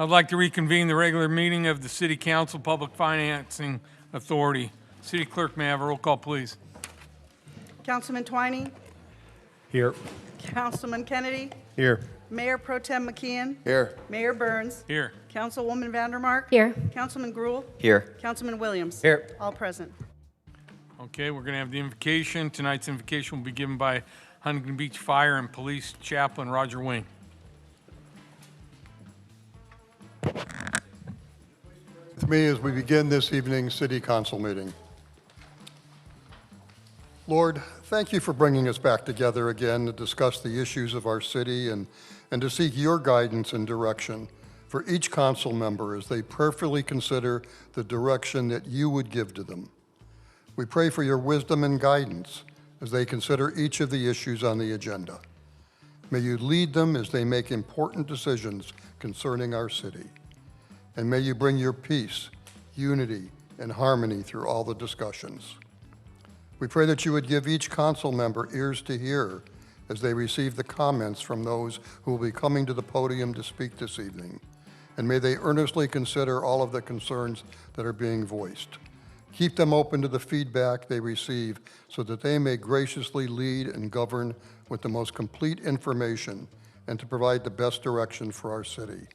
I'd like to reconvene the regular meeting of the City Council Public Financing Authority. City Clerk, may I have a roll call, please? Councilman Twining, Here. Councilman Kennedy, Here. Mayor Pro Tem McKeon, Here. Mayor Burns, Here. Councilwoman Vandermark, Here. Councilman Gruhl, Here. Councilman Williams. Here. All present. Okay, we're going to have the invocation. Tonight's invocation will be given by Huntington Beach Fire and Police Chaplain Roger Wing. With me as we begin this evening's City Council meeting. Lord, thank you for bringing us back together again to discuss the issues of our city and to seek your guidance and direction for each council member as they prayerfully consider the direction that you would give to them. We pray for your wisdom and guidance as they consider each of the issues on the agenda. May you lead them as they make important decisions concerning our city. And may you bring your peace, unity, and harmony through all the discussions. We pray that you would give each council member ears to hear as they receive the comments from those who will be coming to the podium to speak this evening. And may they earnestly consider all of the concerns that are being voiced. Keep them open to the feedback they receive so that they may graciously lead and govern with the most complete information and to provide the best direction for our city.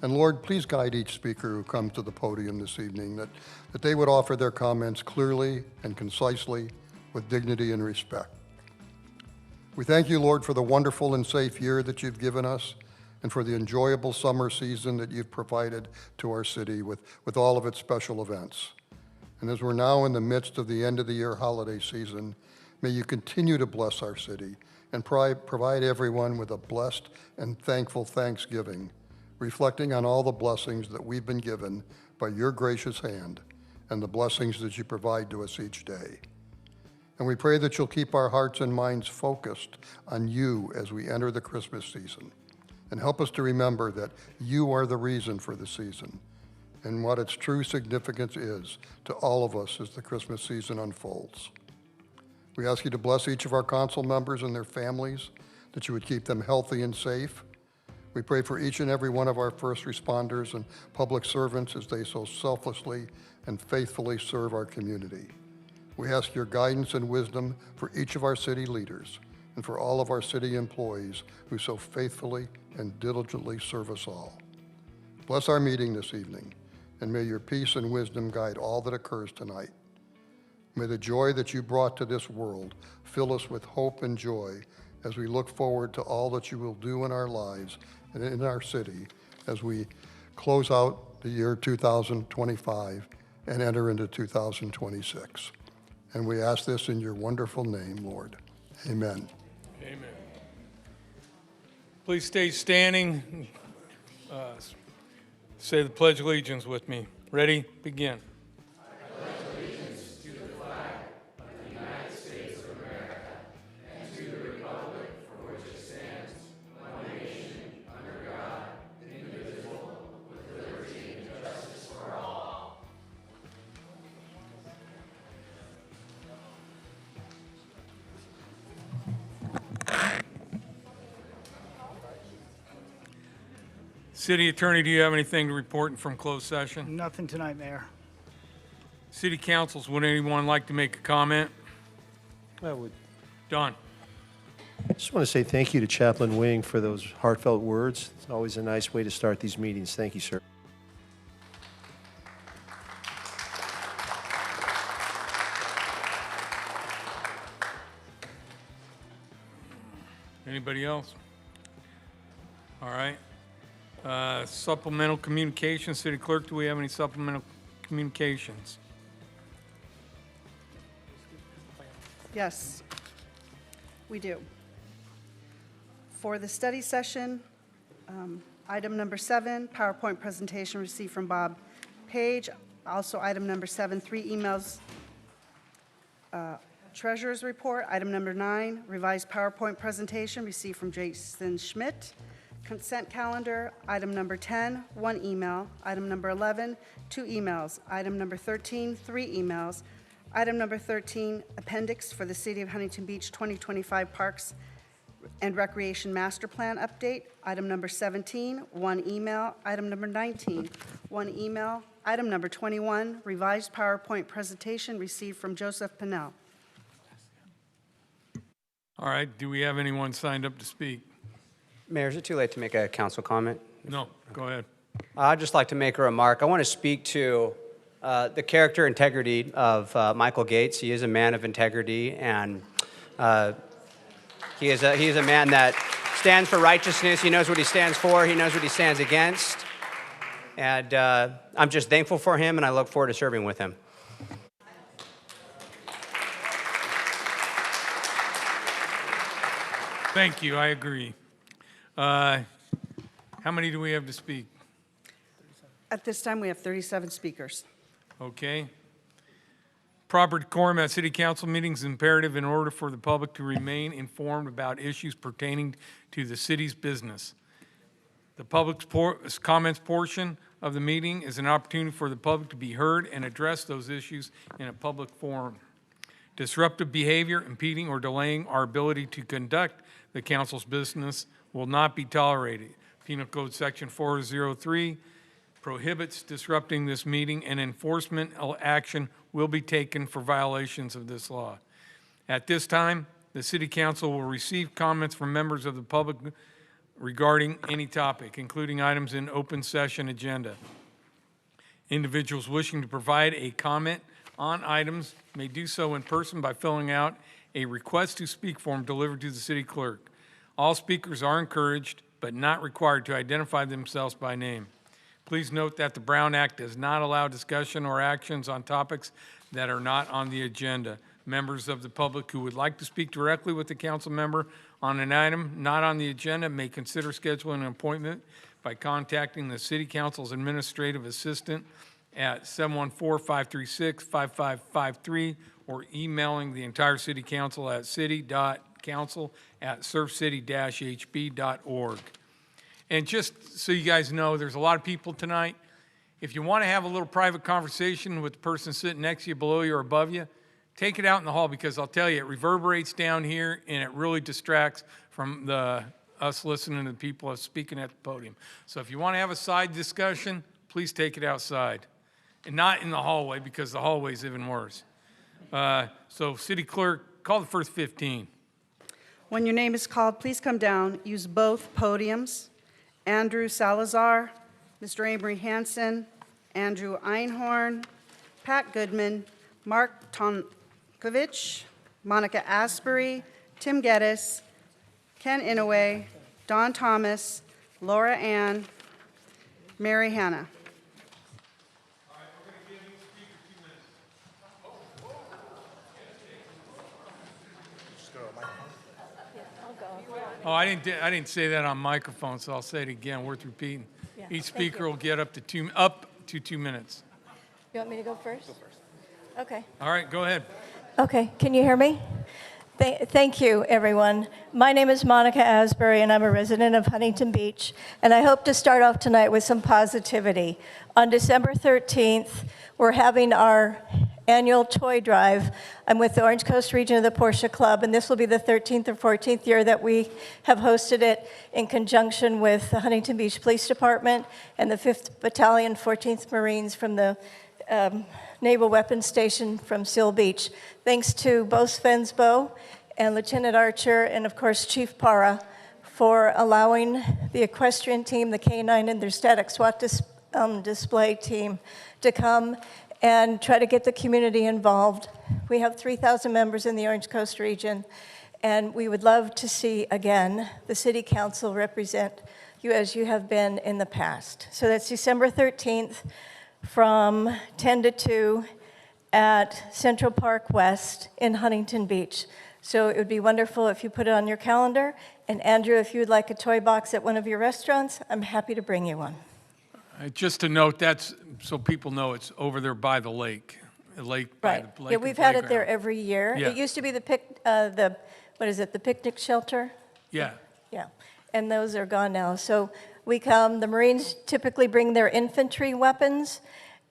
And Lord, please guide each speaker who comes to the podium this evening, that they would offer their comments clearly and concisely with dignity and respect. We thank you, Lord, for the wonderful and safe year that you've given us and for the enjoyable summer season that you've provided to our city with all of its special events. And as we're now in the midst of the end of the year holiday season, may you continue to bless our city and provide everyone with a blessed and thankful Thanksgiving, reflecting on all the blessings that we've been given by your gracious hand and the blessings that you provide to us each day. And we pray that you'll keep our hearts and minds focused on you as we enter the Christmas season, and help us to remember that you are the reason for the season and what its true significance is to all of us as the Christmas season unfolds. We ask you to bless each of our council members and their families, that you would keep them healthy and safe. We pray for each and every one of our first responders and public servants as they so selflessly and faithfully serve our community. We ask your guidance and wisdom for each of our city leaders and for all of our city employees who so faithfully and diligently serve us all. Bless our meeting this evening, and may your peace and wisdom guide all that occurs tonight. May the joy that you brought to this world fill us with hope and joy as we look forward to all that you will do in our lives and in our city as we close out the year 2025 and enter into 2026. And we ask this in your wonderful name, Lord. Amen. Amen. Please stay standing. Say the Pledge of Allegiance with me. Ready? Begin. City Attorney, do you have anything to report from closed session? Nothing tonight, Mayor. City Councils, would anyone like to make a comment? I would. Don. Just want to say thank you to Chaplain Wing for those heartfelt words. It's always a nice way to start these meetings. Thank you, sir. Anybody else? All right. Supplemental communications. City Clerk, do we have any supplemental communications? Yes, we do. For the study session, item number 7, PowerPoint presentation received from Bob Page. Also, item number 7, 3 emails, Treasurer's report. Item number 9, revised PowerPoint presentation received from Jason Schmidt. Consent calendar. Item number 10, 1 email. Item number 11, 2 emails. Item number 13, 3 emails. Item number 13, appendix for the City of Huntington Beach 2025 Parks and Recreation Master Plan update. Item number 17, one email. Item number 19, one email. Item number 21, revised PowerPoint presentation received from Joseph Pinnell. All right, do we have anyone signed up to speak? Mayor, is it too late to make a council comment? No, go ahead. I'd just like to make a remark. I want to speak to the character integrity of Michael Gates. He is a man of integrity, and he is a man that stands for righteousness. He knows what he stands for. He knows what he stands against. And I'm just thankful for him, and I look forward to serving with him. Thank you, I agree. How many do we have to speak? At this time, we have 37 speakers. Okay. Proper decorum at city council meetings is imperative in order for the public to remain informed about issues pertaining to the city's business. The public's comments portion of the meeting is an opportunity for the public to be heard and address those issues in a public forum. Disruptive behavior, impeding or delaying our ability to conduct the council's business will not be tolerated. Penal Code Section 403 prohibits disrupting this meeting, and enforcement action will be taken for violations of this law. At this time, the City Council will receive comments from members of the public regarding any topic, including items in open session agenda. Individuals wishing to provide a comment on items may do so in person by filling out a request to speak form delivered to the city clerk. All speakers are encouraged but not required to identify themselves by name. Please note that the Brown Act does not allow discussion or actions on topics that are not on the agenda. Members of the public who would like to speak directly with the council member on an item not on the agenda may consider scheduling an appointment by contacting the City Council's administrative assistant at 714-536-5553 or emailing the entire City Council at city.council@surfcity-hb.org. And just so you guys know, there's a lot of people tonight. If you want to have a little private conversation with the person sitting next to you, below you, or above you, take it out in the hall, because I'll tell you, it reverberates down here and it really distracts from us listening to the people speaking at the podium. So if you want to have a side discussion, please take it outside and not in the hallway, because the hallway is even worse. So City Clerk, call the first 15. When your name is called, please come down. Use both podiums. Andrew Salazar, Mr. Amory Hansen, Andrew Einhorn, Pat Goodman, Mark Tonkovich, Monica Asbury, Tim Geddes, Ken Inouye, Don Thomas, Laura Ann, Mary Hannah. Oh, I didn't say that on microphone, so I'll say it again, worth repeating. Yeah, Each thank speaker you. will get up to 2 minutes. You want me to go first? Okay. All right, go ahead. Okay, can you hear me? Thank you, everyone. My name is Monica Asbury, and I'm a resident of Huntington Beach, and I hope to start off tonight with some positivity. On December 13th, we're having our annual toy drive. I'm with the Orange Coast region of the Porsche Club, and this will be the 13th or 14th year that we have hosted it in conjunction with the Huntington Beach Police Department and the 5th Battalion, 14th Marines from the Naval Weapons Station from Seal Beach. Thanks to both Svensbo and Lieutenant Archer and, of course, Chief Para for allowing the equestrian team, the K-9, and their static SWAT display team to come and try to get the community involved. We have 3,000 members in the Orange Coast region, and we would love to see, again, the City Council represent you as you have been in the past. So that's December 13th from 10 to 2 at Central Park West in Huntington Beach. So it would be wonderful if you put it on your calendar. And Andrew, if you would like a toy box at one of your restaurants, I'm happy to bring you one. Just to note, that's so people know it's over there by the lake. The lake by Right. the lake. Yeah, and we've had it there playground. every year. Yeah. It used to be the picnic shelter? Yeah. Yeah, and those are gone now. So we come, the Marines typically bring their infantry weapons,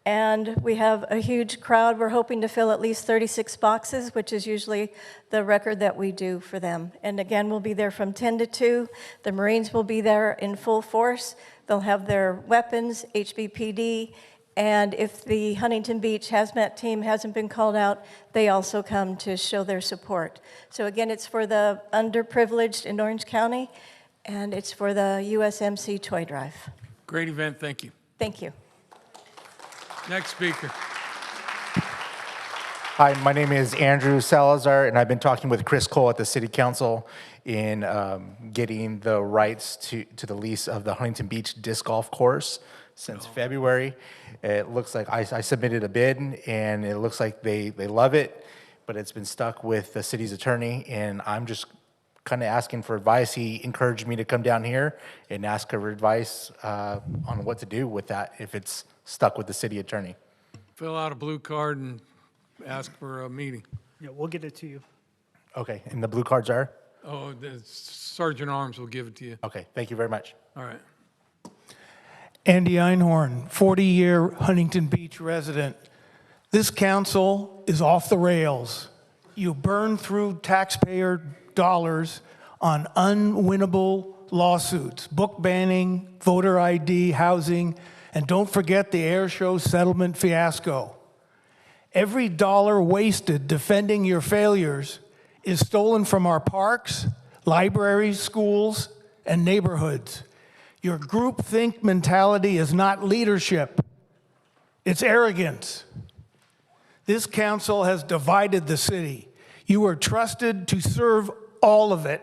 And we have a huge crowd. We're hoping to fill at least 36 boxes, which is usually the record that we do for them. And again, we'll be there from 10 to 2. The Marines will be there in full force. They'll have their weapons, HBPD, and if the Huntington Beach hazmat team hasn't been called out, they also come to show their support. So again, it's for the underprivileged in Orange County, and it's for the USMC Toy Drive. Great event, thank you. Thank you. Next speaker. Hi, my name is Andrew Salazar, and I've been talking with Chris Cole at the City Council in getting the rights to the lease of the Huntington Beach disc golf course since February. It looks like I submitted a bid, and it looks like they love it, but it's been stuck with the city's attorney, and I'm just kind of asking for advice. He encouraged me to come down here and ask for advice on what to do with that if it's stuck with the city attorney. Fill out a blue card and ask for a meeting. Yeah, we'll get it to you. Okay, and the blue cards are? Oh, the Sergeant Arms will give it to you. Okay, thank you very much. All right. Andy Einhorn, 40-year Huntington Beach resident. This council is off the rails. You burn through taxpayer dollars on unwinnable lawsuits, book banning, voter ID, housing, and don't forget the air show settlement fiasco. Every dollar wasted defending your failures is stolen from our parks, libraries, schools, and neighborhoods. Your groupthink mentality is not leadership, it's arrogance. This council has divided the city. You are trusted to serve all of it.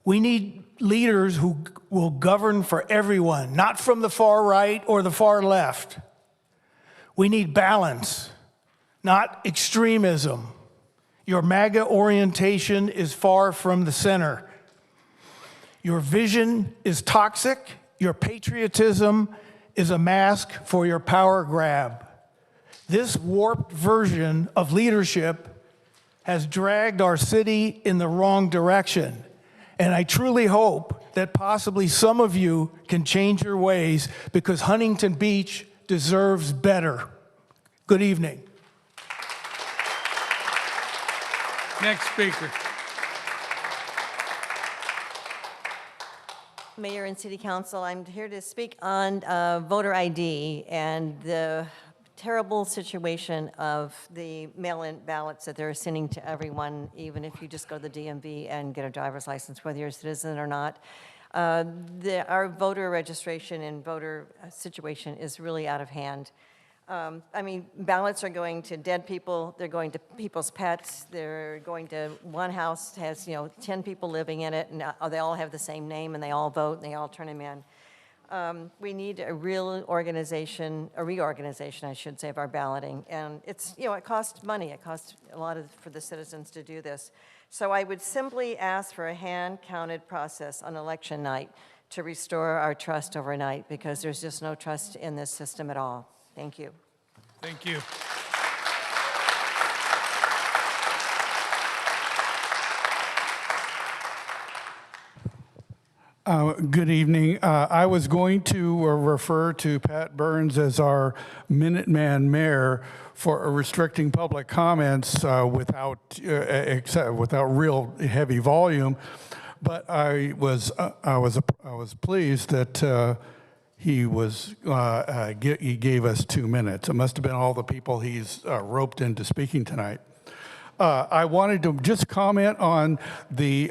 We need leaders who will govern for everyone, not from the far right or the far left. We need balance, not extremism. Your MAGA orientation is far from the center. Your vision is toxic. Your patriotism is a mask for your power grab. This warped version of leadership has dragged our city in the wrong direction. And I truly hope that possibly some of you can change your ways because Huntington Beach deserves better. Good evening. Next speaker. Mayor and City Council, I'm here to speak on voter ID and the terrible situation of the mail-in ballots that they're sending to everyone, even if you just go to the DMV and get a driver's license, whether you're a citizen or not. Our voter registration and voter situation is really out of hand. I mean, ballots are going to dead people, they're going to people's pets, they're going to one house has, 10 people living in it, and they all have the same name, and they all vote, and they all turn them in. We need a real reorganization, I should say, of our balloting. And it's, it costs money. It costs a lot for the citizens to do this. So I would simply ask for a hand-counted process on election night to restore our trust overnight, because there's just no trust in this system at all. Thank you. Thank you. Good evening. I was going to refer to Pat Burns as our Minuteman mayor for restricting public comments without real heavy volume, but I was pleased that he gave us 2 minutes. It must have been all the people he's roped into speaking tonight. I wanted to just comment on the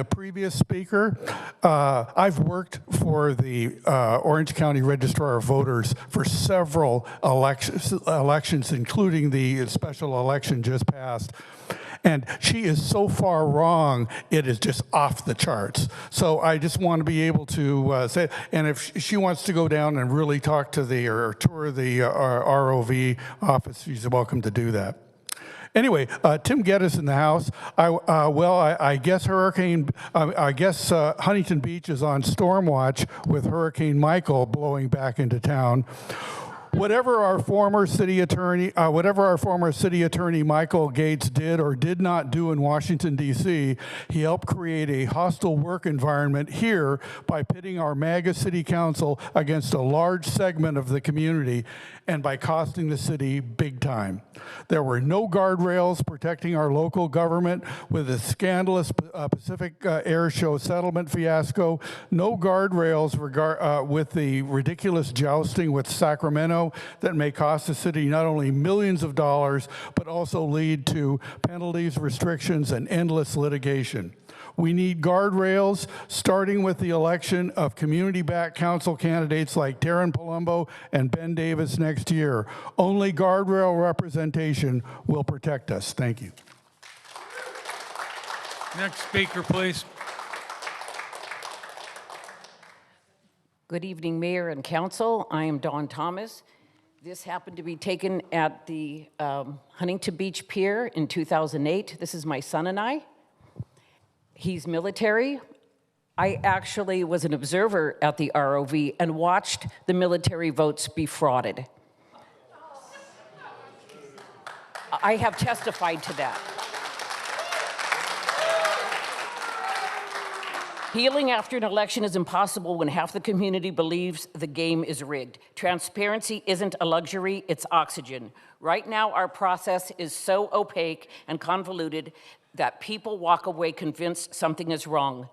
previous speaker. I've worked for the Orange County Registrar of Voters for several elections, including the special election just passed. And she is so far wrong, it is just off the charts. So I just want to be able to say, and if she wants to go down and really talk to or tour the ROV office, she's welcome to do that. Anyway, Tim Geddes in the house. I guess Huntington Beach is on storm watch with Hurricane Michael blowing back into town. Whatever our former city attorney Michael Gates did or did not do in Washington, D.C., he helped create a hostile work environment here by pitting our MAGA city council against a large segment of the community and by costing the city big time. There were no guardrails protecting our local government with the scandalous Pacific Air Show settlement fiasco, no guardrails with the ridiculous jousting with Sacramento that may cost the city not only millions of dollars, but also lead to penalties, restrictions, and endless litigation. We need guardrails, starting with the election of community-backed council candidates like Taryn Palumbo and Ben Davis next year. Only guardrail representation will protect us. Thank you. Next speaker, please. Good evening, Mayor and Council. I am Dawn Thomas. This happened to be taken at the Huntington Beach Pier in 2008. This is my son and I. He's military. I actually was an observer at the ROV and watched the military votes be frauded. I have testified to that. Healing after an election is impossible when half the community believes the game is rigged. Transparency isn't a luxury, it's oxygen. Right now, our process is so opaque and convoluted that people walk away convinced something is wrong.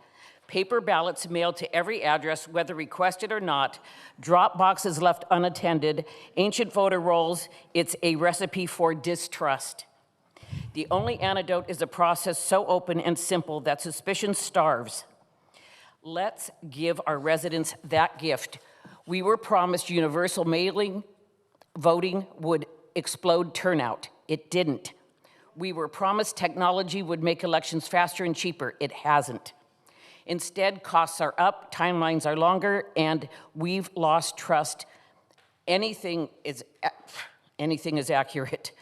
Paper ballots mailed to every address, whether requested or not, drop boxes left unattended, ancient voter rolls, it's a recipe for distrust. The only antidote is a process so open and simple that suspicion starves. Let's give our residents that gift. We were promised universal mailing voting would explode turnout. It didn't. We were promised technology would make elections faster and cheaper. It hasn't. Instead, costs are up, timelines are longer, and we've lost trust. Anything is accurate.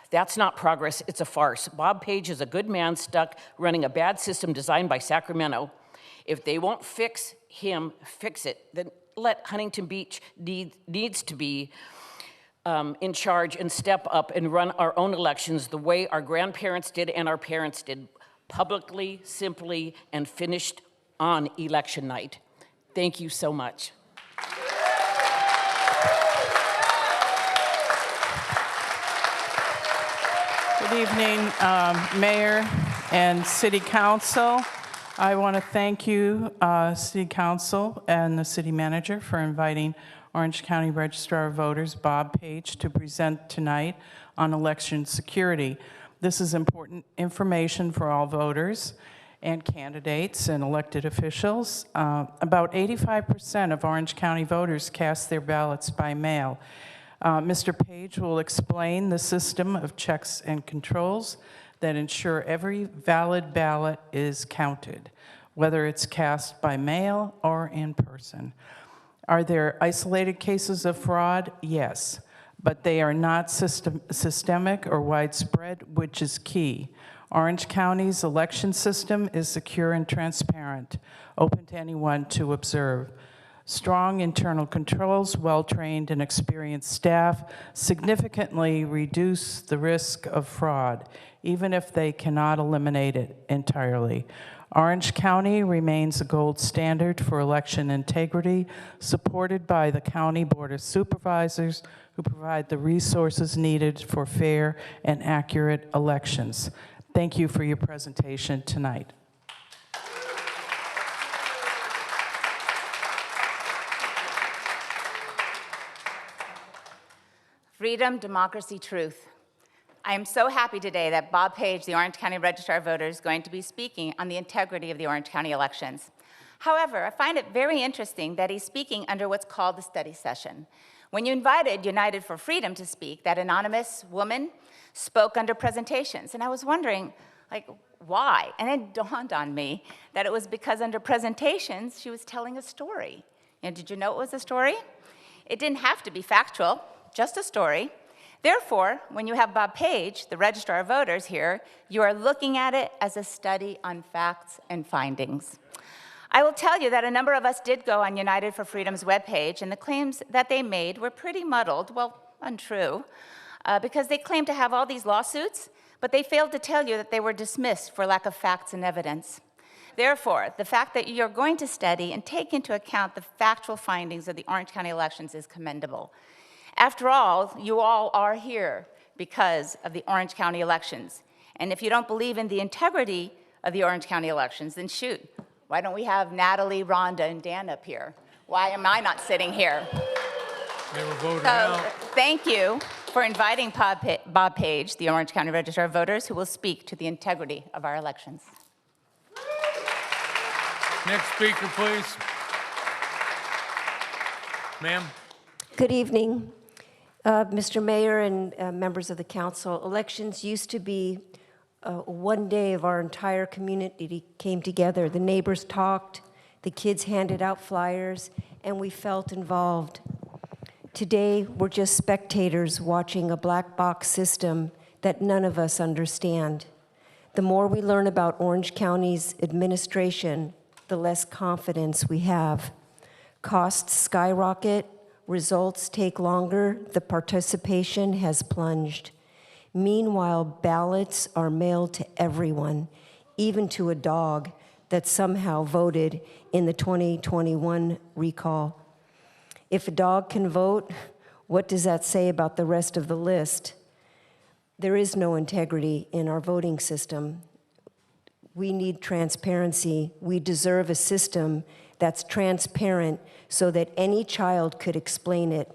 That's not progress, it's a farce. Bob Page is a good man stuck running a bad system designed by Sacramento. If they won't fix him, fix it. Then let Huntington Beach needs to be in charge and step up and run our own elections the way our grandparents did and our parents did, publicly, simply, and finished on election night. Thank you so much. Good evening, Mayor and City Council. I want to thank you, City Council and the City Manager, for inviting Orange County Registrar of Voters, Bob Page, to present tonight on election security. This is important information for all voters and candidates and elected officials. About 85% of Orange County voters cast their ballots by mail. Mr. Page will explain the system of checks and controls that ensure every valid ballot is counted, whether it's cast by mail or in person. Are there isolated cases of fraud? Yes, but they are not systemic or widespread, which is key. Orange County's election system is secure and transparent, open to anyone to observe. Strong internal controls, well-trained and experienced staff significantly reduce the risk of fraud, even if they cannot eliminate it entirely. Orange County remains a gold standard for election integrity, supported by the County Board of Supervisors, who provide the resources needed for fair and accurate elections. Thank you for your presentation tonight. Freedom, democracy, truth. I am so happy today that Bob Page, the Orange County Registrar of Voters, is going to be speaking on the integrity of the Orange County elections. However, I find it very interesting that he's speaking under what's called the study session. When you invited United for Freedom to speak, that anonymous woman spoke under presentations, and I was wondering, like, why? And it dawned on me that it was because under presentations, she was telling a story. And did you know it was a story? It didn't have to be factual, just a story. Therefore, when you have Bob Page, the Registrar of Voters here, you are looking at it as a study on facts and findings. I will tell you that a number of us did go on United for Freedom's webpage, and the claims that they made were pretty muddled, well, untrue, because they claimed to have all these lawsuits, but they failed to tell you that they were dismissed for lack of facts and evidence. Therefore, the fact that you're going to study and take into account the factual findings of the Orange County elections is commendable. After all, you all are here because of the Orange County elections. And if you don't believe in the integrity of the Orange County elections, then shoot. Why don't we have Natalie, Rhonda, and Dan up here? Why am I not sitting here? They were voted So, out. thank you for inviting Bob Page, the Orange County Registrar of Voters, who will speak to the integrity of our elections. Next speaker, please. Ma'am. Good evening, Mr. Mayor and members of the council. Elections used to be one day of our entire community came together. The neighbors talked, the kids handed out flyers, and we felt involved. Today, we're just spectators watching a black box system that none of us understand. The more we learn about Orange County's administration, the less confidence we have. Costs skyrocket, results take longer, the participation has plunged. Meanwhile, ballots are mailed to everyone, even to a dog that somehow voted in the 2021 recall. If a dog can vote, what does that say about the rest of the list? There is no integrity in our voting system. We need transparency. We deserve a system that's transparent so that any child could explain it.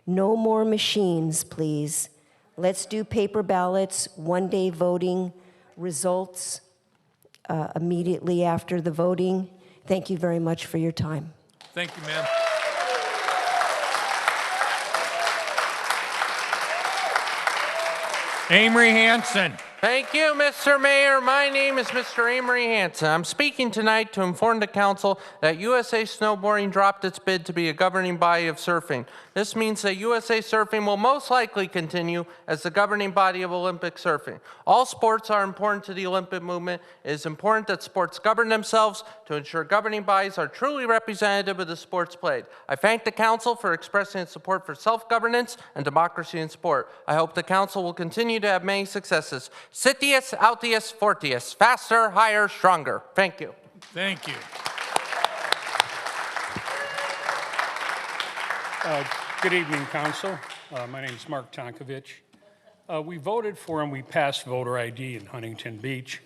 No more machines, please. Let's do paper ballots, one-day voting, results immediately after the voting. Thank you very much for your time. Thank you, ma'am. Amory Hanson. Thank you, Mr. Mayor. My name is Mr. Amory Hanson. I'm speaking tonight to inform the council that USA Snowboarding dropped its bid to be a governing body of surfing. This means that USA Surfing will most likely continue as the governing body of Olympic surfing. All sports are important to the Olympic movement. It is important that sports govern themselves to ensure governing bodies are truly representative of the sports played. I thank the council for expressing its support for self-governance and democracy in sport. I hope the council will continue to have many successes. Citius, Altius, Fortius, faster, higher, stronger. Thank you. Thank you. Good evening, Council. My name is Mark Tonkovich. We voted for and we passed voter ID in Huntington Beach.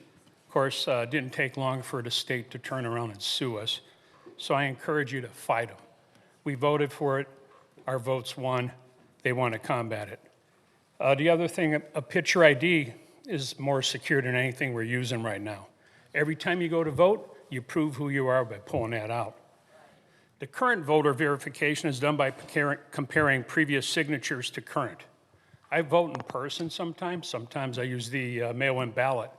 Of course, it didn't take long for the state to turn around and sue us, so I encourage you to fight them. We voted for it. Our votes won. They want to combat it. The other thing, a picture ID is more secure than anything we're using right now. Every time you go to vote, you prove who you are by pulling that out. The current voter verification is done by comparing previous signatures to current. I vote in person sometimes. Sometimes I use the mail-in ballot.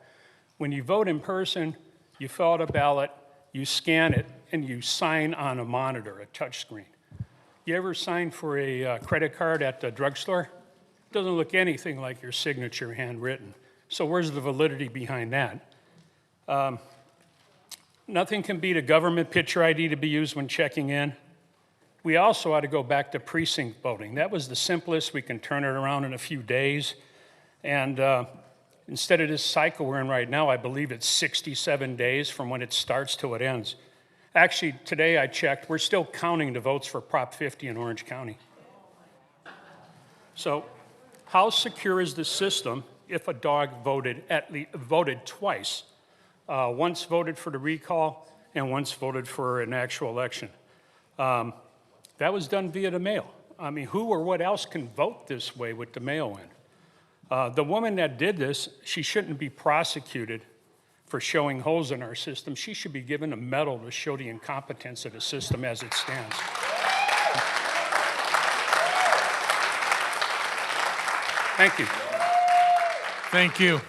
When you vote in person, you fill out a ballot, you scan it, and you sign on a monitor, a touch screen. You ever sign for a credit card at the drugstore? It doesn't look anything like your signature handwritten. So where's the validity behind that? Nothing can beat a government picture ID to be used when checking in. We also ought to go back to precinct voting. That was the simplest. We can turn it around in a few days. And instead of this cycle we're in right now, I believe it's 67 days from when it starts till it ends. Actually, today I checked, we're still counting the votes for Prop 50 in Orange County. So how secure is the system if a dog voted twice? Once voted for the recall and once voted for an actual election. That was done via the mail. I mean, who or what else can vote this way with the mail-in? The woman that did this, she shouldn't be prosecuted for showing holes in our system. She should be given a medal to show the incompetence of the system as it stands. Thank you. Thank you.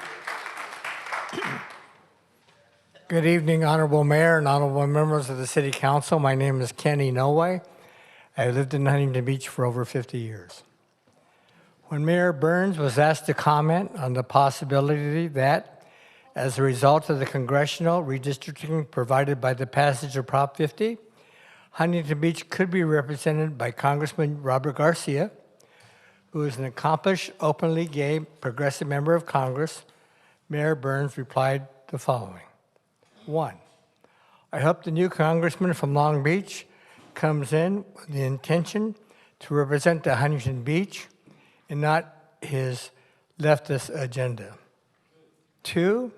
Good evening, Honorable Mayor and honorable members of the City Council. My name is Kenny Noe. I lived in Huntington Beach for over 50 years. When Mayor Burns was asked to comment on the possibility that as a result of the congressional redistricting provided by the passage of Prop 50, Huntington Beach could be represented by Congressman Robert Garcia, who is an accomplished, openly gay, progressive member of Congress. Mayor Burns replied the following. 1, I hope the new congressman from Long Beach comes in with the intention to represent the Huntington Beach and not his leftist agenda. 2,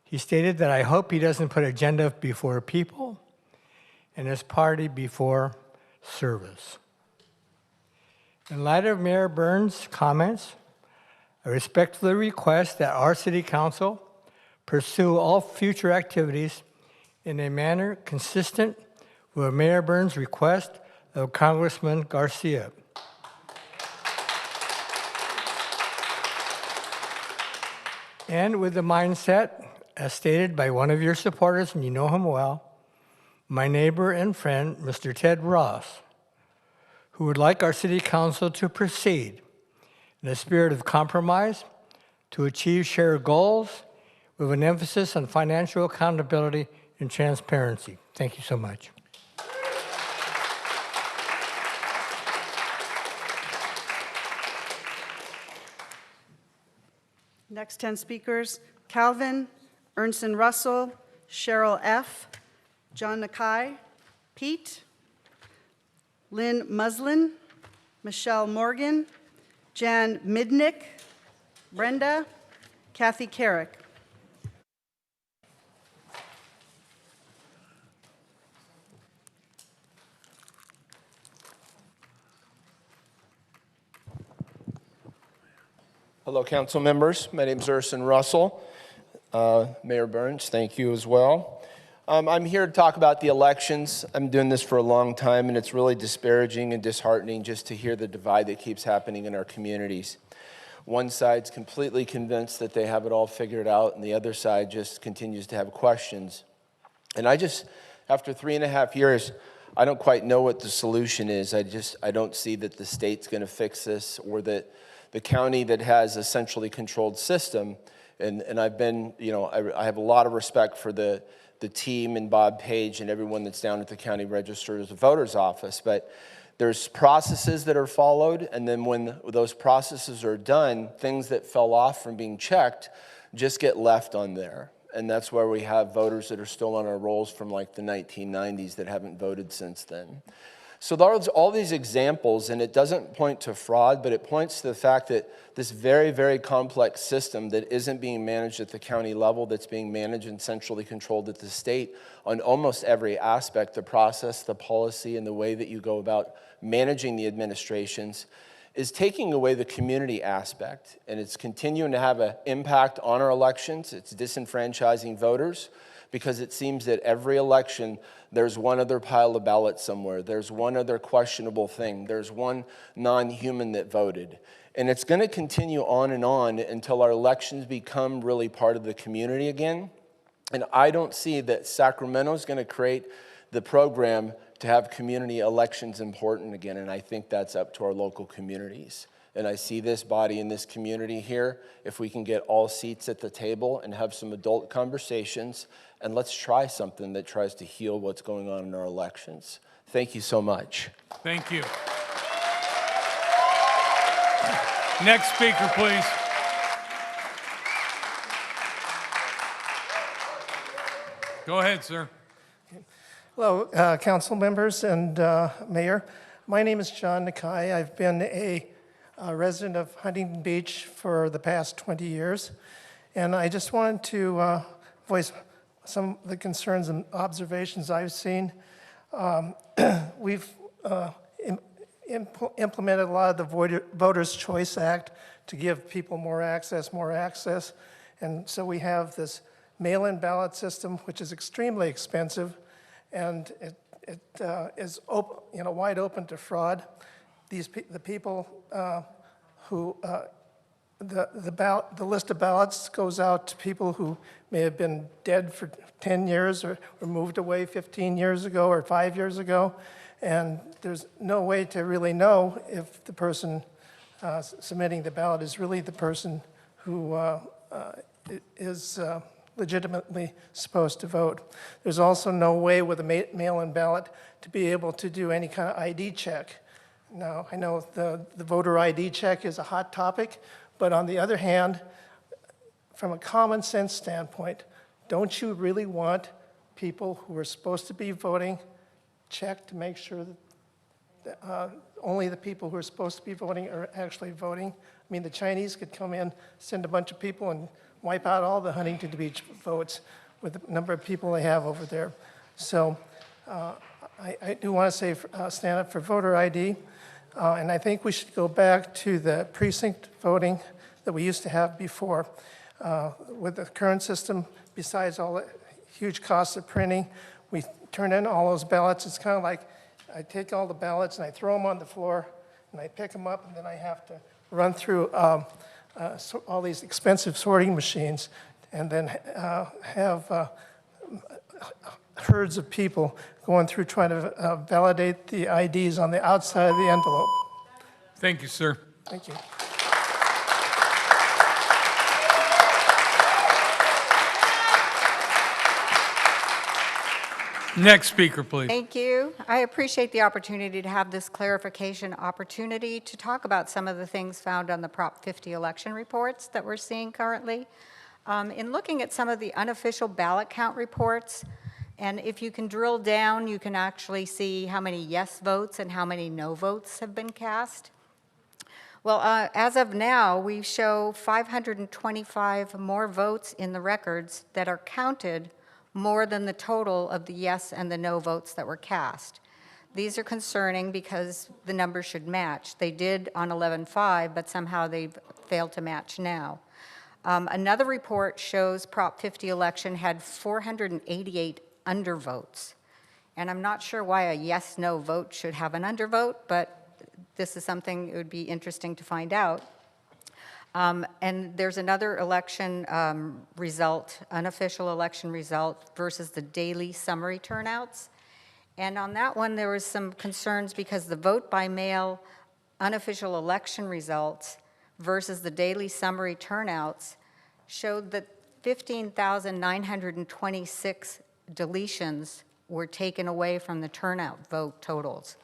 he stated that I hope he doesn't put agenda before people and his party before service. In light of Mayor Burns' comments, I respectfully request that our City Council pursue all future activities in a manner consistent with Mayor Burns' request of Congressman Garcia. And with the mindset, as stated by one of your supporters, and you know him well, my neighbor and friend, Mr. Ted Ross, who would like our City Council to proceed in a spirit of compromise to achieve shared goals with an emphasis on financial accountability and transparency. Thank you so much. Next 10 speakers, Calvin, Ernst and Russell, Cheryl F., John Nakai, Pete, Lynn Muslin, Michelle Morgan, Jan Midnick, Brenda, Kathy Carrick. Hello, council members. My name is Urson Russell. Mayor Burns, thank you as well. I'm here to talk about the elections. I'm doing this for a long time, and it's really disparaging and disheartening just to hear the divide that keeps happening in our communities. One side's completely convinced that they have it all figured out, and the other side just continues to have questions. And after 3.5 years, I don't quite know what the solution is. I don't see that the state's going to fix this, or that the county that has a centrally controlled system, and I've been, I have a lot of respect for the team and Bob Page and everyone that's down at the county register's voter's office, but there's processes that are followed, and then when those processes are done, things that fell off from being checked just get left on there. And that's where we have voters that are still on our rolls from like the 1990s that haven't voted since then. So there's all these examples, and it doesn't point to fraud, but it points to the fact that this very, very complex system that isn't being managed at the county level, that's being managed and centrally controlled at the state on almost every aspect, the process, the policy, and the way that you go about managing the administrations, is taking away the community aspect, and it's continuing to have an impact on our elections. It's disenfranchising voters, because it seems that every election, there's one other pile of ballots somewhere. There's one other questionable thing. There's one non-human that voted. And it's going to continue on until our elections become really part of the community again. And I don't see that Sacramento's going to create the program to have community elections important again. And I think that's up to our local communities. And I see this body and this community here, if we can get all seats at the table and have some adult conversations, and let's try something that tries to heal what's going on in our elections. Thank you so much. Thank you. Next speaker, please. Go ahead, sir. Hello, council members and mayor. My name is John Nakai. I've been a resident of Huntington Beach for the past 20 years, and I just wanted to voice some of the concerns and observations I've seen. We've implemented a lot of the Voters' Choice Act to give people more access, and so we have this mail-in ballot system, which is extremely expensive, and it is wide open to fraud. The people who the list of ballots goes out to people who may have been dead for 10 years or moved away 15 years ago or 5 years ago, and there's no way to really know if the person submitting the ballot is really the person who is legitimately supposed to vote. There's also no way with a mail-in ballot to be able to do any kind of ID check. Now, I know the voter ID check is a hot topic, but on the other hand, from a common sense standpoint, don't you really want people who are supposed to be voting checked to make sure that only the people who are supposed to be voting are actually voting? I mean, the Chinese could come in, send a bunch of people, and wipe out all the Huntington Beach votes with the number of people they have over there. So I do want to say stand up for voter ID, and I think we should go back to the precinct voting that we used to have before. With the current system, besides all the huge costs of printing, we turn in all those ballots. It's kind of like I take all the ballots and I throw them on the floor, and I pick them up, and then I have to run through all these expensive sorting machines, and then have herds of people going through trying to validate the IDs on the outside of the envelope. Thank you, sir. Thank you. Next speaker, please. Thank you. I appreciate the opportunity to have this clarification opportunity to talk about some of the things found on the Prop 50 election reports that we're seeing currently. In looking at some of the unofficial ballot count reports, and if you can drill down, you can actually see how many yes votes and how many no votes have been cast. Well, as of now, we show 525 more votes in the records that are counted more than the total of the yes and the no votes that were cast. These are concerning because the numbers should match. They did on 11/5, but somehow they've failed to match now. Another report shows Prop 50 election had 488 undervotes. And I'm not sure why a yes-no vote should have an undervote, but this is something it would be interesting to find out. And there's another election result, unofficial election result versus the daily summary turnouts. And on that one, there was some concerns because the vote by mail unofficial election results versus the daily summary turnouts showed that 15,926 deletions were taken away from the turnout vote totals.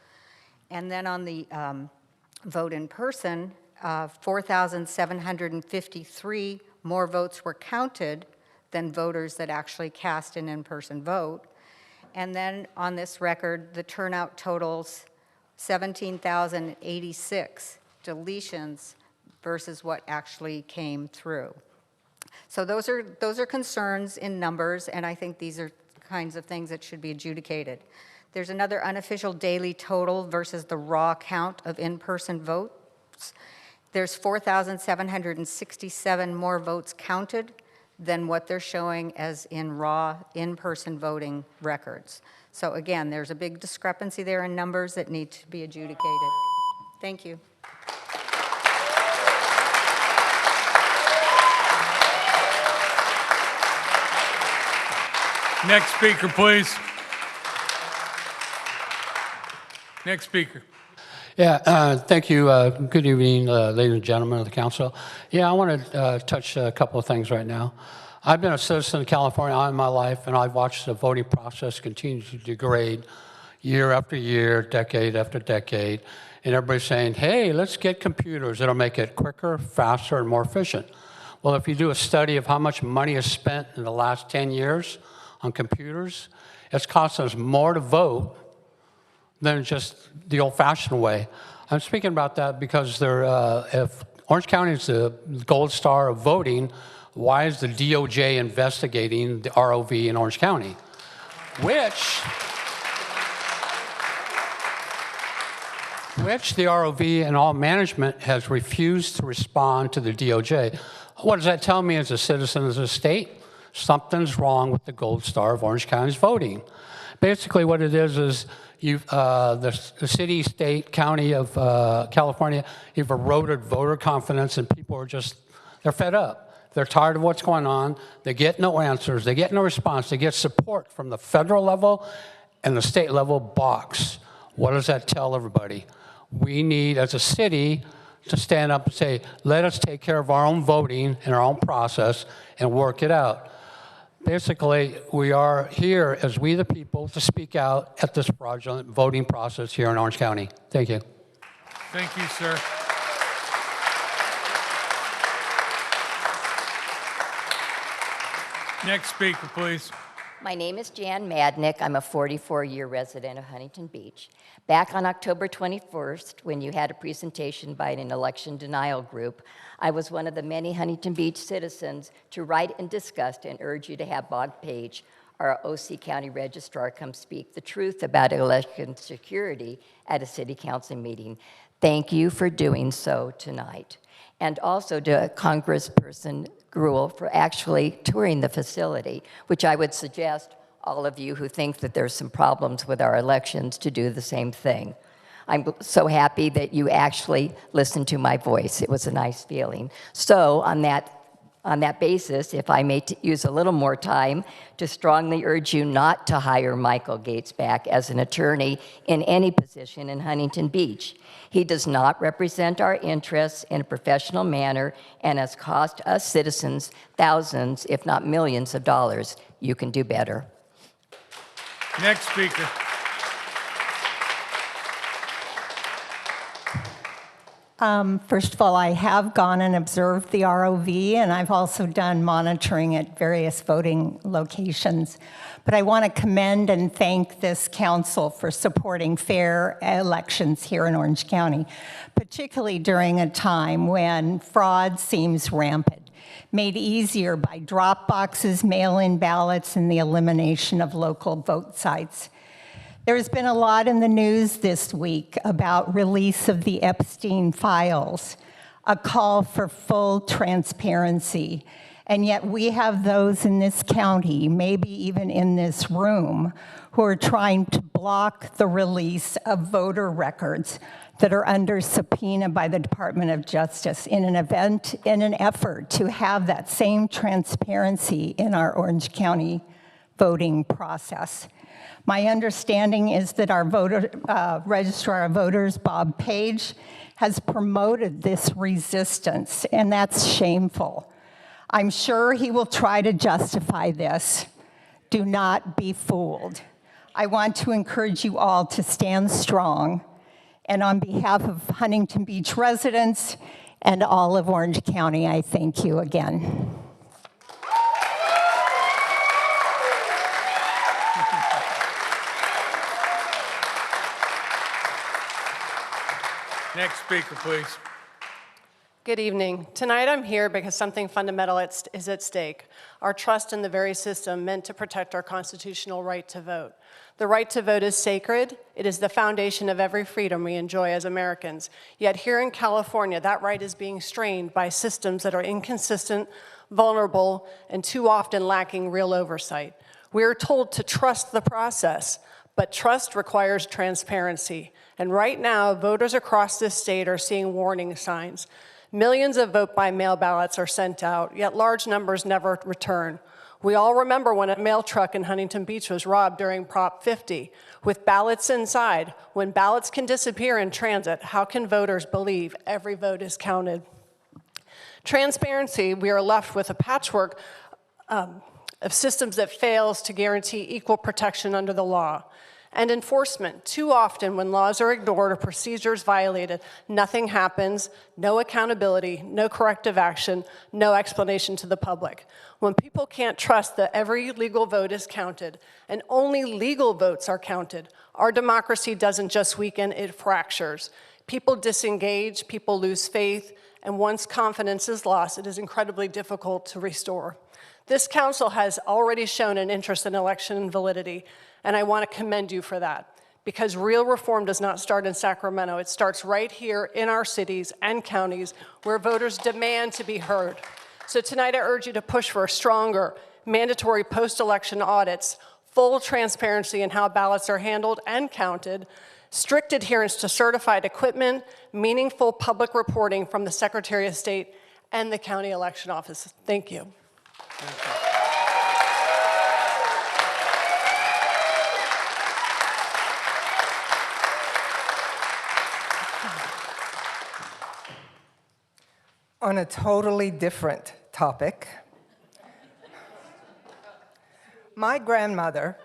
And then on the vote in person, 4,753 more votes were counted than voters that actually cast an in-person vote. And then on this record, the turnout totals 17,086 deletions versus what actually came through. So those are concerns in numbers, and I think these are kinds of things that should be adjudicated. There's another unofficial daily total versus the raw count of in-person votes. There's 4,767 more votes counted than what they're showing as in raw in-person voting records. So again, there's a big discrepancy there in numbers that need to be adjudicated. Thank you. Next speaker, please. Next speaker. Yeah, thank you. Good evening, ladies and gentlemen of the council. Yeah, I want to touch a couple of things right now. I've been a citizen of California all my life, and I've watched the voting process continue to degrade year after year, decade after decade, and everybody's saying, hey, let's get computers. It'll make it quicker, faster, and more efficient. Well, if you do a study of how much money is spent in the last 10 years on computers, it's costing us more to vote than just the old-fashioned way. I'm speaking about that because if Orange County is the gold star of voting, why is the DOJ investigating the ROV in Orange County? Which the ROV and all management has refused to respond to the DOJ. What does that tell me as a citizen of the state? Something's wrong with the gold star of Orange County's voting. Basically what it is the city, state, county of California, you've eroded voter confidence, and people are they're fed up. They're tired of what's going on. They get no answers. They get no response. They get support from the federal level and the state level box. What does that tell everybody? We need, as a city, to stand up and say, let us take care of our own voting and our own process and work it out. Basically, we are here as we the people to speak out at this fraudulent voting process here in Orange County. Thank you. Thank you, sir. Next speaker, please. My name is Jan Madnick. I'm a 44-year resident of Huntington Beach. Back on October 21st, when you had a presentation by an election denial group, I was one of the many Huntington Beach citizens to write and discuss and urge you to have Bob Page, our OC County Registrar, come speak the truth about election security at a city council meeting. Thank you for doing so tonight. And also to Congressperson Gruhl for actually touring the facility, which I would suggest all of you who think that there's some problems with our elections to do the same thing. I'm so happy that you actually listened to my voice. It was a nice feeling. So on that basis, if I may use a little more time to strongly urge you not to hire Michael Gates back as an attorney in any position in Huntington Beach. He does not represent our interests in a professional manner and has cost us citizens thousands, if not millions of dollars. You can do better. Next speaker. First of all, I have gone and observed the ROV, and I've also done monitoring at various voting locations. But I want to commend and thank this council for supporting fair elections here in Orange County, particularly during a time when fraud seems rampant, made easier by drop boxes, mail-in ballots, and the elimination of local vote sites. There's been a lot in the news this week about release of the Epstein files, a call for full transparency, and yet we have those in this county, maybe even in this room, who are trying to block the release of voter records that are under subpoena by the Department of Justice in an effort to have that same transparency in our Orange County voting process. My understanding is that our Registrar of Voters, Bob Page, has promoted this resistance, and that's shameful. I'm sure he will try to justify this. Do not be fooled. I want to encourage you all to stand strong, and on behalf of Huntington Beach residents and all of Orange County, I thank you again. Next speaker, please. Good evening. Tonight I'm here because something fundamental is at stake, our trust in the very system meant to protect our constitutional right to vote. The right to vote is sacred. It is the foundation of every freedom we enjoy as Americans. Yet here in California, that right is being strained by systems that are inconsistent, vulnerable, and too often lacking real oversight. We are told to trust the process, but trust requires transparency. And right now, voters across this state are seeing warning signs. Millions of vote-by-mail ballots are sent out, yet large numbers never return. We all remember when a mail truck in Huntington Beach was robbed during Prop 50, with ballots inside. When ballots can disappear in transit, how can voters believe every vote is counted? Transparency, we are left with a patchwork of systems that fails to guarantee equal protection under the law. And enforcement, too often when laws are ignored or procedures violated, nothing happens, no accountability, no corrective action, no explanation to the public. When people can't trust that every legal vote is counted and only legal votes are counted, our democracy doesn't just weaken, it fractures. People disengage, people lose faith, and once confidence is lost, it is incredibly difficult to restore. This council has already shown an interest in election validity, and I want to commend you for that, because real reform does not start in Sacramento. It starts right here in our cities and counties where voters demand to be heard. So tonight I urge you to push for stronger, mandatory post-election audits, full transparency in how ballots are handled and counted, strict adherence to certified equipment, meaningful public reporting from the Secretary of State and the county election office. Thank you. Thank you. On a totally different topic, My grandmother,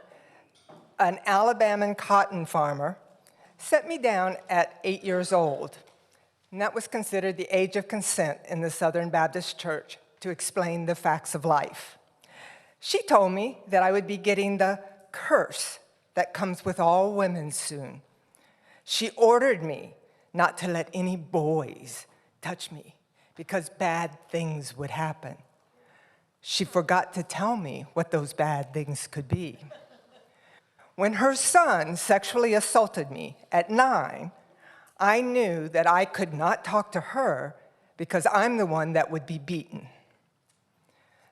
an Alabama cotton farmer, set me down at 8 years old, and that was considered the age of consent in the Southern Baptist Church to explain the facts of life. She told me that I would be getting the curse that comes with all women soon. She ordered me not to let any boys touch me because bad things would happen. She forgot to tell me what those bad things could be. When her son sexually assaulted me at 9, I knew that I could not talk to her because I'm the one that would be beaten.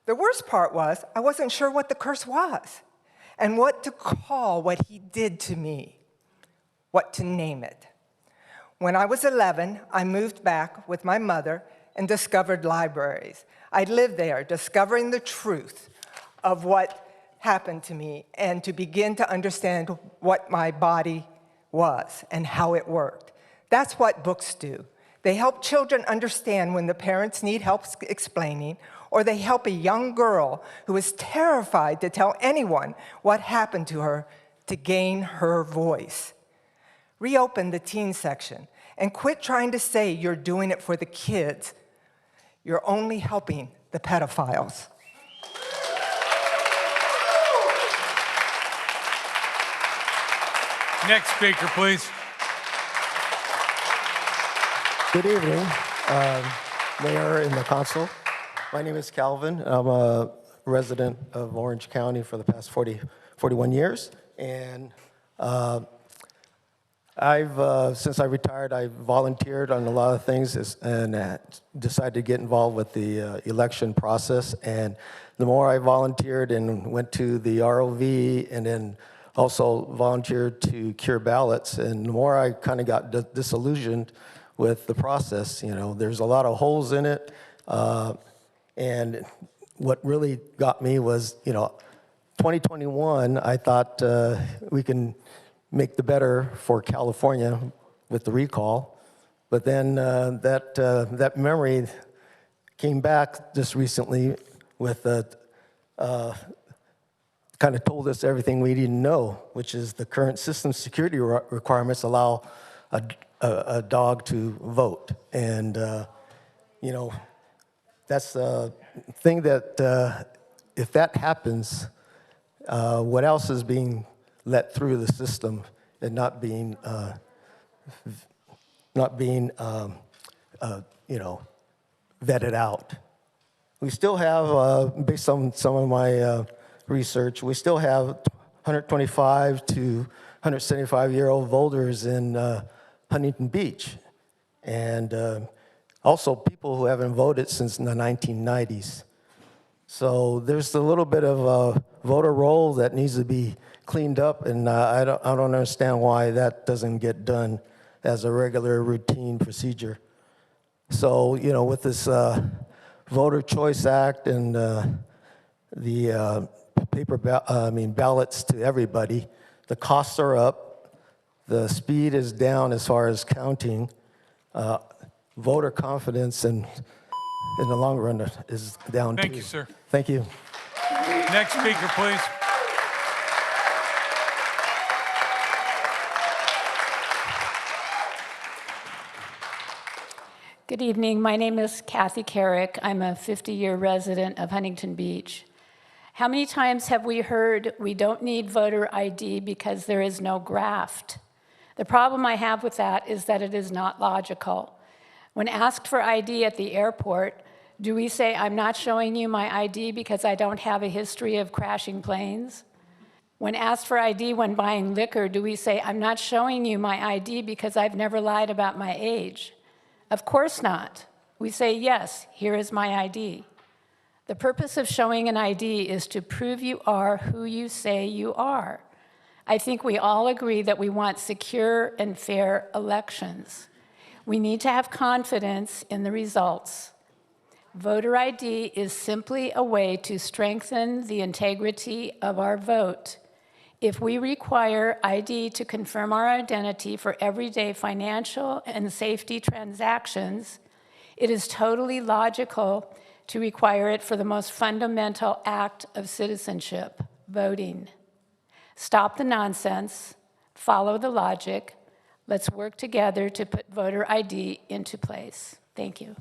The worst part was I wasn't sure what the curse was and what to call what he did to me, what to name it. When I was 11, I moved back with my mother and discovered libraries. I lived there, discovering the truth of what happened to me and to begin to understand what my body was and how it worked. That's what books do. They help children understand when the parents need help explaining, or they help a young girl who is terrified to tell anyone what happened to her to gain her voice. Reopen the teen section and quit trying to say you're doing it for the kids. You're only helping the pedophiles. Next speaker, please. Good evening, Mayor and the Council. My name is Calvin. I'm a resident of Orange County for the past 41 years. And since I retired, I volunteered on a lot of things and decided to get involved with the election process. And the more I volunteered and went to the ROV and then also volunteered to cure ballots, and the more I kind of got disillusioned with the process. You know, there's a lot of holes in it. And what really got me was, 2021, I thought we can make the better for California with the recall. But then that memory came back just recently with kind of told us everything we didn't know, which is the current system security requirements allow a dog to vote. And, that's a thing that if that happens, what else is being let through the system and not being vetted out? We still have, based on some of my research, we still have 125 to 175-year-old voters in Huntington Beach, and also people who haven't voted since the 1990s. So there's a little bit of a voter roll that needs to be cleaned up, and I don't understand why that doesn't get done as a regular routine procedure. So, with this Voter Choice Act and the ballots to everybody, the costs are up, the speed is down as far as counting, voter confidence in the long run is down too. Thank you, sir. Thank you. Next speaker, please. Good evening. My name is Kathy Carrick. I'm a 50-year resident of Huntington Beach. How many times have we heard we don't need voter ID because there is no graft? The problem I have with that is that it is not logical. When asked for ID at the airport, do we say, I'm not showing you my ID because I don't have a history of crashing planes? When asked for ID when buying liquor, do we say, I'm not showing you my ID because I've never lied about my age? Of course not. We say, yes, here is my ID. The purpose of showing an ID is to prove you are who you say you are. I think we all agree that we want secure and fair elections. We need to have confidence in the results. Voter ID is simply a way to strengthen the integrity of our vote. If we require ID to confirm our identity for everyday financial and safety transactions, it is totally logical to require it for the most fundamental act of citizenship, voting. Stop the nonsense, follow the logic. Let's work together to put voter ID into place. Thank you.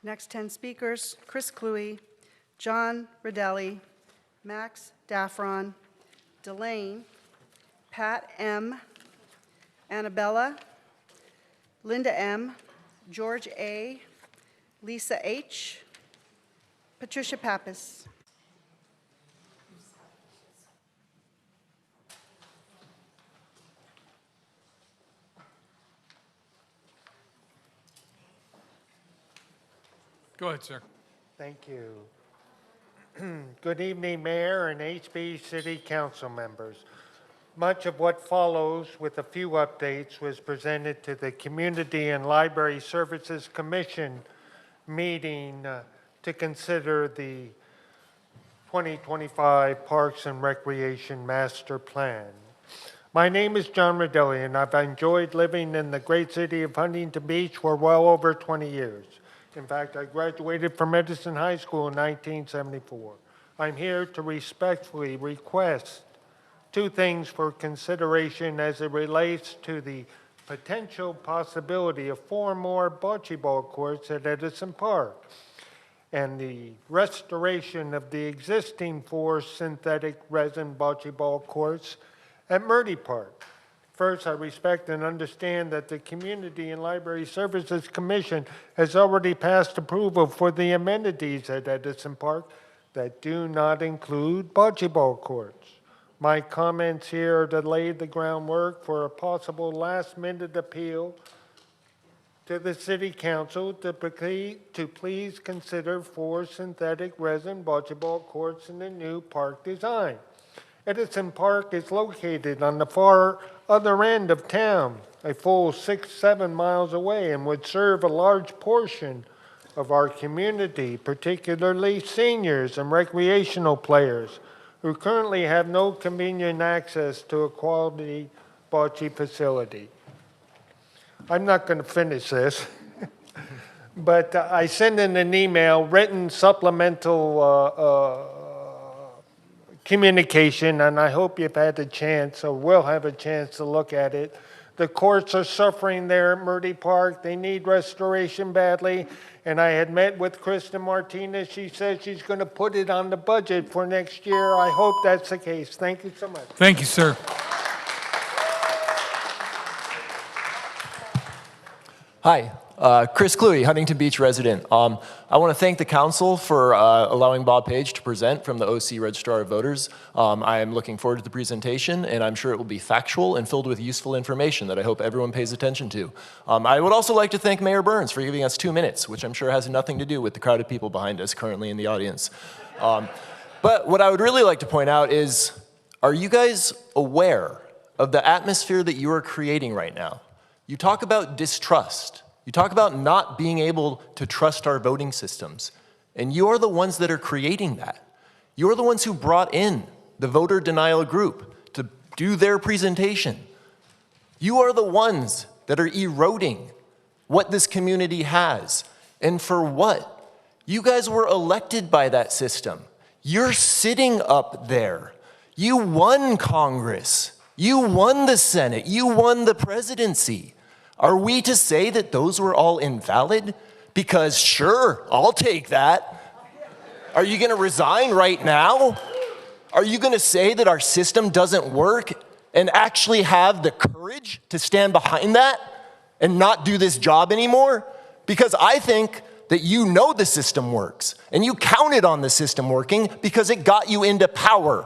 Next 10 speakers: Chris Cluey, John Rodelli, Max Daffron, Delane, Pat M., Annabella, Linda M., George A., Lisa H., Patricia Pappas. Go ahead, sir. Thank you. Good evening, Mayor and HB City Council members. Much of what follows, with a few updates, was presented to the Community and Library Services Commission meeting to consider the 2025 Parks and Recreation Master Plan. My name is John Rodelli, and I've enjoyed living in the great city of Huntington Beach for well over 20 years. In fact, I graduated from Edison High School in 1974. I'm here to respectfully request two things for consideration as it relates to the potential possibility of 4 more bocce ball courts at Edison Park and the restoration of the existing 4 synthetic resin bocce ball courts at Murdy Park. First, I respect and understand that the Community and Library Services Commission has already passed approval for the amenities at Edison Park that do not include bocce ball courts. My comments here are to lay the groundwork for a possible last-minute appeal to the City Council to please consider 4 synthetic resin bocce ball courts in the new park design. Edison Park is located on the far other end of town, a full 6-7 miles away, and would serve a large portion of our community, particularly seniors and recreational players who currently have no convenient access to a quality bocce facility. I'm not going to finish this, but I sent in an email, written supplemental communication, and I hope you've had a chance or will have a chance to look at it. The courts are suffering there at Murdy Park. They need restoration badly. And I had met with Kristen Martinez. She said she's going to put it on the budget for next year. I hope that's the case. Thank you so much. Thank you, sir. Hi, Chris Cluey, Huntington Beach resident. I want to thank the council for allowing Bob Page to present from the OC Registrar of Voters. I am looking forward to the presentation, and I'm sure it will be factual and filled with useful information that I hope everyone pays attention to. I would also like to thank Mayor Burns for giving us 2 minutes, which I'm sure has nothing to do with the crowd of people behind us currently in the audience. But what I would really like to point out is, are you guys aware of the atmosphere that you are creating right now? You talk about distrust. You talk about not being able to trust our voting systems. And you are the ones that are creating that. You're the ones who brought in the voter denial group to do their presentation. You are the ones that are eroding what this community has. And for what? You guys were elected by that system. You're sitting up there. You won Congress. You won the Senate. You won the presidency. Are we to say that those were all invalid? Because sure, I'll take that. Are you going to resign right now? Are you going to say that our system doesn't work and actually have the courage to stand behind that and not do this job anymore? Because I think that you know the system works and you counted on the system working because it got you into power.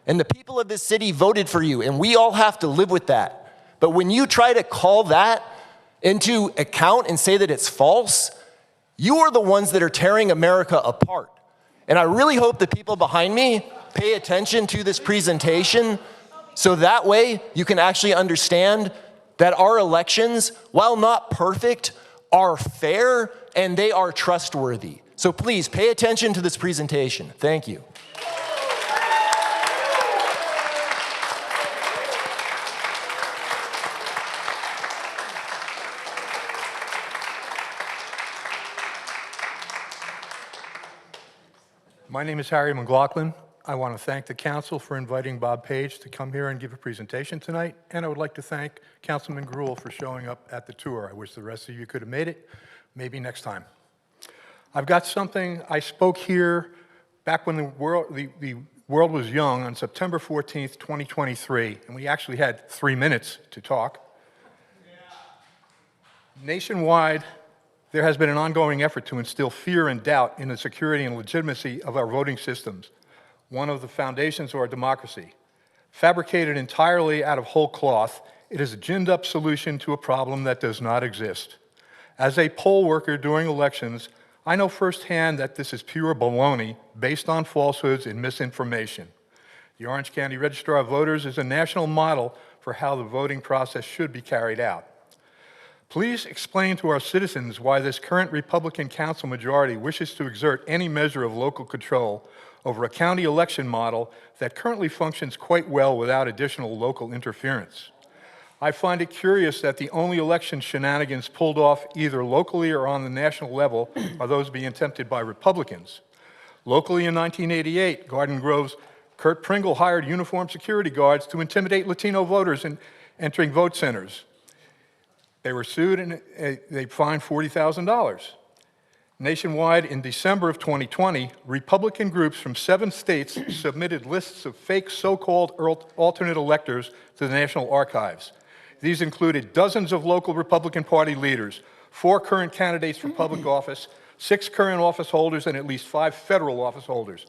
And the people of this city voted for you, and we all have to live with that. But when you try to call that into account and say that it's false, you are the ones that are tearing America apart. And I really hope the people behind me pay attention to this presentation so that way you can actually understand that our elections, while not perfect, are fair and they are trustworthy. So please pay attention to this presentation. Thank you. My name is Harry McLaughlin. I want to thank the council for inviting Bob Page to come here and give a presentation tonight, and I would like to thank Councilman Gruhl for showing up at the tour. I wish the rest of you could have made it, maybe next time. I've got something, I spoke here back when the world was young on September 14th, 2023, and we actually had 3 minutes to talk. Nationwide, there has been an ongoing effort to instill fear and doubt in the security and legitimacy of our voting systems, one of the foundations of our democracy. Fabricated entirely out of whole cloth, it is a ginned-up solution to a problem that does not exist. As a poll worker during elections, I know firsthand that this is pure baloney based on falsehoods and misinformation. The Orange County Registrar of Voters is a national model for how the voting process should be carried out. Please explain to our citizens why this current Republican council majority wishes to exert any measure of local control over a county election model that currently functions quite well without additional local interference. I find it curious that the only election shenanigans pulled off either locally or on the national level are those being attempted by Republicans. Locally in 1988, Garden Grove's Kurt Pringle hired uniformed security guards to intimidate Latino voters in entering vote centers. They were sued and they fined $40,000. Nationwide, in December of 2020, Republican groups from 7 states submitted lists of fake so-called alternate electors to the National Archives. These included dozens of local Republican Party leaders, 4 current candidates for public office, 6 current office holders, and at least 5 federal office holders.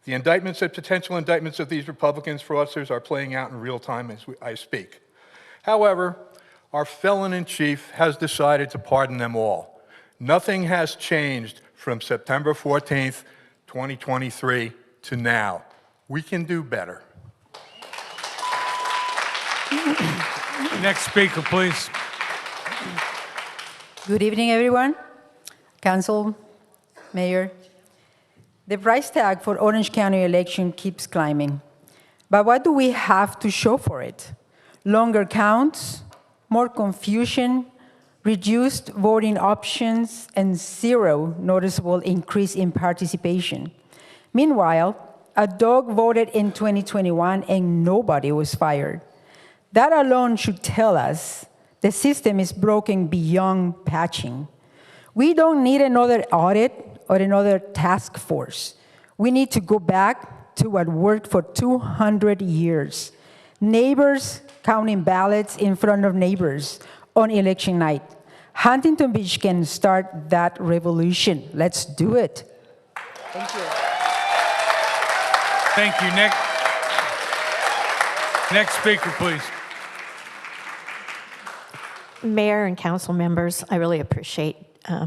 The indictments and potential indictments of these Republicans fraudsters are playing out in real time as I speak. However, our felon-in-chief has decided to pardon them all. Nothing has changed from September 14th, 2023 to now. We can do better. Next speaker, please. Good evening, everyone. Council, Mayor. The price tag for Orange County election keeps climbing. But what do we have to show for it? Longer counts, more confusion, reduced voting options, and 0 noticeable increase in participation. Meanwhile, a dog voted in 2021 and nobody was fired. That alone should tell us the system is broken beyond patching. We don't need another audit or another task force. We need to go back to what worked for 200 years. Neighbors counting ballots in front of neighbors on election night. Huntington Beach can start that revolution. Let's do it. Thank you. Thank you. Next speaker, please. Mayor and council members, I really appreciate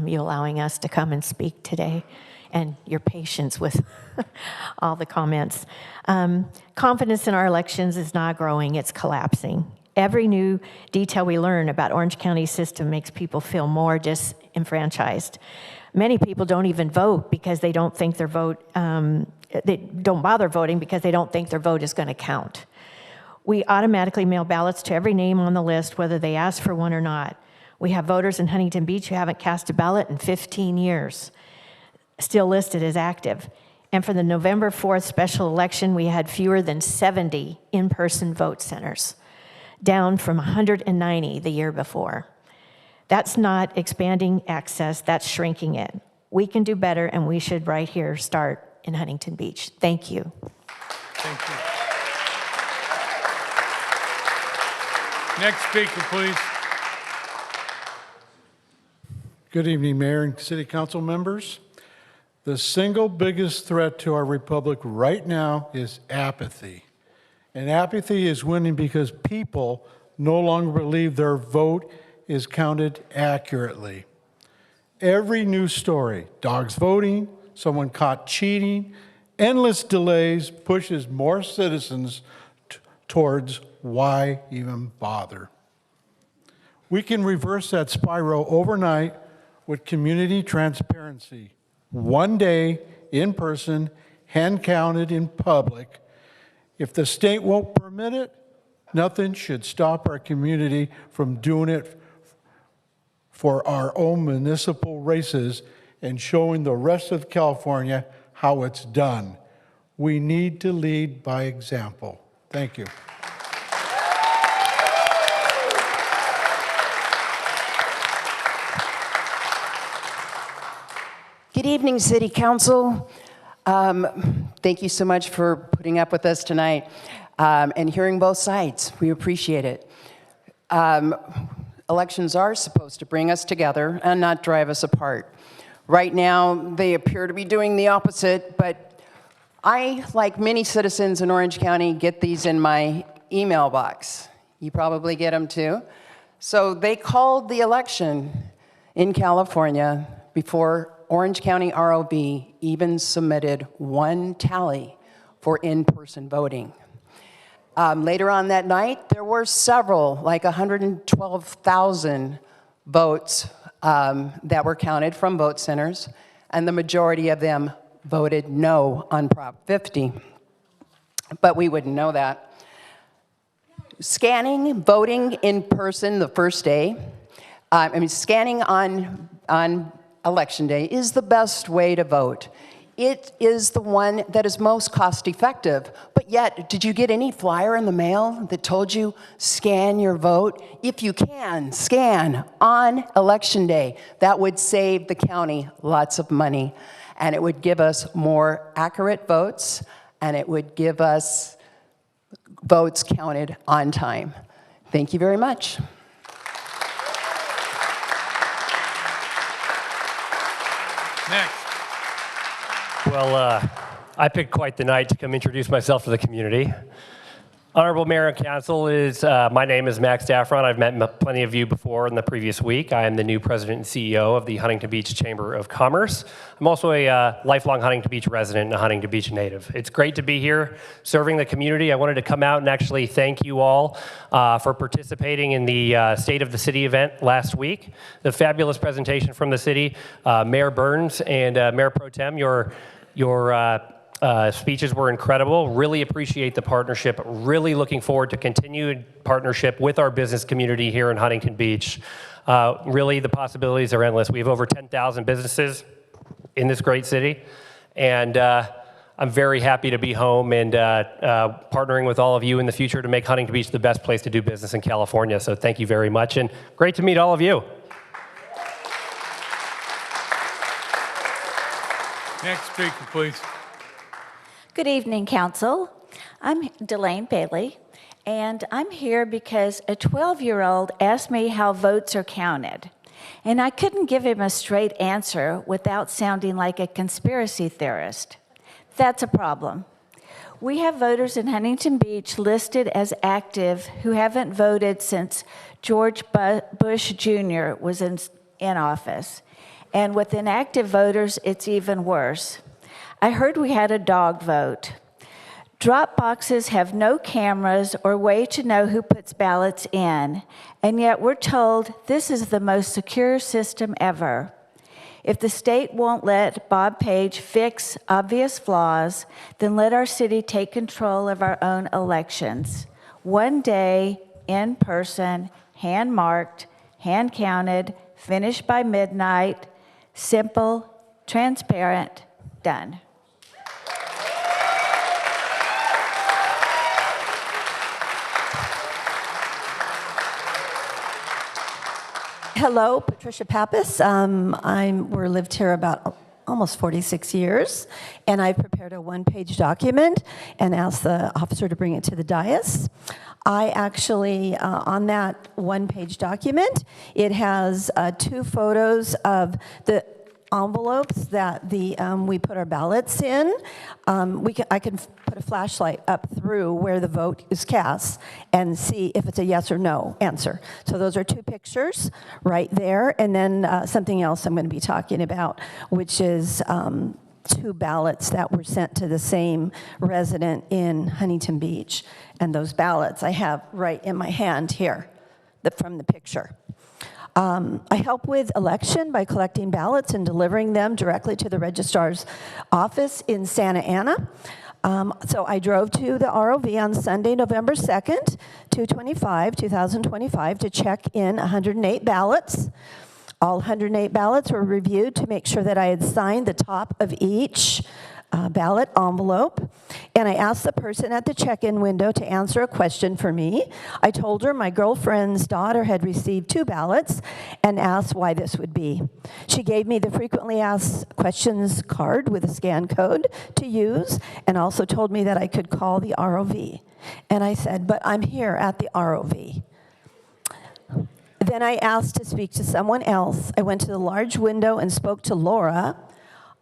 you allowing us to come and speak today and your patience with all the comments. Confidence in our elections is not growing, it's collapsing. Every new detail we learn about Orange County's system makes people feel more disenfranchised. Many people don't even vote because they don't think their vote, they don't bother voting because they don't think their vote is going to count. We automatically mail ballots to every name on the list, whether they ask for one or not. We have voters in Huntington Beach who haven't cast a ballot in 15 years, still listed as active. And for the November 4th special election, we had fewer than 70 in-person vote centers, down from 190 the year before. That's not expanding access, that's shrinking it. We can do better, and we should right here start in Huntington Beach. Thank you. Thank you. Next speaker, please. Good evening, Mayor and City Council members. The single biggest threat to our republic right now is apathy. And apathy is winning because people no longer believe their vote is counted accurately. Every news story, dogs voting, someone caught cheating, endless delays pushes more citizens towards why even bother. We can reverse that spiral overnight with community transparency. One day, in person, hand counted in public. If the state won't permit it, nothing should stop our community from doing it for our own municipal races and showing the rest of California how it's done. We need to lead by example. Thank you. Good evening, City Council. Thank you so much for putting up with us tonight and hearing both sides. We appreciate it. Elections are supposed to bring us together and not drive us apart. Right now, they appear to be doing the opposite, but I, like many citizens in Orange County, get these in my email box. You probably get them too. So they called the election in California before Orange County ROV even submitted one tally for in-person voting. Later on that night, there were several, like 112,000 votes that were counted from vote centers, and the majority of them voted no on Prop 50. But we wouldn't know that. Scanning, voting in person the first day, scanning on Election Day is the best way to vote. It is the one that is most cost effective. But yet, did you get any flyer in the mail that told you scan your vote? If you can, scan on Election Day. That would save the county lots of money. And it would give us more accurate votes, and it would give us votes counted on time. Thank you very much. Next. Well, I picked quite the night to come introduce myself to the community. Honorable Mayor and Council, my name is Max Daffron. I've met plenty of you before in the previous week. I am the new president and CEO of the Huntington Beach Chamber of Commerce. I'm also a lifelong Huntington Beach resident and a Huntington Beach native. It's great to be here serving the community. I wanted to come out and actually thank you all for participating in the State of the City event last week. The fabulous presentation from the city, Mayor Burns and Mayor Pro Tem, your speeches were incredible. Really appreciate the partnership. Really looking forward to continued partnership with our business community here in Huntington Beach. Really, the possibilities are endless. We have over 10,000 businesses in this great city, and I'm very happy to be home and partnering with all of you in the future to make Huntington Beach the best place to do business in California. So thank you very much, and great to meet all of you. Next speaker, please. Good evening, Council. I'm Delane Bailey, and I'm here because a 12-year-old asked me how votes are counted, and I couldn't give him a straight answer without sounding like a conspiracy theorist. That's a problem. We have voters in Huntington Beach listed as active who haven't voted since George Bush Jr. was in office, and with inactive voters, it's even worse. I heard we had a dog vote. Drop boxes have no cameras or way to know who puts ballots in, and yet we're told this is the most secure system ever. If the state won't let Bob Page fix obvious flaws, then let our city take control of our own elections. One day, in person, hand-marked, hand-counted, finished by midnight, simple, transparent, done. Hello, Patricia Pappas. We're lived here about almost 46 years, and I've prepared a one-page document and asked the officer to bring it to the dais. I actually, on that one-page document, it has 2 photos of the envelopes that we put our ballots in. I can put a flashlight up through where the vote is cast and see if it's a yes or no answer. So those are 2 pictures right there, and then something else I'm going to be talking about, which is 2 ballots that were sent to the same resident in Huntington Beach. And those ballots I have right in my hand here from the picture. I help with election by collecting ballots and delivering them directly to the registrar's office in Santa Ana. So I drove to the ROV on Sunday, November 2nd, 2025, to check in 108 ballots. All 108 ballots were reviewed to make sure that I had signed the top of each ballot envelope, and I asked the person at the check-in window to answer a question for me. I told her my girlfriend's daughter had received 2 ballots and asked why this would be. She gave me the frequently asked questions card with a scan code to use, and also told me that I could call the ROV. And I said, but I'm here at the ROV. Then I asked to speak to someone else. I went to the large window and spoke to Laura.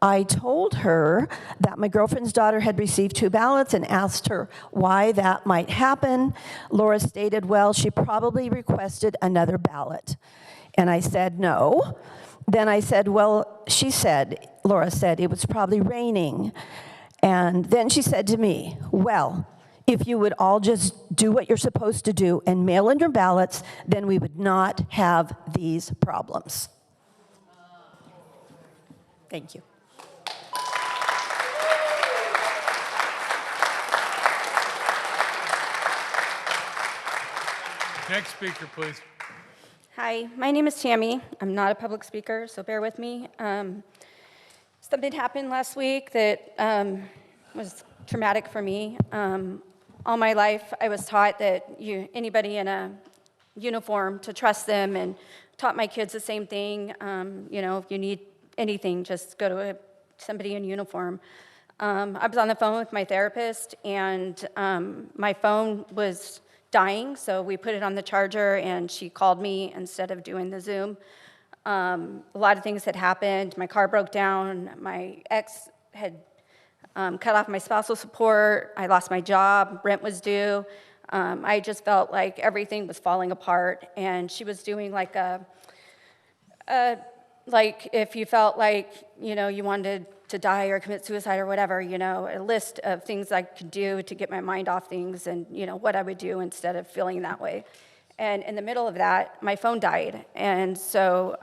I told her that my girlfriend's daughter had received 2 ballots and asked her why that might happen. Laura stated, well, she probably requested another ballot. And I said, no. Then I said, well, Laura said, it was probably raining. And then she said to me, well, if you would all just do what you're supposed to do and mail in your ballots, then we would not have these problems. Thank you. Next speaker, please. Hi, my name is Tammy. I'm not a public speaker, so bear with me. Something happened last week that was traumatic for me. All my life, I was taught that anybody in a uniform, to trust them, and taught my kids the same thing. If you need anything, just go to somebody in uniform. I was on the phone with my therapist, and my phone was dying, so we put it on the charger, and she called me instead of doing the Zoom. A lot of things had happened. My car broke down. My ex had cut off my spousal support. I lost my job. Rent was due. I just felt like everything was falling apart, and she was doing like like if you felt like, you wanted to die or commit suicide or whatever, a list of things I could do to get my mind off things and, what I would do instead of feeling that way. And in the middle of that, my phone died. And so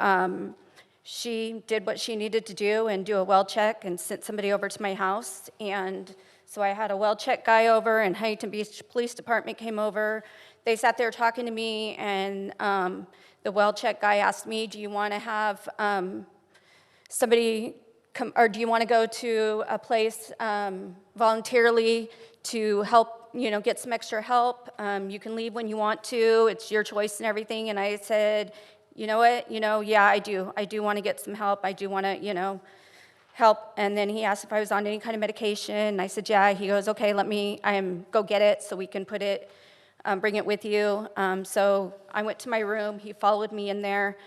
she did what she needed to do and do a well check and sent somebody over to my house. And so I had a well check guy over, and Huntington Beach Police Department came over. They sat there talking to me, and the well check guy asked me, do you want to have somebody come, or do you want to go to a place voluntarily to help, get some extra help? You can leave when you want to. It's your choice and everything. And I said, you know what? Yeah, I do. I do want to get some help. I do want to, help. And then he asked if I was on any kind of medication. And I said, yeah. He goes, okay, let me go get it so we can put it, bring it with you. So I went to my room. He followed me in there.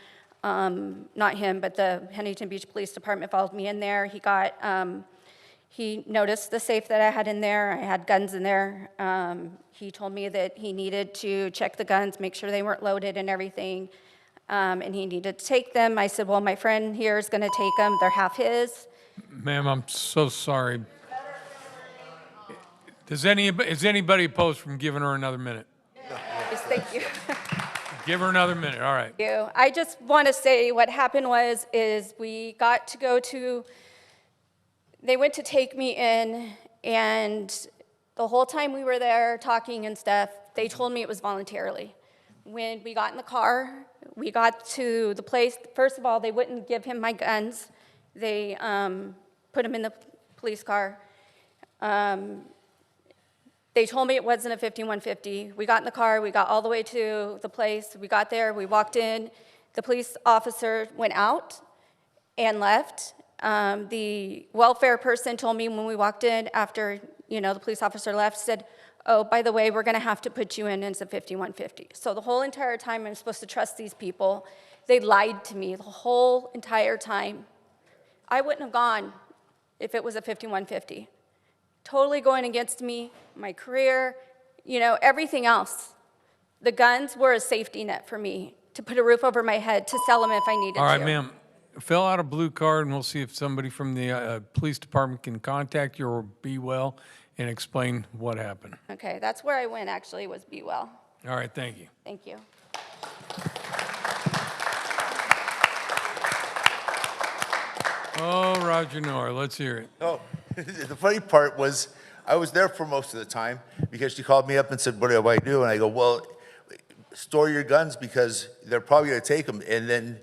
Not him, but the Huntington Beach Police Department followed me in there. He noticed the safe that I had in there. I had guns in there. He told me that he needed to check the guns, make sure they weren't loaded and everything, and he needed to take them. I said, well, my friend here is going to take them. They're half his. Ma'am, I'm so sorry. Is anybody opposed from giving her another minute? Yes, thank you. Give her another minute, all right. Thank you. I just want to say what happened is we got to go to, they went to take me in, and the whole time we were there talking and stuff, they told me it was voluntarily. When we got in the car, we got to the place, first of all, they wouldn't give him my guns. They put him in the police car. They told me it wasn't a 5150. We got in the car, we got all the way to the place, we got there, we walked in, the police officer went out and left. The welfare person told me when we walked in after, the police officer left, said, oh, by the way, we're gonna have to put you in as a 5150. So the whole entire time I'm supposed to trust these people. They lied to me the whole entire time. I wouldn't have gone if it was a 5150. Totally going against me, my career, everything else. The guns were a safety net for me, to put a roof over my head, to sell them if I needed to. All right, ma'am, fill out a blue card, and we'll see if somebody from the police department can contact you or Be Well and explain what happened. Okay, that's where I went, actually, was Be Well. All right, thank you. Thank you. Oh, Roger Noor, let's hear it. Oh, the funny part was I was there for most of the time because she called me up and said, what do I do? And I go, well, store your guns because they're probably going to take them. And then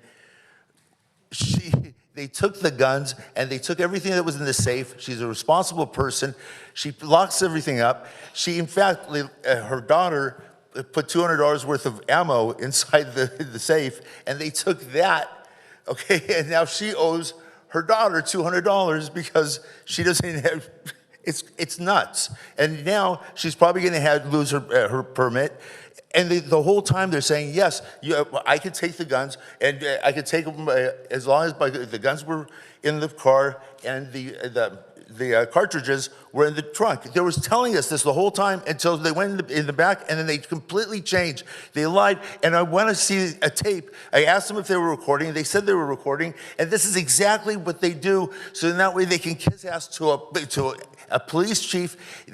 They took the guns and they took everything that was in the safe. She's a responsible person. She locks everything up. She, in fact, her daughter put $200 worth of ammo inside the safe, and they took that, okay? And now she owes her daughter $200 because she doesn't have, it's nuts. And now she's probably gonna lose her permit. And the whole time they're saying, yes, I could take the guns, and I could take them as long as the guns were in the car and the cartridges were in the trunk. They was telling us this the whole time until they went in the back, and then they completely changed. They lied, and I want to see a tape. I asked them if they were recording. They said they were recording, and this is exactly what they do, so in that way they can kiss ass to a police chief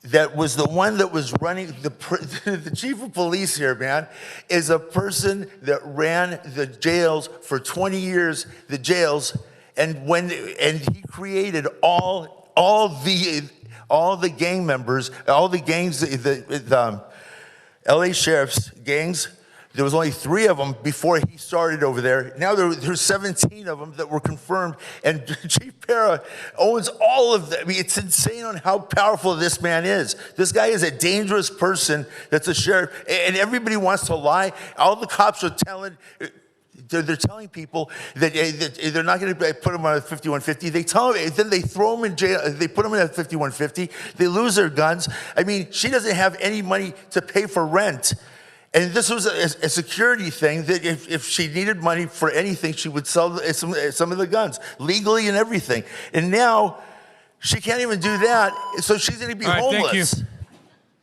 that was the one that was running, the chief of police here, man, is a person that ran the jails for 20 years, the jails, and he created all the gang members, all the gangs, the LA sheriff's gangs. There was only 3 of them before he started over there. Now there's 17 of them that were confirmed, and Chief Para owns all of them. I mean, it's insane on how powerful this man is. This guy is a dangerous person that's a sheriff, and everybody wants to lie. All the cops are telling, they're telling people that they're not going to put them on a 5150. They tell them, then they throw them in jail. They put them in a 5150. They lose their guns. I mean, she doesn't have any money to pay for rent. And this was a security thing that if she needed money for anything, she would sell some of the guns legally and everything. And now she can't even do that, so she's going to be homeless. Thank you.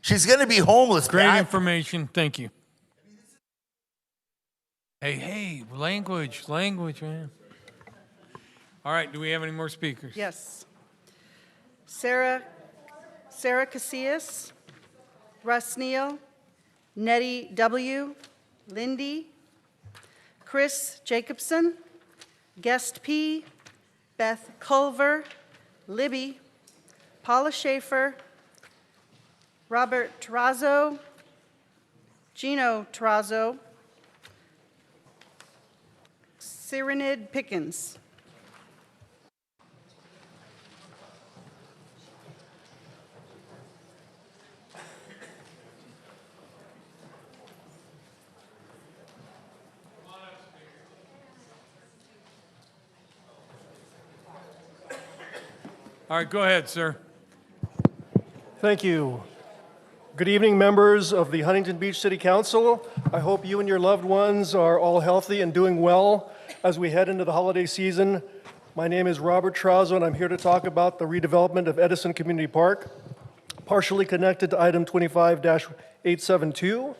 She's going to be homeless. Great information. Thank you. Hey, language, man. All right, do we have any more speakers? Yes. Sarah Casillas, Russ Neal, Nettie W., Lindy, Chris Jacobson, Guest P., Beth Culver, Libby, Paula Schaefer, Robert Terrazzo, Gino Terrazzo, Cyranid Pickens. All right, go ahead, sir. Thank you. Good evening, members of the Huntington Beach City Council. I hope you and your loved ones are all healthy and doing well as we head into the holiday season. My name is Robert Trauzo, and I'm here to talk about the redevelopment of Edison Community Park, partially connected to item 25-872.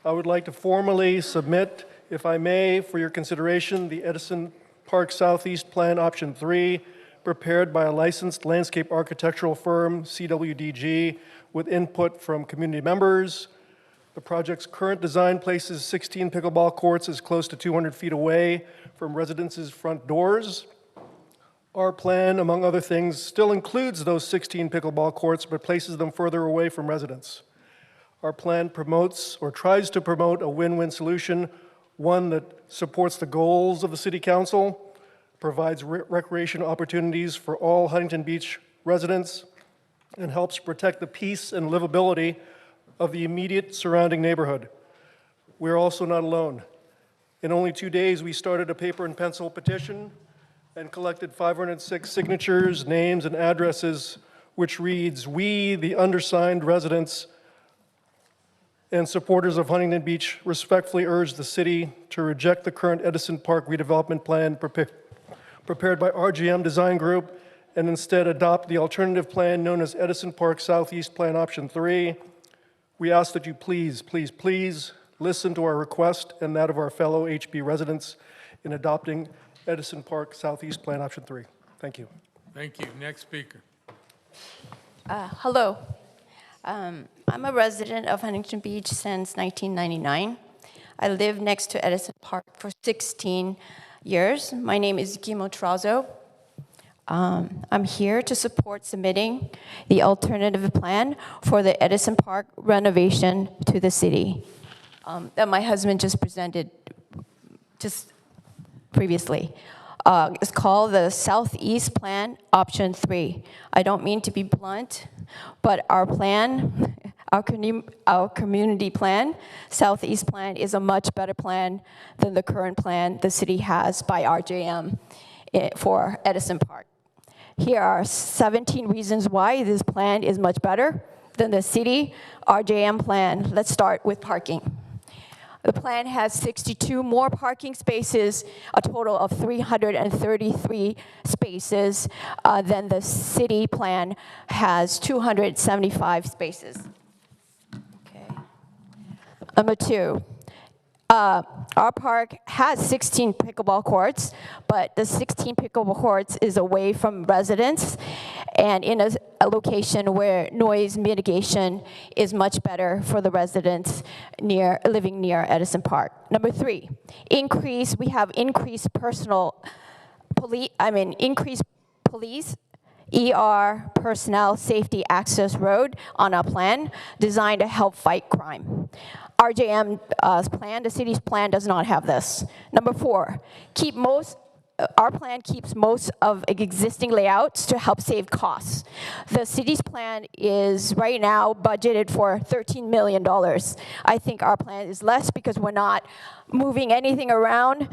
I would like to formally submit, if I may, for your consideration, the Edison Park Southeast Plan Option 3, prepared by a licensed landscape architectural firm, CWDG, with input from community members. The project's current design places 16 pickleball courts as close to 200 feet away from residences' front doors. Our plan, among other things, still includes those 16 pickleball courts, but places them further away from residents. Our plan promotes or tries to promote a win-win solution, one that supports the goals of the City Council, provides recreation opportunities for all Huntington Beach residents, and helps protect the peace and livability of the immediate surrounding neighborhood. We're also not alone. In only 2 days, we started a paper and pencil petition and collected 506 signatures, names, and addresses, which reads, "We, the undersigned residents and supporters of Huntington Beach, respectfully urge the city to reject the current Edison Park redevelopment plan prepared by RGM Design Group and instead adopt the alternative plan known as Edison Park Southeast Plan Option 3. We ask that you please listen to our request and that of our fellow HB residents in adopting Edison Park Southeast Plan Option 3. Thank you. Thank you. Next speaker. Hello. I'm a resident of Huntington Beach since 1999. I lived next to Edison Park for 16 years. My name is Guillermo Trauzo. I'm here to support submitting the alternative plan for the Edison Park renovation to the city that my husband just presented just previously. It's called the Southeast Plan, Option 3. I don't mean to be blunt, but our plan, our community plan, Southeast Plan, is a much better plan than the current plan the city has by RJM for Edison Park. Here are 17 reasons why this plan is much better than the city RJM plan. Let's start with parking. The plan has 62 more parking spaces, a total of 333 spaces, than the city plan has 275 spaces. Okay. Number two, our park has 16 pickleball courts, but the 16 pickleball courts is away from residents and in a location where noise mitigation is much better for the residents living near Edison Park. Number three, we have increased increased police, ER personnel safety access road on our plan designed to help fight crime. RJM's plan, the city's plan, does not have this. Number four, our plan keeps most of existing layouts to help save costs. The city's plan is right now budgeted for $13 million. I think our plan is less because we're not moving anything around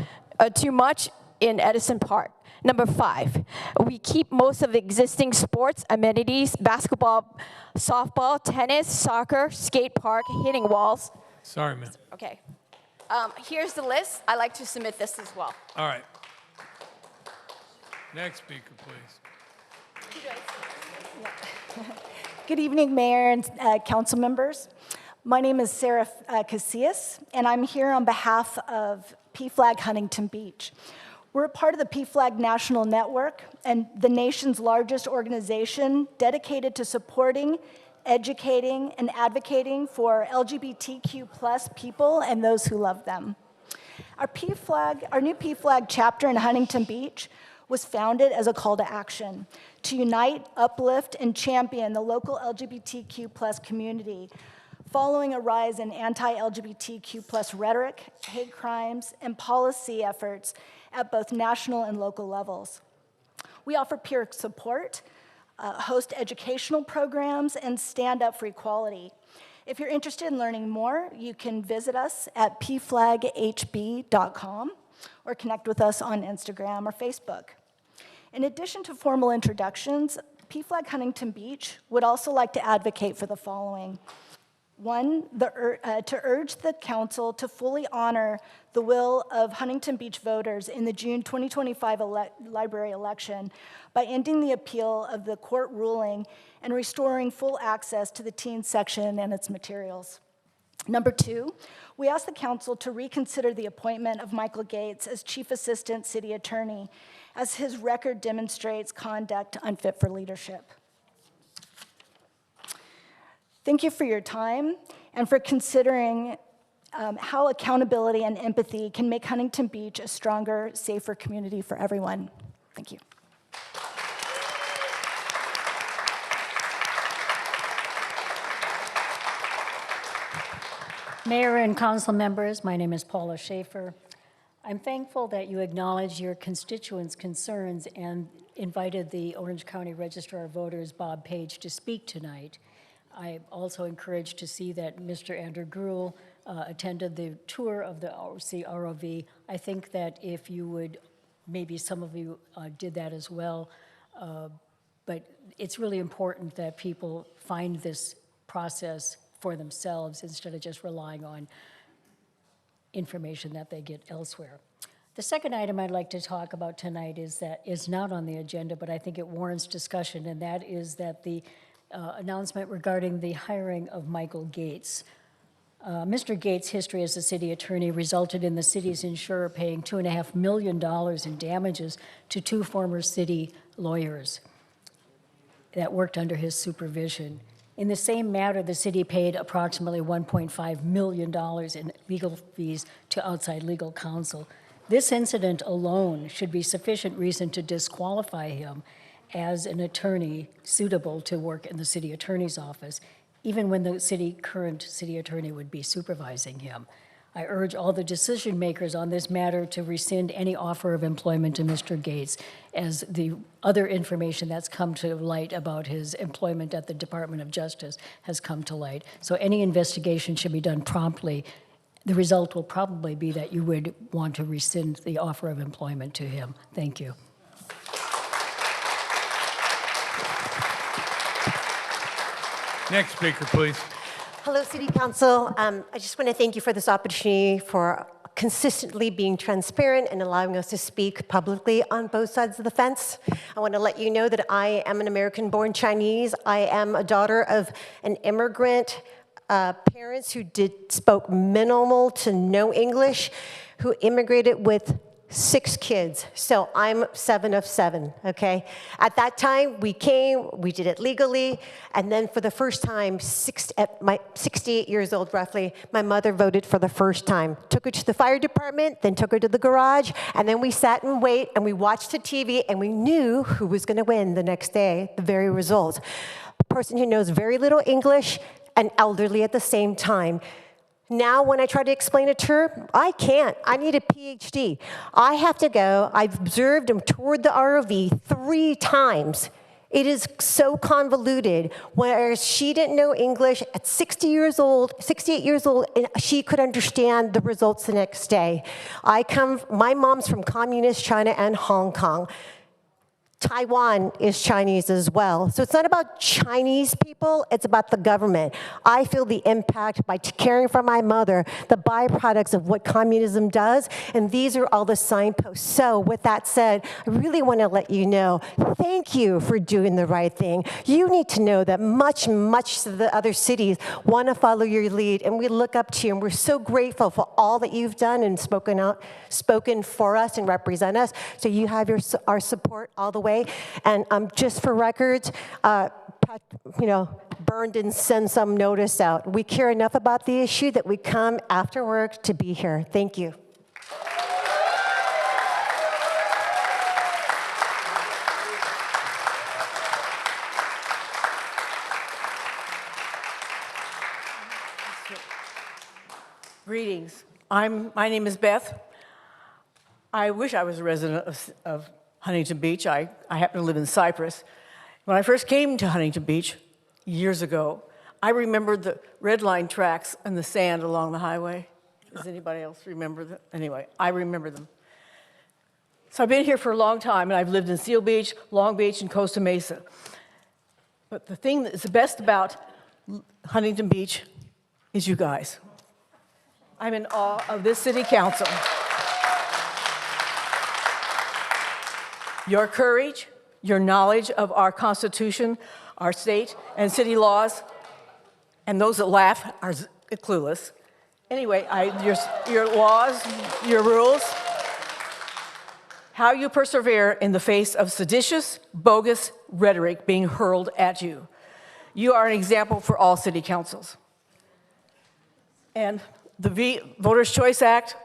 too much in Edison Park. Number five, we keep most of the existing sports amenities, basketball, softball, tennis, soccer, skate park, hitting walls. Sorry, ma'am. Okay. Here's the list. I like to submit this as well. All right. Next speaker, please. Good evening, Mayor and council members. My name is Sarah Casillas, and I'm here on behalf of PFLAG Huntington Beach. We're a part of the PFLAG National Network and the nation's largest organization dedicated to supporting, educating, and advocating for LGBTQ+ people and those who love them. Our new PFLAG chapter in Huntington Beach was founded as a call to action to unite, uplift, and champion the local LGBTQ+ community following a rise in anti-LGBTQ+ rhetoric, hate crimes, and policy efforts at both national and local levels. We offer peer support, host educational programs, and stand up for equality. If you're interested in learning more, you can visit us at pflaghb.com or connect with us on Instagram or Facebook. In addition to formal introductions, PFLAG Huntington Beach would also like to advocate for the following. One, to urge the council to fully honor the will of Huntington Beach voters in the June 2025 library election by ending the appeal of the court ruling and restoring full access to the teen section and its materials. Number two, we ask the council to reconsider the appointment of Michael Gates as Chief Assistant City Attorney, as his record demonstrates conduct unfit for leadership. Thank you for your time and for considering how accountability and empathy can make Huntington Beach a stronger, safer community for everyone. Thank you. Mayor and council members, my name is Paula Schaefer. I'm thankful that you acknowledged your constituents' concerns and invited the Orange County Registrar of Voters, Bob Page, to speak tonight. I'm also encouraged to see that Mr. Andrew Gruhl attended the tour of the ROV. I think that if you would, maybe some of you did that as well, but it's really important that people find this process for themselves instead of just relying on information that they get elsewhere. The second item I'd like to talk about tonight is not on the agenda, but I think it warrants discussion, and that is that the announcement regarding the hiring of Michael Gates. Mr. Gates' history as a city attorney resulted in the city's insurer paying $2.5 million in damages to two former city lawyers that worked under his supervision. In the same matter, the city paid approximately $1.5 million in legal fees to outside legal counsel. This incident alone should be sufficient reason to disqualify him as an attorney suitable to work in the city attorney's office, even when the current city attorney would be supervising him. I urge all the decision makers on this matter to rescind any offer of employment to Mr. Gates, as the other information that's come to light about his employment at the Department of Justice has come to light. So any investigation should be done promptly. The result will probably be that you would want to rescind the offer of employment to him. Thank you. Next speaker, please. Hello, City Council. I just want to thank you for this opportunity for consistently being transparent and allowing us to speak publicly on both sides of the fence. I want to let you know that I am an American-born Chinese. I am a daughter of an immigrant parents who spoke minimal to no English, who immigrated with 6 kids. So I'm 7 of 7, okay? At that time, we came, we did it legally, and then for the first time, at my 68 years old roughly, my mother voted for the first time. Took her to the fire department, then took her to the garage, and then we sat and wait, and we watched the TV, and we knew who was gonna win the next day, the very result. A person who knows very little English and elderly at the same time. Now, when I try to explain it to her, I can't. I need a PhD. I have to go. I've observed and toured the ROV 3 times. It is so convoluted. Whereas she didn't know English at 68 years old, and she could understand the results the next day. My mom's from communist China and Hong Kong. Taiwan is Chinese as well. So it's not about Chinese people, it's about the government. I feel the impact by caring for my mother, the byproducts of what communism does, and these are all the signposts. So with that said, I really want to let you know, thank you for doing the right thing. You need to know that much of the other cities want to follow your lead, and we look up to you, and we're so grateful for all that you've done and spoken for us and represent us. So you have our support all the way. And just for records, Byrne didn't send some notice out. We care enough about the issue that we come after work to be here. Thank you. Greetings. My name is Beth. I wish I was a resident of Huntington Beach. I happen to live in Cypress. When I first came to Huntington Beach years ago, I remembered the red line tracks and the sand along the highway. Does anybody else remember them? Anyway, I remember them. So I've been here for a long time, and I've lived in Seal Beach, Long Beach, and Costa Mesa. But the thing that is the best about Huntington Beach is you guys. I'm in awe of this city council. Your courage, your knowledge of our Constitution, our state and city laws, and those that laugh are clueless. Anyway, your laws, your rules, how you persevere in the face of seditious, bogus rhetoric being hurled at you. You are an example for all city councils. And the Voters' Choice Act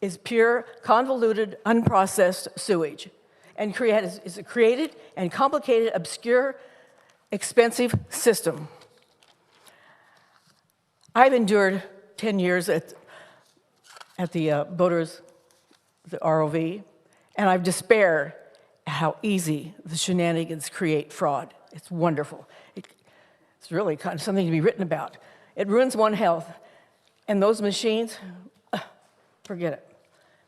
is pure, convoluted, unprocessed sewage, and is a created and complicated, obscure, expensive system. I've endured 10 years at the the ROV, and I've despaired at how easy the shenanigans create fraud. It's wonderful. It's really kind of something to be written about. It ruins one's health, and those machines, forget it.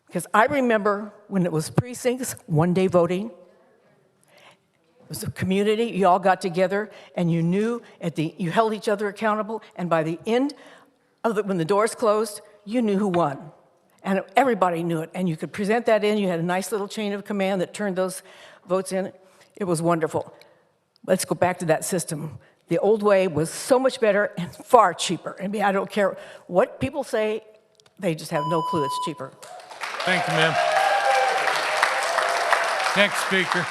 Because I remember when it was precincts, one-day voting. It was a community. You all got together, and you knew you held each other accountable. And by the end of when the doors closed, you knew who won, and everybody knew it. And you could present that in. You had a nice little chain of command that turned those votes in. It was wonderful. Let's go back to that system. The old way was so much better and far cheaper. I mean, I don't care what people say; they just have no clue it's cheaper. Thank you, ma'am. Next speaker.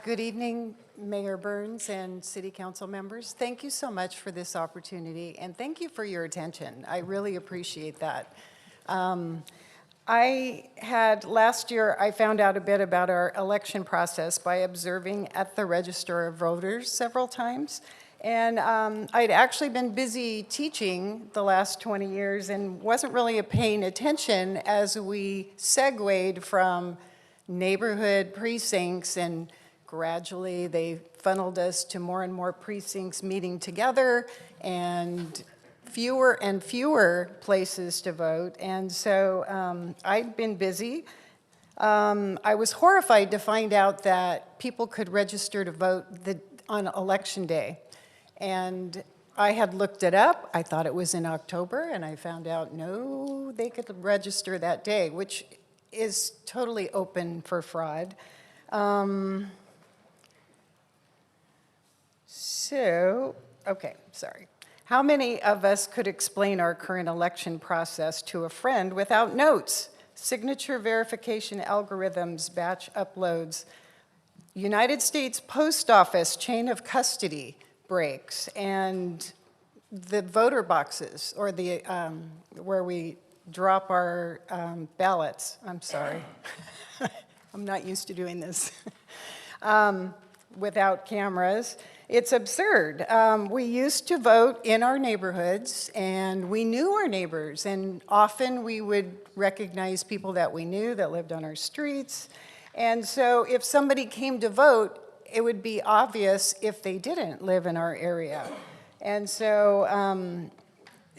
Good evening, Mayor Burns and City Council members. Thank you so much for this opportunity, and thank you for your attention. I really appreciate that. Last year, I found out a bit about our election process by observing at the Register of Voters several times. And I'd actually been busy teaching the last 20 years and wasn't really paying attention as we segued from neighborhood precincts, and gradually they funneled us to more and more precincts meeting together and fewer places to vote. And so I'd been busy. I was horrified to find out that people could register to vote on Election Day. And I had looked it up. I thought it was in October, and I found out, no, they could register that day, which is totally open for fraud. Okay, sorry. How many of us could explain our current election process to a friend without notes? Signature verification algorithms, batch uploads, United States Post Office chain of custody breaks, and the voter boxes, or the where we drop our ballots. I'm sorry. I'm not used to doing this. Without cameras. It's absurd. We used to vote in our neighborhoods, and we knew our neighbors, and often we would recognize people that we knew that lived on our streets. And so if somebody came to vote, it would be obvious if they didn't live in our area. And so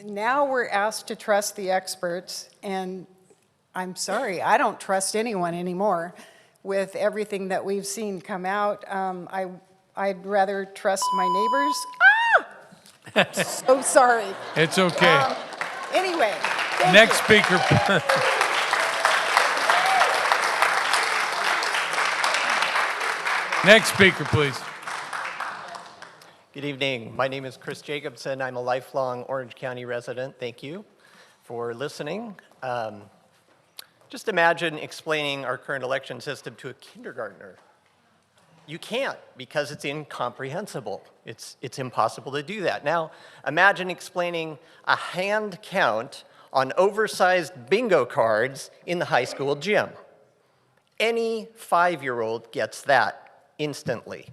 now we're asked to trust the experts, and I'm sorry, I don't trust anyone anymore with everything that we've seen come out. I'd rather trust my neighbors. So sorry. It's okay. Anyway. Next speaker. Next speaker, please. Good evening. My name is Chris Jacobson. I'm a lifelong Orange County resident. Thank you for listening. Just imagine explaining our current election system to a kindergartner. You can't, because it's incomprehensible. It's impossible to do that. Now, imagine explaining a hand count on oversized bingo cards in the high school gym. Any 5-year-old gets that instantly.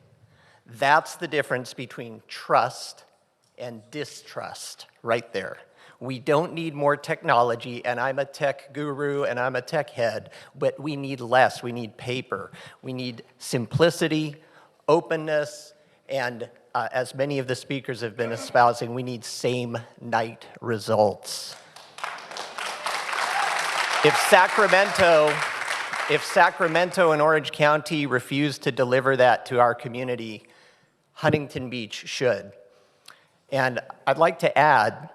That's the difference between trust and distrust right there. We don't need more technology, and I'm a tech guru and I'm a tech head, but we need less. We need paper. We need simplicity, openness, and as many of the speakers have been espousing, we need same-night results. If Sacramento and Orange County refuse to deliver that to our community, Huntington Beach should. And I'd like to add,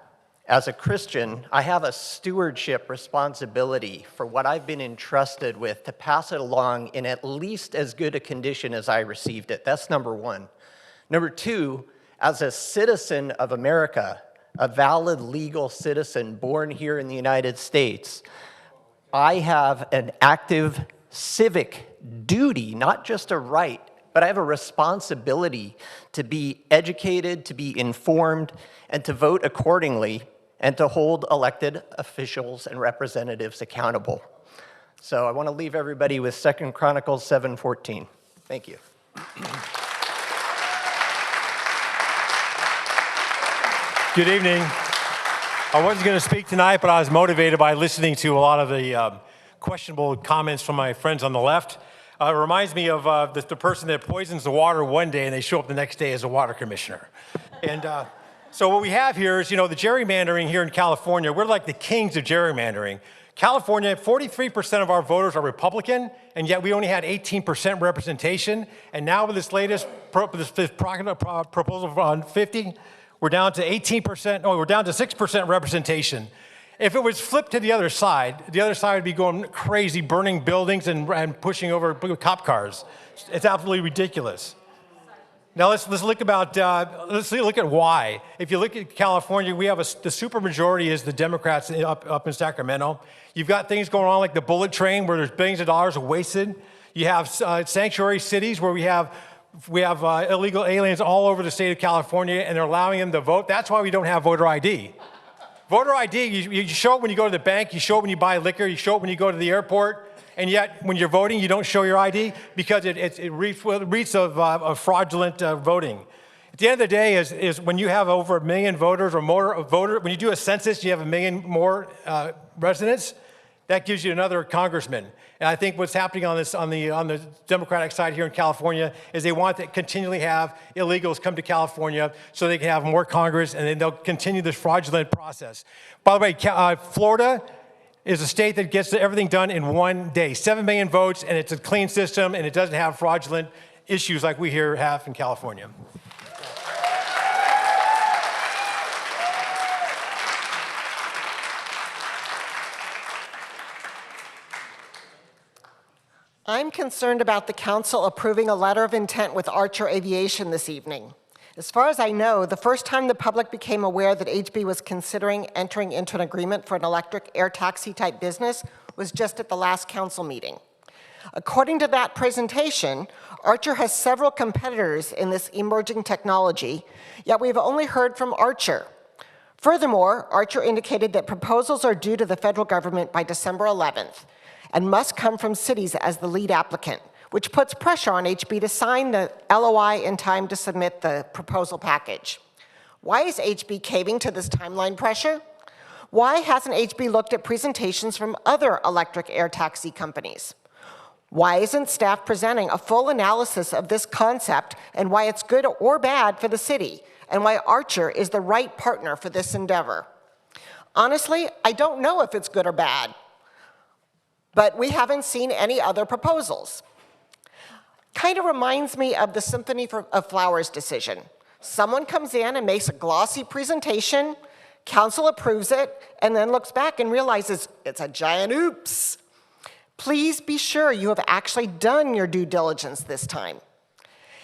as a Christian, I have a stewardship responsibility for what I've been entrusted with to pass it along in at least as good a condition as I received it. That's number one. Number two, as a citizen of America, a valid legal citizen born here in the United States, I have an active civic duty, not just a right, but I have a responsibility to be educated, to be informed, and to vote accordingly, and to hold elected officials and representatives accountable. So I want to leave everybody with 2 Chronicles 7:14. Thank you. Good evening. I wasn't going to speak tonight, but I was motivated by listening to a lot of the questionable comments from my friends on the left. It reminds me of the person that poisons the water one day and they show up the next day as a water commissioner. And so what we have here is, the gerrymandering here in California, we're like the kings of gerrymandering. California, 43% of our voters are Republican, and yet we only had 18% representation. And now with this latest proposal on 50, we're down to 18%, we're down to 6% representation. If it was flipped to the other side would be going crazy, burning buildings and pushing over cop cars. It's absolutely ridiculous. Now let's look at why. If you look at California, we have the supermajority is the Democrats up in Sacramento. You've got things going on like the bullet train where there's billions of dollars wasted. You have sanctuary cities where we have illegal aliens all over the state of California, and they're allowing them to vote. That's why we don't have voter ID. Voter ID, you show it when you go to the bank, you show it when you buy liquor, you show it when you go to the airport, and yet when you're voting, you don't show your ID because it reeks of fraudulent voting. At the end of the day is when you have over 1 million voters or more when you do a census, you have 1 million more residents, that gives you another congressman. And I think what's happening on the Democratic side here in California is they want to continually have illegals come to California so they can have more Congress, and then they'll continue this fraudulent process. By the way, Florida is a state that gets everything done in 1 day. 7 million votes, and it's a clean system, and it doesn't have fraudulent issues like we here have in California. I'm concerned about the council approving a letter of intent with Archer Aviation this evening. As far as I know, the first time the public became aware that HB was considering entering into an agreement for an electric air taxi type business was just at the last council meeting. According to that presentation, Archer has several competitors in this emerging technology, yet we've only heard from Archer. Furthermore, Archer indicated that proposals are due to the federal government by December 11th and must come from cities as the lead applicant, which puts pressure on HB to sign the LOI in time to submit the proposal package. Why is HB caving to this timeline pressure? Why hasn't HB looked at presentations from other electric air taxi companies? Why isn't staff presenting a full analysis of this concept and why it's good or bad for the city, and why Archer is the right partner for this endeavor? Honestly, I don't know if it's good or bad, but we haven't seen any other proposals. Kind of reminds me of the Symphony of Flowers decision. Someone comes in and makes a glossy presentation, council approves it, and then looks back and realizes it's a giant oops. Please be sure you have actually done your due diligence this time.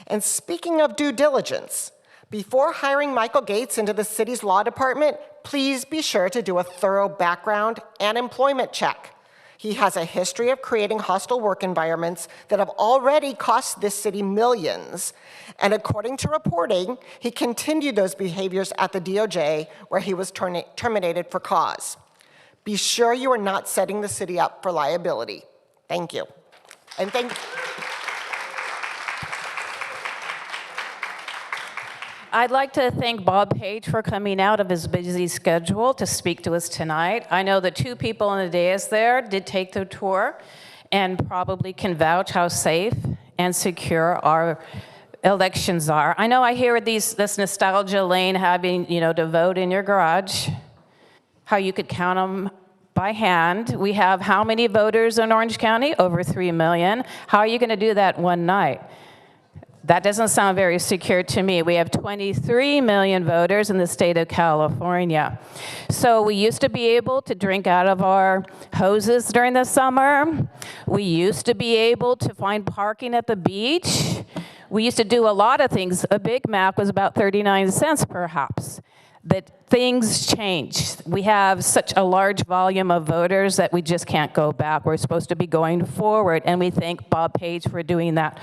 And speaking of due diligence, before hiring Michael Gates into the city's law department, please be sure to do a thorough background and employment check. He has a history of creating hostile work environments that have already cost this city millions. And according to reporting, he continued those behaviors at the DOJ, where he was terminated for cause. Be sure you are not setting the city up for liability. Thank you. And I'd like to thank Bob Page for coming out of his busy schedule to speak to us tonight. I know the 2 people on the dais there did take the tour and probably can vouch how safe and secure our elections are. I know I hear this nostalgia lane having, to vote in your garage, how you could count them by hand. We have how many voters in Orange County? Over 3 million. How are you going to do that one night? That doesn't sound very secure to me. We have 23 million voters in the state of California. So we used to be able to drink out of our hoses during the summer. We used to be able to find parking at the beach. We used to do a lot of things. A Big Mac was about 39 cents perhaps. But things changed. We have such a large volume of voters that we just can't go back. We're supposed to be going forward, and we thank Bob Page for doing that.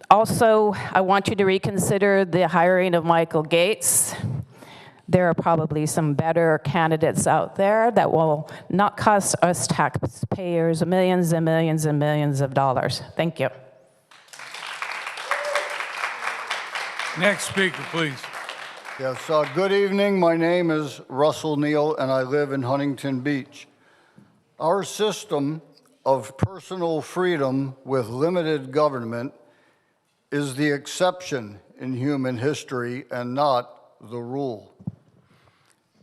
Also, I want you to reconsider the hiring of Michael Gates. There are probably some better candidates out there that will not cost us taxpayers millions and millions and millions of dollars. Thank you. Next speaker, please. Yes, good evening. My name is Russell Neal, and I live in Huntington Beach. Our system of personal freedom with limited government is the exception in human history and not the rule.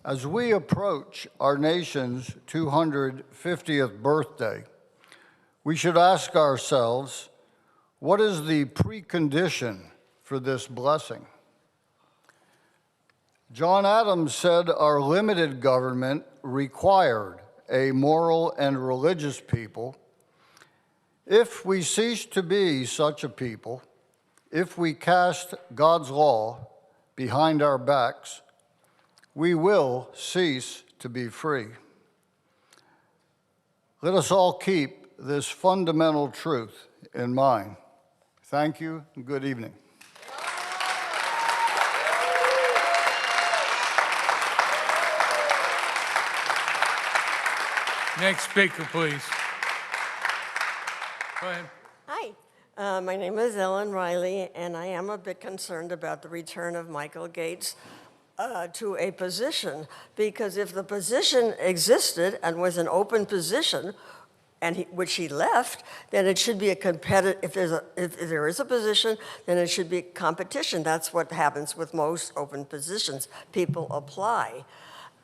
As we approach our nation's 250th birthday, we should ask ourselves, what is the precondition for this blessing? John Adams said our limited government required a moral and religious people. If we cease to be such a people, if we cast God's law behind our backs, we will cease to be free. Let us all keep this fundamental truth in mind. Thank you and good evening. Next speaker, please. Go ahead. Hi, My name is Ellen Riley, and I am a bit concerned about the return of Michael Gates to a position, because if the position existed and was an open position, which he left, then it should be a competitive. If there is a position, then it should be competition. That's what happens with most open positions. People apply.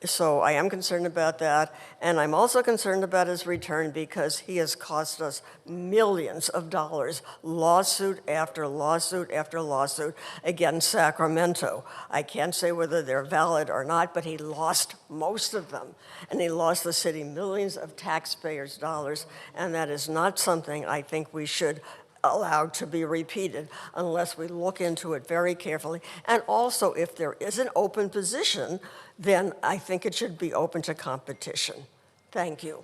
So I am concerned about that, and I'm also concerned about his return because he has cost us millions of dollars, lawsuit after lawsuit after lawsuit against Sacramento. I can't say whether they're valid or not, but he lost most of them, and he lost the city millions of taxpayers' dollars, and that is not something I think we should allowed to be repeated unless we look into it very carefully. And also, if there is an open position, then I think it should be open to competition. Thank you.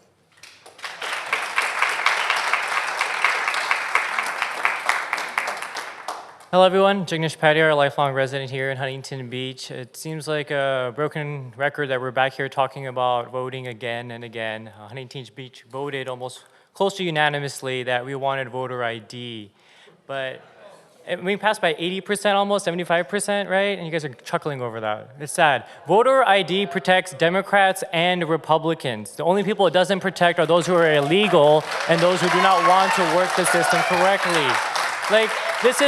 Hello everyone, Jignesh Padyar, a lifelong resident here in Huntington Beach. It seems like a broken record that we're back here talking about voting again and again. Huntington Beach voted almost close to unanimously that we wanted voter ID. But we passed by 80% almost, 75%, right? And you guys are chuckling over that. It's sad. Voter ID protects Democrats and Republicans. The only people it doesn't protect are those who are illegal and those who do not want to work the system correctly. Like, this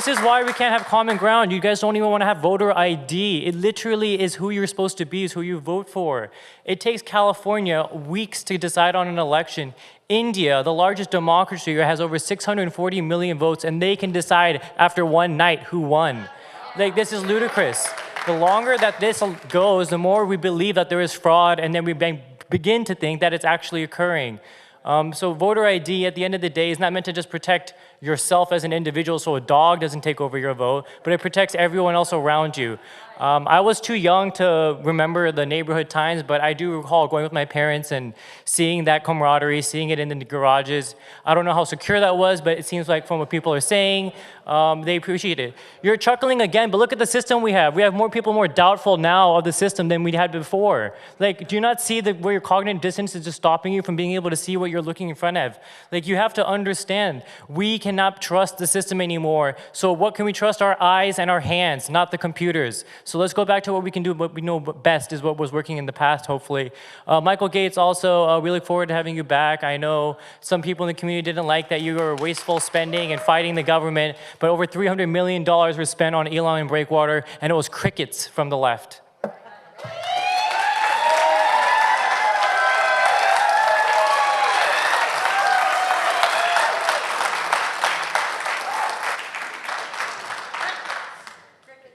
is why we can't have common ground. You guys don't even want to have voter ID. It literally is who you're supposed to be, is who you vote for. It takes California weeks to decide on an election. India, the largest democracy, has over 640 million votes, and they can decide after one night who won. Like, this is ludicrous. The longer that this goes, the more we believe that there is fraud, and then we begin to think that it's actually occurring. So voter ID, at the end of the day, is not meant to just protect yourself as an individual so a dog doesn't take over your vote, but it protects everyone else around you. I was too young to remember the neighborhood times, but I do recall going with my parents and seeing that camaraderie, seeing it in the garages. I don't know how secure that was, but it seems like from what people are saying, they appreciate it. You're chuckling again, but look at the system we have. We have more people more doubtful now of the system than we had before. Like, do you not see that where your cognitive dissonance is just stopping you from being able to see what you're looking in front of? Like, you have to understand, we cannot trust the system anymore. So what can we trust? Our eyes and our hands, not the computers. So let's go back to what we can do, what we know best is what was working in the past, hopefully. Michael Gates, also, we look forward to having you back. I know some people in the community didn't like that you were wasteful spending and fighting the government, but over $300 million were spent on Elon and Breakwater, and it was crickets from the left.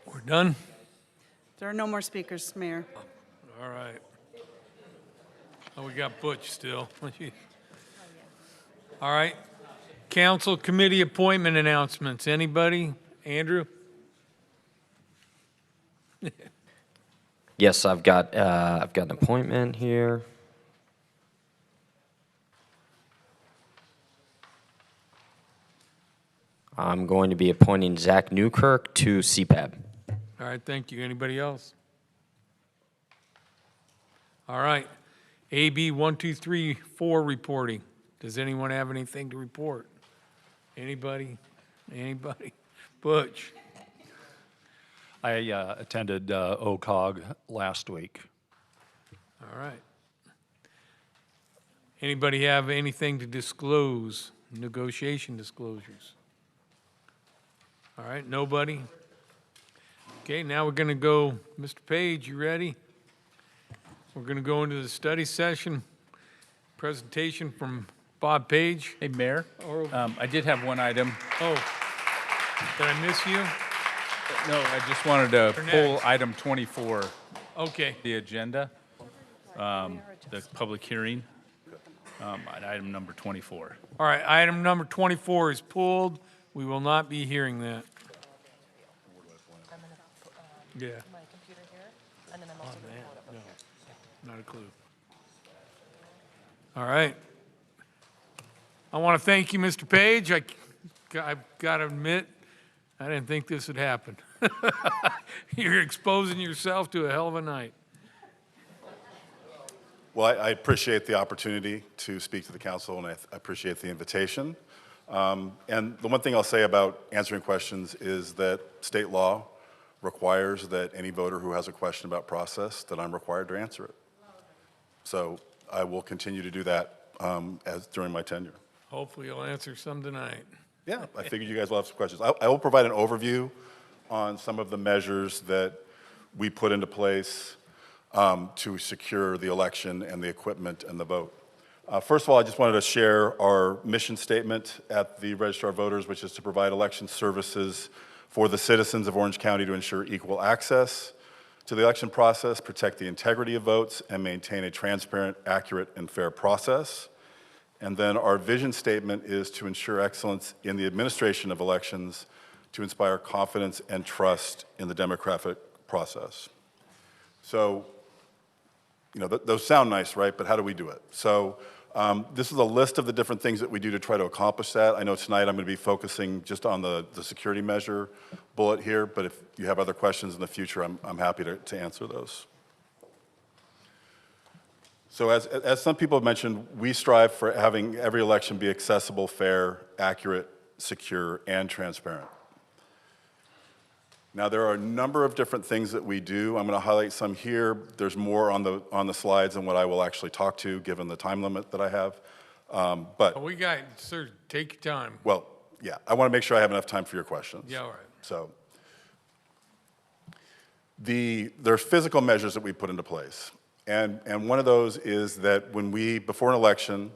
We're done? There are no more speakers, Mayor. All right. Oh, we got Butch still. All right. Council committee appointment announcements. Anybody? Andrew? Yes, I've got an appointment here. I'm going to be appointing Zach Newkirk to CPAB. All right, thank you. Anybody else? All right. AB 1234 reporting. Does anyone have anything to report? Anybody? Anybody? Butch? I attended OCOG last week. All right. Anybody have anything to disclose? Negotiation disclosures? All right, nobody? Okay, now we're going to go, Mr. Page, you ready? We're going to go into the study session. Presentation from Bob Page. Hey, Mayor, I did have one item. Oh, did I miss you? No, I just wanted to pull item 24. Okay. The agenda, the public hearing, item number 24. All right, item number 24 is pulled. We will not be hearing that. Yeah. My computer here, and then I'm also going to pull it up. No, not a clue. All right. I want to thank you, Mr. Page. I've got to admit, I didn't think this would happen. You're exposing yourself to a hell of a night. Well, I appreciate the opportunity to speak to the council, and I appreciate the invitation. And the one thing I'll say about answering questions is that state law requires that any voter who has a question about process, that I'm required to answer it. So I will continue to do that during my tenure. Hopefully you'll answer some tonight. Yeah, I figured you guys will have some questions. I will provide an overview on some of the measures that we put into place to secure the election and the equipment and the vote. First of all, I just wanted to share our mission statement at the Registrar of Voters, which is to provide election services for the citizens of Orange County to ensure equal access to the election process, protect the integrity of votes, and maintain a transparent, accurate, and fair process. And then our vision statement is to ensure excellence in the administration of elections, to inspire confidence and trust in the democratic process. So, you know, those sound nice, right? But how do we do it? So this is a list of the different things that we do to try to accomplish that. I know tonight I'm going to be focusing just on the security measure bullet here, but if you have other questions in the future, I'm happy to answer those. So as some people have mentioned, we strive for having every election be accessible, fair, accurate, secure, and transparent. Now, there are a number of different things that we do. I'm going to highlight some here. There's more on the slides than what I will actually talk to, given the time limit that I have. But We got, sir, take your time. well, yeah, I want to make sure I have enough time for your questions. Yeah, all right. So there are physical measures that we put into place. And one of those is that before an election,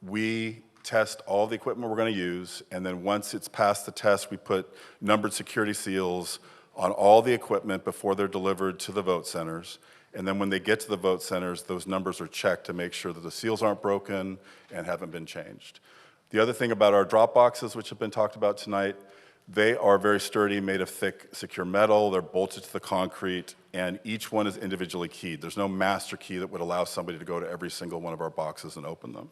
we test all the equipment we're going to use, and then once it's passed the test, we put numbered security seals on all the equipment before they're delivered to the vote centers. And then when they get to the vote centers, those numbers are checked to make sure that the seals aren't broken and haven't been changed. The other thing about our drop boxes, which have been talked about tonight, they are very sturdy, made of thick, secure metal. They're bolted to the concrete, and each one is individually keyed. There's no master key that would allow somebody to go to every single one of our boxes and open them.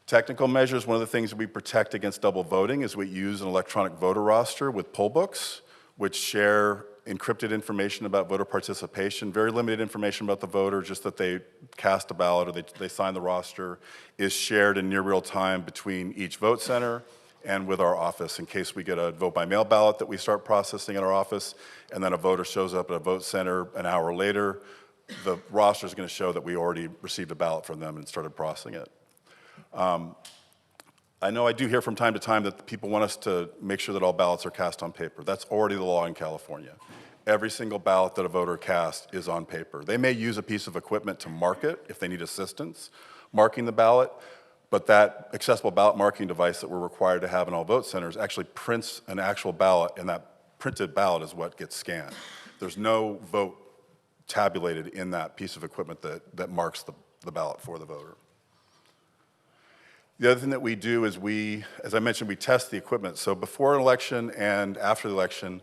Technical measures, one of the things that we protect against double voting is we use an electronic voter roster with poll books, which share encrypted information about voter participation, very limited information about the voter, just that they cast a ballot or they sign the roster, is shared in near real time between each vote center and with our office in case we get a vote by mail ballot that we start processing in our office, and then a voter shows up at a vote center an hour later, the roster is going to show that we already received a ballot from them and started processing it. I know I do hear from time to time that people want us to make sure that all ballots are cast on paper. That's already the law in California. Every single ballot that a voter casts is on paper. They may use a piece of equipment to mark it if they need assistance marking the ballot, but that accessible ballot marking device that we're required to have in all vote centers actually prints an actual ballot, and that printed ballot is what gets scanned. There's no vote tabulated in that piece of equipment that marks the ballot for the voter. The other thing that we do is as I mentioned, we test the equipment. So before an election and after the election,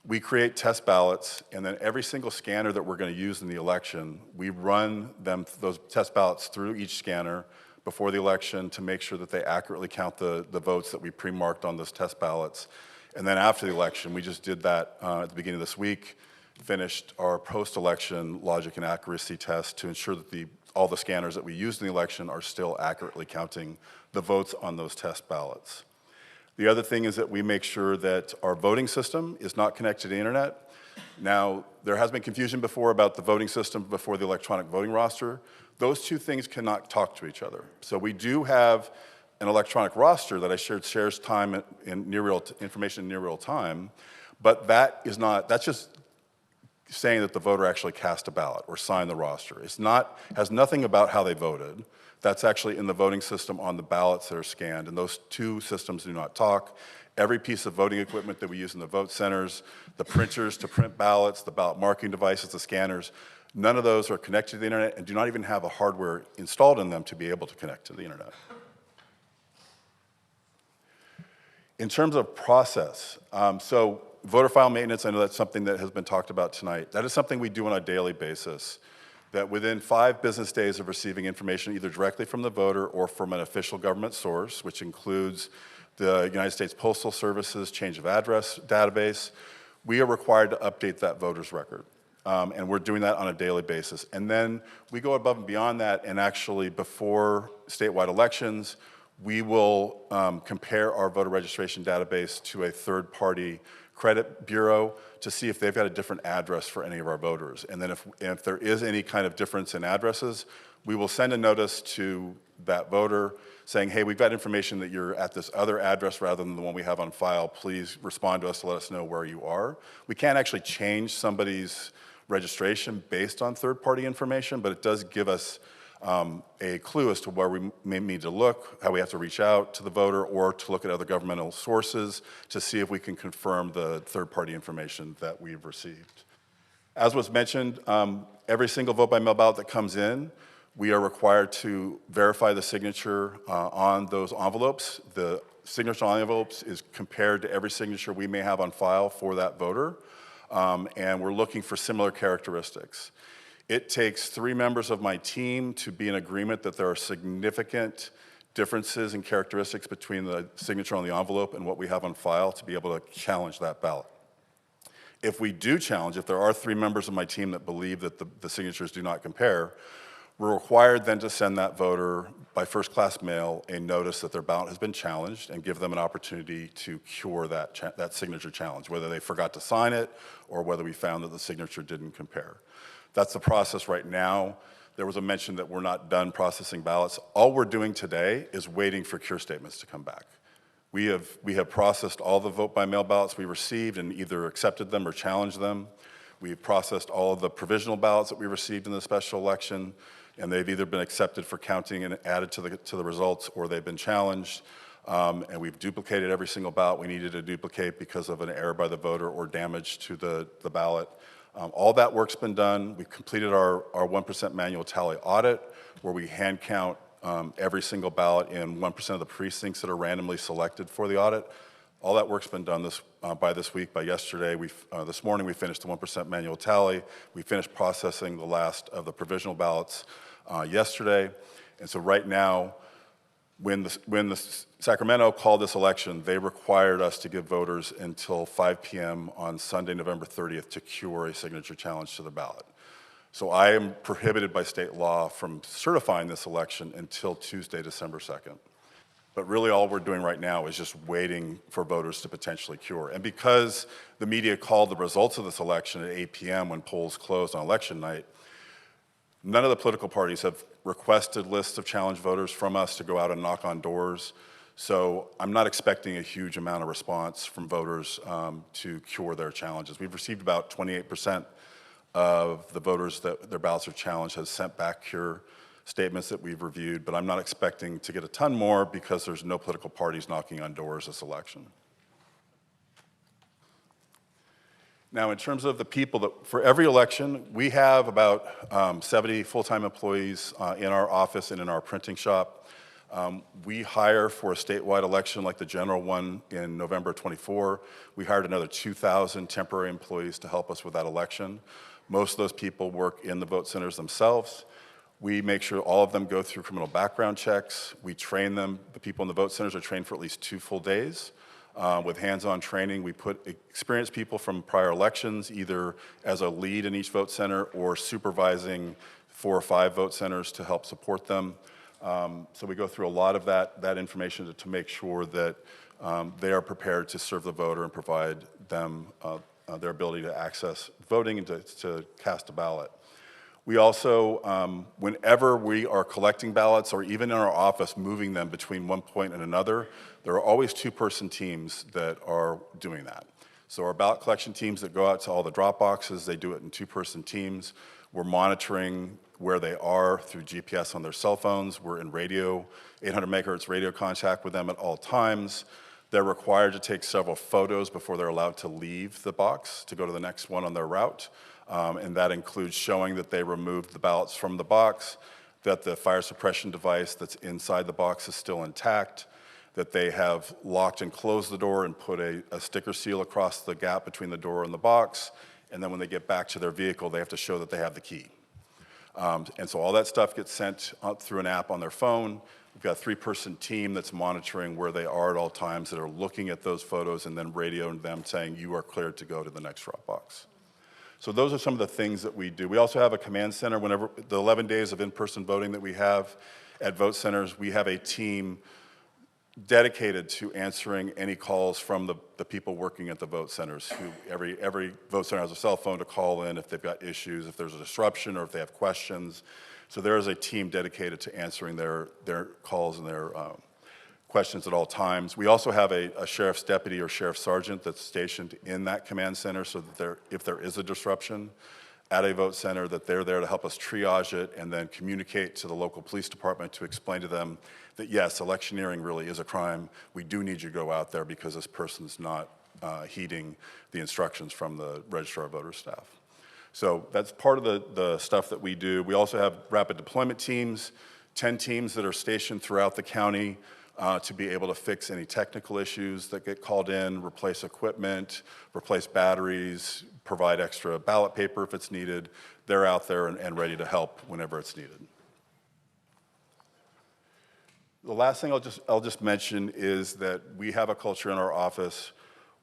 we create test ballots, and then every single scanner that we're going to use in the election, we run those test ballots through each scanner before the election to make sure that they accurately count the votes that we pre-marked on those test ballots. And then after the election, we just did that at the beginning of this week, finished our post-election logic and accuracy test to ensure that all the scanners that we used in the election are still accurately counting the votes on those test ballots. The other thing is that we make sure that our voting system is not connected to the internet. Now, there has been confusion before about the voting system before the electronic voting roster. Those two things cannot talk to each other. So we do have an electronic roster that I shares time in information in near real time, but that's just saying that the voter actually cast a ballot or signed the roster. Has nothing about how they voted. That's actually in the voting system on the ballots that are scanned, and those two systems do not talk. Every piece of voting equipment that we use in the vote centers, the printers to print ballots, the ballot marking devices, the scanners, none of those are connected to the internet and do not even have a hardware installed in them to be able to connect to the internet. In terms of process, so voter file maintenance, I know that's something that has been talked about tonight. That is something we do on a daily basis, that within 5 business days of receiving information either directly from the voter or from an official government source, which includes the United States Postal Service's change of address database, we are required to update that voter's record. And we're doing that on a daily basis. And then we go above and beyond that, and actually before statewide elections, we will compare our voter registration database to a third-party credit bureau to see if they've got a different address for any of our voters. And then if there is any kind of difference in addresses, we will send a notice to that voter saying, hey, we've got information that you're at this other address rather than the one we have on file. Please respond to us to let us know where you are. We can't actually change somebody's registration based on third-party information, but it does give us a clue as to where we may need to look, how we have to reach out to the voter, or to look at other governmental sources to see if we can confirm the third-party information that we've received. As was mentioned, every single vote-by-mail ballot that comes in, we are required to verify the signature on those envelopes. The signature on the envelopes is compared to every signature we may have on file for that voter, and we're looking for similar characteristics. It takes 3 members of my team to be in agreement that there are significant differences in characteristics between the signature on the envelope and what we have on file to be able to challenge that ballot. If we do challenge, if there are 3 members of my team that believe that the signatures do not compare, we're required then to send that voter by first-class mail a notice that their ballot has been challenged and give them an opportunity to cure that signature challenge, whether they forgot to sign it or whether we found that the signature didn't compare. That's the process right now. There was a mention that we're not done processing ballots. All we're doing today is waiting for cure statements to come back. We have processed all the vote-by-mail ballots we received and either accepted them or challenged them. We've processed all of the provisional ballots that we received in the special election, and they've either been accepted for counting and added to the results, or they've been challenged. And we've duplicated every single ballot we needed to duplicate because of an error by the voter or damage to the ballot. All that work's been done. We've completed our 1% manual tally audit, where we hand count every single ballot in 1% of the precincts that are randomly selected for the audit. All that work's been done by this week. By yesterday, this morning we finished the 1% manual tally. We finished processing the last of the provisional ballots yesterday. And so right now, when the Sacramento called this election, they required us to give voters until 5 p.m. on Sunday, November 30th to cure a signature challenge to the ballot. So I am prohibited by state law from certifying this election until Tuesday, December 2nd. But really all we're doing right now is just waiting for voters to potentially cure. And because the media called the results of this election at 8 p.m. when polls closed on election night, none of the political parties have requested lists of challenged voters from us to go out and knock on doors. So I'm not expecting a huge amount of response from voters to cure their challenges. We've received about 28% of the voters that their ballots are challenged has sent back cure statements that we've reviewed, but I'm not expecting to get a ton more because there's no political parties knocking on doors this election. Now, in terms of the people that, for every election, we have about 70 full-time employees in our office and in our printing shop. We hire for a statewide election like the general one in November 24. We hired another 2,000 temporary employees to help us with that election. Most of those people work in the vote centers themselves. We make sure all of them go through criminal background checks. We train them. The people in the vote centers are trained for at least 2 full days. With hands-on training, we put experienced people from prior elections, either as a lead in each vote center or supervising 4 or 5 vote centers to help support them. So we go through a lot of that information to make sure that they are prepared to serve the voter and provide them their ability to access voting and to cast a ballot. We also, whenever we are collecting ballots or even in our office moving them between one point and another, there are always 2-person teams that are doing that. So our ballot collection teams that go out to all the drop boxes, they do it in 2-person teams. We're monitoring where they are through GPS on their cell phones. We're in 800 megahertz radio contact with them at all times. They're required to take several photos before they're allowed to leave the box to go to the next one on their route. And that includes showing that they removed the ballots from the box, that the fire suppression device that's inside the box is still intact, that they have locked and closed the door and put a sticker seal across the gap between the door and the box, and then when they get back to their vehicle, they have to show that they have the key. And so all that stuff gets sent up through an app on their phone. We've got a 3-person team that's monitoring where they are at all times, that are looking at those photos and then radioing them saying, you are cleared to go to the next drop box. So those are some of the things that we do. We also have a command center. Whenever the 11 days of in-person voting that we have at vote centers, we have a team dedicated to answering any calls from the people working at the vote centers. Who every vote center has a cell phone to call in if they've got issues, if there's a disruption, or if they have questions. So there is a team dedicated to answering their calls and their questions at all times. We also have a sheriff's deputy or sheriff's sergeant that's stationed in that command center, so that if there is a disruption at a vote center, that they're there to help us triage it and then communicate to the local police department to explain to them that yes, electioneering really is a crime. We do need you to go out there because this person's not heeding the instructions from the registrar of voter staff. So that's part of the stuff that we do. We also have rapid deployment teams, 10 teams that are stationed throughout the county to be able to fix any technical issues that get called in, replace equipment, replace batteries, provide extra ballot paper if it's needed. They're out there and ready to help whenever it's needed. The last thing I'll just mention is that we have a culture in our office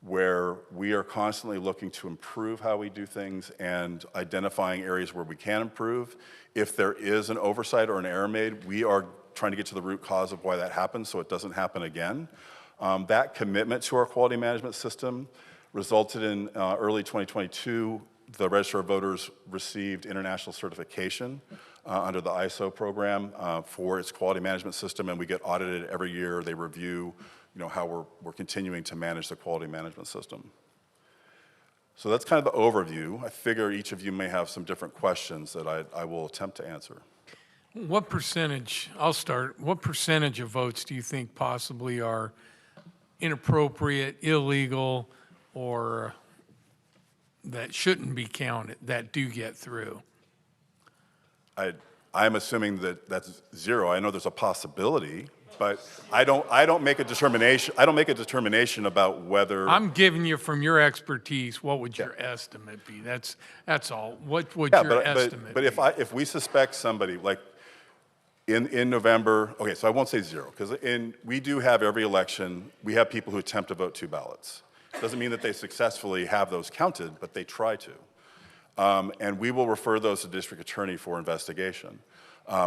where we are constantly looking to improve how we do things and identifying areas where we can improve. If there is an oversight or an error made, we are trying to get to the root cause of why that happens so it doesn't happen again. That commitment to our quality management system resulted in early 2022, the Register of Voters received international certification under the ISO program for its quality management system, and we get audited every year. They review how we're continuing to manage the quality management system. So that's kind of the overview. I figure each of you may have some different questions that I will attempt to answer. What percentage, I'll start, what percentage of votes do you think possibly are inappropriate, illegal, or that shouldn't be counted, that do get through? I'm assuming that that's zero. I know there's a possibility, but I don't make a determination. I don't make a determination about whether. I'm giving you from your expertise. What would your estimate be? That's all. What would your estimate be? But if we suspect somebody like in November, okay, so I won't say zero because we do have every election. We have people who attempt to vote 2 ballots. Doesn't mean that they successfully have those counted, but they try to. And we will refer those to district attorney for investigation.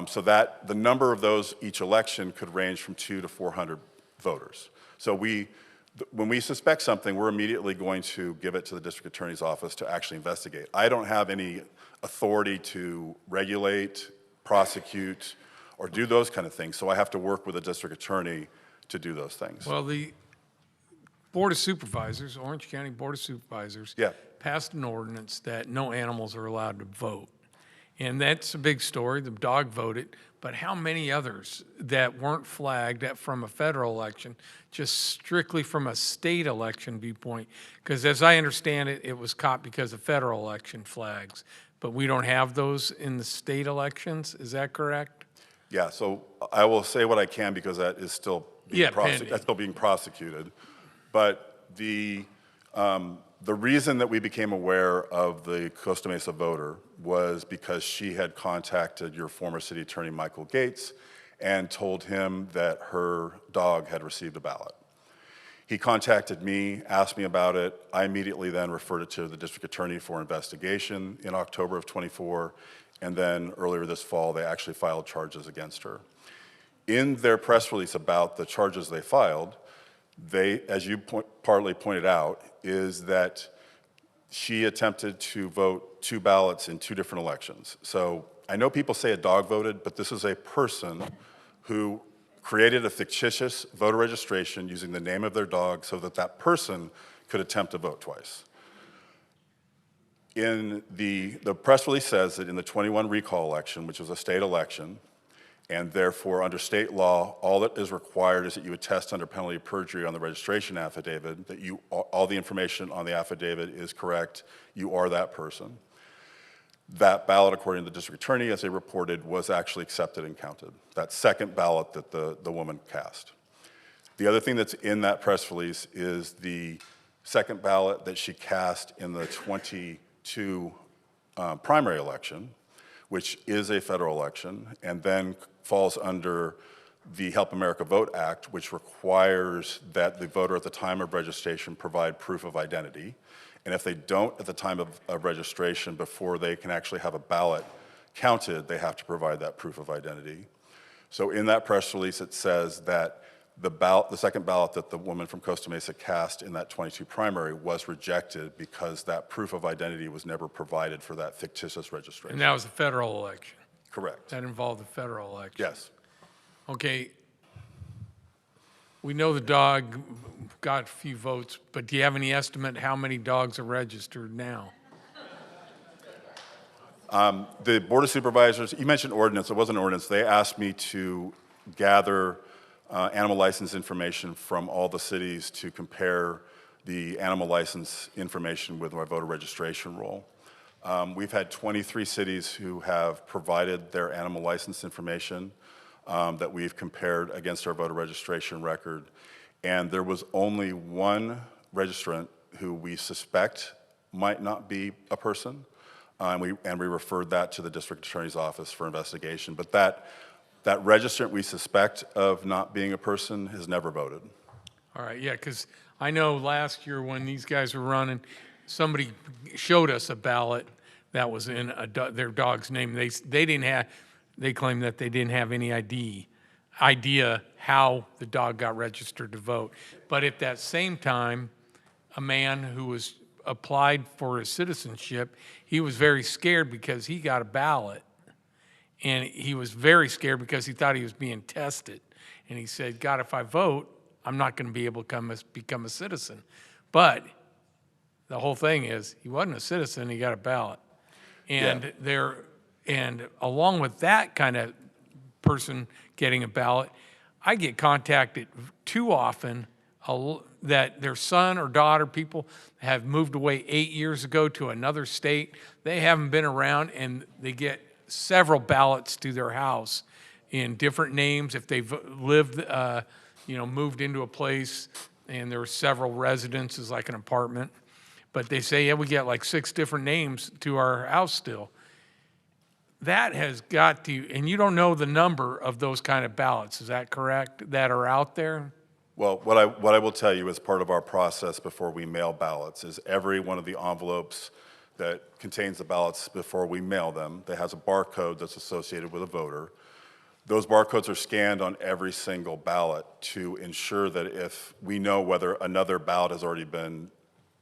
So that the number of those each election could range from 200 to 400 voters. So when we suspect something, we're immediately going to give it to the district attorney's office to actually investigate. I don't have any authority to regulate, prosecute, or do those kind of things. So I have to work with a district attorney to do those things. Well, the Board of Supervisors, Orange County Board of Supervisors, passed an ordinance that no animals are allowed to vote. And that's a big story. The dog voted. But how many others that weren't flagged from a federal election, just strictly from a state election viewpoint? Because as I understand it, it was caught because of federal election flags. But we don't have those in the state elections. Is that correct? Yeah, so I will say what I can because that is still being prosecuted. But the reason that we became aware of the Costa Mesa voter was because she had contacted your former city attorney, Michael Gates, and told him that her dog had received a ballot. He contacted me, asked me about it. I immediately then referred it to the district attorney for investigation in October of '24, and then earlier this fall, they actually filed charges against her. In their press release about the charges they filed, they, as you partly pointed out, is that she attempted to vote 2 ballots in 2 different elections. So I know people say a dog voted, but this is a person who created a fictitious voter registration using the name of their dog so that that person could attempt to vote twice. In the press release says that in the 21 recall election, which was a state election, and therefore under state law, all that is required is that you attest under penalty of perjury on the registration affidavit that all the information on the affidavit is correct, you are that person. That ballot, according to the district attorney, as they reported, was actually accepted and counted. That second ballot that the woman cast. The other thing that's in that press release is the second ballot that she cast in the 22 primary election, which is a federal election, and then falls under the Help America Vote Act, which requires that the voter at the time of registration provide proof of identity. And if they don't at the time of registration, before they can actually have a ballot counted, they have to provide that proof of identity. So in that press release, it says that the second ballot that the woman from Costa Mesa cast in that 22 primary was rejected because that proof of identity was never provided for that fictitious registration. And that was a federal election. Correct. That involved the federal election. Yes. Okay. We know the dog got a few votes, but do you have any estimate how many dogs are registered now? The Board of Supervisors, you mentioned ordinance, it wasn't an ordinance. They asked me to gather animal license information from all the cities to compare the animal license information with my voter registration roll. We've had 23 cities who have provided their animal license information that we've compared against our voter registration record. And there was only one registrant who we suspect might not be a person. And we referred that to the district attorney's office for investigation. But that registrant we suspect of not being a person has never voted. All right, yeah, because I know last year when these guys were running, somebody showed us a ballot that was in their dog's name. They claimed that they didn't have any idea how the dog got registered to vote. But at that same time, a man who was applied for his citizenship, he was very scared because he got a ballot. And he was very scared because he thought he was being tested. And he said, God, if I vote, I'm not going to be able to become a citizen. But the whole thing is, he wasn't a citizen, he got a ballot. And and along with that kind of person getting a ballot, I get contacted too often that their son or daughter, people have moved away 8 years ago to another state. They haven't been around, and they get several ballots to their house in different names. If they've lived, moved into a place and there are several residences, like an apartment, but they say, yeah, we get like 6 different names to our house still. That has got to, and you don't know the number of those kind of ballots, is that correct, that are out there? Well, what I will tell you as part of our process before we mail ballots is every one of the envelopes that contains the ballots before we mail them, that has a barcode that's associated with a voter. Those barcodes are scanned on every single ballot to ensure that if we know whether another ballot has already been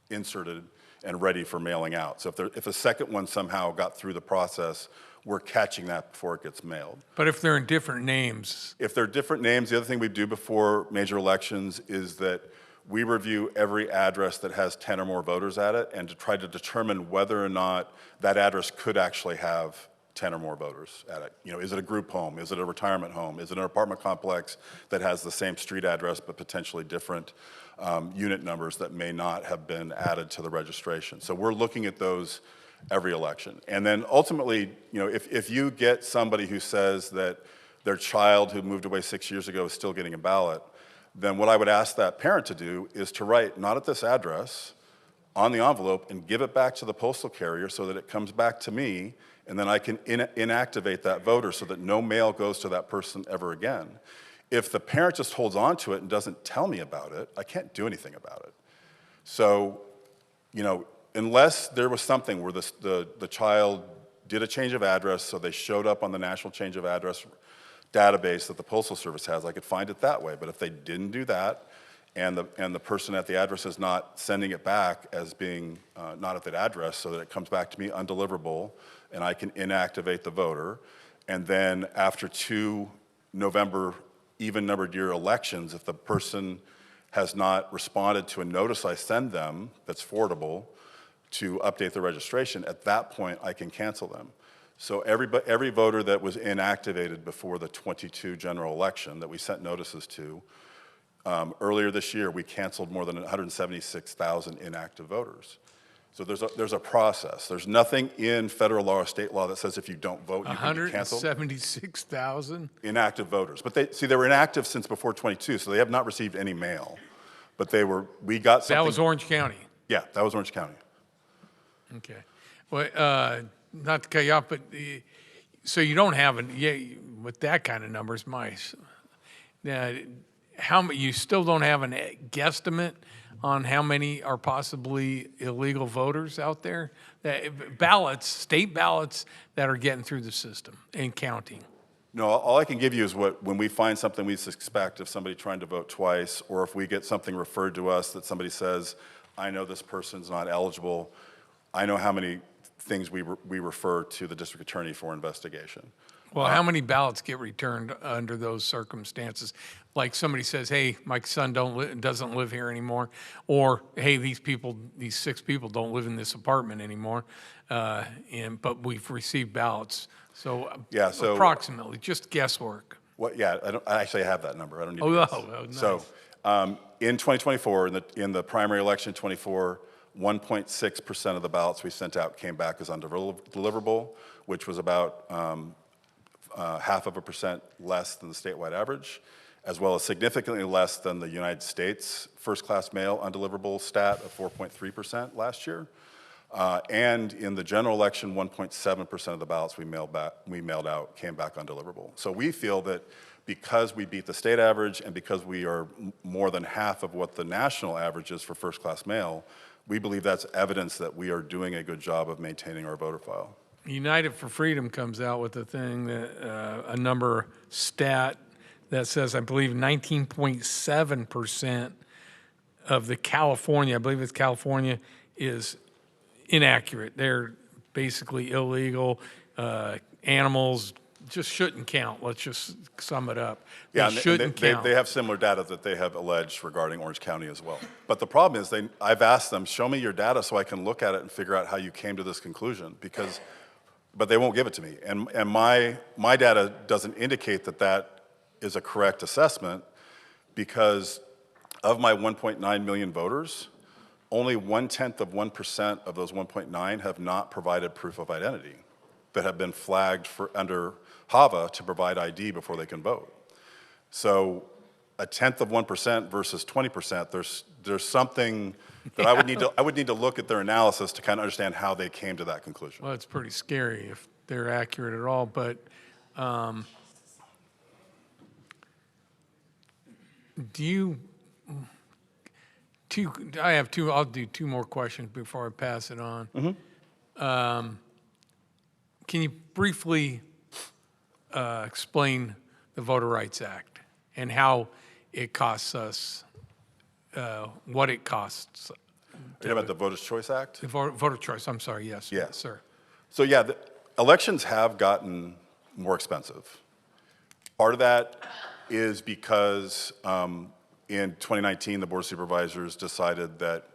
inserted and ready for mailing out. So if a second one somehow got through the process, we're catching that before it gets mailed. But if they're in different names? If they're different names, the other thing we do before major elections is that we review every address that has 10 or more voters at it and to try to determine whether or not that address could actually have 10 or more voters at it. Is it a group home? Is it a retirement home? Is it an apartment complex that has the same street address but potentially different unit numbers that may not have been added to the registration? So we're looking at those every election. And then ultimately, if you get somebody who says that their child who moved away 6 years ago is still getting a ballot, then what I would ask that parent to do is to write, not at this address, on the envelope and give it back to the postal carrier so that it comes back to me, and then I can inactivate that voter so that no mail goes to that person ever again. If the parent just holds on to it and doesn't tell me about it, I can't do anything about it. So, unless there was something where the child did a change of address, so they showed up on the national change of address database that the Postal Service has, I could find it that way. But if they didn't do that, and the person at the address is not sending it back as being not at that address, so that it comes back to me undeliverable, and I can inactivate the voter, and then after 2 November even-numbered year elections, if the person has not responded to a notice I send them that's forwardable to update the registration, at that point I can cancel them. So every voter that was inactivated before the 22 general election that we sent notices to, earlier this year we canceled more than 176,000 inactive voters. So there's a process. There's nothing in federal law or state law that says if you don't vote, you can be canceled. 176,000? Inactive voters. But they were inactive since before 22, so they have not received any mail. But we got something. That was Orange County? Yeah, that was Orange County. Okay. Well, not to cut you off, but so you don't have with that kind of numbers, You still don't have a guesstimate on how many are possibly illegal voters out there? Ballots, state ballots that are getting through the system and counting. No, all I can give you is when we find something we suspect of somebody trying to vote twice, or if we get something referred to us that somebody says, I know this person's not eligible, I know how many things we refer to the district attorney for investigation. Well, how many ballots get returned under those circumstances? Like somebody says, hey, my son doesn't live here anymore, or hey, these 6 people don't live in this apartment anymore, but we've received ballots. So, yeah, so approximately, just guesswork. Yeah, I actually have that number. I don't need to guess. Nice. So in 2024, in the primary election 24, 1.6% of the ballots we sent out came back as undeliverable, which was about 0.5% less than the statewide average, as well as significantly less than the United States first-class mail undeliverable stat of 4.3% last year. And in the general election, 1.7% of the ballots we mailed out came back undeliverable. So we feel that because we beat the state average and because we are more than half of what the national average is for first-class mail, we believe that's evidence that we are doing a good job of maintaining our voter file. United for Freedom comes out with a thing that a number stat that says, I believe 19.7% of the California, I believe it's California, is inaccurate. They're basically illegal. Animals just shouldn't count. Let's just sum it up. Yeah, shouldn't count. They have similar data that they have alleged regarding Orange County as well. But the problem is, I've asked them, show me your data so I can look at it and figure out how you came to this conclusion, but they won't give it to me. And my data doesn't indicate that that is a correct assessment, because of my 1.9 million voters, only 0.1% of those 1.9 have not provided proof of identity, that have been flagged under HAVA to provide ID before they can vote. So 0.1% versus 20%, there's something that I would need to look at their analysis to kind of understand how they came to that conclusion. Well, it's pretty scary if they're accurate at all, but I have two, I'll do 2 more questions before I pass it on. Mm-hmm. Can you briefly explain the Voter Rights Act and how it costs us, what it costs? Are you talking about the Voters' Choice Act? The voter choice, I'm sorry, yes. Yes. Sir. So yeah, the elections have gotten more expensive. Part of that is because in 2019, the Board of Supervisors decided that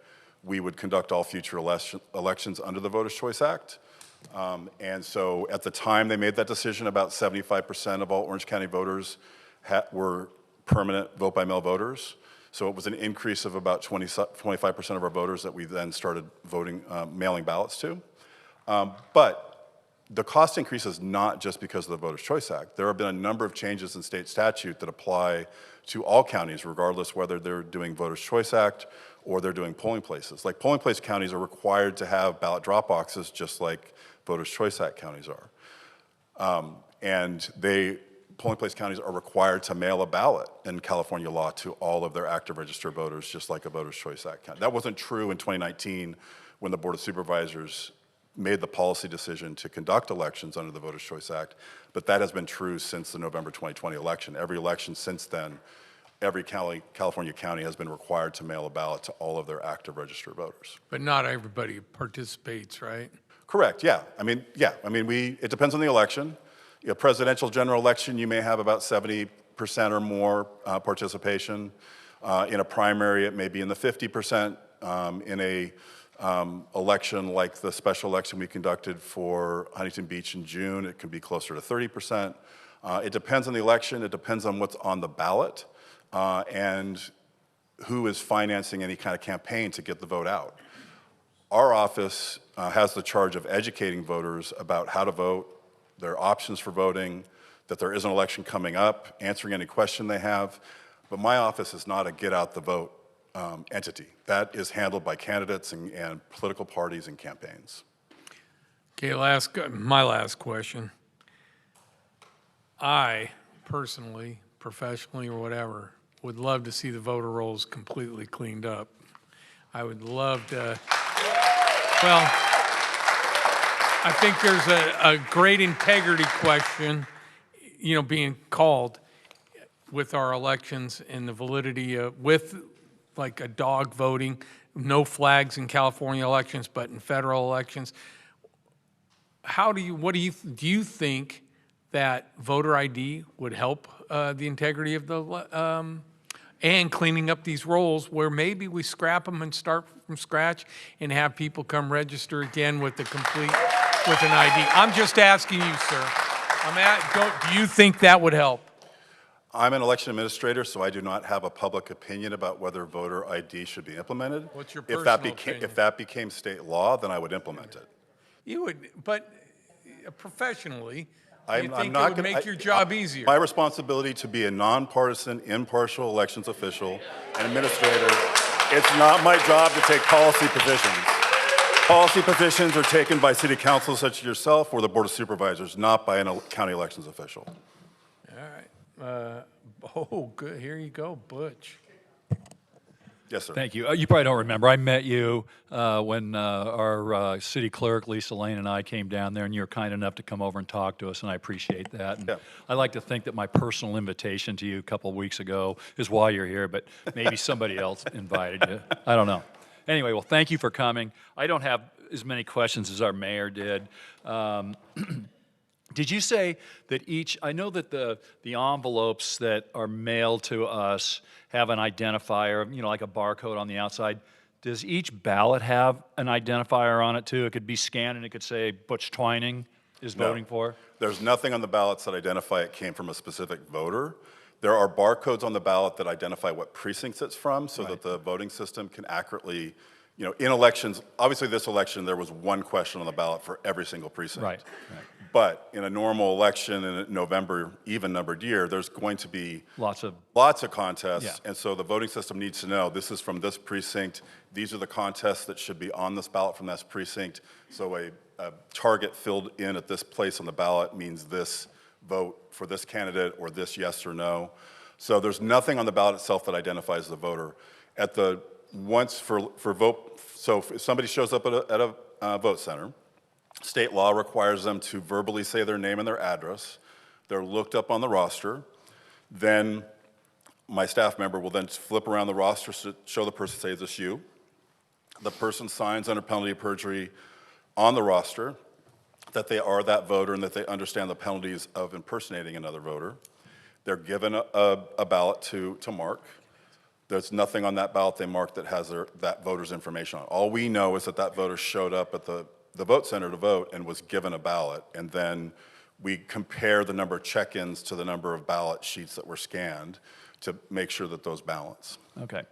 we would conduct all future elections under the Voters' Choice Act. And so at the time they made that decision, about 75% of all Orange County voters were permanent vote-by-mail voters. So it was an increase of about 25% of our voters that we then started mailing ballots to. But the cost increase is not just because of the Voters' Choice Act. There have been a number of changes in state statute that apply to all counties, regardless whether they're doing Voters' Choice Act or they're doing polling places. Like polling place counties are required to have ballot drop boxes just like Voters' Choice Act counties are. Polling place counties are required to mail a ballot in California law to all of their active registered voters, just like a Voters' Choice Act county. That wasn't true in 2019 when the Board of Supervisors made the policy decision to conduct elections under the Voters' Choice Act, but that has been true since the November 2020 election. Every election since then, every California county has been required to mail a ballot to all of their active registered voters. But not everybody participates, right? Correct, yeah. It depends on the election. A presidential general election, you may have about 70% or more participation. In a primary, it may be in the 50%. In a election like the special election we conducted for Huntington Beach in June, it can be closer to 30%. It depends on the election, it depends on what's on the ballot, and who is financing any kind of campaign to get the vote out. Our office has the charge of educating voters about how to vote, their options for voting, that there is an election coming up, answering any question they have. But my office is not a get out the vote entity. That is handled by candidates and political parties and campaigns. Okay, my last question. I personally professionally or whatever, would love to see the voter rolls completely cleaned up. I would love to, well, I think there's a great integrity question, you know, being called with our elections and the validity of, with like a dog voting, no flags in California elections, but in federal elections. Do you think that voter ID would help the integrity of the, and cleaning up these rolls where maybe we scrap them and start from scratch and have people come register again with an ID? I'm just asking you, sir. Do you think that would help? I'm an election administrator, so I do not have a public opinion about whether voter ID should be implemented. What's your If personal opinion? If that became state law, then I would implement it. You would, but professionally, you I'm think not it would gonna- make your job easier? My responsibility to be a nonpartisan, impartial elections official and administrator, it's not my job to take policy positions. Policy positions are taken by city councils such as yourself or the board of supervisors, not by a county elections official. All right. Oh, good. Here you go, Butch. Yes, sir. Thank you. You probably don't remember. I met you when our city clerk, Lisa Lane, and I came down there, and you were kind enough to come over and talk to us, and I appreciate that. And Yeah. I like to think that my personal invitation to you a couple of weeks ago is why you're here, but maybe somebody else invited you. I don't know. Anyway, well, thank you for coming. I don't have as many questions as our mayor did. Did you say that I know that the envelopes that are mailed to us have an identifier, you know, like a barcode on the outside. Does each ballot have an identifier on it too? It could be scanned and it could say Butch Twining is No. voting for? There's nothing on the ballots that identify it came from a specific voter. There are barcodes on the ballot that identify what precincts it's from so that the voting system can accurately, you know, in elections, obviously this election, there was one question on the ballot for every single precinct. Right. But in a normal election in a November even-numbered year, there's going to be Lots of contests, Yeah. and so the voting system needs to know this is from this precinct. These are the contests that should be on this ballot from this precinct. So a target filled in at this place on the ballot means this vote for this candidate or this yes or no. So there's nothing on the ballot itself that identifies the voter. Once for vote, so if somebody shows up at a vote center, state law requires them to verbally say their name and their address. They're looked up on the roster. Then my staff member will then flip around the roster to show the person, say, is this you? The person signs under penalty of perjury on the roster that they are that voter and that they understand the penalties of impersonating another voter. They're given a ballot to mark. There's nothing on that ballot they mark that has that voter's information on. All we know is that that voter showed up at the vote center to vote and was given a ballot, and then we compare the number of check-ins to the number of ballot sheets that were scanned to make sure that those balance. Okay.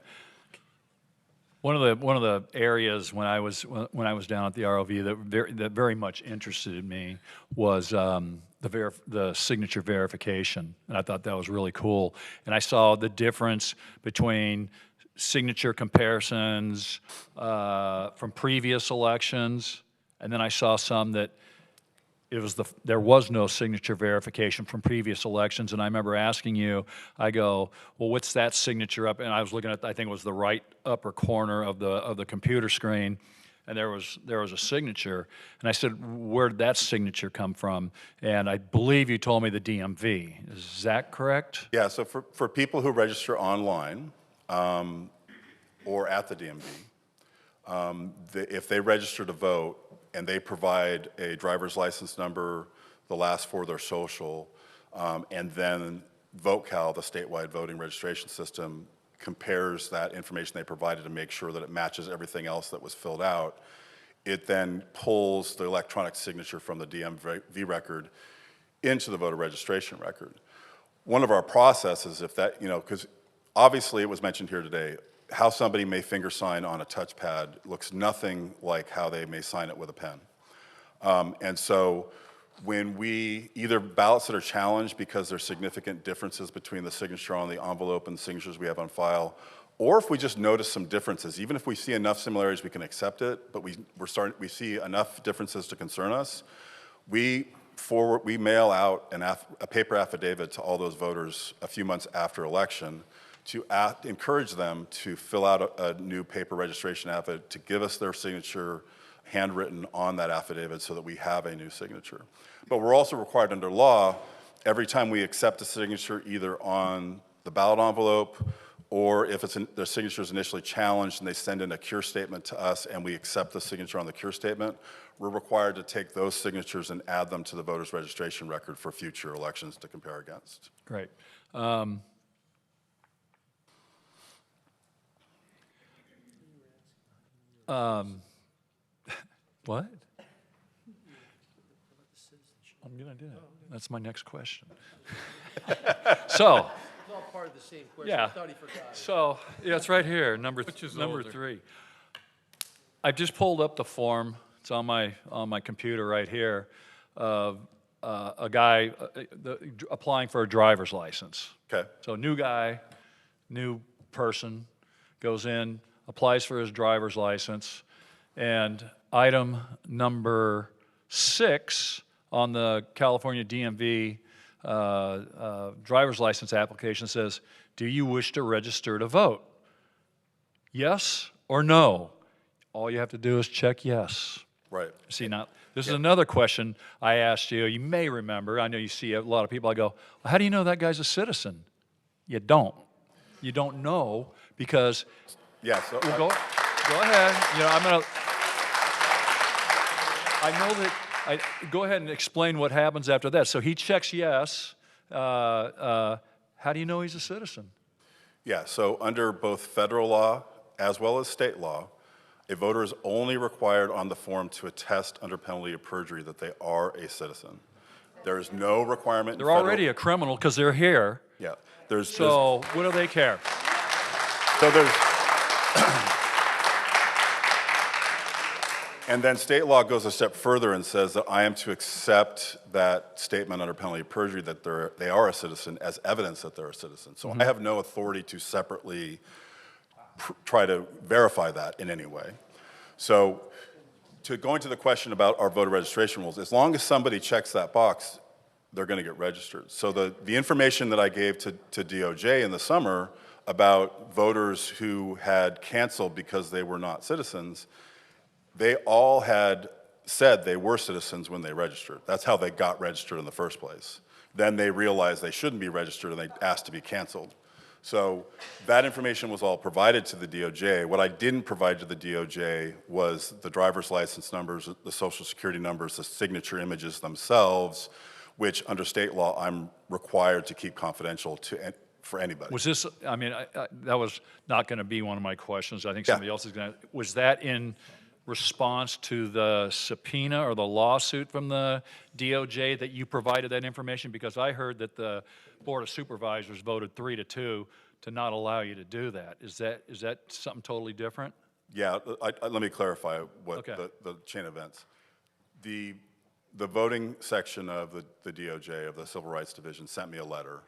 One of the areas when I was down at the ROV that very much interested me was the signature verification, and I thought that was really cool. And I saw the difference between signature comparisons from previous elections, and then I saw some that there was no signature verification from previous elections, and I remember asking you, I go, well, what's that signature up? And I was looking at, I think it was the right upper corner of the computer screen, and there was a signature, and I said, where did that signature come from? And I believe you told me the DMV. Is that correct? Yeah, so for people who register online or at the DMV, if they register to vote, and they provide a driver's license number, the last four of their social, and then VoteCal, the statewide voting registration system, compares that information they provided to make sure that it matches everything else that was filled out. It then pulls the electronic signature from the DMV record into the voter registration record. One of our processes, if that, you know, because obviously it was mentioned here today, how somebody may finger sign on a touchpad looks nothing like how they may sign it with a pen. And so when either ballots that are challenged because there's significant differences between the signature on the envelope and the signatures we have on file, or if we just notice some differences, even if we see enough similarities we can accept it, but we see enough differences to concern us, we we mail out a paper affidavit to all those voters a few months after election to encourage them to fill out a new paper registration affidavit, to give us their signature handwritten on that affidavit so that we have a new signature. But we're also required under law, every time we accept a signature either on the ballot envelope or if their signature is initially challenged and they send in a cure statement to us and we accept the signature on the cure statement, we're required to take those signatures and add them to the voter's registration record for future elections to compare against. Great. What? I'm going to do it. That's my next question. So. It's all part of the same question. Yeah. I thought he forgot. So, yeah, it's right here, number older? 3. I've just pulled up the form. It's on my computer right here. A guy applying for a driver's license. Okay. So new guy, new person, goes in, applies for his driver's license, and item number 6 on the California DMV driver's license application says, do you wish to register to vote? Yes or no? All you have to do is check yes. Right. See, now, this is another question I asked you. You may remember. I know you see a lot of people. I go, well, how do you know that guy's a citizen? You don't. You don't know because. Yeah. So well, go ahead. You know, I'm gonna. I know that. Go ahead and explain what happens after that. So he checks yes. How do you know he's a citizen? Yeah. So under both federal law as well as state law, a voter is only required on the form to attest under penalty of perjury that they are a citizen. There is no requirement. They're already a criminal because they're here. Yeah. So what do they care? So there's. And then state law goes a step further and says that I am to accept that statement under penalty of perjury that they are a citizen as evidence that they're a citizen. So I have no authority to separately try to verify that in any way. So to go into the question about our voter registration rules, as long as somebody checks that box, they're going to get registered. So the information that I gave to DOJ in the summer about voters who had canceled because they were not citizens, they all had said they were citizens when they registered. That's how they got registered in the first place. Then they realized they shouldn't be registered and they asked to be canceled. So that information was all provided to the DOJ. What I didn't provide to the DOJ was the driver's license numbers, the social security numbers, the signature images themselves, which under state law I'm required to keep confidential for anybody. Was this, I mean, that was not going to be one of my questions. I think somebody else is going to. Was that in response to the subpoena or the lawsuit from the DOJ that you provided that information? Because I heard that the Board of Supervisors voted 3-2 to not allow you to do that. Is that something totally different? Yeah, let me clarify what Okay. the chain of events. The voting section of the DOJ, of the Civil Rights Division, sent me a letter,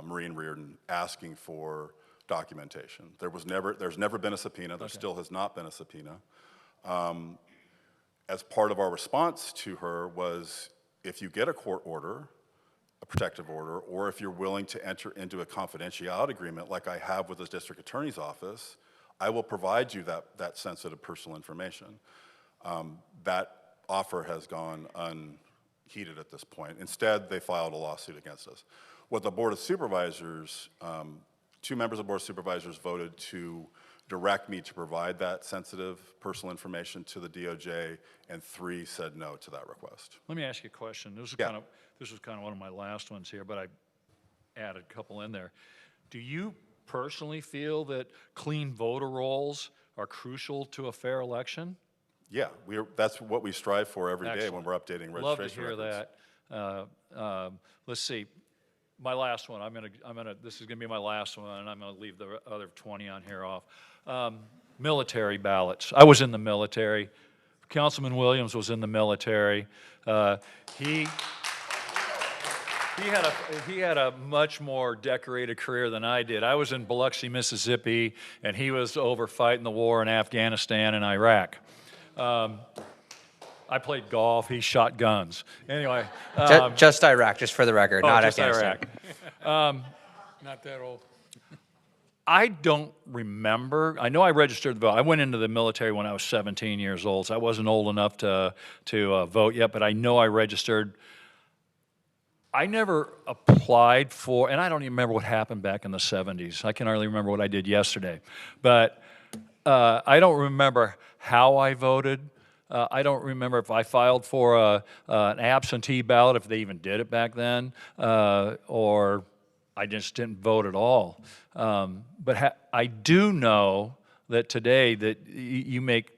Maureen Reardon, asking for documentation. There's never been a subpoena. There still has not been a subpoena. As part of our response to her was, if you get a court order, a protective order, or if you're willing to enter into a confidentiality agreement like I have with the district attorney's office, I will provide you that sensitive personal information. That offer has gone unheeded at this point. Instead, they filed a lawsuit against us. What the Board of Supervisors, 2 members of the Board of Supervisors voted to direct me to provide that sensitive personal information to the DOJ, and 3 said no to that request. Let me ask you a question. This was kind of one of my last ones here, but I added a couple in there. Do you personally feel that clean voter rolls are crucial to a fair election? Yeah, that's what we strive for every day Excellent. when we're updating registration Love to hear records. that. Let's see. My last one. This is going to be my last one, and I'm going to leave the other 20 on here off. Military ballots. I was in the military. Councilman Williams was in the military. He had a much more decorated career than I did. I was in Biloxi, Mississippi, and he was over fighting the war in Afghanistan and Iraq. I played golf. He shot guns. Anyway. Just Iraq, just for the record, not just Afghanistan. Iraq. Not that old. I don't remember. I know I registered to vote. I went into the military when I was 17 years old, so I wasn't old enough to vote yet, but I know I registered. I never applied for, and I don't even remember what happened back in the 70s. I can hardly remember what I did yesterday. But I don't remember how I voted. I don't remember if I filed for an absentee ballot, if they even did it back then, or I just didn't vote at all. But I do know that today that you make,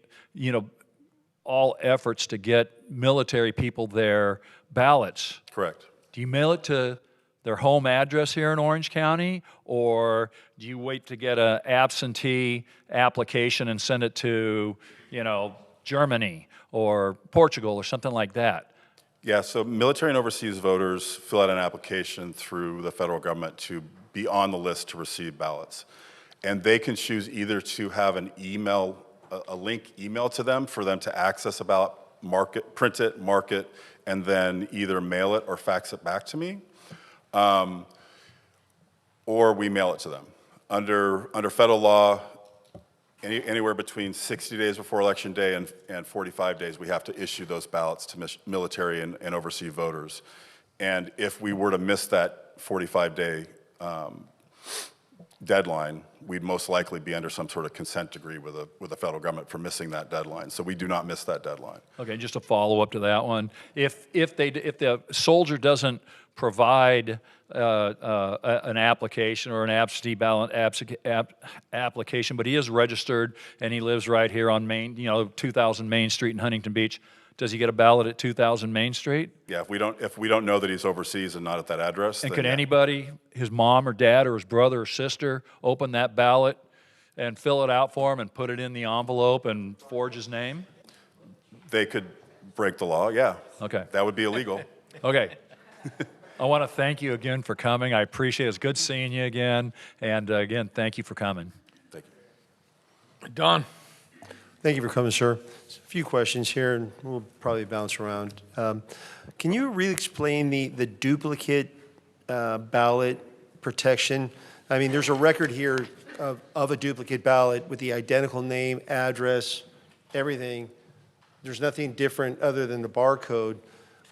all efforts to get military people their ballots. Correct. Do you mail it to their home address here in Orange County, or do you wait to get an absentee application and send it to, Germany or Portugal or something like that? Yeah, so military and overseas voters fill out an application through the federal government to be on the list to receive ballots. And they can choose either to have an email, a link emailed to them for them to access a ballot, print it, mark it, and then either mail it or fax it back to me, or we mail it to them. Under federal law, anywhere between 60 days before Election Day and 45 days, we have to issue those ballots to military and overseas voters. And if we were to miss that 45-day deadline, we'd most likely be under some sort of consent decree with the federal government for missing that deadline. So we do not miss that deadline. Okay, just a follow-up to that one. If the soldier doesn't provide an application or an absentee ballot application, but he is registered and he lives right here on 2000 Main Street in Huntington Beach, does he get a ballot at 2000 Main Street? Yeah, if we don't know that he's overseas and not at that address. And then could yeah. anybody, his mom or dad or his brother or sister, open that ballot and fill it out for him and put it in the envelope and forge his name? They could break the law, yeah. Okay. That would be illegal. Okay. I want to thank you again for coming. I appreciate it. It's good seeing you again. And again, thank you for coming. Thank you. Don. Thank you for coming, sir. A few questions here, and we'll probably bounce around. Can you re-explain the duplicate ballot protection? I mean, there's a record here of a duplicate ballot with the identical name, address, everything. There's nothing different other than the barcode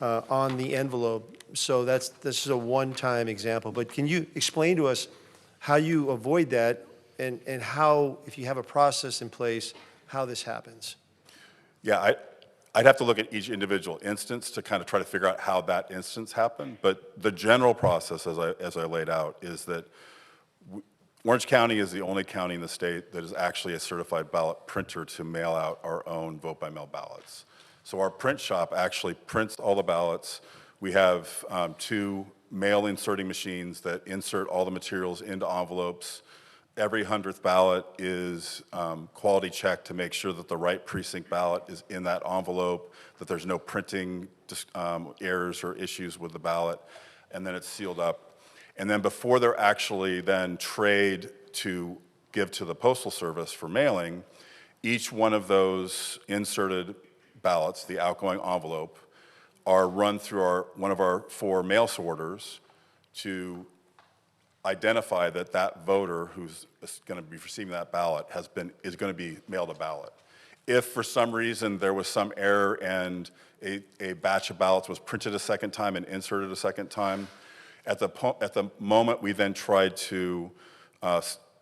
on the envelope. So this is a one-time example. But can you explain to us how you avoid that and how, if you have a process in place, how this happens? Yeah, I'd have to look at each individual instance to kind of try to figure out how that instance happened. But the general process, as I laid out, is that Orange County is the only county in the state that is actually a certified ballot printer to mail out our own vote-by-mail ballots. So our print shop actually prints all the ballots. We have 2 mail inserting machines that insert all the materials into envelopes. Every 100th ballot is quality checked to make sure that the right precinct ballot is in that envelope, that there's no printing errors or issues with the ballot, and then it's sealed up. And then before they're actually then trade to give to the Postal Service for mailing, each one of those inserted ballots, the outgoing envelope, are run through one of our 4 mail sorters to identify that voter who's going to be receiving that ballot is going to be mailed a ballot. If for some reason there was some error and a batch of ballots was printed a second time and inserted a second time, at the moment we then tried to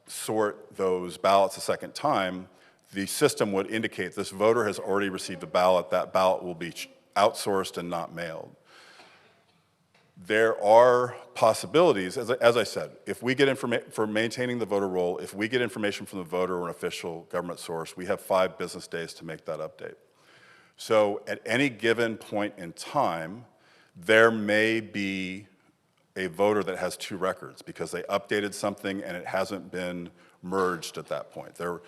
sort those ballots a second time, the system would indicate this voter has already received a ballot, that ballot will be outsourced and not mailed. There are possibilities, as I said, if we get information for maintaining the voter roll, if we get information from the voter or an official government source, we have 5 business days to make that update. So at any given point in time, there may be a voter that has 2 records because they updated something and it hasn't been merged at that point. There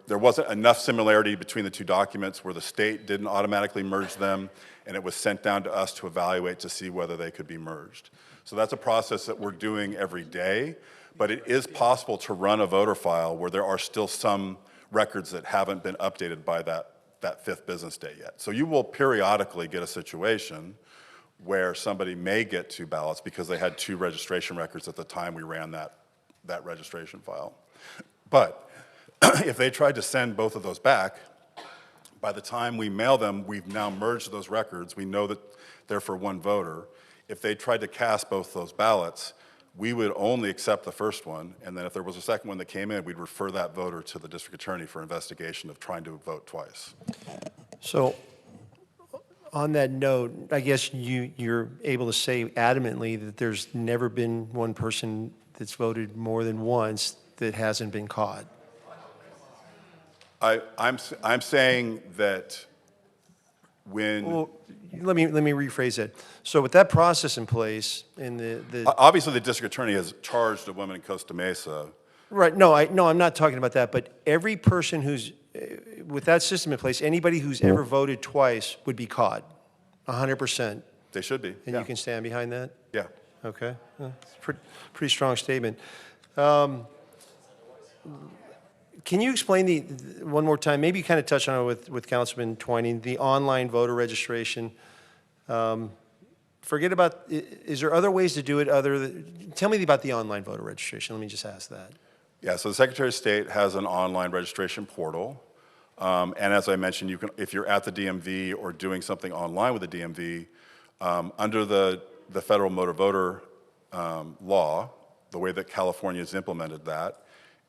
wasn't enough similarity between the 2 documents where the state didn't automatically merge them, and it was sent down to us to evaluate to see whether they could be merged. So that's a process that we're doing every day, but it is possible to run a voter file where there are still some records that haven't been updated by that that 5th business day yet. So you will periodically get a situation where somebody may get 2 ballots because they had 2 registration records at the time we ran that registration file. But if they tried to send both of those back, by the time we mail them, we've now merged those records. We know that they're for 1 voter. If they tried to cast both those ballots, we would only accept the first one, and then if there was a second one that came in, we'd refer that voter to the district attorney for investigation of trying to vote twice. So on that note, I guess you're able to say adamantly that there's never been one person that's voted more than once that hasn't been caught. I'm saying that when... Well, let me rephrase that. So with that process in place, and obviously the district attorney has charged a woman in Costa Mesa. Right, no, I'm not talking about that, but every person who's, with that system in place, anybody who's ever voted twice would be caught, 100%. They should be. And you can stand behind that? Yeah. Okay, it's a pretty strong statement. Can you explain one more time, maybe you kind of touched on it with Councilman Twining, the online voter registration. Forget about, is there other ways to do it tell me about the online voter registration, let me just ask that. Yeah, so the Secretary of State has an online registration portal. And as I mentioned, you can, if you're at the DMV or doing something online with the DMV, under the federal motor voter law, the way that California has implemented that,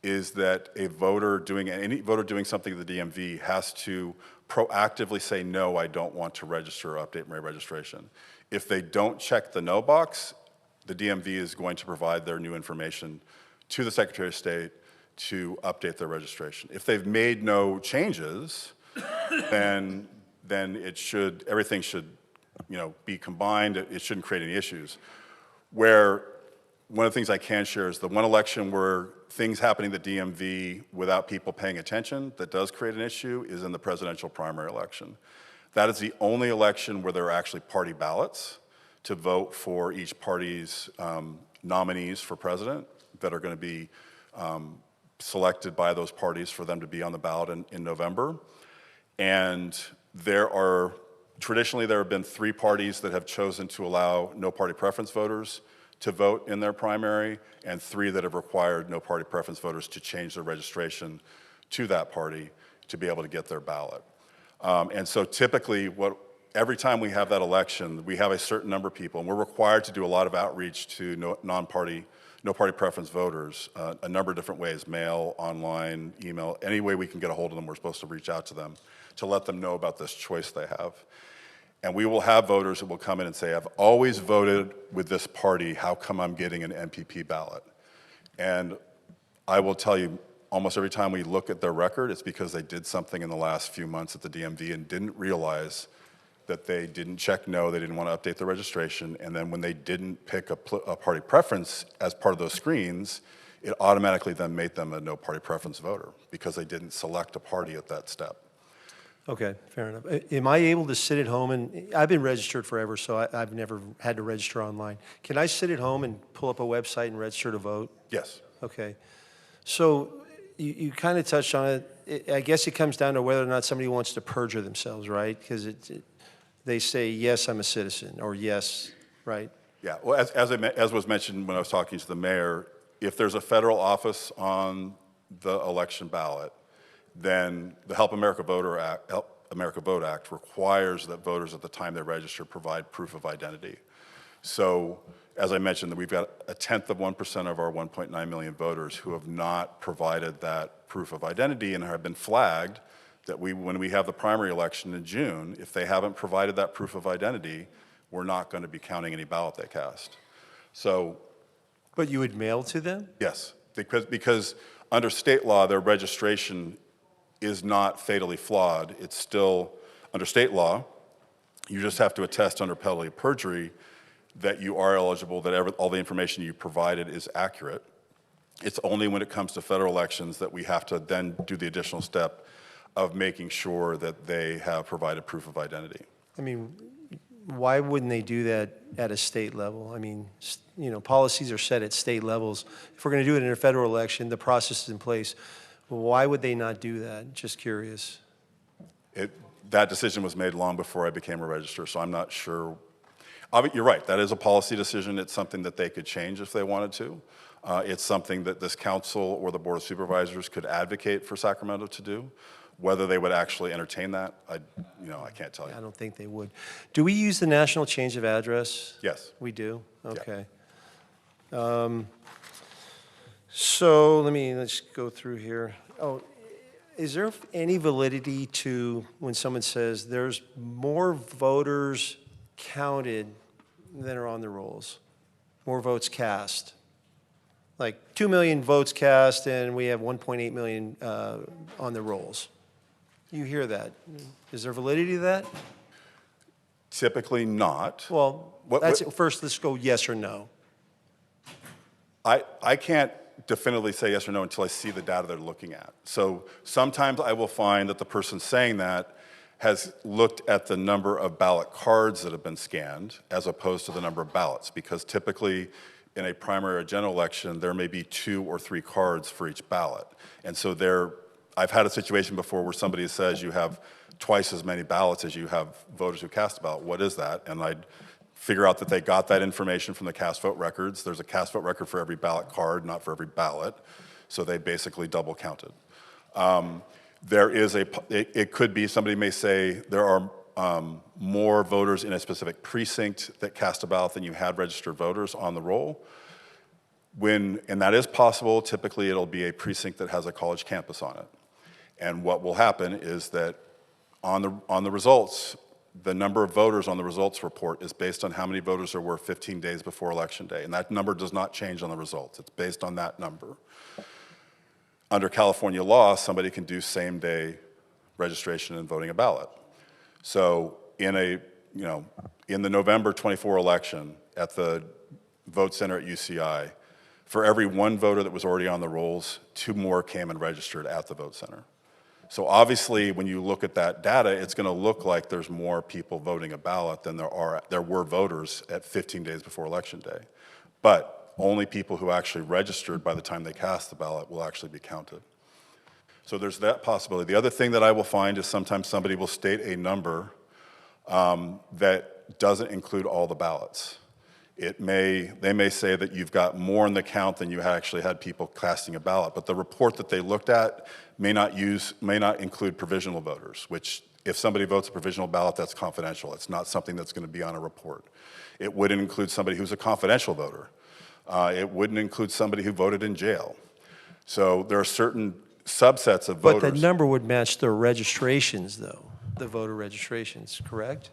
is that any voter doing something at the DMV has to proactively say, no, I don't want to register or update my registration. If they don't check the no box, the DMV is going to provide their new information to the Secretary of State to update their registration. If they've made no changes, then everything should, be combined. It shouldn't create any issues. Where one of the things I can share is the one election where things happening at the DMV without people paying attention that does create an issue is in the presidential primary election. That is the only election where there are actually party ballots to vote for each party's nominees for president that are going to be selected by those parties for them to be on the ballot in November. And traditionally there have been 3 parties that have chosen to allow no party preference voters to vote in their primary, and 3 that have required no party preference voters to change their registration to that party to be able to get their ballot. And so typically, every time we have that election, we have a certain number of people, and we're required to do a lot of outreach to no party preference voters, a number of different ways, mail, online, email, any way we can get a hold of them, we're supposed to reach out to them to let them know about this choice they have. And we will have voters that will come in and say, I've always voted with this party, how come I'm getting an MPP ballot? And I will tell you, almost every time we look at their record, it's because they did something in the last few months at the DMV and didn't realize that they didn't check no, they didn't want to update their registration, and then when they didn't pick a party preference as part of those screens, it automatically then made them a no party preference voter because they didn't select a party at that step. Okay, fair enough. Am I able to sit at home, and I've been registered forever, so I've never had to register online. Can I sit at home and pull up a website and register to vote? Yes. Okay. So you kind of touched on it. I guess it comes down to whether or not somebody wants to perjure themselves, right? Because they say, yes, I'm a citizen, or yes, right? Yeah, well, as was mentioned when I was talking to the mayor, if there's a federal office on the election ballot, then the Help America Vote Act requires that voters at the time they register provide proof of identity. So, as I mentioned, we've got 0.1% of our 1.9 million voters who have not provided that proof of identity and have been flagged that when we have the primary election in June, if they haven't provided that proof of identity, we're not going to be counting any ballot they cast. So, but you would mail to them? Yes, because under state law, their registration is not fatally flawed. It's still, under state law, you just have to attest under penalty of perjury that you are eligible, that all the information you provided is accurate. It's only when it comes to federal elections that we have to then do the additional step of making sure that they have provided proof of identity. I mean, why wouldn't they do that at a state level? I mean, policies are set at state levels. If we're going to do it in a federal election, the process is in place. Why would they not do that? Just curious. that decision was made long before I became a registrar, so I'm not sure. You're right, that is a policy decision. It's something that they could change if they wanted to. It's something that this council or the Board of Supervisors could advocate for Sacramento to do. Whether they would actually entertain that, I can't tell you. I don't think they would. Do we use the national change of address? Yes. We do? Okay. So let's go through here. Oh, is there any validity to when someone says there's more voters counted than are on the rolls? More votes cast? Like 2 million votes cast and we have 1.8 million on the rolls. You hear that. Is there validity to that? Typically not. Well, first let's go yes or no. I can't definitively say yes or no until I see the data they're looking at. So sometimes I will find that the person saying that has looked at the number of ballot cards that have been scanned as opposed to the number of ballots, because typically in a primary or general election, there may be 2 or 3 cards for each ballot. And so I've had a situation before where somebody says you have twice as many ballots as you have voters who cast a ballot. What is that? And I'd figure out that they got that information from the cast vote records. There's a cast vote record for every ballot card, not for every ballot. So they basically double counted. It could be, somebody may say there are more voters in a specific precinct that cast a ballot than you had registered voters on the roll. And that is possible. Typically it'll be a precinct that has a college campus on it. And what will happen is that on the results, the number of voters on the results report is based on how many voters there were 15 days before Election Day. And that number does not change on the results. It's based on that number. Under California law, somebody can do same-day registration and voting a ballot. So in the November 24 election at the vote center at UCI, for every 1 voter that was already on the rolls, 2 more came and registered at the vote center. So obviously, when you look at that data, it's going to look like there's more people voting a ballot than there were voters at 15 days before Election Day. But only people who actually registered by the time they cast the ballot will actually be counted. So there's that possibility. The other thing that I will find is sometimes somebody will state a number that doesn't include all the ballots. They may say that you've got more in the count than you actually had people casting a ballot, but the report that they looked at may not include provisional voters, which if somebody votes a provisional ballot, that's confidential. It's not something that's going to be on a report. It wouldn't include somebody who's a confidential voter. It wouldn't include somebody who voted in jail. So there are certain subsets of voters. But the number would match their registrations, though, the voter registrations, correct?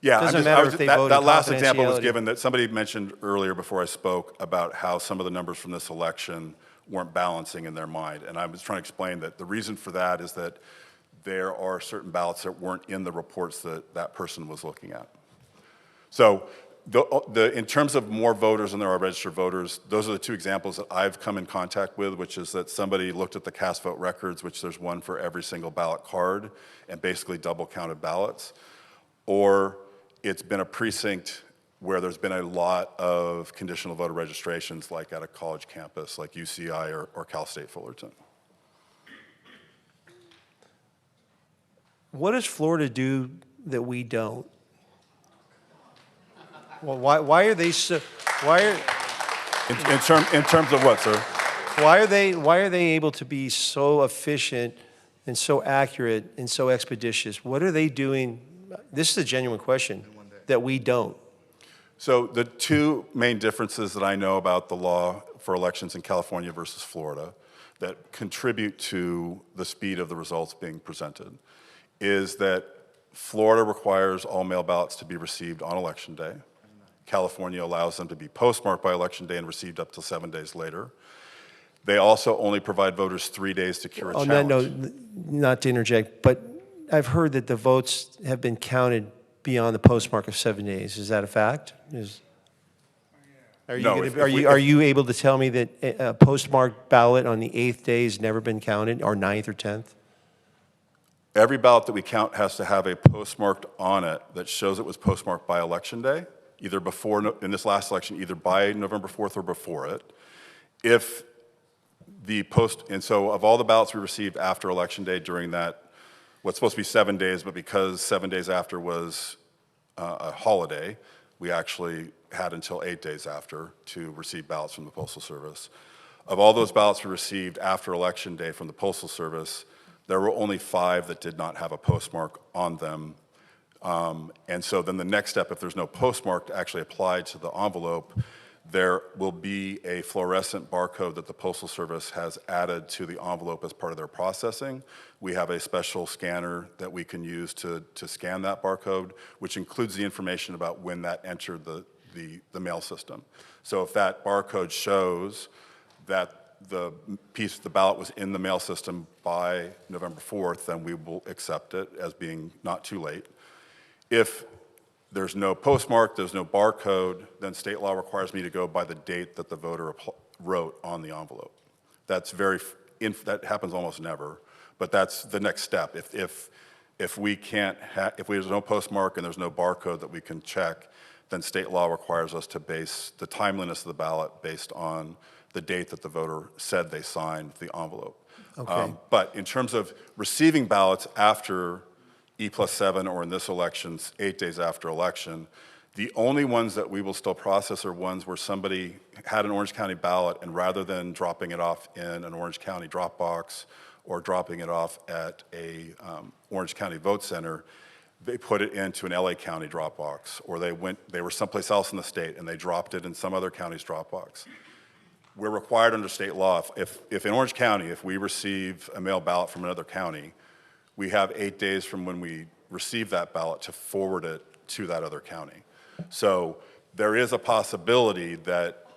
Yeah, Doesn't matter if they vote that in last example was confidentiality. given that somebody mentioned earlier before I spoke about how some of the numbers from this election weren't balancing in their mind. And I was trying to explain that the reason for that is that there are certain ballots that weren't in the reports that that person was looking at. So in terms of more voters than there are registered voters, those are the 2 examples that I've come in contact with, which is that somebody looked at the cast vote records, which there's 1 for every single ballot card, and basically double counted ballots. Or it's been a precinct where there's been a lot of conditional voter registrations, like at a college campus, like UCI or Cal State Fullerton. What does Florida do that we don't? Well, why are they so? In terms of what, sir? Why are they able to be so efficient and so accurate and so expeditious? What are they doing? This is a genuine question that we don't. So the 2 main differences that I know about the law for elections in California versus Florida that contribute to the speed of the results being presented is that Florida requires all mail ballots to be received on Election Day. California allows them to be postmarked by Election Day and received up to 7 days later. They also only provide voters 3 days to cure a challenge. On that note, not to interject, but I've heard that the votes have been counted beyond the postmark of 7 days. Is that a fact? Are you able to tell me that a postmarked ballot on the 8th day has never been counted, or 9th or 10th? Every ballot that we count has to have a postmarked on it that shows it was postmarked by Election Day, either before, in this last election, either by November 4th or before it. And so of all the ballots we received after Election Day during that what's supposed to be 7 days, but because 7 days after was a holiday, we actually had until 8 days after to receive ballots from the Postal Service. Of all those ballots we received after Election Day from the Postal Service, there were only 5 that did not have a postmark on them. And so then the next step, if there's no postmark actually applied to the envelope, there will be a fluorescent barcode that the Postal Service has added to the envelope as part of their processing. We have a special scanner that we can use to scan that barcode, which includes the information about when that entered the mail system. So if that barcode shows that the ballot was in the mail system by November 4th, then we will accept it as being not too late. If there's no postmark, there's no barcode, then state law requires me to go by the date that the voter wrote on the envelope. That's that happens almost never, but that's the next step. If there's no postmark and there's no barcode that we can check, then state law requires us to base the timeliness of the ballot based on the date that the voter said they signed the envelope. Okay. But in terms of receiving ballots after E+7, or in this election, 8 days after election, the only ones that we will still process are ones where somebody had an Orange County ballot, and rather than dropping it off in an Orange County drop box or dropping it off at a Orange County vote center, they put it into an LA County drop box, or they were someplace else in the state and they dropped it in some other county's drop box. We're required under state law, if in Orange County, if we receive a mail ballot from another county, we have 8 days from when we receive that ballot to forward it to that other county. So there is a possibility that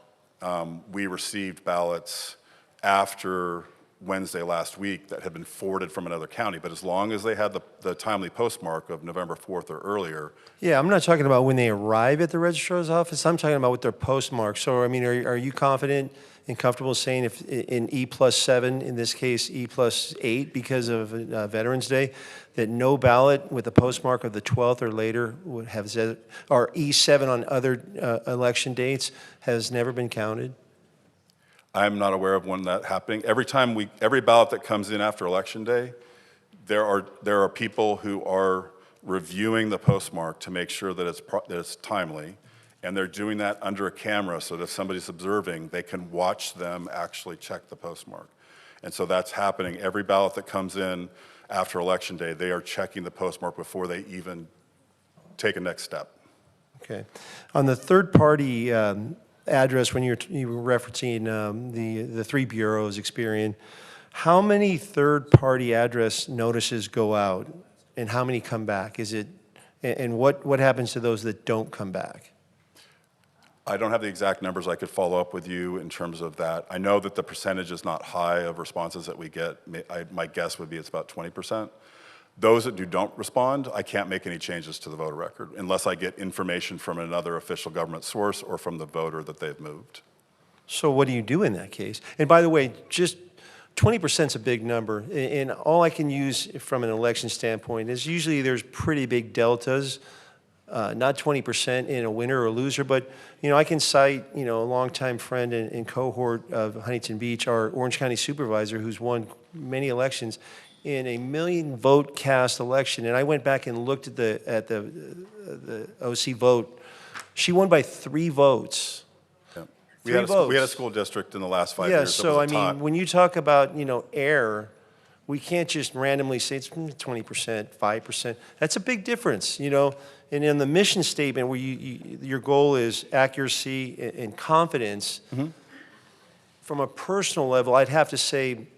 we received ballots after Wednesday last week that had been forwarded from another county, but as long as they had the timely postmark of November 4th or earlier. Yeah, I'm not talking about when they arrive at the registrar's office. I'm talking about with their postmark. So, I mean, are you confident and comfortable saying if in E+7, in this case E+8, because of Veterans Day, that no ballot with a postmark of the 12th or later would have, or E7 on other election dates has never been counted? I'm not aware of one that happening. Every ballot that comes in after Election Day, there are people who are reviewing the postmark to make sure that it's timely, and they're doing that under a camera so that if somebody's observing, they can watch them actually check the postmark. And so that's happening. Every ballot that comes in after Election Day, they are checking the postmark before they even take a next step. Okay. On the third-party address, when you were referencing the 3 bureaus, Experian, how many third-party address notices go out, and how many come back? And what happens to those that don't come back? I don't have the exact numbers. I could follow up with you in terms of that. I know that the percentage is not high of responses that we get. My guess would be it's about 20%. Those that don't respond, I can't make any changes to the voter record unless I get information from another official government source or from the voter that they've moved. So what do you do in that case? And by the way, just 20% is a big number, and all I can use from an election standpoint is usually there's pretty big deltas, not 20% in a winner or loser, but I can cite a longtime friend and cohort of Huntington Beach, our Orange County supervisor, who's won many elections in a 1 million vote cast election, and I went back and looked at the OC vote. She won by 3 votes. Yeah. We had a school district in the last 5 yeah, years. so I mean, when you talk about error, we can't just randomly say it's 20%, 5%. That's a big difference, And in the mission statement, where your goal is accuracy and confidence, from a personal level, I'd have to say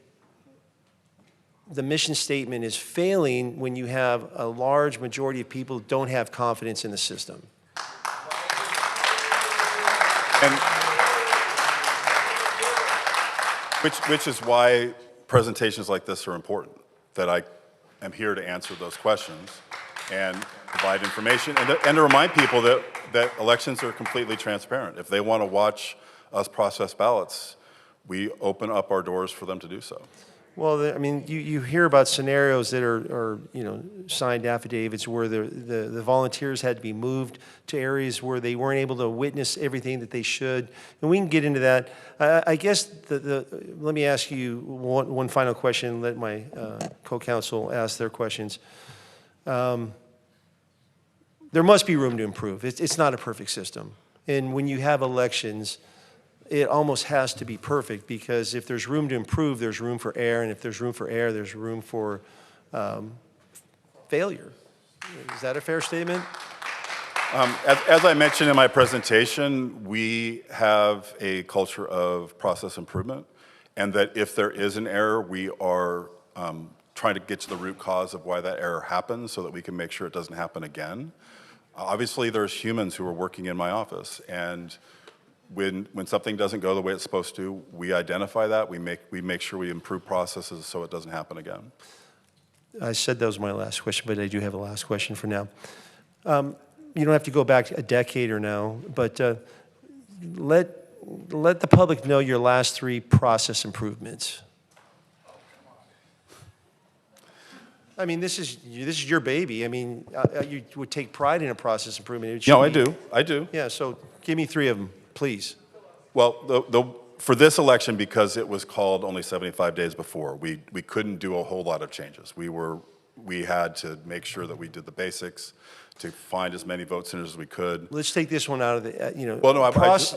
the mission statement is failing when you have a large majority of people who don't have confidence in the system. And which is why presentations like this are important, that I am here to answer those questions and provide information and to remind people that elections are completely transparent. If they want to watch us process ballots, we open up our doors for them to do so. Well, I mean, you hear about scenarios that are signed affidavits where the volunteers had to be moved to areas where they weren't able to witness everything that they should, and we can get into that. I guess let me ask you one final question and let my co-counsel ask their questions. There must be room to improve. It's not a perfect system, and when you have elections, it almost has to be perfect, because if there's room to improve, there's room for error, and if there's room for error, there's room for failure. Is that a fair statement? As I mentioned in my presentation, we have a culture of process improvement, and that if there is an error, we are trying to get to the root cause of why that error happens so that we can make sure it doesn't happen again. Obviously, there's humans who are working in my office, and when something doesn't go the way it's supposed to, we identify that, we make sure we improve processes so it doesn't happen again. I said that was my last question, but I do have a last question for now. You don't have to go back a decade or now, but let the public know your last 3 process improvements. I mean, this is your baby. I mean, you would take pride in a process improvement. No, I do. Yeah, so give me 3 of them, please. Well, for this election, because it was called only 75 days before, we couldn't do a whole lot of changes. We had to make sure that we did the basics to find as many vote centers as we could. Let's take this one out of the, Well, no,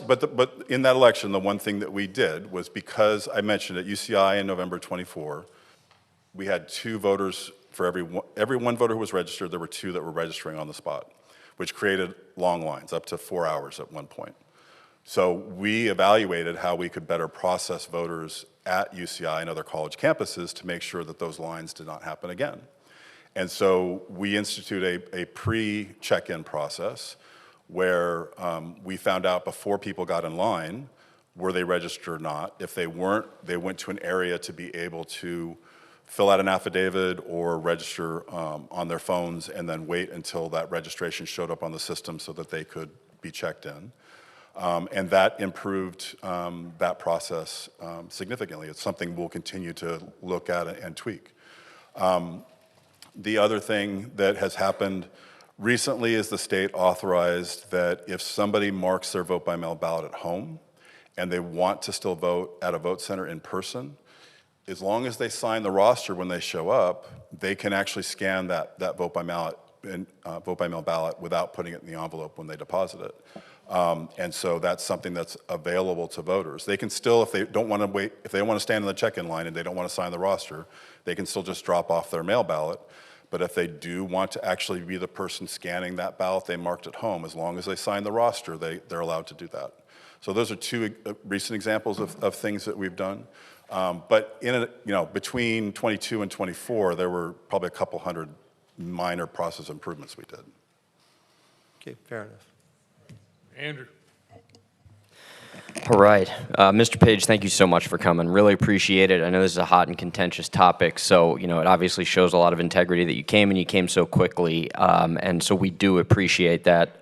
but in that election, the one thing that we did was, because I mentioned at UCI in November 24, we had 2 voters for every one voter who was registered. There were 2 that were registering on the spot, which created long lines, up to 4 hours at one point. So we evaluated how we could better process voters at UCI and other college campuses to make sure that those lines did not happen again. And so we instituted a pre-check-in process where we found out before people got in line, were they registered or not. If they weren't, they went to an area to be able to fill out an affidavit or register on their phones, and then wait until that registration showed up on the system so that they could be checked in. And that improved that process significantly. It's something we'll continue to look at and tweak. The other thing that has happened recently is the state authorized that if somebody marks their vote by mail ballot at home and they want to still vote at a vote center in person, as long as they sign the roster when they show up, they can actually scan that vote by mail ballot without putting it in the envelope when they deposit it. And so that's something that's available to voters. They can still, if they don't want to wait, if they want to stand in the check-in line and they don't want to sign the roster, they can still just drop off their mail ballot. But if they do want to actually be the person scanning that ballot they marked at home, as long as they sign the roster, they're allowed to do that. So those are 2 recent examples of things that we've done. But between 22 and 24, there were probably a couple hundred minor process improvements we did. Okay, fair enough. Andrew. All right. Mr. Page, thank you so much for coming. Really appreciate it. I know this is a hot and contentious topic, so it obviously shows a lot of integrity that you came, and you came so quickly, and so we do appreciate that.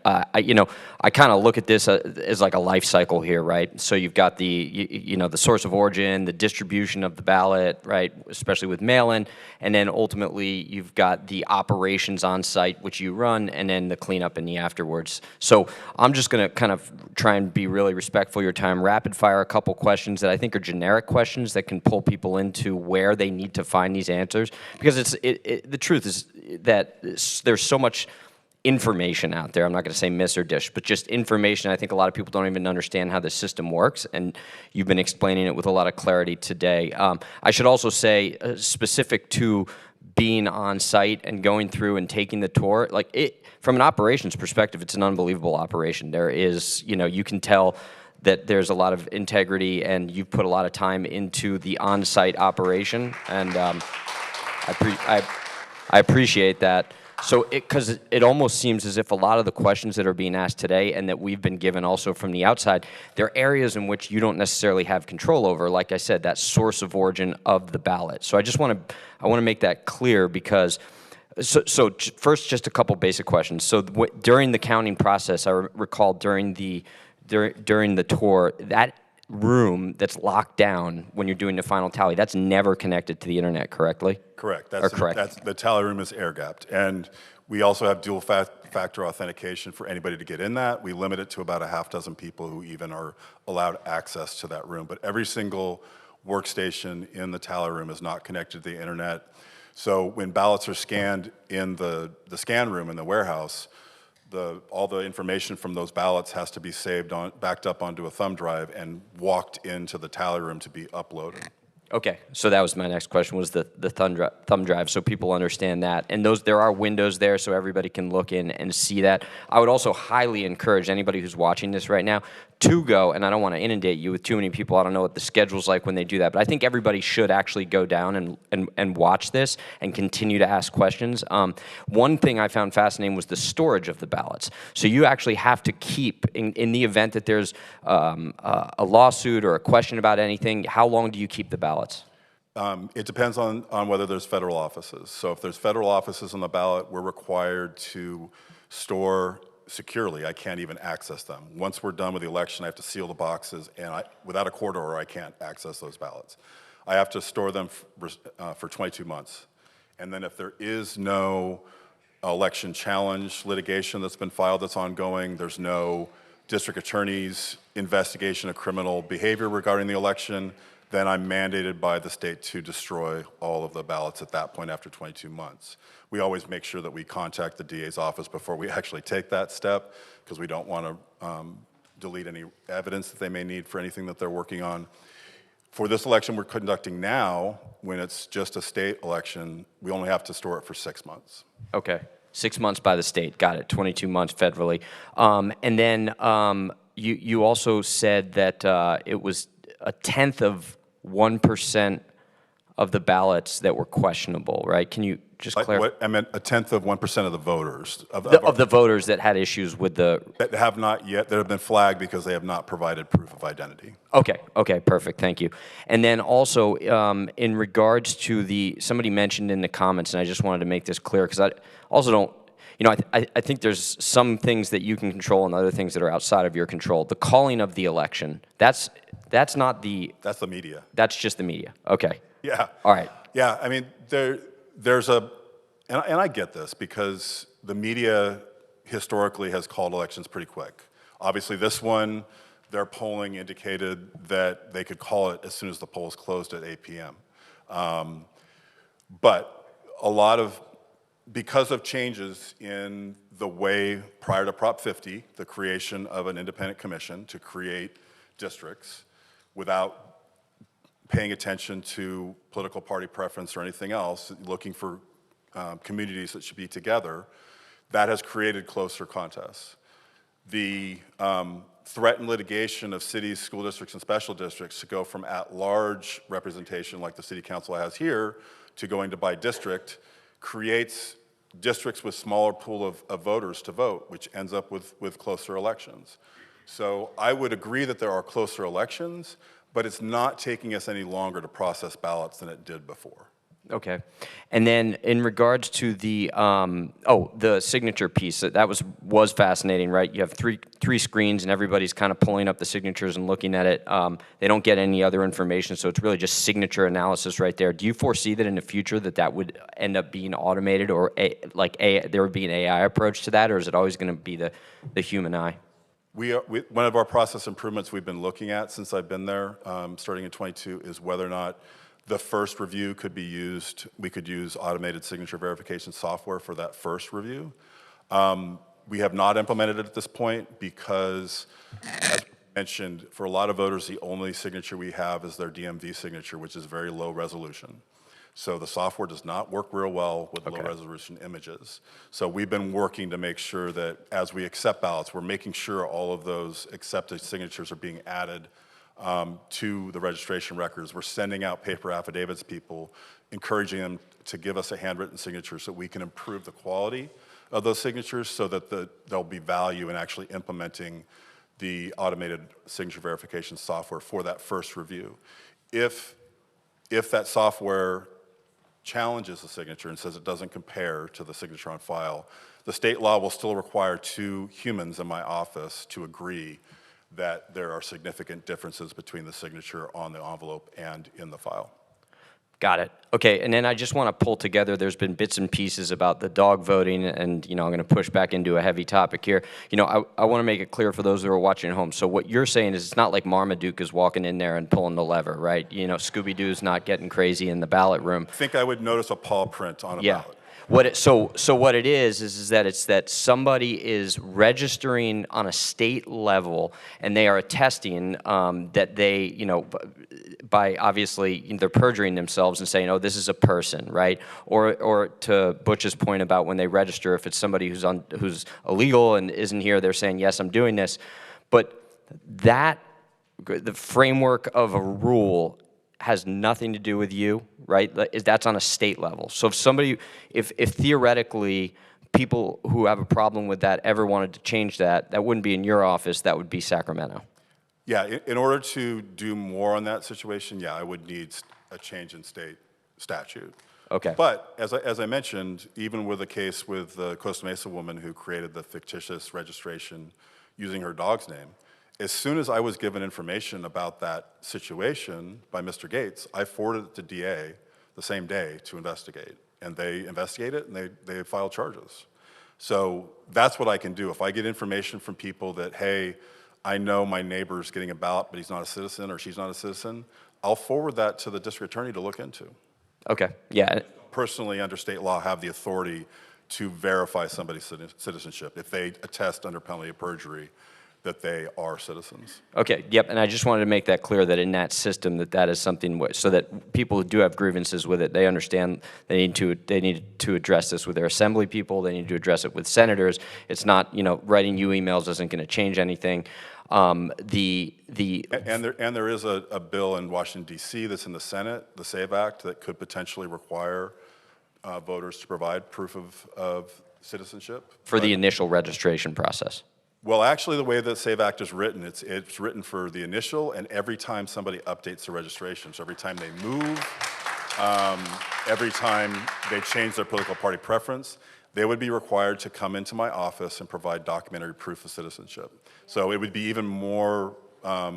I kind of look at this as like a life cycle here, right? So you've got the source of origin, the distribution of the ballot, right, especially with mail-in, and then ultimately you've got the operations on site, which you run, and then the cleanup in the afterwards. So I'm just going to kind of try and be really respectful of your time, rapid fire a couple questions that I think are generic questions that can pull people into where they need to find these answers, because the truth is that there's so much information out there. I'm not going to say miss or dish, but just information. I think a lot of people don't even understand how the system works, and you've been explaining it with a lot of clarity today. I should also say, specific to being on site and going through and taking the tour, from an operations perspective, it's an unbelievable operation. There is, you can tell that there's a lot of integrity, and you've put a lot of time into the on-site operation, and I appreciate that. So, because it almost seems as if a lot of the questions that are being asked today and that we've been given also from the outside, there are areas in which you don't necessarily have control over. Like I said, that source of origin of the ballot. So I want to make that clear, because so first, just a couple basic questions. So during the counting process, I recall during the tour, that room that's locked down when you're doing the final tally, that's never connected to the internet, correctly? Correct. Or correct. That's, the tally room is air gapped. And we also have dual factor authentication for anybody to get in that. We limit it to about a half dozen people who even are allowed access to that room. But every single workstation in the tally room is not connected to the internet. So when ballots are scanned in the scan room in the warehouse, all the information from those ballots has to be backed up onto a thumb drive and walked into the tally room to be uploaded. Okay, so that was my next question, was the thumb drive, so people understand that. And there are windows there so everybody can look in and see that. I would also highly encourage anybody who's watching this right now to go, and I don't want to inundate you with too many people. I don't know what the schedule's like when they do that, but I think everybody should actually go down and watch this and continue to ask questions. One thing I found fascinating was the storage of the ballots. So you actually have to keep, in the event that there's a lawsuit or a question about anything, how long do you keep the ballots? It depends on whether there's federal offices. So if there's federal offices on the ballot, we're required to store securely. I can't even access them. Once we're done with the election, I have to seal the boxes, and without a court order, I can't access those ballots. I have to store them for 22 months. And then if there is no election challenge litigation that's been filed that's ongoing, there's no district attorney's investigation of criminal behavior regarding the election, then I'm mandated by the state to destroy all of the ballots at that point after 22 months. We always make sure that we contact the DA's office before we actually take that step, because we don't want to delete any evidence that they may need for anything that they're working on. For this election we're conducting now, when it's just a state election, we only have to store it for 6 months. Okay, 6 months by the state, got it, 22 months federally. And then you also said that it was 1/10 of 1% of the ballots that were questionable, right? Can you just clarify? I meant 1/10 of 1% of the voters. Of the voters that had issues with the... That have not yet, that have been flagged because they have not provided proof of identity. Okay, perfect, thank you. And then also, in regards to somebody mentioned in the comments, and I just wanted to make this clear, because I also don't, I think there's some things that you can control and other things that are outside of your control. The calling of the election, that's not the... That's the media. That's just the media, okay. Yeah. All right. Yeah, I mean, there's and I get this, because the media historically has called elections pretty quick. Obviously this one, their polling indicated that they could call it as soon as the polls closed at 8 p.m. But because of changes in the way prior to Prop 50, the creation of an independent commission to create districts without paying attention to political party preference or anything else, looking for communities that should be together, that has created closer contests. The threat and litigation of cities, school districts, and special districts to go from at-large representation like the city council has here to going to by district creates districts with smaller pool of voters to vote, which ends up with closer elections. So I would agree that there are closer elections, but it's not taking us any longer to process ballots than it did before. Okay. And then in regards to the signature piece, that was fascinating, right? You have three screens and everybody's kind of pulling up the signatures and looking at it. They don't get any other information, so it's really just signature analysis right there. Do you foresee that in the future that would end up being automated, or there would be an AI approach to that, or is it always going to be the human eye? One of our process improvements we've been looking at since I've been there, starting in 22, is whether or not the first review could be used. We could use automated signature verification software for that first review. We have not implemented it at this point because, as mentioned, for a lot of voters, the only signature we have is their DMV signature, which is very low resolution. So the software does not work real well with low resolution images. So we've been working to make sure that as we accept ballots, we're making sure all of those accepted signatures are being added to the registration records. We're sending out paper affidavits to people, encouraging them to give us a handwritten signature so we can improve the quality of those signatures, so that there'll be value in actually implementing the automated signature verification software for that first review. If that software challenges the signature and says it doesn't compare to the signature on file, the state law will still require 2 humans in my office to agree that there are significant differences between the signature on the envelope and in the file. Got it. Okay, and then I just want to pull together, there's been bits and pieces about the dog voting, and, I'm going to push back into a heavy topic here. I want to make it clear for those that are watching at home. So what you're saying is it's not like Marmaduke is walking in there and pulling the lever, right? Scooby-Doo's not getting crazy in the ballot room. I think I would notice a paw print on a ballot. So what it is that it's that somebody is registering on a state level, and they are attesting that they, by obviously they're perjuring themselves and saying, oh, this is a person, right? Or to Butch's point about when they register, if it's somebody who's illegal and isn't here, they're saying, yes, I'm doing this. But the framework of a rule has nothing to do with you, right? That's on a state level. So if theoretically people who have a problem with that ever wanted to change that, that wouldn't be in your office, that would be Sacramento. Yeah, in order to do more on that situation, yeah, I would need a change in state statute. Okay. But as I mentioned, even with the case with the Costa Mesa woman who created the fictitious registration using her dog's name, as soon as I was given information about that situation by Mr. Gates, I forwarded it to DA the same day to investigate. And they investigate it, and they file charges. So that's what I can do. If I get information from people that, hey, I know my neighbor's getting a ballot, but he's not a citizen or she's not a citizen, I'll forward that to the district attorney to look into. Okay, yeah. Personally, under state law, have the authority to verify somebody's citizenship if they attest under penalty of perjury that they are citizens. Okay, yep, and I just wanted to make that clear that in that system that is something so that people who do have grievances with it, they understand they need to address this with their assembly people, they need to address it with senators. It's not, writing you emails isn't going to change anything. And there is a bill in Washington, D.C. that's in the Senate, the SAVE Act, that could potentially require voters to provide proof of citizenship. For the initial registration process. Well, actually, the way the SAVE Act is written, it's written for the initial and every time somebody updates the registration. So every time they move, every time they change their political party preference, they would be required to come into my office and provide documentary proof of citizenship. So it would be even more, have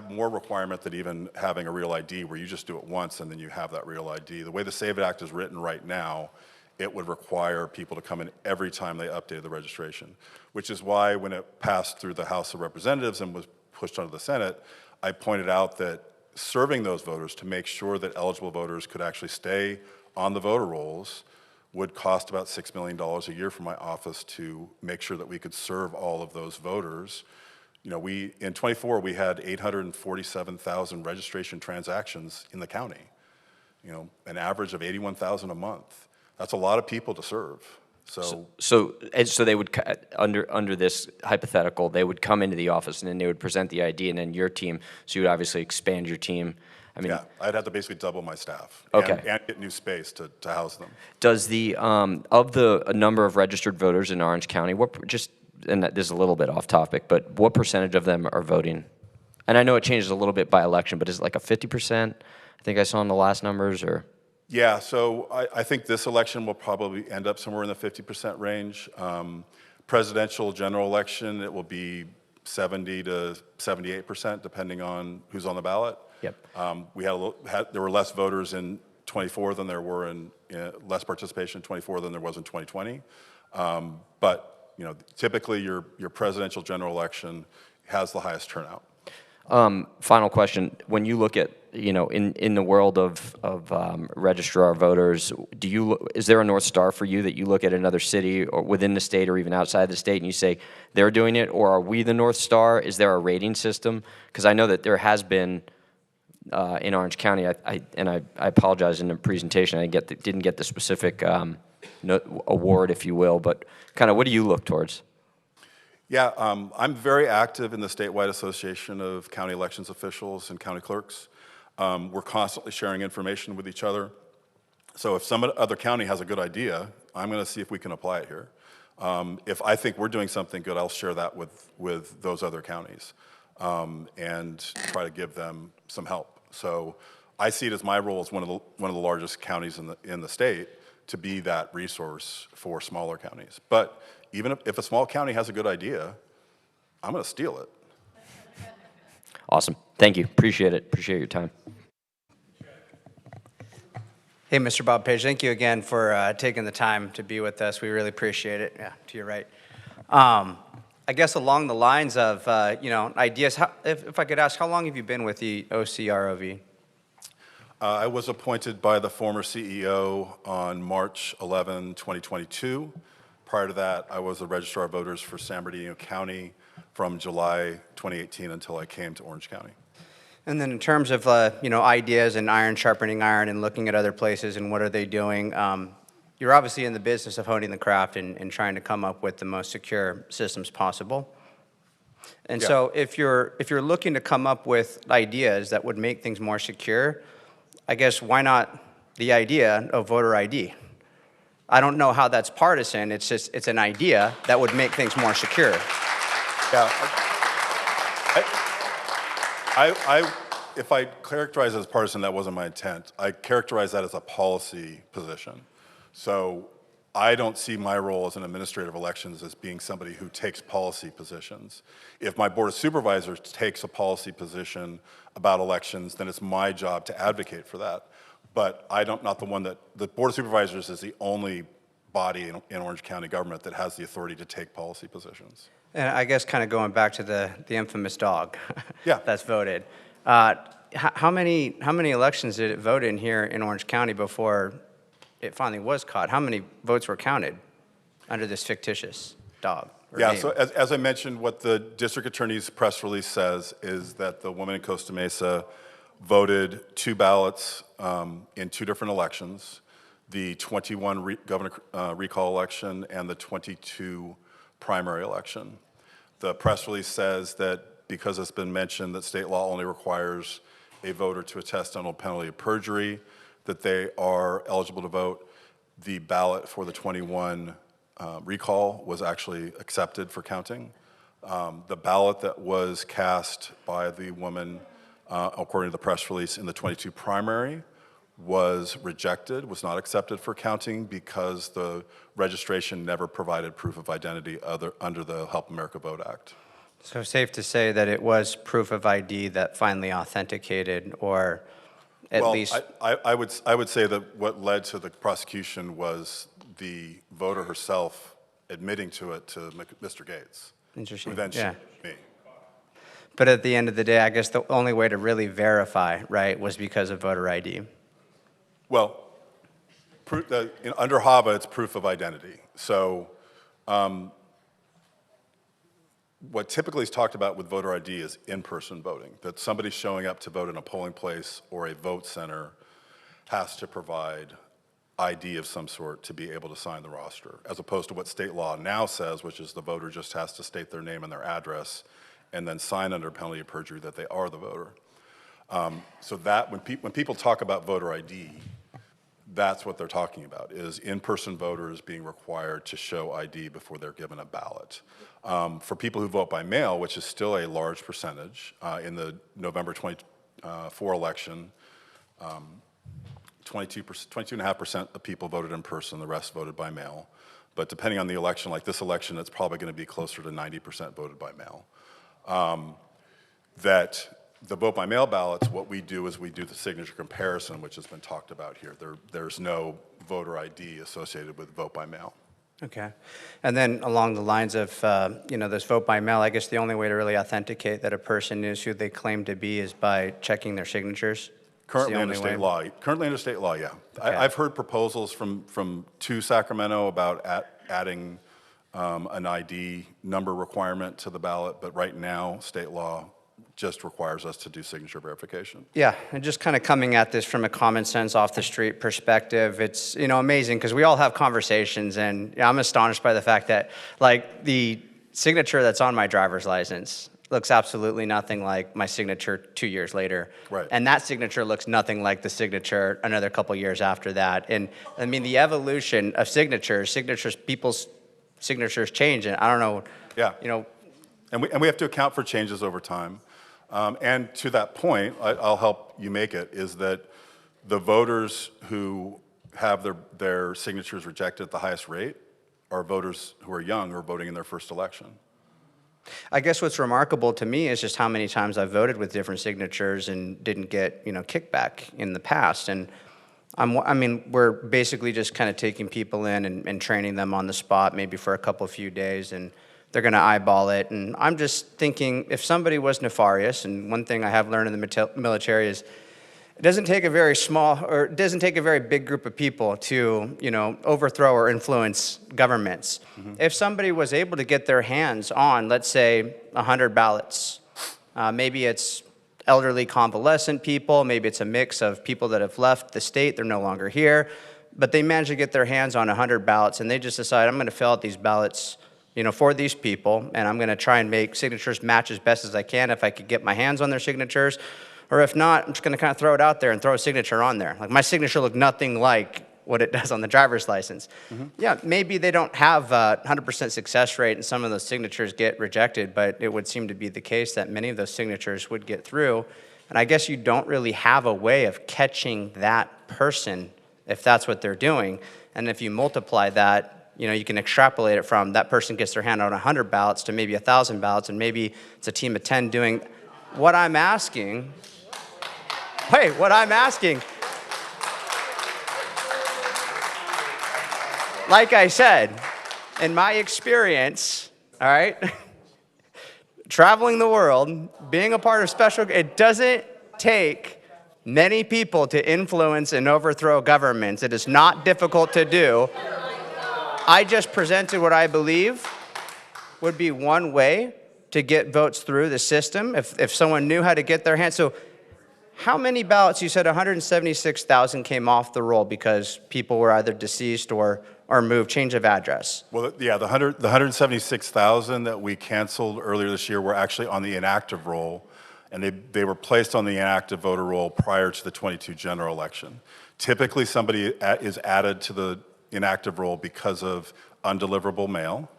more requirement than even having a real ID where you just do it once and then you have that real ID. The way the SAVE Act is written right now, it would require people to come in every time they updated the registration, which is why when it passed through the House of Representatives and was pushed onto the Senate, I pointed out that serving those voters to make sure that eligible voters could actually stay on the voter rolls would cost about $6 million a year for my office to make sure that we could serve all of those voters. In 24, we had 847,000 registration transactions in the county, an average of 81,000 a month. That's a lot of people to serve. So they would, under this hypothetical, they would come into the office and then they would present the ID, and then your team, so you would obviously expand your team. Yeah, I'd have to basically double my staff. Okay. And get new space to house them. Does of the number of registered voters in Orange County, and this is a little bit off topic, but what percentage of them are voting? And I know it changes a little bit by election, but is it like a 50%? I think I saw in the last numbers, or? Yeah, so I think this election will probably end up somewhere in the 50% range. Presidential general election, it will be 70 to 78%, depending on who's on the ballot. Yep. There were less voters in 24 than there were in less participation in 24 than there was in 2020. But typically your presidential general election has the highest turnout. Final question: when you look at in the world of registrar voters, is there a North Star for you that you look at another city or within the state or even outside the state and you say they're doing it, or are we the North Star? Is there a rating system? Because I know that there has been in Orange County. I apologize in the presentation. I didn't get the specific award, if you will, but kind of what do you look towards? Yeah, I'm very active in the statewide association of county elections officials and county clerks. We're constantly sharing information with each other. So if some other county has a good idea, I'm going to see if we can apply it here. If I think we're doing something good, I'll share that with those other counties and try to give them some help. So I see it as my role as one of the largest counties in the state to be that resource for smaller counties. But even if a small county has a good idea, I'm going to steal it. Awesome. Thank you. Appreciate it. Appreciate your time. Hey, Mr. Bob Page, thank you again for taking the time to be with us. We really appreciate it. Yeah, to your right. I guess along the lines of, ideas, if I could ask, how long have you been with the OCROV? I was appointed by the former CEO on March 11, 2022. Prior to that, I was a registrar of voters for San Bernardino County from July 2018 until I came to Orange County. And then in terms of, ideas and iron sharpening iron and looking at other places and what are they doing, you're obviously in the business of honing the craft and trying to come up with the most secure systems possible. And so if you're looking to come up with ideas that would make things more secure, I guess why not the idea of voter ID? I don't know how that's partisan. It's just, it's an idea that would make things more secure. Yeah. If I characterize it as partisan, that wasn't my intent. I characterize that as a policy position. So I don't see my role as an administrator of elections as being somebody who takes policy positions. If my Board of Supervisors takes a policy position about elections, then it's my job to advocate for that. But not the one that, the Board of Supervisors is the only body in Orange County government that has the authority to take policy positions. And I guess kind of going back to the infamous dog that's voted. How many elections did it vote in here in Orange County before it finally was caught? How many votes were counted under this fictitious dog? Yeah, so as I mentioned, what the district attorney's press release says is that the woman in Costa Mesa voted 2 ballots in 2 different elections, the 21 governor recall election and the 22 primary election. The press release says that because it's been mentioned that state law only requires a voter to attest under penalty of perjury, that they are eligible to vote. The ballot for the 21 recall was actually accepted for counting. The ballot that was cast by the woman, according to the press release, in the 22 primary was rejected, was not accepted for counting because the registration never provided proof of identity under the Help America Vote Act. So safe to say that it was proof of ID that finally authenticated, or at least... I would say that what led to the prosecution was the voter herself admitting to it to Mr. Gates. Interesting, Who then yeah. me. But at the end of the day, I guess the only way to really verify, right, was because of voter ID. Well, under HAVA, it's proof of identity. So what typically is talked about with voter ID is in-person voting, that somebody showing up to vote in a polling place or a vote center has to provide ID of some sort to be able to sign the roster, as opposed to what state law now says, which is the voter just has to state their name and their address and then sign under penalty of perjury that they are the voter. So that when people talk about voter ID, that's what they're talking about, is in-person voters being required to show ID before they're given a ballot. For people who vote by mail, which is still a large percentage, in the November 24 election, 22.5% of people voted in person, the rest voted by mail. But depending on the election, like this election, it's probably going to be closer to 90% voted by mail. That the vote by mail ballots, what we do is we do the signature comparison, which has been talked about here. There's no voter ID associated with vote by mail. Okay. And then along the lines of, this vote by mail, I guess the only way to really authenticate that a person is who they claim to be is by checking their signatures? Currently under state law. Currently under state law, yeah. Okay. I've heard proposals to Sacramento about adding an ID number requirement to the ballot, but right now, state law just requires us to do signature verification. Yeah, and just kind of coming at this from a common sense off the street perspective, it's amazing because we all have conversations, and I'm astonished by the fact that like the signature that's on my driver's license looks absolutely nothing like my signature 2 years later. Right. And that signature looks nothing like the signature another couple years after that. And I mean, the evolution of signatures, people's signatures change, and I don't know. Yeah. And we have to account for changes over time. And to that point, I'll help you make it, is that the voters who have their signatures rejected at the highest rate are voters who are young or voting in their first election. I guess what's remarkable to me is just how many times I've voted with different signatures and didn't get, kickback in the past. And I mean, we're basically just kind of taking people in and training them on the spot, maybe for a few days, and they're going to eyeball it. And I'm just thinking, if somebody was nefarious, and one thing I have learned in the military is it doesn't take a very big group of people to, overthrow or influence governments. Mm-hmm. If somebody was able to get their hands on, let's say, 100 ballots, maybe it's elderly convalescent people, maybe it's a mix of people that have left the state, they're no longer here, but they manage to get their hands on 100 ballots, and they just decide, I'm going to fill out these ballots, for these people, and I'm going to try and make signatures match as best as I can if I could get my hands on their signatures. Or if not, I'm just going to kind of throw it out there and throw a signature on there. Like, my signature looked nothing like what it does on the driver's license. Mm-hmm. Yeah, maybe they don't have a 100% success rate and some of those signatures get rejected, but it would seem to be the case that many of those signatures would get through. And I guess you don't really have a way of catching that person if that's what they're doing. And if you multiply that, you can extrapolate it from that person gets their hand on 100 ballots to maybe 1,000 ballots, and maybe it's a team of 10 doing what I'm asking. What I'm asking, like I said, in my experience, all right, traveling the world, being a part of it doesn't take many people to influence and overthrow governments. It is not difficult to do. I just presented what I believe would be one way to get votes through the system if someone knew how to get their hands. So how many ballots? You said 176,000 came off the roll because people were either deceased or moved, change of address. Well, yeah, the 176,000 that we canceled earlier this year were actually on the inactive roll, and they were placed on the inactive voter roll prior to the 22 general election. Typically, somebody is added to the inactive roll because of undeliverable mail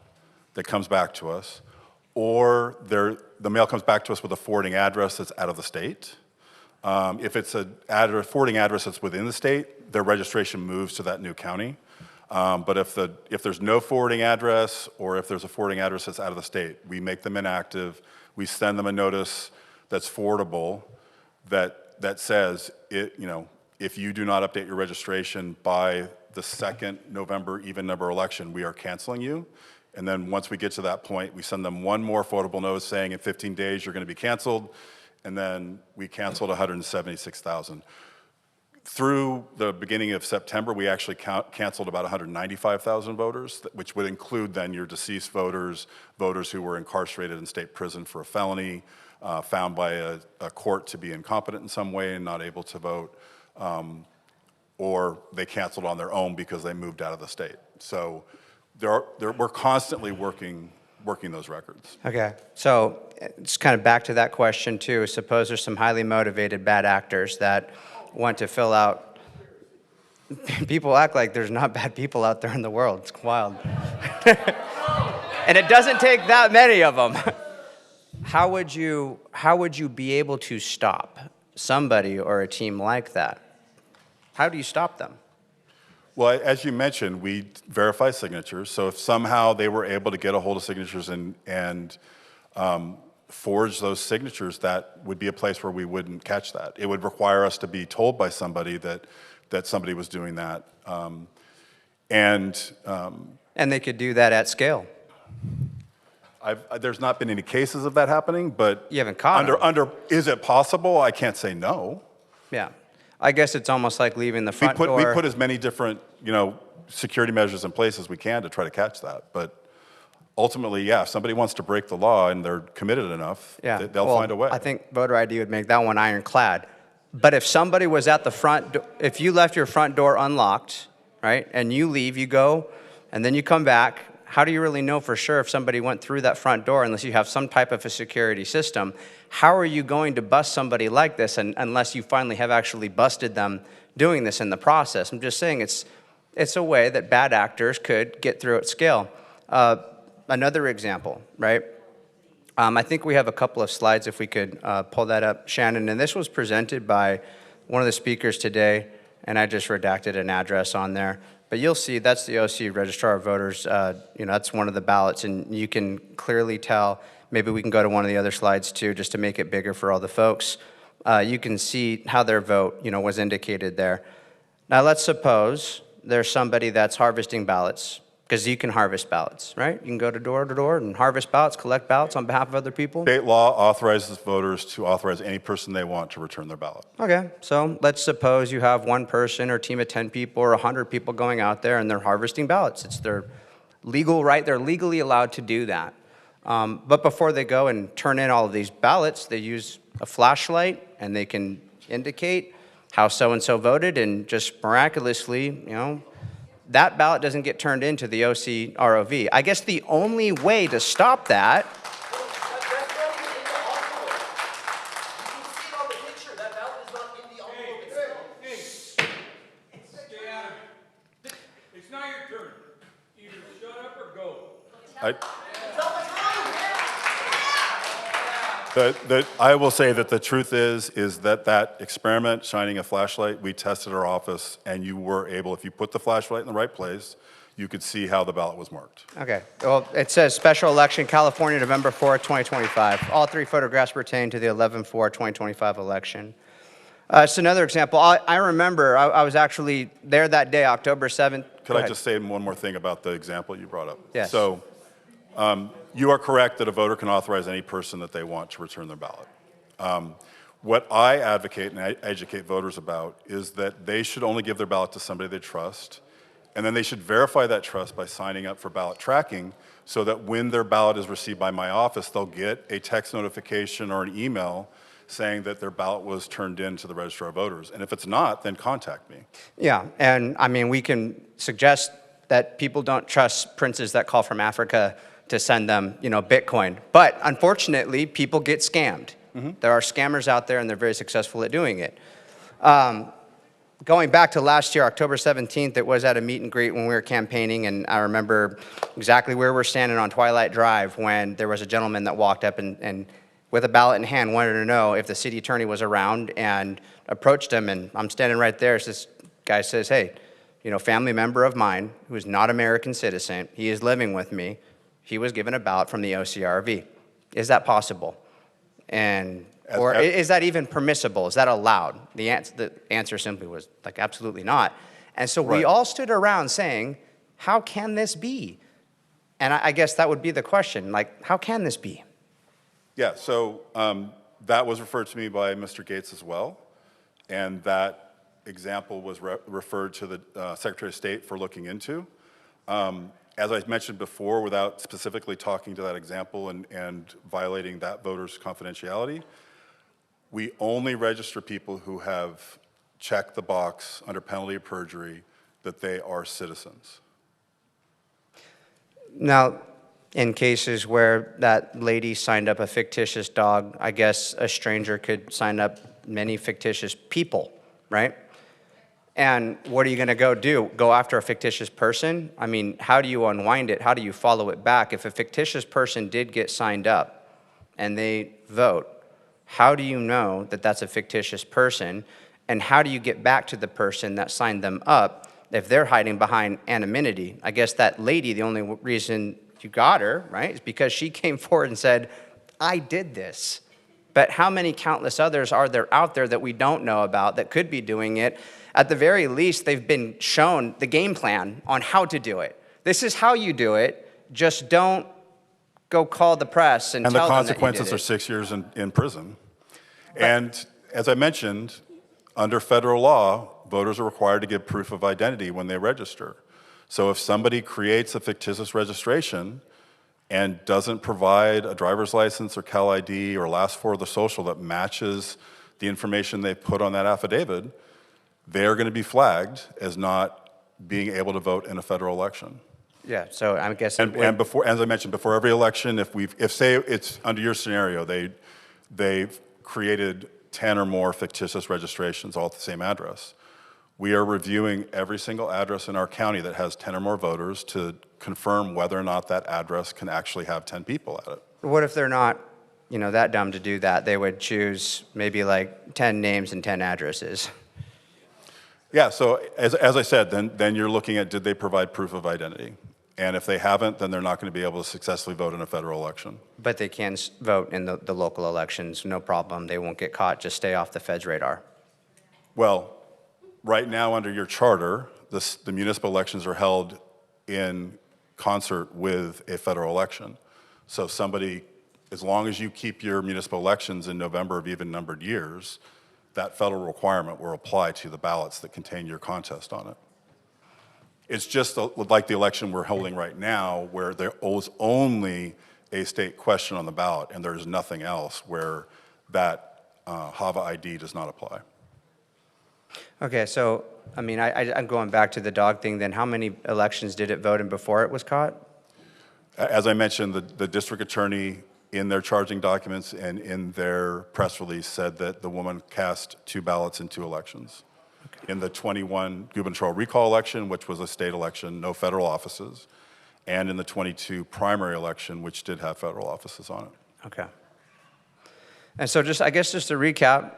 that comes back to us, or the mail comes back to us with a forwarding address that's out of the state. If it's a forwarding address that's within the state, their registration moves to that new county. But if there's no forwarding address, or if there's a forwarding address that's out of the state, we make them inactive. We send them a notice that's forwardable that says, if you do not update your registration by the second November even number election, we are canceling you. And then once we get to that point, we send them one more forwardable notice saying in 15 days you're going to be canceled. And then we canceled 176,000. Through the beginning of September, we actually canceled about 195,000 voters, which would include then your deceased voters, voters who were incarcerated in state prison for a felony, found by a court to be incompetent in some way and not able to vote, or they canceled on their own because they moved out of the state. So we're constantly working those records. Okay, so it's kind of back to that question too. Suppose there's some highly motivated bad actors that want to fill out. People act like there's not bad people out there in the world. It's wild. And it doesn't take that many of them. How would you be able to stop somebody or a team like that? How do you stop them? Well, as you mentioned, we verify signatures. So if somehow they were able to get a hold of signatures and forge those signatures, that would be a place where we wouldn't catch that. It would require us to be told by somebody that somebody was doing that. And they could do that at scale. There's not been any cases of that happening, but you haven't caught is it possible? I can't say no. Yeah. I guess it's almost like leaving the front door. We put as many different, security measures in place as we can to try to catch that. But ultimately, yeah, if somebody wants to break the law and they're committed enough, they'll find a way. I think voter ID would make that one ironclad. But if somebody was at the front, if you left your front door unlocked, right, and you leave, you go, and then you come back, how do you really know for sure if somebody went through that front door unless you have some type of a security system? How are you going to bust somebody like this unless you finally have actually busted them doing this in the process? I'm just saying it's a way that bad actors could get through at scale. Another example, right? I think we have a couple of slides if we could pull that up, Shannon. And this was presented by one of the speakers today, and I just redacted an address on there. But you'll see that's the OC Registrar of Voters. That's one of the ballots, and you can clearly tell maybe we can go to one of the other slides too, just to make it bigger for all the folks. You can see how their vote, was indicated there. Now let's suppose there's somebody that's harvesting ballots, because you can harvest ballots, right? You can go to door and harvest ballots, collect ballots on behalf of other people. State law authorizes voters to authorize any person they want to return their ballot. Okay, so let's suppose you have one person or team of 10 people or 100 people going out there and they're harvesting ballots. It's their legal right. They're legally allowed to do that. But before they go and turn in all of these ballots, they use a flashlight and they can indicate how so-and-so voted, and just miraculously, that ballot doesn't get turned into the OC ROV. I guess the only way to stop that It's not your turn. Either shut up or go. I will say that the truth is that experiment, shining a flashlight, we tested our office, and you were able, if you put the flashlight in the right place, you could see how the ballot was marked. Okay, well, it says special election, California, November 4th, 2025. All three photographs pertain to the 11/4/2025 election. It's another example. I remember I was actually there that day, October 7th. Could I just say one more thing about the example you brought up? Yes. So you are correct that a voter can authorize any person that they want to return their ballot. What I advocate and I educate voters about is that they should only give their ballot to somebody they trust, and then they should verify that trust by signing up for ballot tracking, so that when their ballot is received by my office, they'll get a text notification or an email saying that their ballot was turned in to the Registrar of Voters. And if it's not, then contact me. Yeah, and I mean, we can suggest that people don't trust princes that call from Africa to send them, Bitcoin. But unfortunately, people get scammed. There are scammers out there, and they're very successful at doing it. Going back to last year, October 17th, it was at a meet and greet when we were campaigning, and I remember exactly where we're standing on Twilight Drive when there was a gentleman that walked up and with a ballot in hand, wanted to know if the city attorney was around, and approached him, and I'm standing right there. So this guy says, hey, family member of mine who is not American citizen, he is living with me. He was given a ballot from the OCRV. Is that possible? Or is that even permissible? Is that allowed? The answer simply was absolutely not. And so we all stood around saying, how can this be? And I guess that would be the question, how can this be? Yeah, so that was referred to me by Mr. Gates as well, and that example was referred to the Secretary of State for looking into. As I mentioned before, without specifically talking to that example and violating that voter's confidentiality, we only register people who have checked the box under penalty of perjury that they are citizens. Now, in cases where that lady signed up a fictitious dog, I guess a stranger could sign up many fictitious people, right? And what are you going to go do? Go after a fictitious person? I mean, how do you unwind it? How do you follow it back? If a fictitious person did get signed up and they vote, how do you know that that's a fictitious person? And how do you get back to the person that signed them up if they're hiding behind anonymity? I guess that lady, the only reason you got her, right, is because she came forward and said, I did this. But how many countless others are there out there that we don't know about that could be doing it? At the very least, they've been shown the game plan on how to do it. This is how you do it. Just don't go call the press and tell them that you did it. And the consequences are 6 years in prison. Right. And as I mentioned, under federal law, voters are required to give proof of identity when they register. So if somebody creates a fictitious registration and doesn't provide a driver's license or Cal ID or last four of the social that matches the information they put on that affidavit, they're going to be flagged as not being able to vote in a federal election. Yeah, so I'm guessing. And before, as I mentioned, before every election, if say it's under your scenario, they've created 10 or more fictitious registrations all at the same address. We are reviewing every single address in our county that has 10 or more voters to confirm whether or not that address can actually have 10 people at it. What if they're not, that dumb to do that? They would choose maybe 10 names and 10 addresses. Yeah, so as I said, then you're looking at, did they provide proof of identity? And if they haven't, then they're not going to be able to successfully vote in a federal election. But they can vote in the local elections, no problem. They won't get caught, just stay off the Fed's radar. Well, right now, under your charter, the municipal elections are held in concert with a federal election. So somebody, as long as you keep your municipal elections in November of even-numbered years, that federal requirement will apply to the ballots that contain your contest on it. It's just like the election we're holding right now, where there is only a state question on the ballot, and there's nothing else where that HAVA ID does not apply. Okay, so, I mean, I'm going back to the dog thing then. How many elections did it vote in before it was caught? As I mentioned, the district attorney in their charging documents and in their press release said that the woman cast 2 ballots in 2 elections. Okay. In the 21 gubernatorial recall election, which was a state election, no federal offices, and in the 22 primary election, which did have federal offices on it. Okay. And so just, I guess just to recap,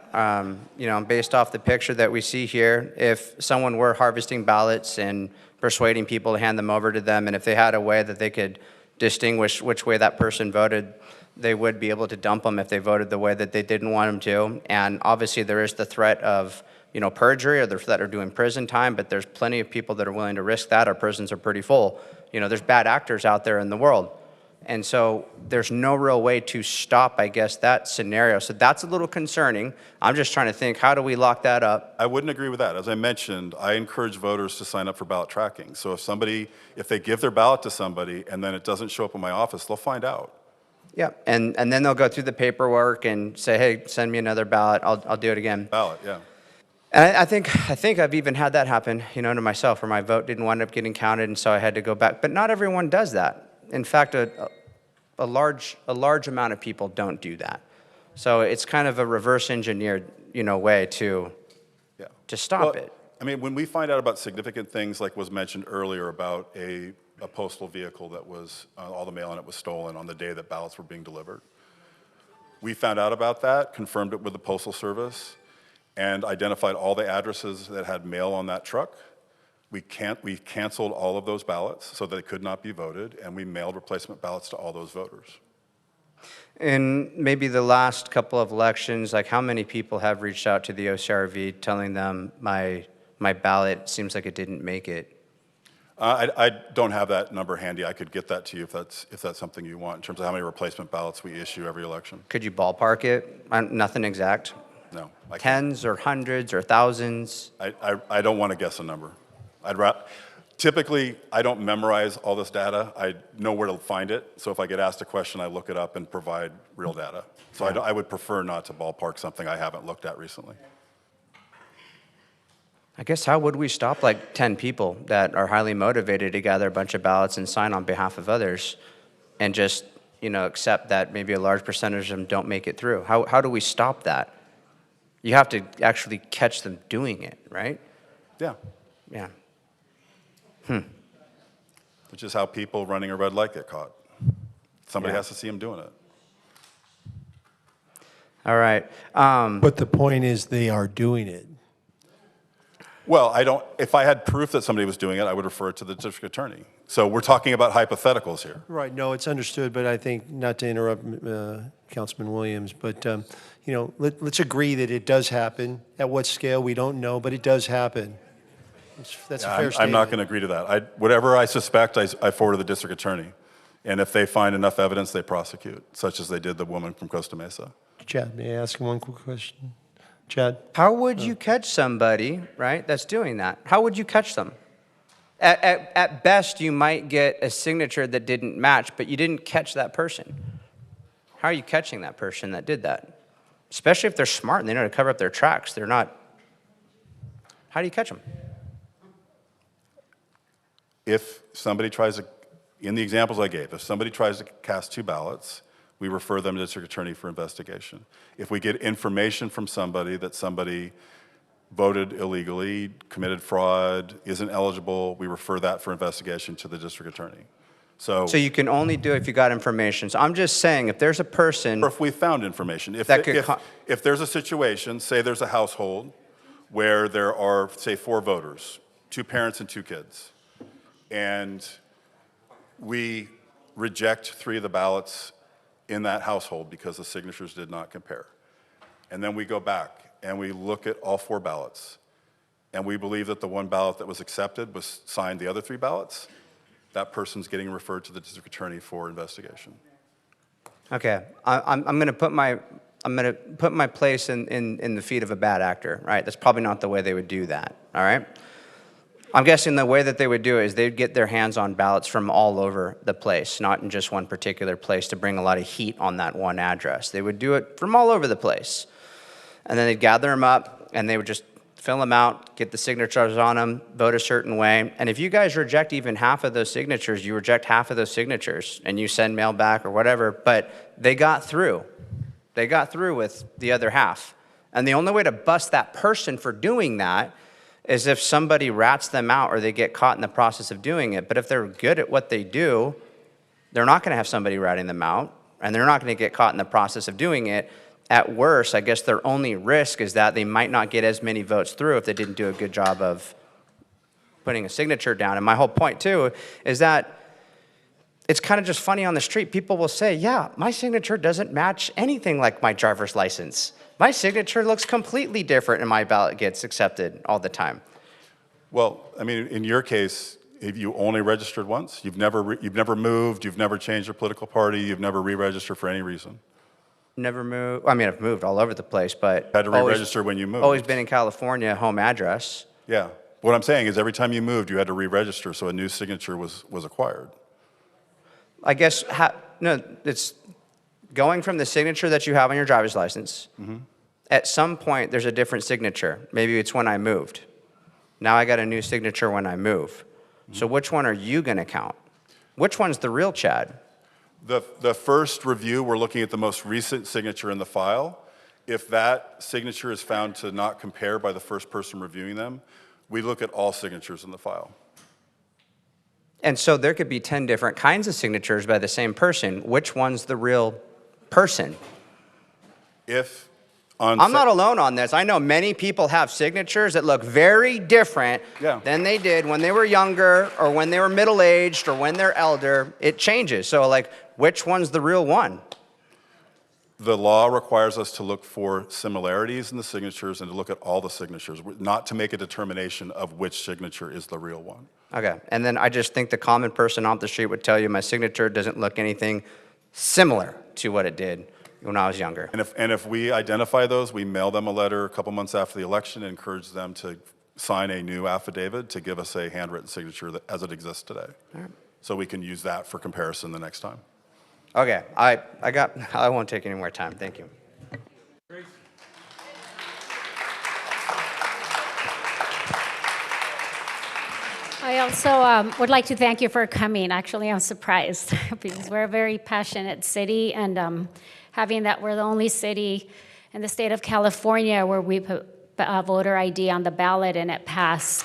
you know, based off the picture that we see here, if someone were harvesting ballots and persuading people to hand them over to them, and if they had a way that they could distinguish which way that person voted, they would be able to dump them if they voted the way that they didn't want them to. And obviously there is the threat of, you know, perjury or the threat of doing prison time, but there's plenty of people that are willing to risk that. Our prisons are pretty full. You know, there's bad actors out there in the world. And so there's no real way to stop, I guess, that scenario. So that's a little concerning. I'm just trying to think, how do we lock that up? I wouldn't agree with that. As I mentioned, I encourage voters to sign up for ballot tracking. So if they give their ballot to somebody and then it doesn't show up in my office, they'll find out. Yeah, and then they'll go through the paperwork and say, hey, send me another ballot. I'll do it again. Ballot, yeah. And I think I've even had that happen, you know, to myself, where my vote didn't wind up getting counted, and so I had to go back. But not everyone does that. In fact, a large amount of people don't do that. So it's kind of a reverse engineered, you know, way to stop it. I mean, when we find out about significant things like was mentioned earlier about a postal vehicle that was, all the mail in it was stolen on the day that ballots were being delivered, we found out about that, confirmed it with the Postal Service, and identified all the addresses that had mail on that truck. We canceled all of those ballots so that they could not be voted, and we mailed replacement ballots to all those voters. In maybe the last couple of elections, like how many people have reached out to the OCRV telling them my ballot seems like it didn't make it? I don't have that number handy. I could get that to you if that's something you want in terms of how many replacement ballots we issue every election. Could you ballpark it? Nothing exact? No. Tens or hundreds or thousands? I don't want to guess a number. Typically, I don't memorize all this data. I know where to find it. So if I get asked a question, I look it up and provide real data. So I would prefer not to ballpark something I haven't looked at recently. I guess how would we stop like 10 people that are highly motivated to gather a bunch of ballots and sign on behalf of others and just, you know, accept that maybe a large percentage of them don't make it through? How do we stop that? You have to actually catch them doing it, right? Yeah. Yeah. Which is how people running a red light get caught. Somebody has to see them doing it. All right. But the point is they are doing it. Well, if I had proof that somebody was doing it, I would refer it to the district attorney. So we're talking about hypotheticals here. Right, no, it's understood, but I think, not to interrupt Councilman Williams, but, you know, let's agree that it does happen. At what scale, we don't know, but it does happen. That's a fair statement. I'm not going to agree to that. Whatever I suspect, I forward to the district attorney. And if they find enough evidence, they prosecute, such as they did the woman from Costa Mesa. Chad, may I ask one quick question? Chad? How would you catch somebody, right, that's doing that? How would you catch them? At best, you might get a signature that didn't match, but you didn't catch that person. How are you catching that person that did that? Especially if they're smart and they know how to cover up their tracks. They're not. How do you catch them? If somebody tries to, in the examples I gave, if somebody tries to cast 2 ballots, we refer them to the district attorney for investigation. If we get information from somebody that somebody voted illegally, committed fraud, isn't eligible, we refer that for investigation to the district attorney. So you can only do it if you got information. So I'm just saying, if there's a person... Or if we found information. If there's a situation, say there's a household where there are, say, 4 voters, 2 parents and 2 kids, and we reject 3 of the ballots in that household because the signatures did not compare. And then we go back and we look at all 4 ballots. And we believe that the 1 ballot that was accepted was signed the other 3 ballots. That person's getting referred to the district attorney for investigation. Okay, I'm going to put my place in the feet of a bad actor, right? That's probably not the way they would do that, all right? I'm guessing the way that they would do it is they'd get their hands on ballots from all over the place, not in just one particular place to bring a lot of heat on that one address. They would do it from all over the place. And then they'd gather them up and they would just fill them out, get the signatures on them, vote a certain way. And if you guys reject even half of those signatures, you reject half of those signatures and you send mail back or whatever, but they got through. They got through with the other half. And the only way to bust that person for doing that is if somebody rats them out or they get caught in the process of doing it. But if they're good at what they do, they're not going to have somebody ratting them out, and they're not going to get caught in the process of doing it. At worst, I guess their only risk is that they might not get as many votes through if they didn't do a good job of putting a signature down. And my whole point, too, is that it's kind of just funny on the street. People will say, yeah, my signature doesn't match anything like my driver's license. My signature looks completely different and my ballot gets accepted all the time. Well, I mean, in your case, if you only registered once, you've never moved, you've never changed your political party, you've never re-registered for any reason. Never moved. I mean, I've moved all over the place, but Had to re-register when you moved. Always been in California, home address. Yeah. What I'm saying is every time you moved, you had to re-register, so a new signature was acquired. I guess, no, it's going from the signature that you have on your driver's license. Mm-hmm. At some point, there's a different signature. Maybe it's when I moved. Now I got a new signature when I move. Mm-hmm. So which one are you going to count? Which one's the real Chad? The first review, we're looking at the most recent signature in the file. If that signature is found to not compare by the first person reviewing them, we look at all signatures in the file. And so there could be 10 different kinds of signatures by the same person. Which one's the real person? I'm not alone on this. I know many people have signatures that look very different than they did when they were younger or when they were middle-aged or when they're elder. It changes. So, like, which one's the real one? The law requires us to look for similarities in the signatures and to look at all the signatures, not to make a determination of which signature is the real one. Okay. And then I just think the common person off the street would tell you my signature doesn't look anything similar to what it did when I was younger. And if we identify those, we mail them a letter a couple months after the election and encourage them to sign a new affidavit to give us a handwritten signature as it exists today. All right. So we can use that for comparison the next time. Okay, I won't take any more time. Thank you. I also would like to thank you for coming. Actually, I'm surprised because we're a very passionate city, and having that we're the only city in the state of California where we put voter ID on the ballot and it passed.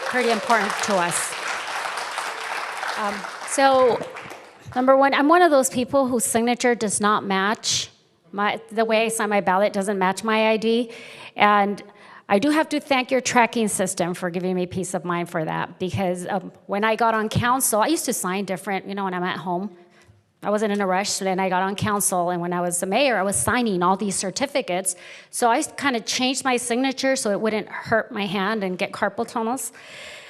Pretty important to us. So, number one, I'm one of those people whose signature does not match the way I sign my ballot doesn't match my ID, and I do have to thank your tracking system for giving me peace of mind for that, because when I got on council, I used to sign different, when I'm at home. I wasn't in a rush, so then I got on council, and when I was the mayor, I was signing all these certificates. So I kind of changed my signature so it wouldn't hurt my hand and get carpal tunnels.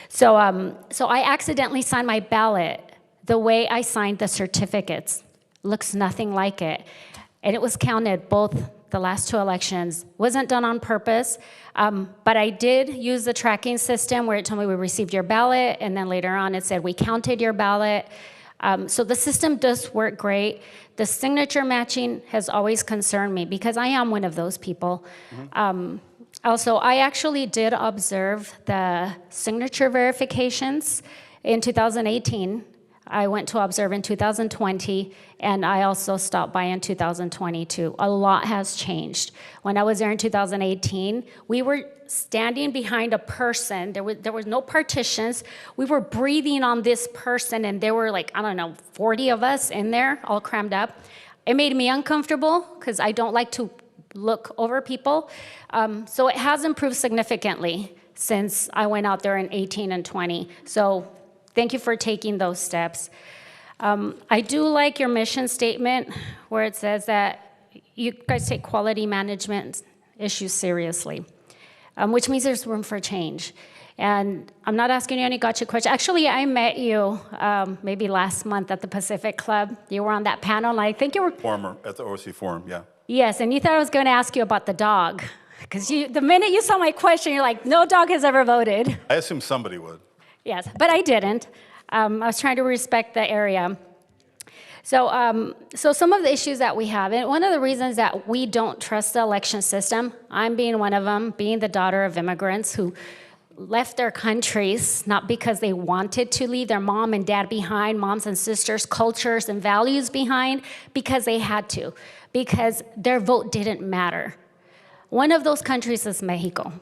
So I accidentally signed my ballot the way I signed the certificates. Looks nothing like it. And it was counted both the last 2 elections. Wasn't done on purpose, but I did use the tracking system where it told me we received your ballot, and then later on it said we counted your ballot. So the system does work great. The signature matching has always concerned me because I am one of those people. Mm-hmm. Also, I actually did observe the signature verifications in 2018. I went to observe in 2020, and I also stopped by in 2022. A lot has changed. When I was there in 2018, we were standing behind a person. There was no partitions. We were breathing on this person, and there were 40 of us in there, all crammed up. It made me uncomfortable because I don't like to look over people. So it has improved significantly since I went out there in 18 and 20. So thank you for taking those steps. I do like your mission statement where it says that you guys take quality management issues seriously, which means there's room for change. And I'm not asking you any gotcha questions. Actually, I met you maybe last month at the Pacific Club. You were on that panel, and I think you were... Former, at the OC Forum, yeah. Yes, and you thought I was going to ask you about the dog. Because the minute you saw my question, you're like, no dog has ever voted. I assumed somebody would. Yes, but I didn't. I was trying to respect the area. So some of the issues that we have, and one of the reasons that we don't trust the election system, I'm being one of them, being the daughter of immigrants who left their countries, not because they wanted to leave their mom and dad behind, moms and sisters, cultures and values behind, because they had to, because their vote didn't matter. One of those countries is Mexico.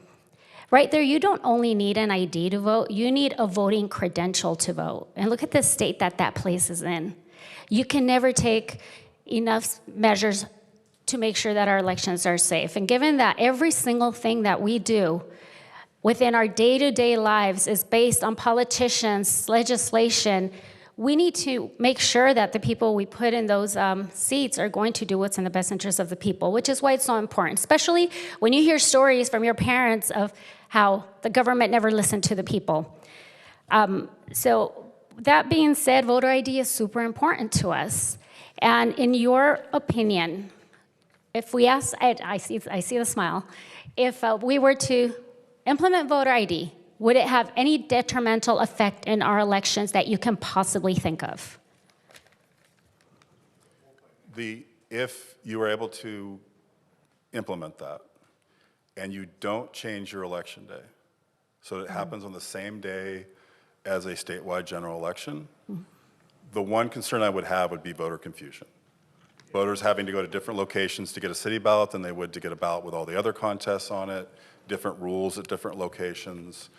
Right there, you don't only need an ID to vote, you need a voting credential to vote. And look at the state that that place is in. You can never take enough measures to make sure that our elections are safe. And given that every single thing that we do within our day-to-day lives is based on politicians, legislation, we need to make sure that the people we put in those seats are going to do what's in the best interest of the people, which is why it's so important, especially when you hear stories from your parents of how the government never listened to the people. So that being said, voter ID is super important to us. And in your opinion, if we ask, I see the smile, if we were to implement voter ID, would it have any detrimental effect in our elections that you can possibly think of? If you were able to implement that and you don't change your election day, so it happens on the same day as a statewide general election, the one concern I would have would be voter confusion. Voters having to go to different locations to get a city ballot than they would to get a ballot with all the other contests on it, different rules at different locations,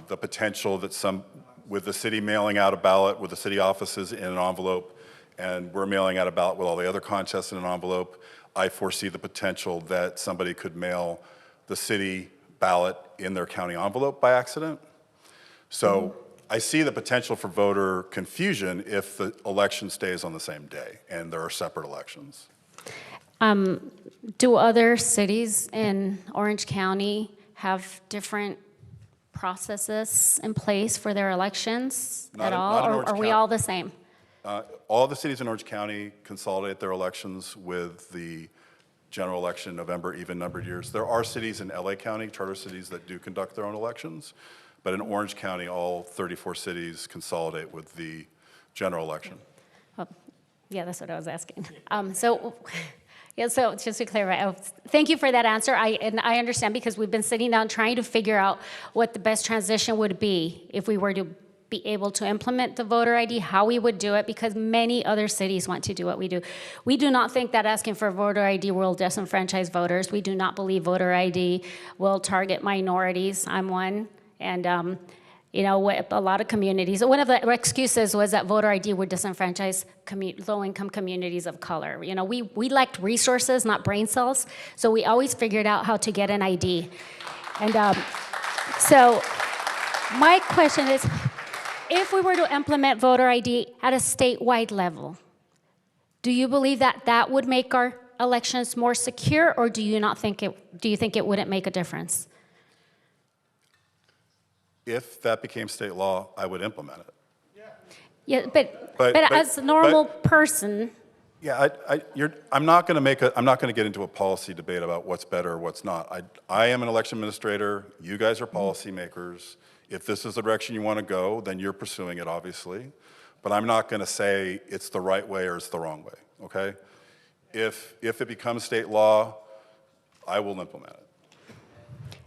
the potential that with the city mailing out a ballot with the city offices in an envelope, and we're mailing out a ballot with all the other contests in an envelope, I foresee the potential that somebody could mail the city ballot in their county envelope by accident. So I see the potential for voter confusion if the election stays on the same day and there are separate elections. Do other cities in Orange County have different processes in place for their elections at all, or are we all the same? All the cities in Orange County consolidate their elections with the general election in November, even numbered years. There are cities in LA County, charter cities, that do conduct their own elections, but in Orange County, all 34 cities consolidate with the general election. Oh, yeah, that's what I was asking. So just to clarify, thank you for that answer. And I understand because we've been sitting down trying to figure out what the best transition would be if we were to be able to implement the voter ID, how we would do it, because many other cities want to do what we do. We do not think that asking for voter ID will disenfranchise voters. We do not believe voter ID will target minorities. I'm one. And you know, a lot of communities, one of the excuses was that voter ID would disenfranchise low-income communities of color. You know, we lacked resources, not brain cells, so we always figured out how to get an ID. And so my question is, if we were to implement voter ID at a statewide level, do you believe that that would make our elections more secure, or do you not think do you think it wouldn't make a difference? If that became state law, I would implement it. Yeah, but as a normal person. Yeah, I'm not going to get into a policy debate about what's better or what's not. I am an election administrator. You guys are policymakers. If this is the direction you want to go, then you're pursuing it, obviously. But I'm not going to say it's the right way or it's the wrong way. Okay? If it becomes state law, I will implement it.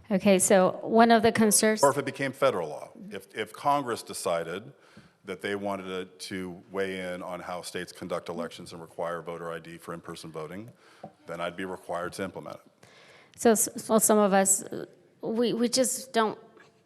Okay, so one of the concerns. Or if it became federal law. If Congress decided that they wanted to weigh in on how states conduct elections and require voter ID for in-person voting, then I'd be required to implement it. So some of us, we just don't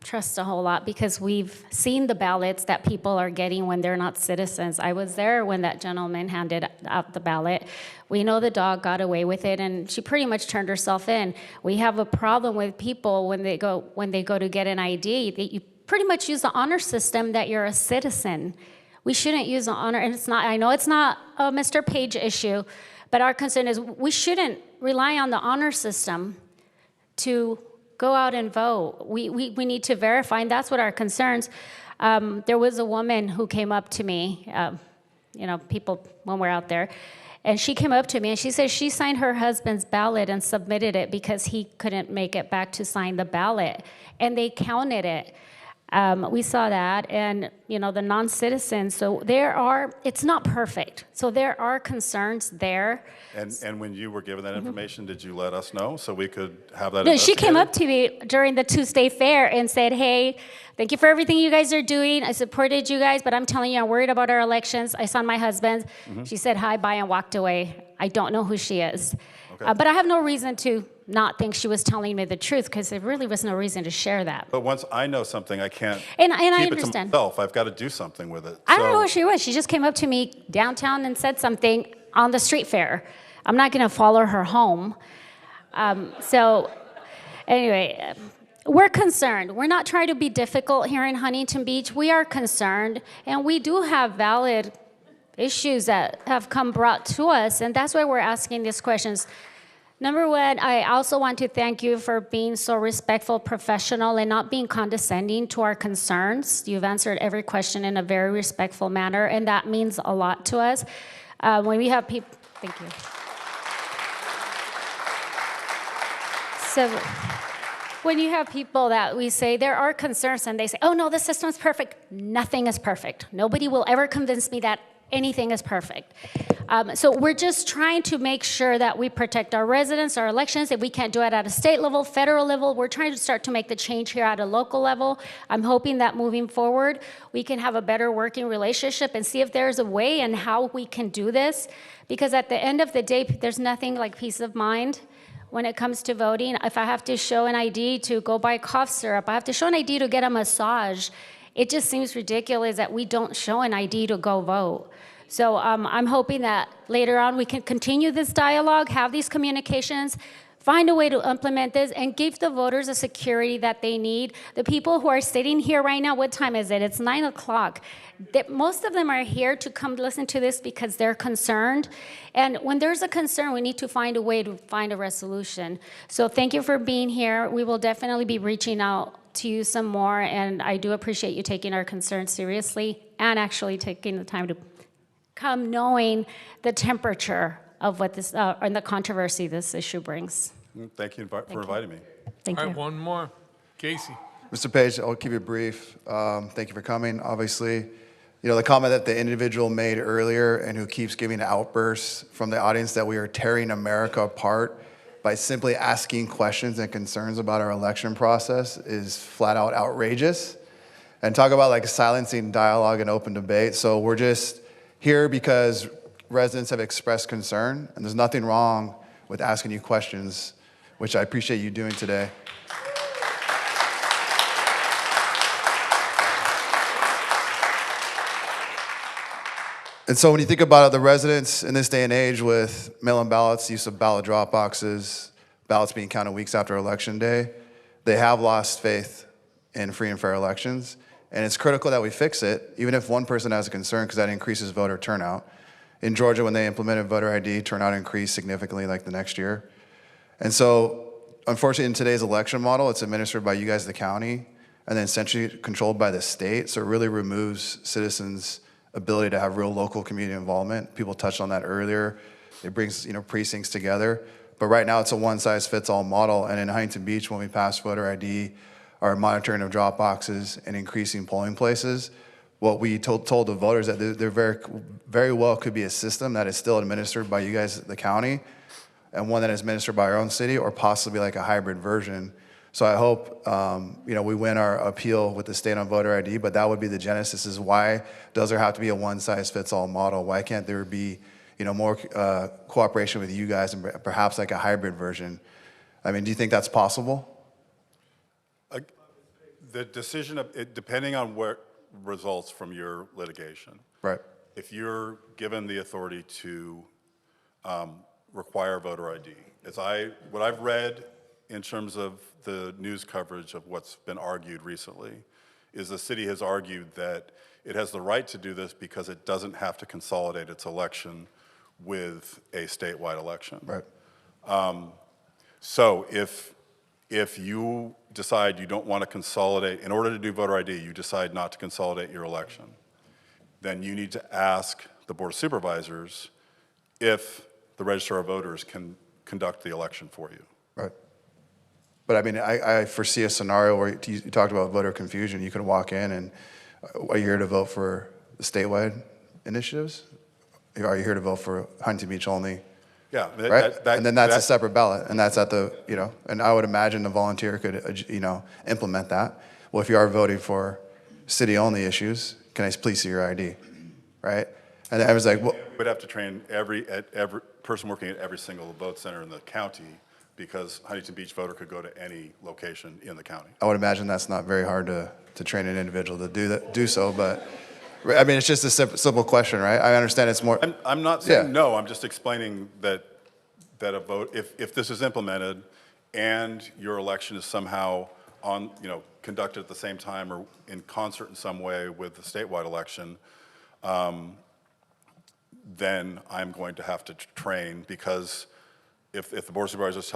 trust a whole lot because we've seen the ballots that people are getting when they're not citizens. I was there when that gentleman handed out the ballot. We know the dog got away with it, and she pretty much turned herself in. We have a problem with people when they go to get an ID. pretty much use the honor system that you're a citizen. We shouldn't use the honor, and it's not, I know it's not a Mr. Page issue, but our concern is we shouldn't rely on the honor system to go out and vote. We need to verify, and that's what our concerns. There was a woman who came up to me, people when we're out there, and she came up to me and she said she signed her husband's ballot and submitted it because he couldn't make it back to sign the ballot, and they counted it. We saw that, and the non-citizens. So it's not perfect. So there are concerns there. And when you were given that information, did you let us know so we could have that? No, she came investigated? up to me during the Tuesday fair and said, "Hey, thank you for everything you guys are doing. I supported you guys, but I'm telling you, I'm worried about our elections. I saw my husband." She said hi, bye, and walked away. I don't know who she is. Okay. But I have no reason to not think she was telling me the truth, because there really was no reason to share that. But once I know something, I can't And I keep it to understand. myself. I've got to do something with it. I don't know who she was. She just came up to me downtown and said something on the street fair. I'm not going to follow her home. So anyway, we're concerned. We're not trying to be difficult here in Huntington Beach. We are concerned, and we do have valid issues that have come brought to us, and that's why we're asking these questions. Number one, I also want to thank you for being so respectful, professional, and not being condescending to our concerns. You've answered every question in a very respectful manner, and that means a lot to us. When we have people, thank you. So when you have people that we say there are concerns and they say, oh no, the system's perfect. Nothing is perfect. Nobody will ever convince me that anything is perfect. So we're just trying to make sure that we protect our residents, our elections. If we can't do it at a state level, federal level, we're trying to start to make the change here at a local level. I'm hoping that moving forward, we can have a better working relationship and see if there's a way and how we can do this. Because at the end of the day, there's nothing like peace of mind when it comes to voting. If I have to show an ID to go buy cough syrup, I have to show an ID to get a massage. It just seems ridiculous that we don't show an ID to go vote. So I'm hoping that later on we can continue this dialogue, have these communications, find a way to implement this, and give the voters the security that they need. The people who are sitting here right now, what time is it? It's 9 o'clock. Most of them are here to come listen to this because they're concerned. And when there's a concern, we need to find a way to find a resolution. So thank you for being here. We will definitely be reaching out to you some more, and I do appreciate you taking our concerns seriously and actually taking the time to come knowing the temperature of what this and the controversy this issue brings. Thank you for inviting me. Thank All you. right, one more. Casey. Mr. Page, I'll keep it brief. Thank you for coming. Obviously, the comment that the individual made earlier and who keeps giving outbursts from the audience that we are tearing America apart by simply asking questions and concerns about our election process is flat out outrageous. And talk about like silencing dialogue and open debate. So we're just here because residents have expressed concern, and there's nothing wrong with asking you questions, which I appreciate you doing today. And so when you think about it, the residents in this day and age with mail-in ballots, use of ballot drop boxes, ballots being counted weeks after Election Day, they have lost faith in free and fair elections. And it's critical that we fix it, even if one person has a concern, because that increases voter turnout. In Georgia, when they implemented voter ID, turnout increased significantly like the next year. And so, unfortunately, in today's election model, it's administered by you guys, the county, and then essentially controlled by the state. So it really removes citizens' ability to have real local community involvement. People touched on that earlier. It brings precincts together. But right now, it's a one-size-fits-all model. And in Huntington Beach, when we passed voter ID, our monitoring of drop boxes and increasing polling places, what we told the voters that there very well could be a system that is still administered by you guys, the county, and one that is administered by our own city, or possibly like a hybrid version. So I hope we win our appeal with the state on voter ID, but that would be the genesis. Is why does there have to be a one-size-fits-all model? Why can't there be more cooperation with you guys and perhaps like a hybrid version? I mean, do you think that's possible? The decision, depending on what results from your litigation. Right. If you're given the authority to require voter ID, what I've read in terms of the news coverage of what's been argued recently, is the city has argued that it has the right to do this because it doesn't have to consolidate its election with a statewide election. Right. So if you decide you don't want to consolidate, in order to do voter ID, you decide not to consolidate your election, then you need to ask the Board of Supervisors if the Registrar of Voters can conduct the election for you. Right. But I mean, I foresee a scenario where you talked about voter confusion. You can walk in and are you here to vote for the statewide initiatives? Are you here to vote for Huntington Beach only? Yeah. Right? And then that's a separate ballot, and that's at the, you know, and I would imagine the volunteer could, you know, implement that. Well, if you are voting for city-only issues, can I please see your ID, right? And I was like, well, We would have to train every person working at every single vote center in the county because Huntington Beach voter could go to any location in the county. I would imagine that's not very hard to train an individual to do so, but I mean, it's just a simple question, right? I understand it's more. I'm not saying no, I'm just explaining that a vote, if this is implemented and your election is somehow on, you know, conducted at the same time or in concert in some way with the statewide election, then I'm going to have to train because if the Board of Supervisors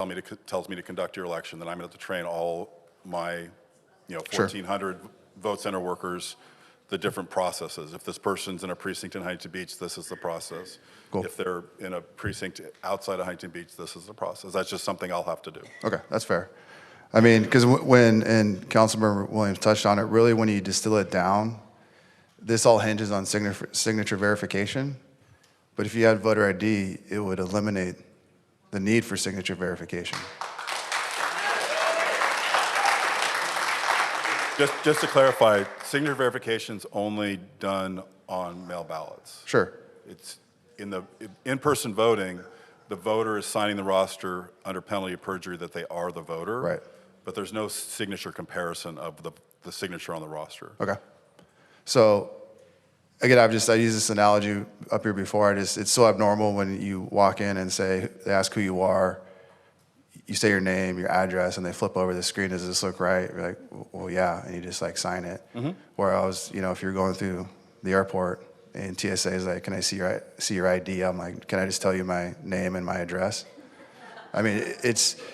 tells me to conduct your election, then I'm going to have to train all my, you know, 1,400 vote center workers the different processes. If this person's in a precinct in Huntington Beach, this is the process. Cool. If they're in a precinct outside of Huntington Beach, this is the process. That's just something I'll have to do. Okay, that's fair. I mean, because when, and Councilmember Williams touched on it, really when you distill it down, this all hinges on signature verification. But if you had voter ID, it would eliminate the need for signature verification. Just to clarify, signature verification's only done on mail ballots. Sure. It's in-person voting, the voter is signing the roster under penalty of perjury that they are the voter. Right. But there's no signature comparison of the signature on the roster. Okay. So, again, I used this analogy up here before. It's so abnormal when you walk in and they ask who you are, you say your name, your address, and they flip over the screen. Does this look right? You're like, well, yeah, and you just like sign it. Mm-hmm. Whereas, you know, if you're going through the airport and TSA is like, can I see your ID? I'm like, can I just tell you my name and my address? I mean,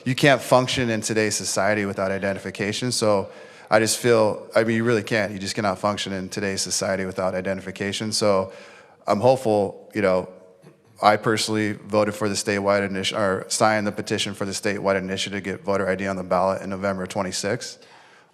you can't function in today's society without identification. So I just feel, I mean, you really can't. You just cannot function in today's society without identification. So I'm hopeful, you know, I personally voted for the statewide initiative, or signed the petition for the statewide initiative to get voter ID on the ballot in November 26th.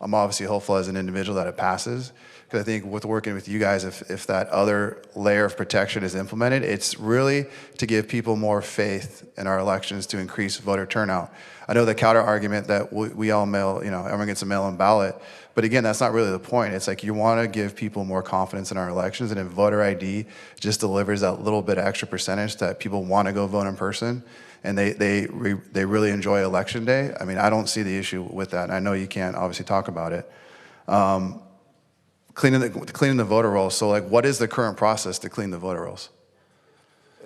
I'm obviously hopeful as an individual that it passes, because I think with working with you guys, if that other layer of protection is implemented, it's really to give people more faith in our elections to increase voter turnout. I know the counter argument that we all mail, you know, everyone gets a mail-in ballot, but again, that's not really the point. It's like you want to give people more confidence in our elections, and if voter ID just delivers that little bit of extra percentage that people want to go vote in person, and they really enjoy election day, I mean, I don't see the issue with that. And I know you can't obviously talk about it. Cleaning the voter rolls. So, like, what is the current process to clean the voter rolls?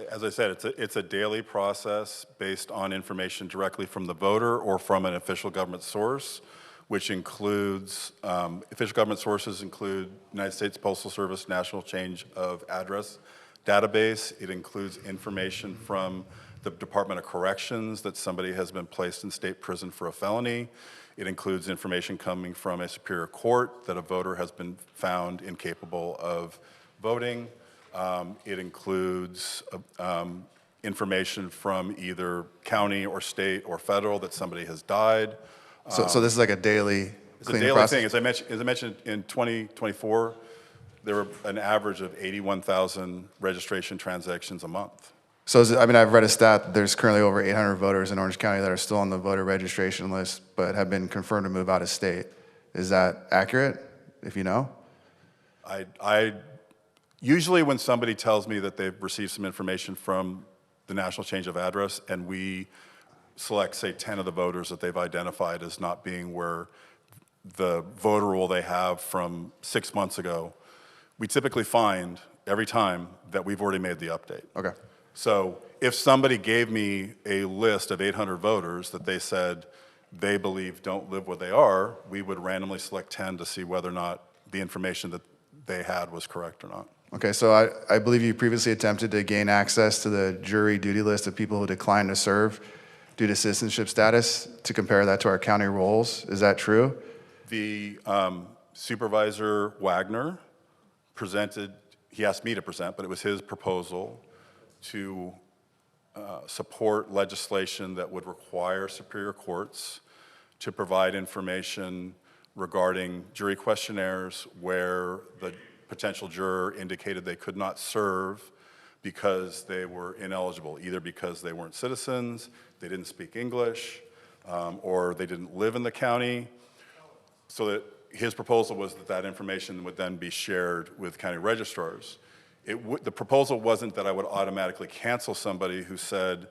As I said, it's a daily process based on information directly from the voter or from an official government source, which includes, official government sources include United States Postal Service National Change of Address database. It includes information from the Department of Corrections that somebody has been placed in state prison for a felony. It includes information coming from a superior court that a voter has been found incapable of voting. It includes information from either county or state or federal that somebody has died. So this is like a daily cleaning process? It's a daily thing. As I mentioned, in 2024, there were an average of 81,000 registration transactions a month. So, I mean, I've read a stat that there's currently over 800 voters in Orange County that are still on the voter registration list, but have been confirmed to move out of state. Is that accurate, if you know? Usually when somebody tells me that they've received some information from the National Change of Address, and we select, say, 10 of the voters that they've identified as not being where the voter roll they have from 6 months ago, we typically find every time that we've already made the update. Okay. So if somebody gave me a list of 800 voters that they said they believe don't live where they are, we would randomly select 10 to see whether or not the information that they had was correct or not. Okay, so I believe you previously attempted to gain access to the jury duty list of people who declined to serve due to citizenship status to compare that to our county rolls. Is that true? The Supervisor Wagner presented, he asked me to present, but it was his proposal to support legislation that would require superior courts to provide information regarding jury questionnaires where the potential juror indicated they could not serve because they were ineligible, either because they weren't citizens, they didn't speak English, or they didn't live in the county. So that his proposal was that that information would then be shared with county registrars. The proposal wasn't that I would automatically cancel somebody who said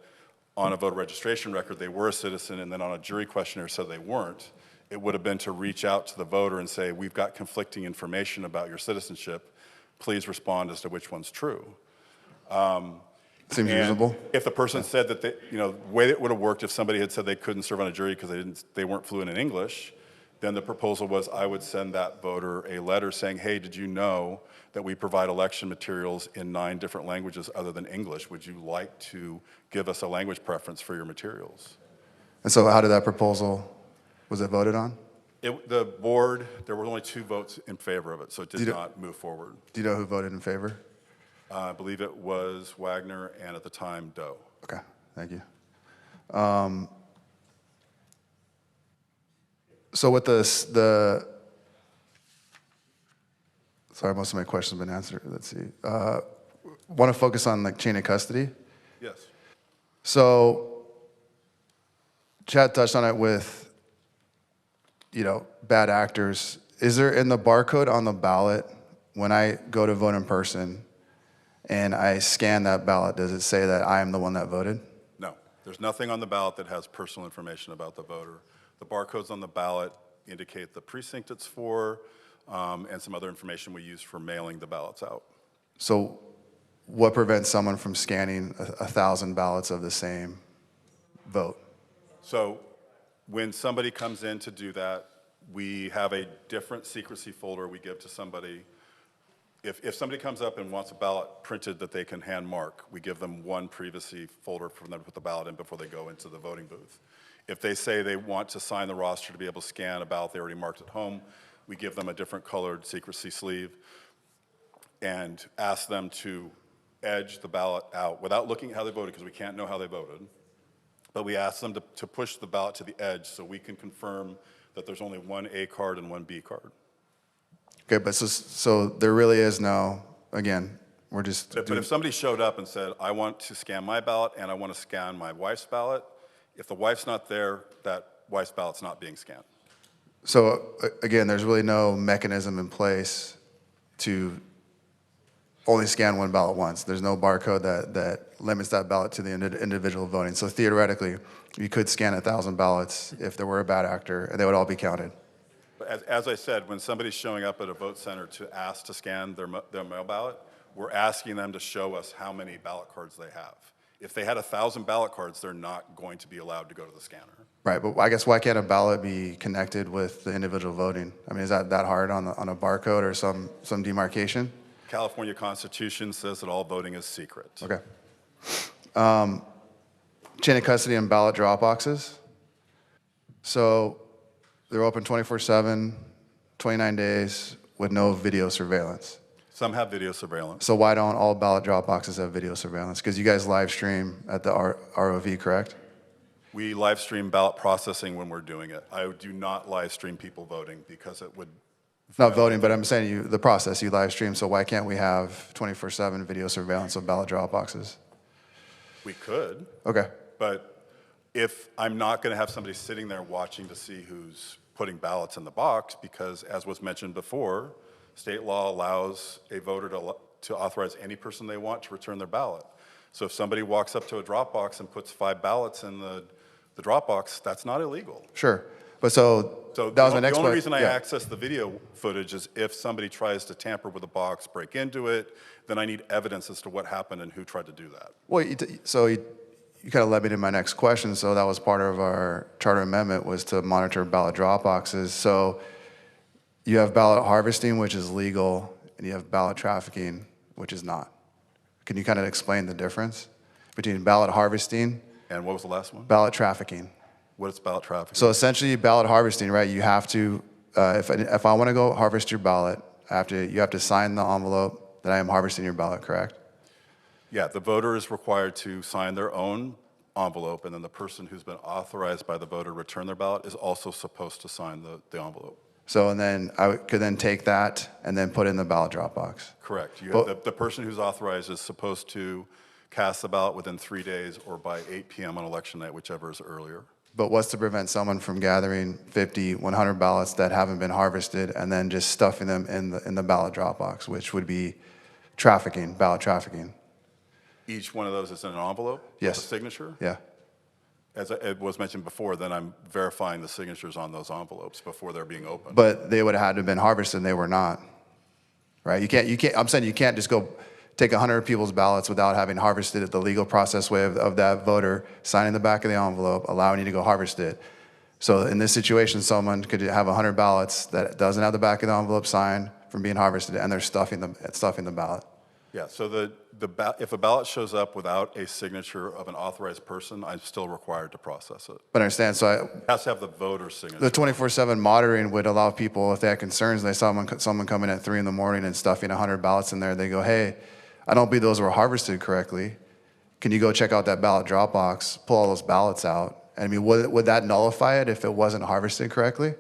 on a voter registration record they were a citizen and then on a jury questionnaire said they weren't. It would have been to reach out to the voter and say, we've got conflicting information about your citizenship. Please respond as to which one's true. Seems reasonable. If the person said that they, the way it would have worked if somebody had said they couldn't serve on a jury because they weren't fluent in English, then the proposal was I would send that voter a letter saying, hey, did you know that we provide election materials in 9 different languages other than English? Would you like to give us a language preference for your materials? And so how did that proposal, was it voted on? The board, there were only 2 votes in favor of it, so it did not move forward. Do you know who voted in favor? I believe it was Wagner and at the time Doe. Okay, thank you. So with sorry, most of my questions have been answered. Let's see. Want to focus on the chain of custody? Yes. So Chad touched on it with, bad actors. Is there in the barcode on the ballot, when I go to vote in person and I scan that ballot, does it say that I am the one that voted? No, there's nothing on the ballot that has personal information about the voter. The barcodes on the ballot indicate the precinct it's for and some other information we use for mailing the ballots out. So what prevents someone from scanning 1,000 ballots of the same vote? So when somebody comes in to do that, we have a different secrecy folder we give to somebody. If somebody comes up and wants a ballot printed that they can hand mark, we give them one privacy folder for them to put the ballot in before they go into the voting booth. If they say they want to sign the roster to be able to scan a ballot they already marked at home, we give them a different colored secrecy sleeve and ask them to edge the ballot out without looking at how they voted, because we can't know how they voted. But we ask them to push the ballot to the edge so we can confirm that there's only one A card and one B card. Okay, but so there really is no, again, we're just. But if somebody showed up and said, I want to scan my ballot and I want to scan my wife's ballot, if the wife's not there, that wife's ballot's not being scanned. So again, there's really no mechanism in place to only scan one ballot once. There's no barcode that limits that ballot to the individual voting. So theoretically, you could scan 1,000 ballots if there were a bad actor, and they would all be counted. As I said, when somebody's showing up at a vote center to ask to scan their mail ballot, we're asking them to show us how many ballot cards they have. If they had 1,000 ballot cards, they're not going to be allowed to go to the scanner. Right, but I guess why can't a ballot be connected with the individual voting? I mean, is that hard on a barcode or some demarcation? California Constitution says that all voting is secret. Okay. Chain of custody and ballot drop boxes. So they're open 24/7, 29 days with no video surveillance. Some have video surveillance. So why don't all ballot drop boxes have video surveillance? Because you guys live stream at the ROV, correct? We live stream ballot processing when we're doing it. I do not live stream people voting because it would. Not voting, but I'm saying the process you live stream. So why can't we have 24/7 video surveillance of ballot drop boxes? We could. Okay. But if I'm not going to have somebody sitting there watching to see who's putting ballots in the box, because as was mentioned before, state law allows a voter to authorize any person they want to return their ballot. So if somebody walks up to a drop box and puts 5 ballots in the drop box, that's not illegal. Sure. But so that was my next The only question. reason I access the video footage is if somebody tries to tamper with a box, break into it, then I need evidence as to what happened and who tried to do that. Well, you kind of led me to my next question. So that was part of our charter amendment, was to monitor ballot drop boxes. So you have ballot harvesting, which is legal, and you have ballot trafficking, which is not. Can you kind of explain the difference between ballot harvesting? And what was the last one? Ballot trafficking. What is ballot trafficking? So essentially, ballot harvesting, right? You have to, if I want to go harvest your ballot, you have to sign the envelope that I am harvesting your ballot, correct? Yeah, the voter is required to sign their own envelope, and then the person who's been authorized by the voter to return their ballot is also supposed to sign the envelope. So, and then I could then take that and then put it in the ballot drop box. Correct. But- The person who's authorized is supposed to cast the ballot within 3 days or by 8 p.m. on election night, whichever is earlier. But what's to prevent someone from gathering 50, 100 ballots that haven't been harvested and then just stuffing them in the ballot drop box, which would be trafficking, ballot trafficking? Each one of those is in an envelope? Yes. With a signature? Yeah. As it was mentioned before, then I'm verifying the signatures on those envelopes before they're being opened. But they would have had to have been harvested and they were not, right? You can't, I'm saying you can't just go take 100 people's ballots without having harvested it the legal process way of that voter signing the back of the envelope, allowing you to go harvest it. So in this situation, someone could have 100 ballots that doesn't have the back of the envelope signed from being harvested, and they're stuffing the ballot. Yeah, so if a ballot shows up without a signature of an authorized person, I'm still required to process it. But I understand, so It has to have the voter's signature. the 24/7 monitoring would allow people, if they had concerns, they saw someone come in at 3 in the morning and stuffing 100 ballots in there, they go, hey, I don't believe those were harvested correctly. Can you go check out that ballot drop box, pull all those ballots out? And I mean, would that nullify it if it wasn't harvested correctly?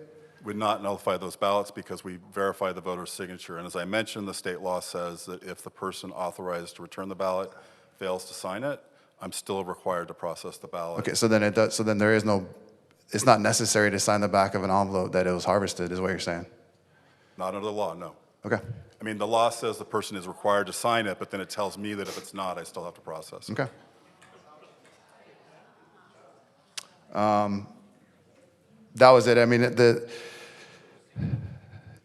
Would not nullify those ballots because we verify the voter's signature. And as I mentioned, the state law says that if the person authorized to return the ballot fails to sign it, I'm still required to process the ballot. Okay, so then there is no, it's not necessary to sign the back of an envelope that it was harvested, is what you're saying? Not under the law, no. Okay, I mean, the law says the person is required to sign it, but then it tells me that if it's not, I still have to process it. okay. That was it. I mean, the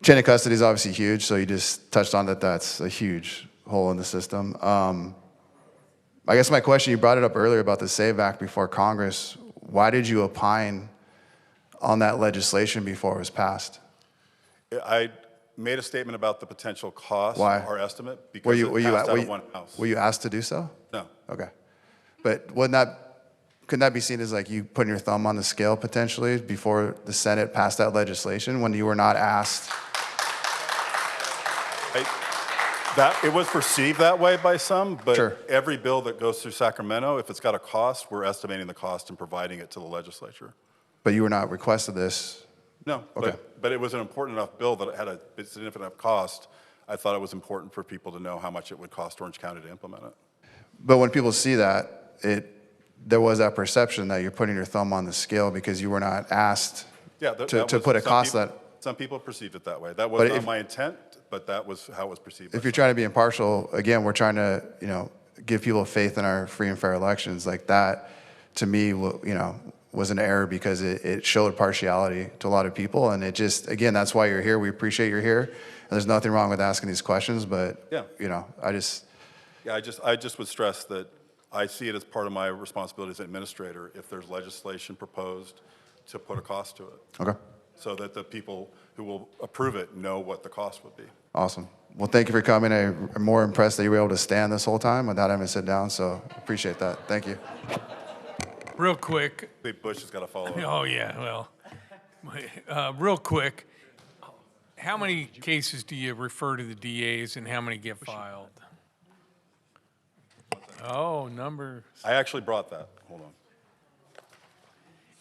chain of custody is obviously huge, so you just touched on that. That's a huge hole in the system. I guess my question, you brought it up earlier about the SAVE Act before Congress. Why did you opine on that legislation before it was passed? I made a statement about the potential cost, Why? our estimate, because it passed out of one house. Were you asked to do so? No. Okay. But couldn't that be seen as like you putting your thumb on the scale potentially before the Senate passed that legislation when you were not asked? It was perceived that way by some, but Sure. every bill that goes through Sacramento, if it's got a cost, we're estimating the cost and providing it to the legislature. But you were not requested this? No, Okay. but it was an important enough bill that it had a significant enough cost. I thought it was important for people to know how much it would cost Orange County to implement it. But when people see that, there was that perception that you're putting your thumb on the scale because you were not asked Yeah, to put a cost that. Some people perceived it that way. That was not my intent, but that was how it was perceived. If you're trying to be impartial, again, we're trying to, give people faith in our free and fair elections. Like that, to me, was an error because it showed partiality to a lot of people. And it just, again, that's why you're here. We appreciate you're here. And there's nothing wrong with asking these questions, but, Yeah. I just. Yeah, I just would stress that I see it as part of my responsibility as an administrator if there's legislation proposed to put a cost to it. Okay. So that the people who will approve it know what the cost would be. Awesome. Well, thank you for coming. I'm more impressed that you were able to stand this whole time without having to sit down, so appreciate that. Thank you. Real quick. Big Bush has got to follow. Oh, yeah, well, real quick, how many cases do you refer to the DAs and how many get filed? Oh, numbers. I actually brought that. Hold on.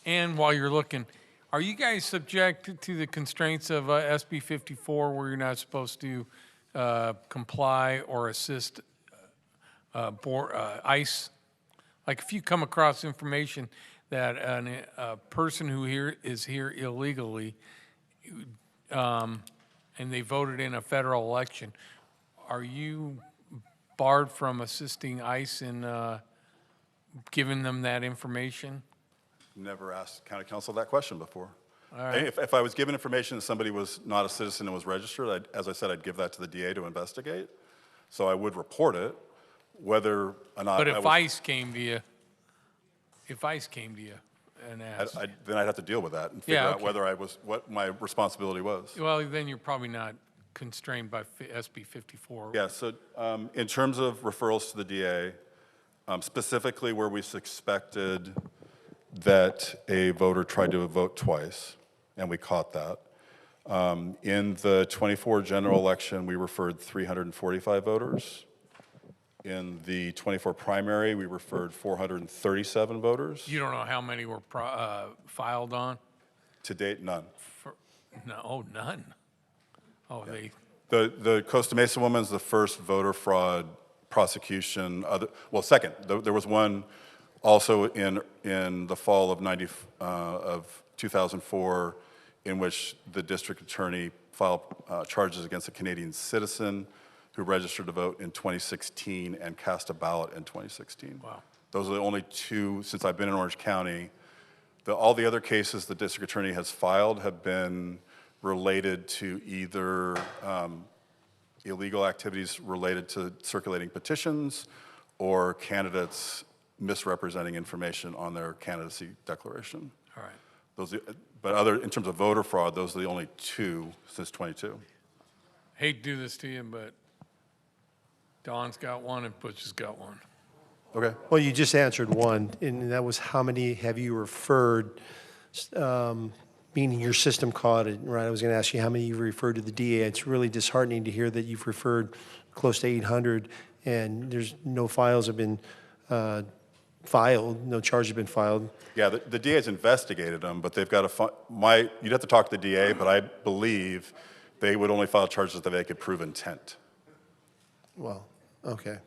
And while you're looking, are you guys subject to the constraints of SB 54 where you're not supposed to comply or assist ICE? Like if you come across information that a person who is here illegally and they voted in a federal election, are you barred from assisting ICE in giving them that information? Never asked county council that question before. All right. If I was given information that somebody was not a citizen and was registered, as I said, I'd give that to the DA to investigate. So I would report it, whether or not But I if was, ICE came to you, and asked. Then I'd have to deal with that and figure Yeah, out okay. whether what my responsibility was. Well, then you're probably not constrained by SB 54. Yeah, so in terms of referrals to the DA, specifically where we suspected that a voter tried to vote twice, and we caught that. In the 24 general election, we referred 345 voters. In the 24 primary, we referred 437 voters. You don't know how many were filed on? To date, none. No, none. Oh, they, The Costa Mesa woman's the first voter fraud prosecution. Second. There was one also in the fall of 2004, in which the district attorney filed charges against a Canadian citizen who registered to vote in 2016 and cast a ballot in 2016. Wow. Those are the only two since I've been in Orange County. All the other cases the district attorney has filed have been related to either illegal activities related to circulating petitions or candidates misrepresenting information on their candidacy declaration. all right. In terms of voter fraud, those are the only two since 22. Hate to do this to you, but Don's got one and Butch has got one. Okay. Well, you just answered one, and that was how many have you referred, meaning your system caught it, right? I was going to ask you how many you've referred to the DA. It's really disheartening to hear that you've referred close to 800, and there's no files have been filed, no charge has been filed. Yeah, the DA's investigated them, but they've got to, you'd have to talk to the DA, but I believe they would only file charges that they could prove intent. Well, okay.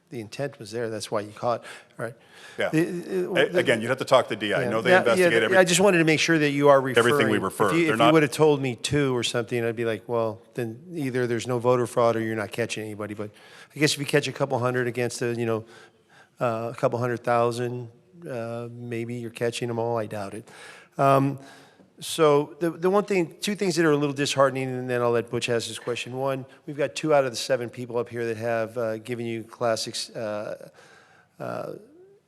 The intent was there, that's why you caught, all right. Yeah. Again, you'd have to talk to the DA. I know they investigate I just wanted to make sure that you are referring. everything we refer. If you would have told me 2 or something, I'd be like, well, then either there's no voter fraud or you're not catching anybody. But I guess if you catch a couple hundred against a couple 100,000, maybe you're catching them all. I doubt it. So the 2 things that are a little disheartening, and then I'll let Butch ask this question. One, we've got 2 out of the 7 people up here that have given you classic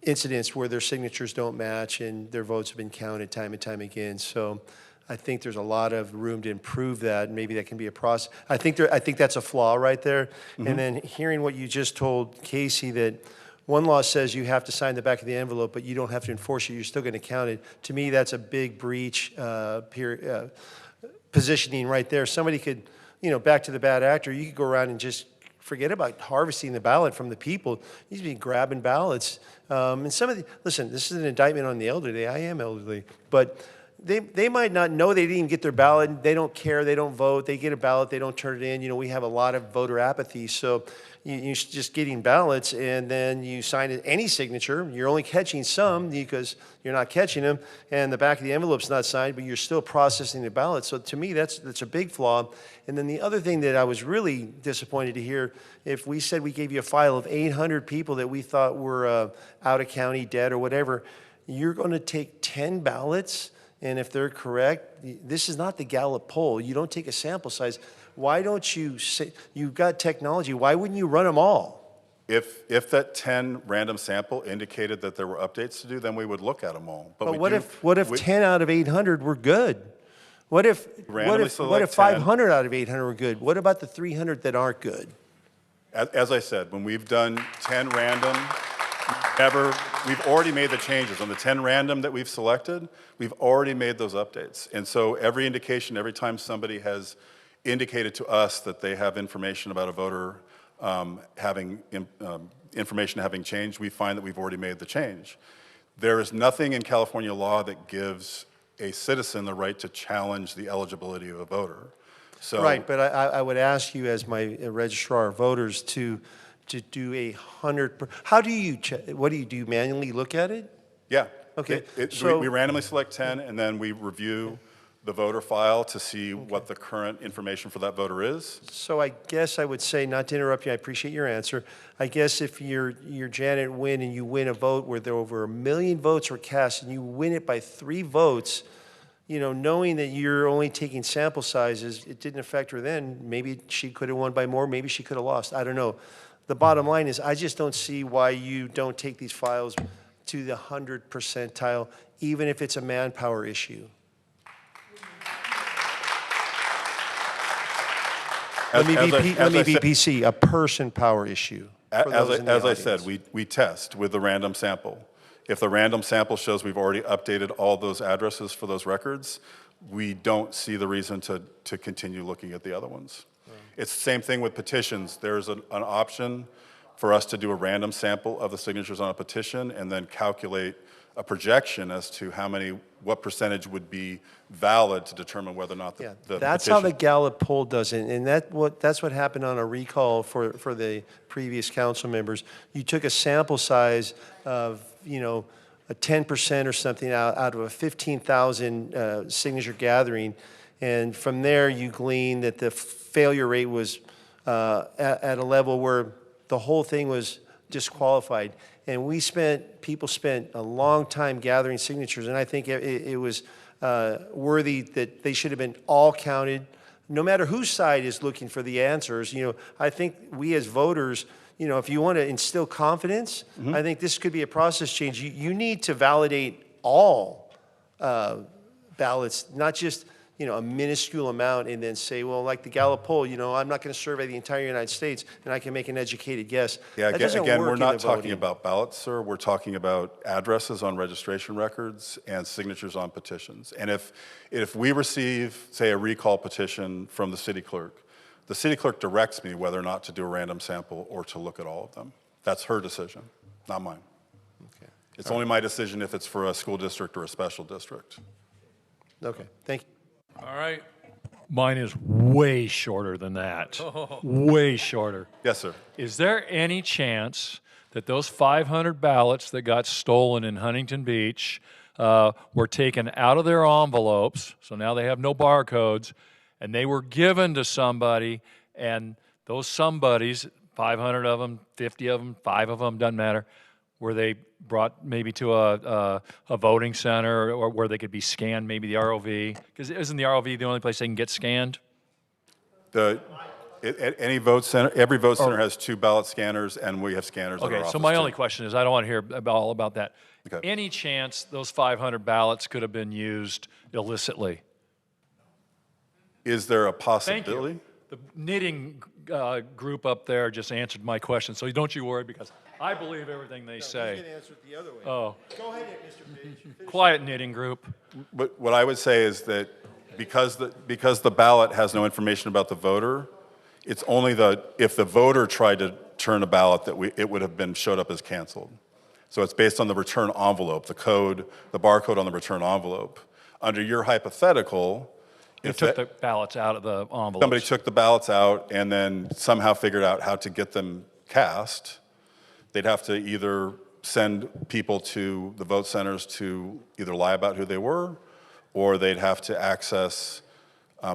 incidents where their signatures don't match and their votes have been counted time and time again. So I think there's a lot of room to improve that. Maybe that can be a process. I think that's a flaw right there. Mm-hmm. And then hearing what you just told Casey, that one law says you have to sign the back of the envelope, but you don't have to enforce it. You're still going to count it. To me, that's a big breach positioning right there. Somebody could, back to the bad actor, you could go around and just forget about harvesting the ballot from the people. You should be grabbing ballots. And listen, this is an indictment on the elderly. I am elderly. But they might not know they didn't even get their ballot. They don't care. They don't vote. They get a ballot. They don't turn it in. We have a lot of voter apathy. So you're just getting ballots, and then you sign any signature. You're only catching some because you're not catching them, and the back of the envelope's not signed, but you're still processing the ballot. So to me, that's a big flaw. And then the other thing that I was really disappointed to hear, if we said we gave you a file of 800 people that we thought were out of county, dead, or whatever, you're going to take 10 ballots. And if they're correct, this is not the Gallup poll. You don't take a sample size. Why don't you say, you've got technology, why wouldn't you run them all? If that 10 random sample indicated that there were updates to do, then we would look at them all. But what if 10 out of 800 were good? What if 500 out of 800 were good? What about the 300 that aren't good? As I said, when we've done 10 random, we've already made the changes. On the 10 random that we've selected, we've already made those updates. And so every indication, every time somebody has indicated to us that they have information about a voter information having changed, we find that we've already made the change. There is nothing in California law that gives a citizen the right to challenge the eligibility of a voter. So, right, but I would ask you as my registrar of voters to do 100%. How do you check? What do? Do you manually look at it? Yeah. Okay. We randomly select 10, and then we review the voter file to see what the current information for that voter is. So I guess I would say, not to interrupt you, I appreciate your answer. I guess if you're Janet Wynn and you win a vote where there over 1 million votes were cast and you win it by 3 votes, knowing that you're only taking sample sizes, it didn't affect her then. Maybe she could have won by more, maybe she could have lost. I don't know. The bottom line is I just don't see why you don't take these files to the 100th percentile, even if it's a manpower issue? Let me be PC, a person power issue. for those in the As I audience. said, we test with the random sample. If the random sample shows we've already updated all those addresses for those records, we don't see the reason to continue looking at the other ones. It's the same thing with petitions. There's an option for us to do a random sample of the signatures on a petition and then calculate a projection as to what percentage would be valid to determine whether or not the That's petition. how the Gallup poll does it, and that's what happened on a recall for the previous council members. You took a sample size of, a 10% or something out of a 15,000 signature gathering, and from there you glean that the failure rate was at a level where the whole thing was disqualified. And people spent a long time gathering signatures, and I think it was worthy that they should have been all counted, no matter whose side is looking for the answers. I think we as voters, if you want to instill confidence, I think this could be a process change. You need to validate all ballots, not just a minuscule amount, and then say, well, like the Gallup poll, I'm not going to survey the entire United States, and I can make an educated guess. Yeah, That doesn't again, work we're in not the talking voting. about ballots, sir. We're talking about addresses on registration records and signatures on petitions. And if we receive, say, a recall petition from the city clerk directs me whether or not to do a random sample or to look at all of them. That's her decision, not mine. Okay. It's only my decision if it's for a school district or a special district. Okay, thank you. All right. Mine is way shorter than that. Oh. Way shorter. Yes, sir. Is there any chance that those 500 ballots that got stolen in Huntington Beach were taken out of their envelopes, so now they have no barcodes, and they were given to somebody, and those somebodies, 500 of them, 50 of them, 5 of them, doesn't matter, were they brought maybe to a voting center or where they could be scanned, maybe the ROV? Because isn't the ROV the only place they can get scanned? Every vote center has 2 ballot scanners, and we have scanners in our Okay, office so my too. only question is, I don't want to hear all about that. Okay. Any chance those 500 ballots could have been used illicitly? Is there a Thank possibility? you. The knitting group up there just answered my question, so don't you worry, because I believe everything they say. answer it the other way. Oh. Go ahead, Mr. Page. Quiet knitting group. But what I would say is that because the ballot has no information about the voter, it's only if the voter tried to turn a ballot that it would have been showed up as canceled. So it's based on the return envelope, the barcode on the return envelope. Under your hypothetical, They took the ballots out of the envelopes. somebody took the ballots out and then somehow figured out how to get them cast, they'd have to either send people to the vote centers to either lie about who they were, or they'd have to access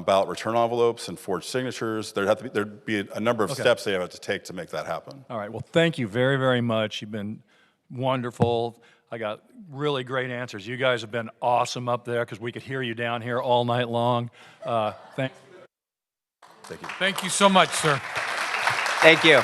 ballot return envelopes and forge signatures. There'd be a number of steps they'd have to take to make that happen. All right, well, thank you very, very much. You've been wonderful. I got really great answers. You guys have been awesome up there because we could hear you down here all night long. Thank you. Thank you so much, sir. Thank you.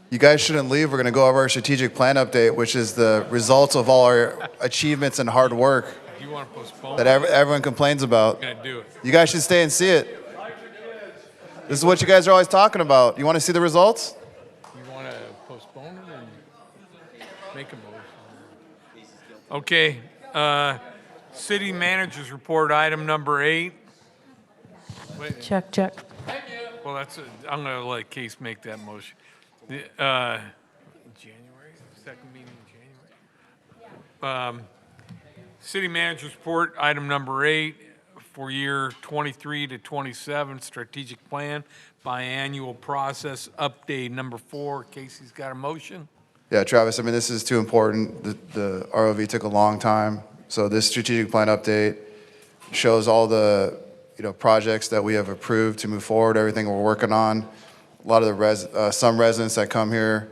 You guys shouldn't leave. We're going to go over our strategic plan update, which is the results of all our achievements and hard work If you want to postpone, that everyone complains about. I'm going to do it. You guys should stay and see it. This is what you guys are always talking about. You want to see the results? You want to postpone it or make a motion? Okay. City managers report, item number 8. Wait. Check, check. Well, I'm going to let Case make that motion. January, second meeting in January. City manager's report, item number 8, for year 23 to 27, strategic plan, biannual process update. Number 4, Casey's got a motion. Yeah, Travis, I mean, this is too important. The ROV took a long time. So this strategic plan update shows all the projects that we have approved to move forward, everything we're working on. A lot of the some residents that come here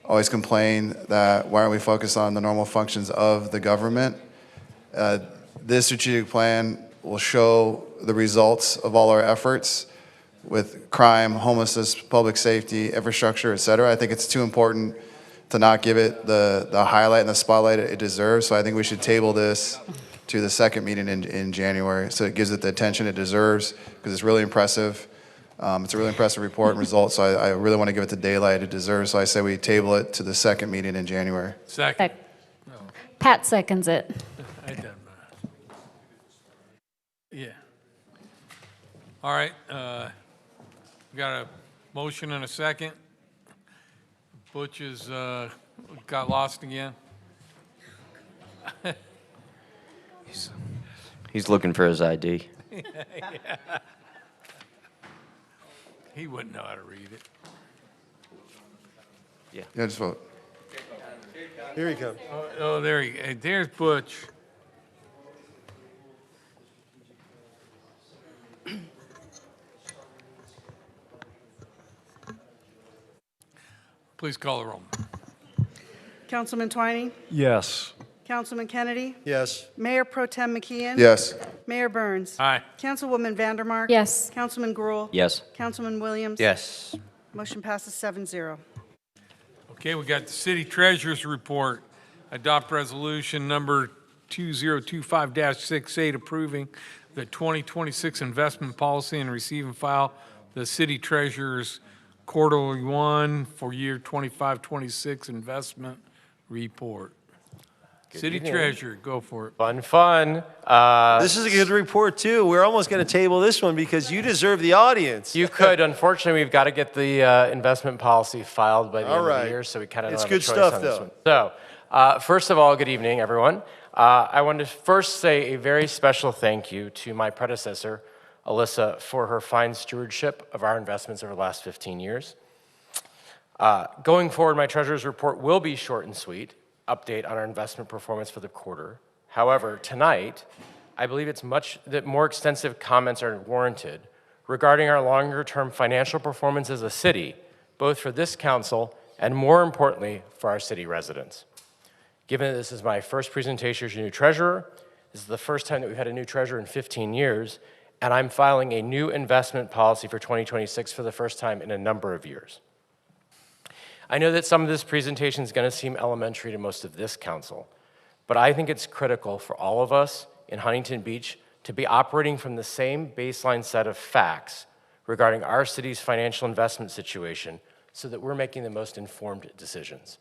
always complain that why aren't we focused on the normal functions of the government? This strategic plan will show the results of all our efforts with crime, homelessness, public safety, infrastructure, et cetera. I think it's too important to not give it the highlight and the spotlight it deserves. So I think we should table this to the second meeting in January so it gives it the attention it deserves because it's really impressive. It's a really impressive report and results, so I really want to give it the daylight it deserves. So I say we table it to the second meeting in January. Second. Pat seconds it. I done mine. Yeah. All right, we got a motion and a second. Butch has got lost again. He's looking for his ID. Yeah. He wouldn't know how to read it. Yeah, just vote. Here he comes. Oh, there he, there's Butch. Please call the roll. Councilman Twining? Yes. Councilman Kennedy? Yes. Mayor Pro Tem McKeon? Yes. Mayor Burns? Aye. Councilwoman Vandermark? Yes. Councilman Gruhl? Yes. Councilman Williams? Yes. Motion passes 7-0. Okay, we got the city treasurer's report. Adopt resolution number 2025-68 approving the 2026 investment policy and receive and file the city treasurer's quarterly one for year 25-26 investment report. City evening. treasurer, go for it. Fun. This is a good report, too. We're almost going to table this one because you deserve the audience. You could. Unfortunately, we've got to get the investment policy filed by the end of right. the year, so we kind of It's don't have good a choice stuff, on this though. one. So, first of all, good evening, everyone. I want to first say a very special thank you to my predecessor, Alyssa, for her fine stewardship of our investments over the last 15 years. Going forward, my treasurer's report will be short and sweet. Update on our investment performance for the quarter. However, tonight, I believe it's that more extensive comments are warranted regarding our longer-term financial performance as a city, both for this council and more importantly, for our city residents. Given that this is my first presentation as your new treasurer, this is the first time that we've had a new treasurer in 15 years, and I'm filing a new investment policy for 2026 for the first time in a number of years. I know that some of this presentation is going to seem elementary to most of this council, but I think it's critical for all of us in Huntington Beach to be operating from the same baseline set of facts regarding our city's financial investment situation so that we're making the most informed decisions.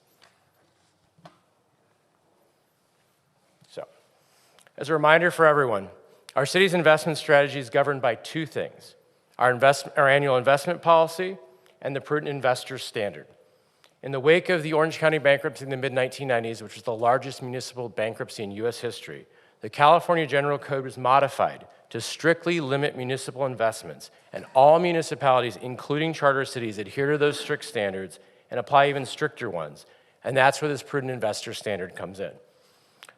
So, as a reminder for everyone, our city's investment strategy is governed by two things: our annual investment policy and the prudent investor standard. In the wake of the Orange County bankruptcy in the mid-1990s, which was the largest municipal bankruptcy in U.S. history, the California General Code was modified to strictly limit municipal investments, and all municipalities, including charter cities, adhere to those strict standards and apply even stricter ones, and that's where this prudent investor standard comes in.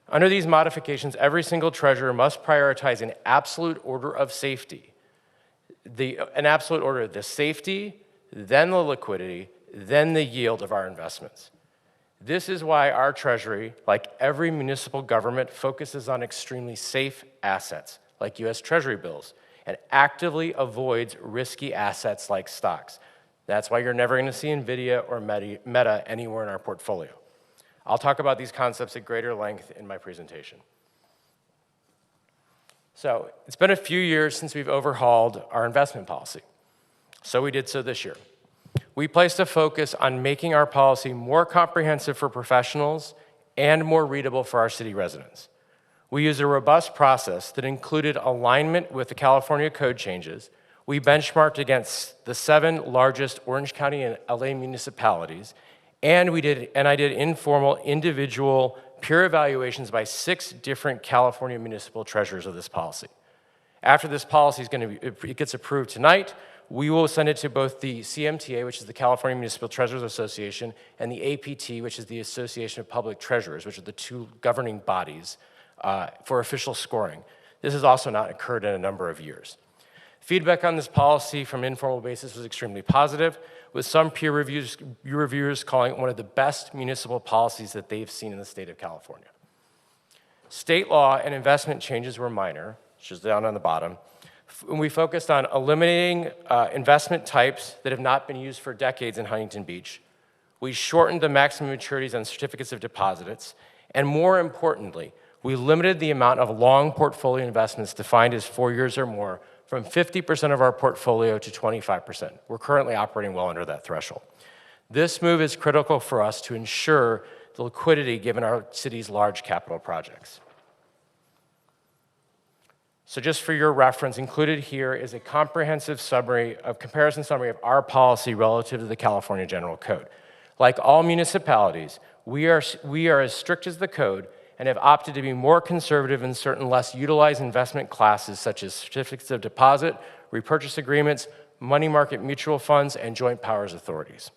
Under these modifications, every single treasurer must prioritize an absolute order of safety. An absolute order of the safety, then the liquidity, then the yield of our investments. This is why our Treasury, like every municipal government, focuses on extremely safe assets, like U.S. Treasury bills, and actively avoids risky assets like stocks. That's why you're never going to see NVIDIA or Meta anywhere in our portfolio. I'll talk about these concepts at greater length in my presentation. So, it's been a few years since we've overhauled our investment policy. So we did so this year. We placed a focus on making our policy more comprehensive for professionals and more readable for our city residents. We used a robust process that included alignment with the California code changes. We benchmarked against the 7 largest Orange County and LA municipalities, and I did informal, individual peer evaluations by 6 different California municipal treasurers of this policy. After this policy it gets approved tonight, we will send it to both the CMTA, which is the California Municipal Treasurers Association, and the APT, which is the Association of Public Treasurers, which are the 2 governing bodies for official scoring. This has also not occurred in a number of years. Feedback on this policy from an informal basis was extremely positive. with some peer reviewers calling it one of the best municipal policies that they've seen in the state of California. State law and investment changes were minor, which is down on the bottom. We focused on eliminating investment types that have not been used for decades in Huntington Beach. We shortened the maximum maturities on certificates of deposits, and more importantly, we limited the amount of long portfolio investments defined as 4 years or more from 50% of our portfolio to 25%. We're currently operating well under that threshold. This move is critical for us to ensure the liquidity given our city's large capital projects. So just for your reference, included here is a comprehensive comparison summary of our policy relative to the California General Code. Like all municipalities, we are as strict as the code and have opted to be more conservative in certain less utilized investment classes such as certificates of deposit, repurchase agreements, money market mutual funds, and joint powers authorities.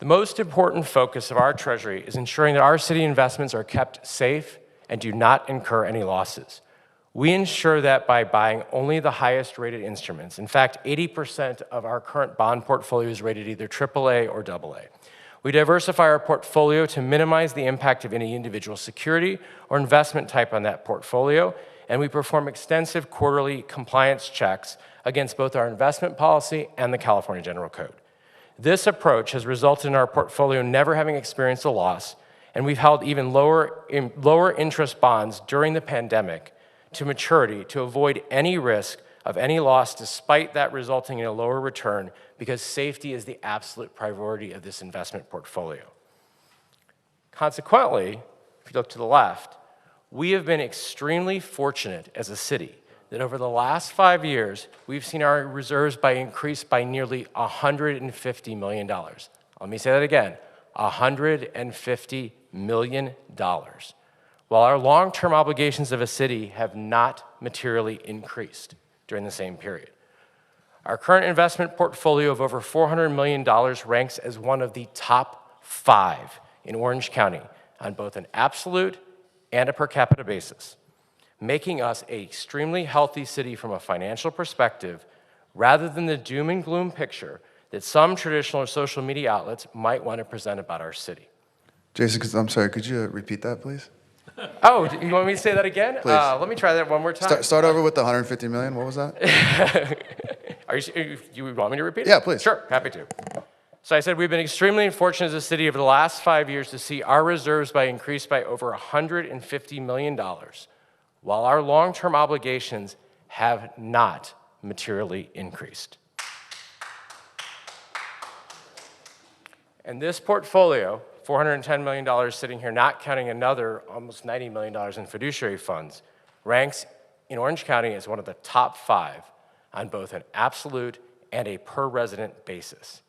The most important focus of our Treasury is ensuring that our city investments are kept safe and do not incur any losses. We ensure that by buying only the highest rated instruments. In fact, 80% of our current bond portfolio is rated either AAA or AA. We diversify our portfolio to minimize the impact of any individual security or investment type on that portfolio, and we perform extensive quarterly compliance checks against both our investment policy and the California General Code. This approach has resulted in our portfolio never having experienced a loss, and we've held even lower interest bonds during the pandemic to maturity to avoid any risk of any loss, despite that resulting in a lower return, because safety is the absolute priority of this investment portfolio. Consequently, if you look to the left, we have been extremely fortunate as a city that over the last 5 years, we've seen our reserves increase by nearly $150 million. Let me say that again, $150 million, while our long-term obligations of a city have not materially increased during the same period. Our current investment portfolio of over $400 million ranks as one of the top 5 in Orange County on both an absolute and a per capita basis, making us an extremely healthy city from a financial perspective, rather than the doom and gloom picture that some traditional or social media outlets might want to present about our city. Jason, I'm sorry, could you repeat that, please? Oh, you want me to say that again? Please. Let me try that one more time. Start over with the $150 million. What was that? You want me to repeat it? Yeah, please. Sure, happy to. So I said we've been extremely fortunate as a city over the last 5 years to see our reserves increase by over $150 million, while our long-term obligations have not materially increased. And this portfolio, $410 million sitting here, not counting another almost $90 million in fiduciary funds, ranks in Orange County as one of the top 5 on both an absolute and a per resident basis.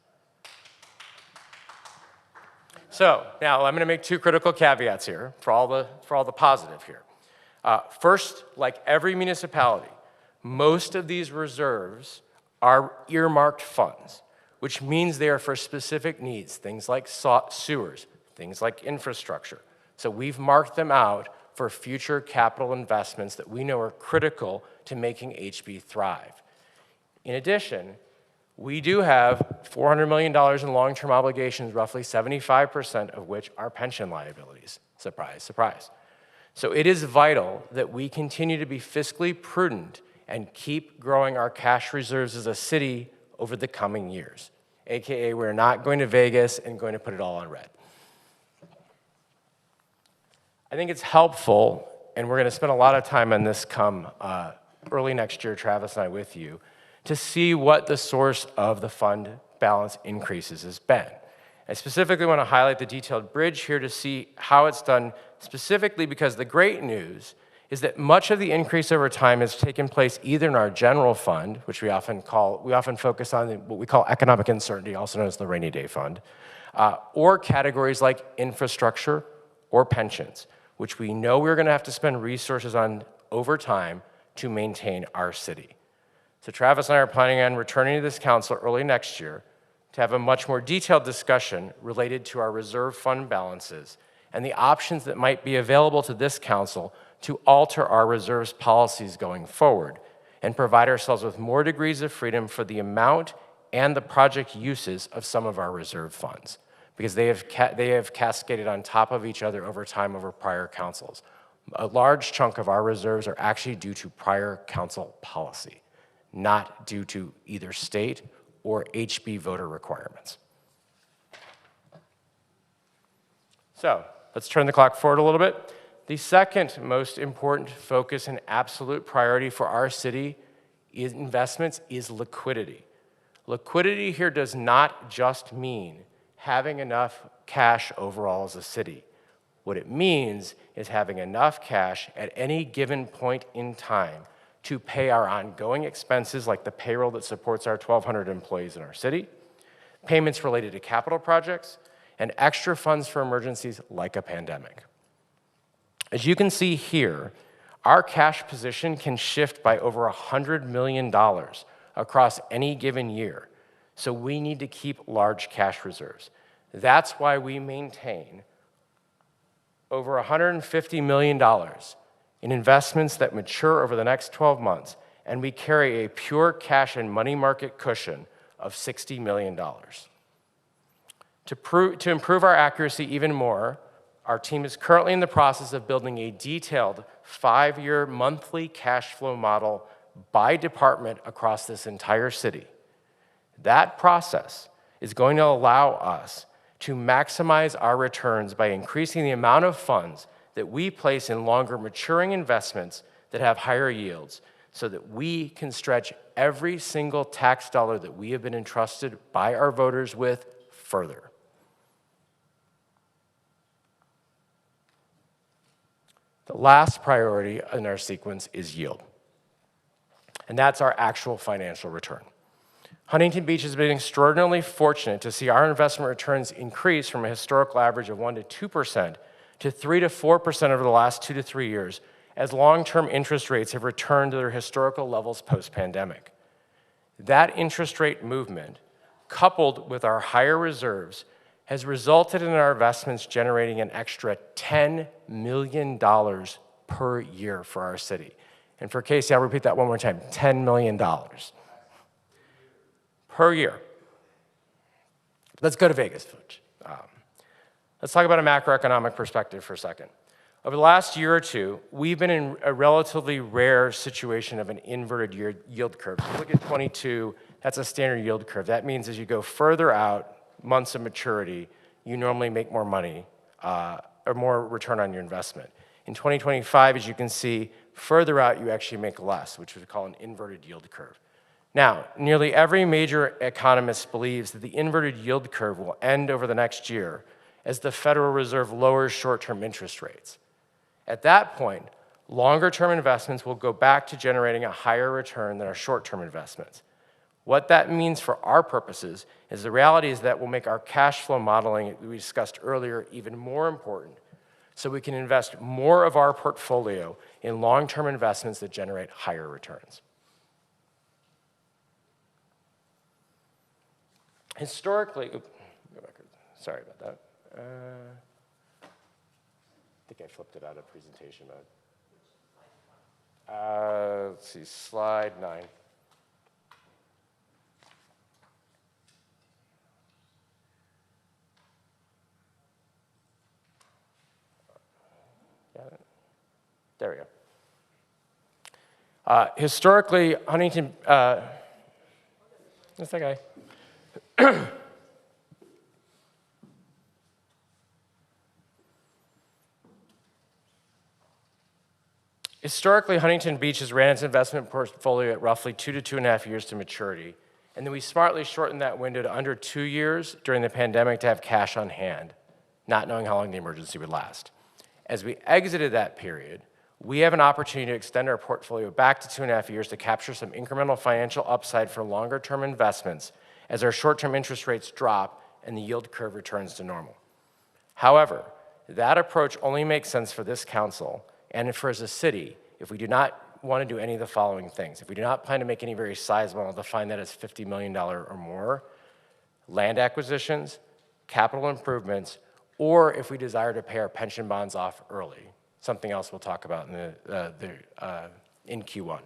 So now I'm going to make 2 critical caveats here for all the positive here. First, like every municipality, most of these reserves are earmarked funds, which means they are for specific needs, things like sewers, things like infrastructure. So we've marked them out for future capital investments that we know are critical to making HB thrive. In addition, we do have $400 million in long-term obligations, roughly 75% of which are pension liabilities. Surprise, surprise. So it is vital that we continue to be fiscally prudent and keep growing our cash reserves as a city over the coming years. AKA, we're not going to Vegas and going to put it all on red. I think it's helpful, and we're going to spend a lot of time on this come early next year, Travis and I with you, to see what the source of the fund balance increases has been. I specifically want to highlight the detailed bridge here to see how it's done, specifically because the great news is that much of the increase over time has taken place either in our general fund, which we often focus on what we call economic uncertainty, also known as the rainy day fund, or categories like infrastructure or pensions, which we know we're going to have to spend resources on over time to maintain our city. So Travis and I are planning on returning to this council early next year to have a much more detailed discussion related to our reserve fund balances and the options that might be available to this council to alter our reserves policies going forward, and provide ourselves with more degrees of freedom for the amount and the project uses of some of our reserve funds, because they have cascaded on top of each other over time over prior councils. A large chunk of our reserves are actually due to prior council policy, not due to either state or HB voter requirements. So let's turn the clock forward a little bit. The second most important focus and absolute priority for our city investments is liquidity. Liquidity here does not just mean having enough cash overall as a city. What it means is having enough cash at any given point in time to pay our ongoing expenses like the payroll that supports our 1,200 employees in our city, payments related to capital projects, and extra funds for emergencies like a pandemic. As you can see here, our cash position can shift by over $100 million across any given year, so we need to keep large cash reserves. That's why we maintain over $150 million in investments that mature over the next 12 months, and we carry a pure cash and money market cushion of $60 million. To improve our accuracy even more, our team is currently in the process of building a detailed 5-year monthly cash flow model by department across this entire city. That process is going to allow us to maximize our returns by increasing the amount of funds that we place in longer maturing investments that have higher yields, so that we can stretch every single tax dollar that we have been entrusted by our voters with further. The last priority in our sequence is yield, and that's our actual financial return. Huntington Beach has been extraordinarily fortunate to see our investment returns increase from a historical average of 1% to 2% to 3% to 4% over the last 2 to 3 years, as long-term interest rates have returned to their historical levels post-pandemic. That interest rate movement, coupled with our higher reserves, has resulted in our investments generating an extra $10 million per year for our city. And for Casey, I'll repeat that one more time, $10 million per year. Let's go to Vegas. Let's talk about a macroeconomic perspective for a second. Over the last year or two, we've been in a relatively rare situation of an inverted yield curve. If you look at 22, that's a standard yield curve. That means as you go further out, months of maturity, you normally make more money or more return on your investment. In 2025, as you can see, further out you actually make less, which we call an inverted yield curve. Now, nearly every major economist believes that the inverted yield curve will end over the next year as the Federal Reserve lowers short-term interest rates. At that point, longer-term investments will go back to generating a higher return than our short-term investments. What that means for our purposes is the reality is that will make our cash flow modeling that we discussed earlier even more important, so we can invest more of our portfolio in long-term investments that generate higher returns. Historically, sorry about that. I think I flipped it out of presentation mode. Let's see, slide 9. Got it? There we go. Historically, Huntington, that's that guy. Historically, Huntington Beach has ran its investment portfolio at roughly 2 to 2.5 years to maturity, and then we smartly shortened that window to under 2 years during the pandemic to have cash on hand, not knowing how long the emergency would last. As we exited that period, we have an opportunity to extend our portfolio back to 2.5 years to capture some incremental financial upside for longer-term investments as our short-term interest rates drop and the yield curve returns to normal. However, that approach only makes sense for this council and for as a city if we do not want to do any of the following things. If we do not plan to make any very sizable, I'll define that as $50 million or more, land acquisitions, capital improvements, or if we desire to pay our pension bonds off early, something else we'll talk about in Q1.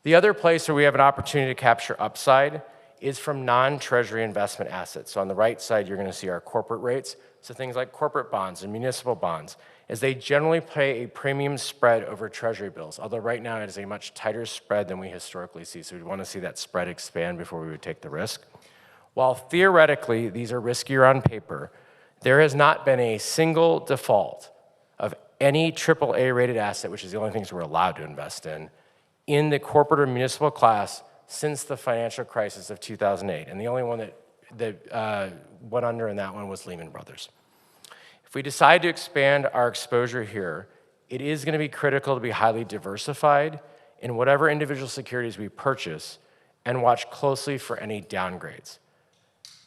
The other place where we have an opportunity to capture upside is from non-treasury investment assets. So on the right side, you're going to see our corporate rates. So things like corporate bonds and municipal bonds, as they generally pay a premium spread over treasury bills, although right now it is a much tighter spread than we historically see. So we'd want to see that spread expand before we would take the risk. While theoretically these are riskier on paper, there has not been a single default of any AAA rated asset, which is the only things we're allowed to invest in the corporate or municipal class since the financial crisis of 2008. And the only one that went under in that one was Lehman Brothers. If we decide to expand our exposure here, it is going to be critical to be highly diversified in whatever individual securities we purchase and watch closely for any downgrades.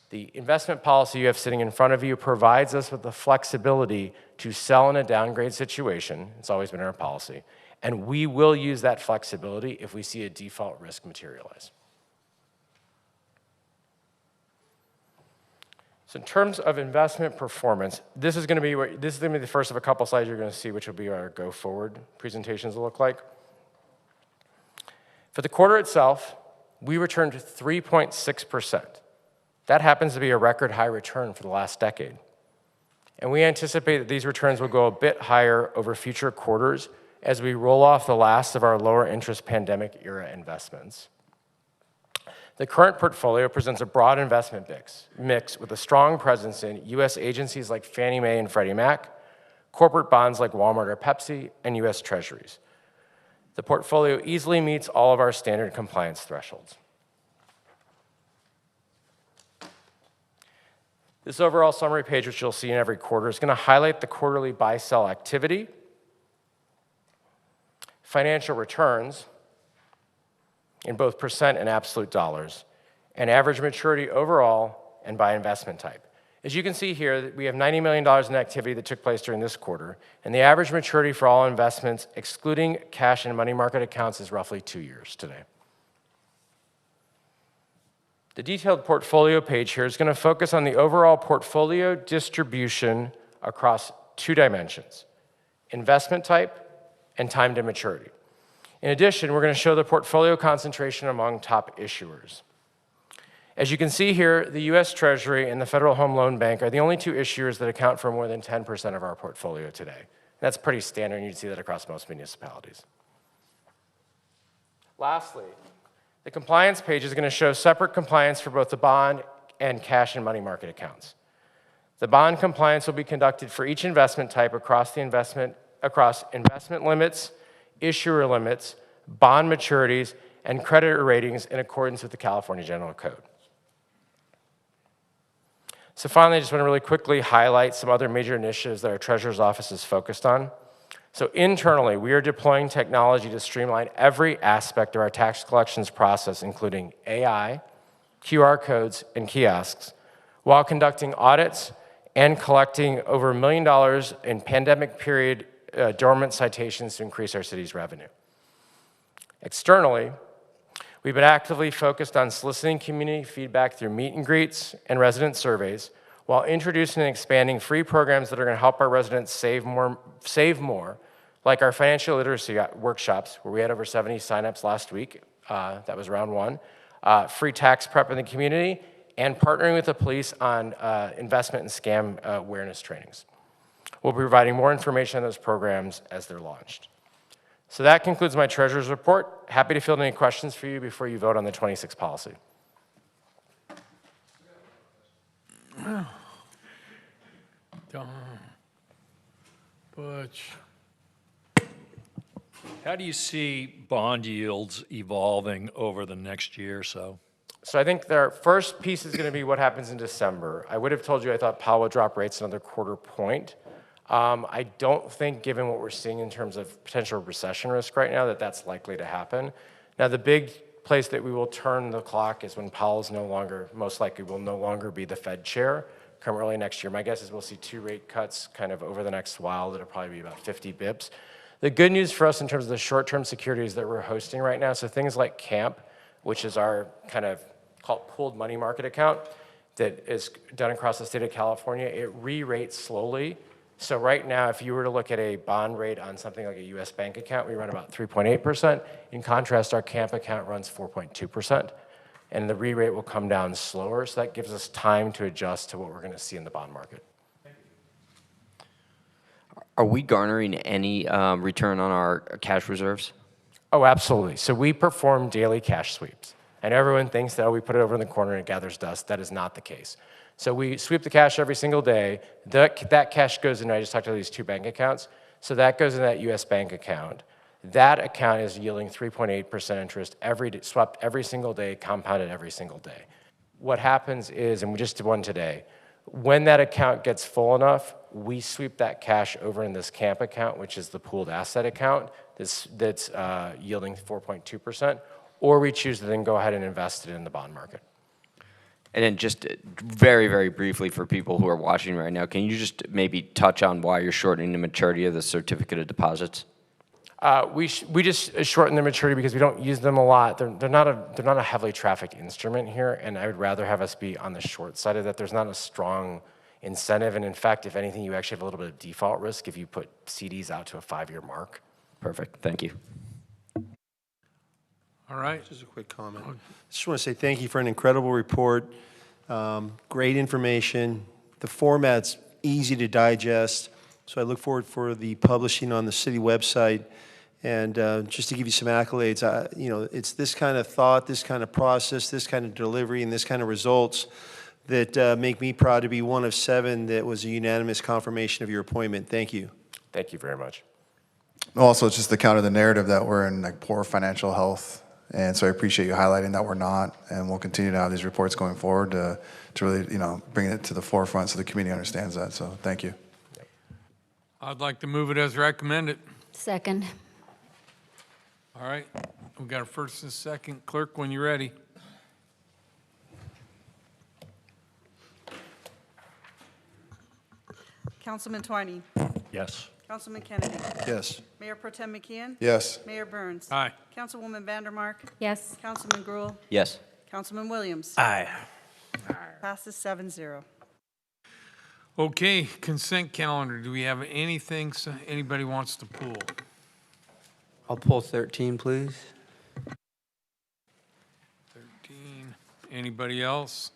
The investment policy you have sitting in front of you provides us with the flexibility to sell in a downgrade situation. It's always been our policy. And we will use that flexibility if we see a default risk materialize. So in terms of investment performance, this is going to be the first of a couple slides you're going to see, which will be our go-forward presentations will look like. For the quarter itself, we returned 3.6%. That happens to be a record high return for the last decade. And we anticipate that these returns will go a bit higher over future quarters as we roll off the last of our lower interest pandemic era investments. The current portfolio presents a broad investment mix with a strong presence in US agencies like Fannie Mae and Freddie Mac, corporate bonds like Walmart or Pepsi, and US Treasuries. The portfolio easily meets all of our standard compliance thresholds. This overall summary page, which you'll see in every quarter, is going to highlight the quarterly buy-sell activity, financial returns in both percent and absolute dollars, and average maturity overall and by investment type. As you can see here, we have $90 million in activity that took place during this quarter, and the average maturity for all investments, excluding cash and money market accounts, is roughly 2 years today. The detailed portfolio page here is going to focus on the overall portfolio distribution across 2 dimensions: investment type and time to maturity. In addition, we're going to show the portfolio concentration among top issuers. As you can see here, the US Treasury and the Federal Home Loan Bank are the only 2 issuers that account for more than 10% of our portfolio today. That's pretty standard, and you'd see that across most municipalities. Lastly, the compliance page is going to show separate compliance for both the bond and cash and money market accounts. The bond compliance will be conducted for each investment type across investment limits, issuer limits, bond maturities, and creditor ratings in accordance with the California General Code. So finally, I just want to really quickly highlight some other major initiatives that our Treasurer's Office is focused on. So internally, we are deploying technology to streamline every aspect of our tax collections process, including AI, QR codes, and kiosks, while conducting audits and collecting over $1 million in pandemic period dormant citations to increase our city's revenue. Externally, we've been actively focused on soliciting community feedback through meet and greets and resident surveys, while introducing and expanding free programs that are going to help our residents save more, like our financial literacy workshops, where we had over 70 signups last week. That was round 1. Free tax prep in the community, and partnering with the police on investment and scam awareness trainings. We'll be providing more information on those programs as they're launched. So that concludes my Treasurer's report. Happy to field any questions for you before you vote on the 26 policy. Don, Butch. How do you see bond yields evolving over the next year or so? So I think their first piece is going to be what happens in December. I would have told you I thought Powell would drop rates another quarter point. I don't think, given what we're seeing in terms of potential recession risk right now, that that's likely to happen. Now, the big place that we will turn the clock is when Powell's most likely will no longer be the Fed chair come early next year. My guess is we'll see 2 rate cuts kind of over the next while. That'll probably be about 50 bips. The good news for us in terms of the short-term securities that we're hosting right now, so things like CAMP, which is our kind of called pooled money market account that is done across the state of California, it re-rates slowly So right now, if you were to look at a bond rate on something like a US bank account, we run about 3.8%. In contrast, our CAMP account runs 4.2%. And the re-rate will come down slower, so that gives us time to adjust to what we're going to see in the bond market. Are we garnering any return on our cash reserves? Oh, absolutely. So we perform daily cash sweeps. And everyone thinks that, oh, we put it over in the corner and it gathers dust. That is not the case. So we sweep the cash every single day. That cash goes in, I just talked about these two bank accounts. So that goes in that US bank account. That account is yielding 3.8% interest swept every single day, compounded every single day. What happens is, and we just did one today, when that account gets full enough, we sweep that cash over in this CAMP account, which is the pooled asset account that's yielding 4.2%, or we choose to then go ahead and invest it in the bond market. And then just very, very briefly for people who are watching right now, can you just maybe touch on why you're shortening the maturity of the certificate of deposits? We just shorten the maturity because we don't use them a lot. They're not a heavily trafficked instrument here, and I would rather have us be on the short side of that. There's not a strong incentive, and in fact, if anything, you actually have a little bit of default risk if you put CDs out to a 5-year mark. Perfect. Thank you. All right. Just a quick comment. I just want to say thank you for an incredible report. Great information. The format's easy to digest, so I look forward for the publishing on the city website. And just to give you some accolades, it's this kind of thought, this kind of process, this kind of delivery, and this kind of results that make me proud to be one of 7 that was a unanimous confirmation of your appointment. Thank you. Thank you very much. Also, it's just to counter the narrative that we're in like poor financial health. And so I appreciate you highlighting that we're not, and we'll continue to have these reports going forward to really, bring it to the forefront so the community understands that. So thank you. I'd like to move it as recommended. Second. All right, we got a first and a second. Clerk, when you're ready. Councilman Twining. Yes. Councilman Kennedy. Yes. Mayor Pro Tem McKeon. Yes. Mayor Burns. Aye. Councilwoman Vandermark. Yes. Councilman Gruhl. Yes. Councilman Williams. Aye. Passes 7-0. Okay, consent calendar. Do we have anything anybody wants to pull? I'll pull 13, please. 13. Anybody else?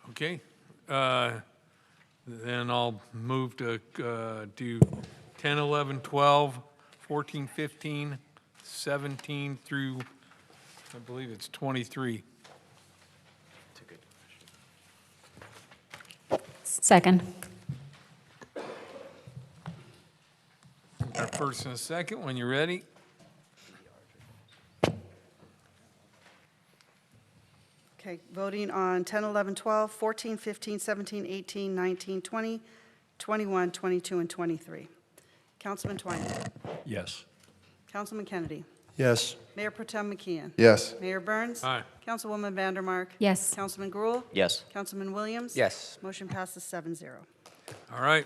Okay, then I'll move to do 10, 11, 12, 14, 15, 17 through, I believe it's 23. Second. Got a first and a second when you're ready. Okay, voting on 10, 11, 12, 14, 15, 17, 18, 19, 20, 21, 22, and 23. Councilman Twining. Yes. Councilman Kennedy. Yes. Mayor Pro Tem McKeon. Yes. Mayor Burns. Aye. Councilwoman Vandermark. Yes. Councilman Gruhl. Yes. Councilman Williams. Yes. Motion passes 7-0. All right.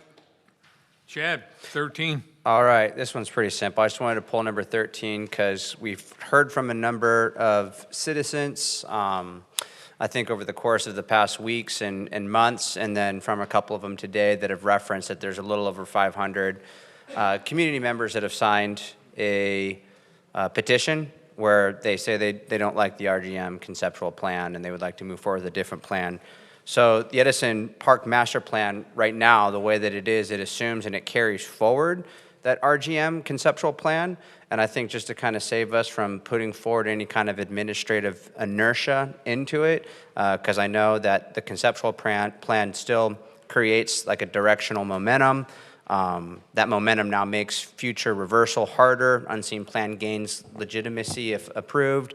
Chad, 13. All right, this one's pretty simple. I just wanted to pull number 13 because we've heard from a number of citizens, I think over the course of the past weeks and months, and then from a couple of them today that have referenced that there's a little over 500 community members that have signed a petition where they say they don't like the RGM conceptual plan and they would like to move forward with a different plan. So the Edison Park Master Plan right now, the way that it is, it assumes and it carries forward that RGM conceptual plan. And I think just to kind of save us from putting forward any kind of administrative inertia into it, because I know that the conceptual plan still creates like a directional momentum. That momentum now makes future reversal harder. Unseen plan gains legitimacy if approved.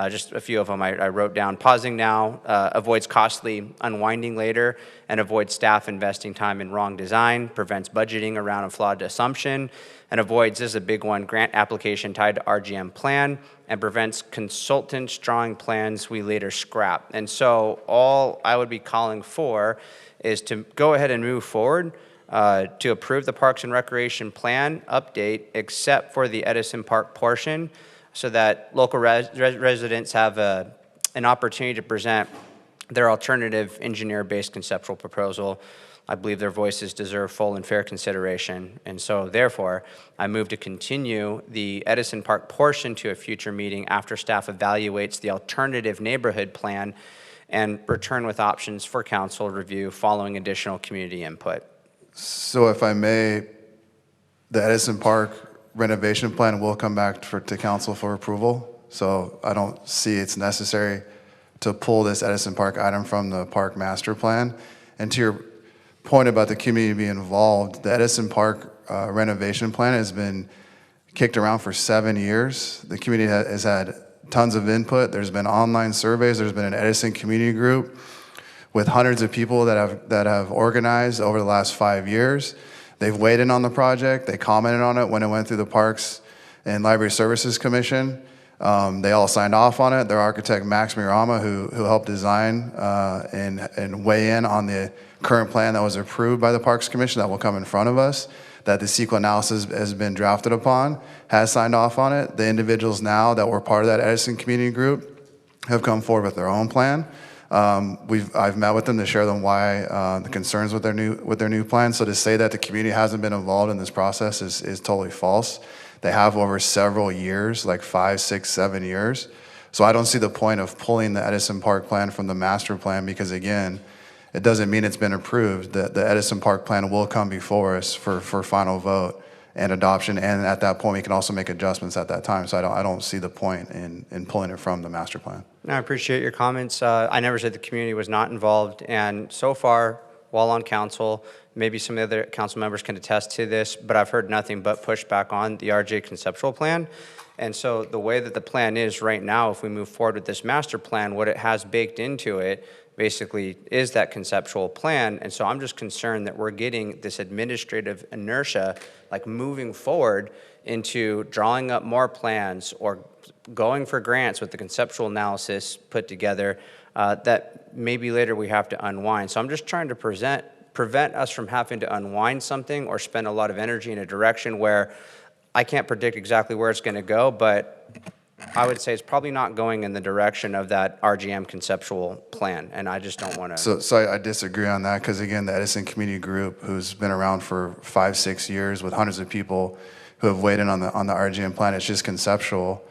Just a few of them I wrote down. Pausing now avoids costly unwinding later and avoids staff investing time in wrong design, prevents budgeting around a flawed assumption, and avoids, this is a big one, grant application tied to RGM plan, and prevents consultants drawing plans we later scrap. And so all I would be calling for is to go ahead and move forward to approve the Parks and Recreation Plan update except for the Edison Park portion so that local residents have an opportunity to present their alternative engineer-based conceptual proposal. I believe their voices deserve full and fair consideration. And so therefore, I move to continue the Edison Park portion to a future meeting after staff evaluates the alternative neighborhood plan and return with options for council review following additional community input. So if I may, the Edison Park renovation plan will come back to council for approval. So I don't see it's necessary to pull this Edison Park item from the park master plan. And to your point about the community being involved, the Edison Park renovation plan has been kicked around for 7 years. The community has had tons of input. There's been online surveys. There's been an Edison community group with hundreds of people that have organized over the last 5 years. They've weighed in on the project. They commented on it when it went through the Parks and Library Services Commission. They all signed off on it. Their architect, Max Mirama, who helped design and weigh in on the current plan that was approved by the Parks Commission that will come in front of us, that the CEQA analysis has been drafted upon, has signed off on it. The individuals now that were part of that Edison community group have come forward with their own plan. I've met with them to share them why the concerns with their new plan. So to say that the community hasn't been involved in this process is totally false. They have over several years, like 5, 6, 7 years. So I don't see the point of pulling the Edison Park plan from the master plan because, again, it doesn't mean it's been approved. The Edison Park plan will come before us for final vote and adoption, and at that point we can also make adjustments at that time. So I don't see the point in pulling it from the master plan. No, I appreciate your comments. I never said the community was not involved, and so far, while on council, maybe some of the other council members can attest to this, but I've heard nothing but pushback on the RJ conceptual plan. And so the way that the plan is right now, if we move forward with this master plan, what it has baked into it basically is that conceptual plan. And so I'm just concerned that we're getting this administrative inertia, like moving forward into drawing up more plans or going for grants with the conceptual analysis put together that maybe later we have to unwind. So I'm just trying to prevent us from having to unwind something or spend a lot of energy in a direction where I can't predict exactly where it's going to go, but I would say it's probably not going in the direction of that RGM conceptual plan, and I just don't want to. So I disagree on that because, again, the Edison Community Group, who's been around for 5, 6 years with hundreds of people who have weighed in on the RGM plan, it's just conceptual.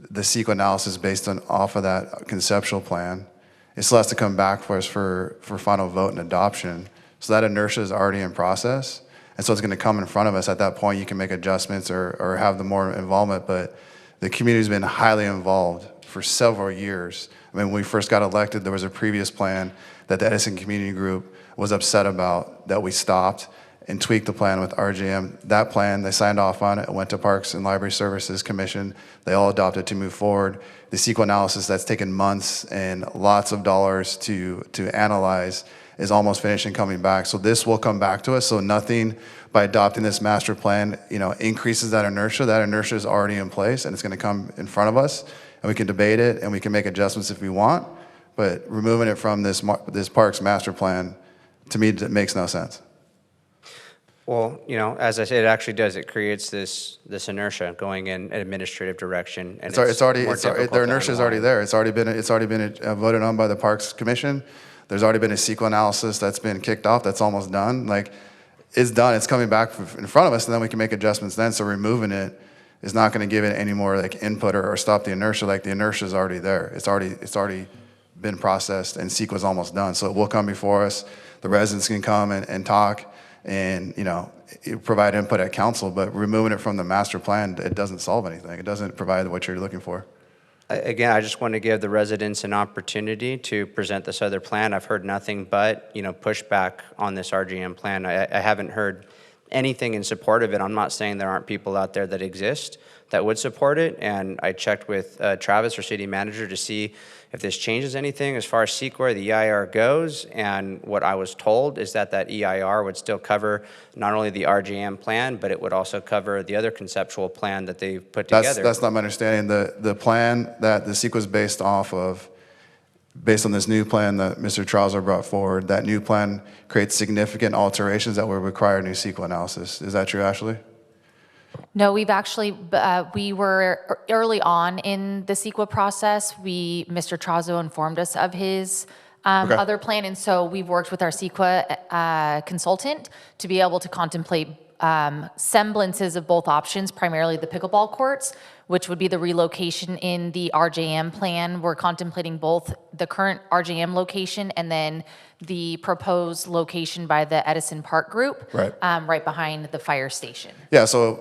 The CEQA analysis based off of that conceptual plan, it still has to come back for us for final vote and adoption. So that inertia is already in process. And so it's going to come in front of us. At that point, you can make adjustments or have the more involvement. But the community's been highly involved for several years. I mean, when we first got elected, there was a previous plan that the Edison Community Group was upset about that we stopped and tweaked the plan with RGM. That plan, they signed off on it. It went to Parks and Library Services Commission. They all adopted to move forward. The CEQA analysis that's taken months and lots of dollars to analyze is almost finished and coming back. So this will come back to us. So nothing by adopting this master plan, increases that inertia. That inertia is already in place and it's going to come in front of us and we can debate it and we can make adjustments if we want. But removing it from this parks master plan, to me, it makes no sense. Well, as I said, it actually does. It creates this inertia going in an administrative direction, and their inertia is already there. It's already been voted on by the Parks Commission. There's already been a CEQA analysis that's been kicked off. That's almost done. Like, it's done. It's coming back in front of us, and then we can make adjustments then. So removing it is not going to give it any more like input or stop the inertia. Like, the inertia is already there. It's already been processed, and CEQA is almost done. So it will come before us. The residents can come and talk and provide input at council. But removing it from the master plan, it doesn't solve anything. It doesn't provide what you're looking for. Again, I just want to give the residents an opportunity to present this other plan. I've heard nothing but, pushback on this RGM plan. I haven't heard anything in support of it. I'm not saying there aren't people out there that exist that would support it. And I checked with Travis, our city manager, to see if this changes anything as far as CEQA, the EIR goes. And what I was told is that EIR would still cover not only the RGM plan, but it would also cover the other conceptual plan that they've put together. That's not my understanding. The plan that the CEQA is based off of based on this new plan that Mr. Trauser brought forward, that new plan creates significant alterations that will require new CEQA analysis. Is that true, Ashley? No, we've actually, we were early on in the CEQA process. Mr. Trazo informed us of his Okay. other plan, and so we've worked with our CEQA consultant to be able to contemplate semblances of both options, primarily the pickleball courts, which would be the relocation in the RJM plan. We're contemplating both the current RJM location and then the proposed location by the Edison Park Group, Right. right behind the fire station. Yeah, so,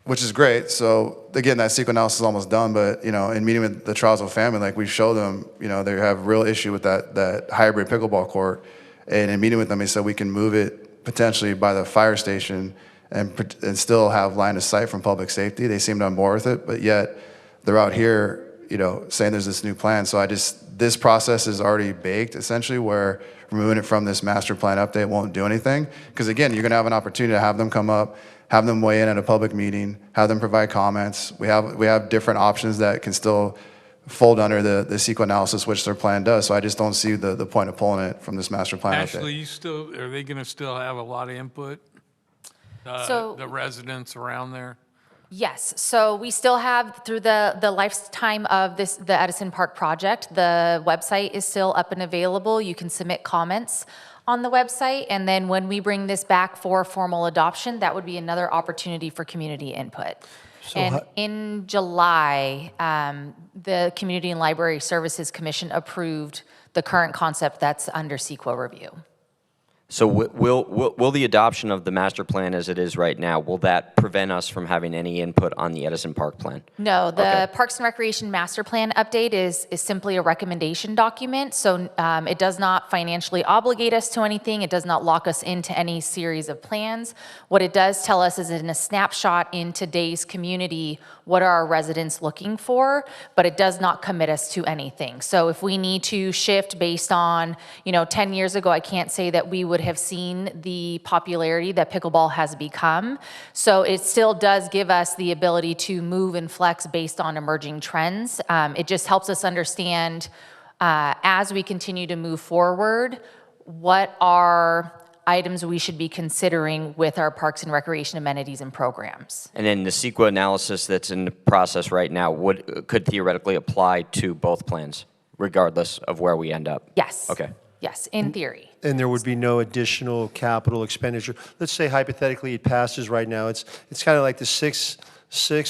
which is great. So again, that CEQA analysis is almost done, but in meeting with the Trauser family, like we show them, they have real issue with that hybrid pickleball court. And in meeting with them, they said we can move it potentially by the fire station and still have line of sight from public safety. They seemed on board with it, but yet they're out here, saying there's this new plan. So this process is already baked essentially, where removing it from this master plan update won't do anything. Because again, you're gonna have an opportunity to have them come up, have them weigh in at a public meeting, have them provide comments. We have different options that can still fold under the CEQA analysis, which their plan does. So I just don't see the point of pulling it from this master plan Ashley, update. are they gonna still have a lot of input? So- The residents around there? Yes, so we still have, through the lifetime of the Edison Park project, the website is still up and available. You can submit comments on the website, and then when we bring this back for formal adoption, that would be another opportunity for community input. And in July, the Community and Library Services Commission approved the current concept that's under CEQA review. So will the adoption of the master plan as it is right now, will that prevent us from having any input on the Edison Park plan? No, the Okay. Parks and Recreation Master Plan update is simply a recommendation document, so it does not financially obligate us to anything. It does not lock us into any series of plans. What it does tell us is in a snapshot in today's community, what are our residents looking for, but it does not commit us to anything. So if we need to shift based on, 10 years ago, I can't say that we would have seen the popularity that pickleball has become. So it still does give us the ability to move and flex based on emerging trends. It just helps us understand, as we continue to move forward, what are items we should be considering with our parks and recreation amenities and programs. And then the CEQA analysis that's in the process right now could theoretically apply to both plans, regardless of where we end up? Yes. Okay. Yes, in theory. And there would be no additional capital expenditure. Let's say hypothetically it passes right now. It's kind of like the six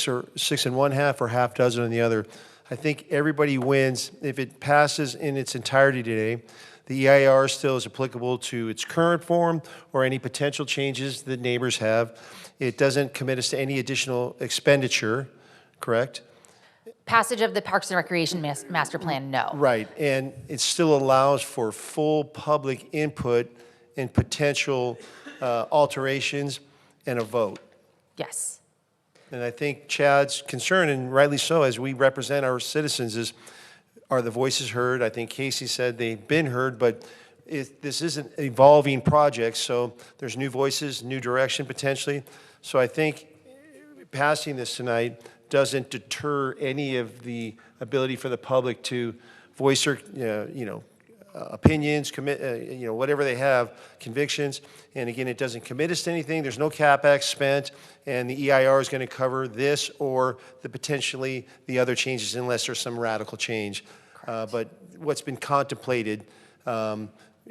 or 6 1/2 or half dozen on the other. I think everybody wins if it passes in its entirety today. The EIR still is applicable to its current form or any potential changes that neighbors have. It doesn't commit us to any additional expenditure, correct? Passage of the Parks and Recreation Master Plan, no. Right, and it still allows for full public input and potential alterations and a vote. Yes. And I think Chad's concern, and rightly so, as we represent our citizens, is are the voices heard? I think Casey said they've been heard, but this is an evolving project, so there's new voices, new direction potentially. So I think passing this tonight doesn't deter any of the ability for the public to voice their, opinions, whatever they have, convictions. And again, it doesn't commit us to anything. There's no CapEx spent, and the EIR is going to cover this or potentially the other changes unless there's some radical change. But what's been contemplated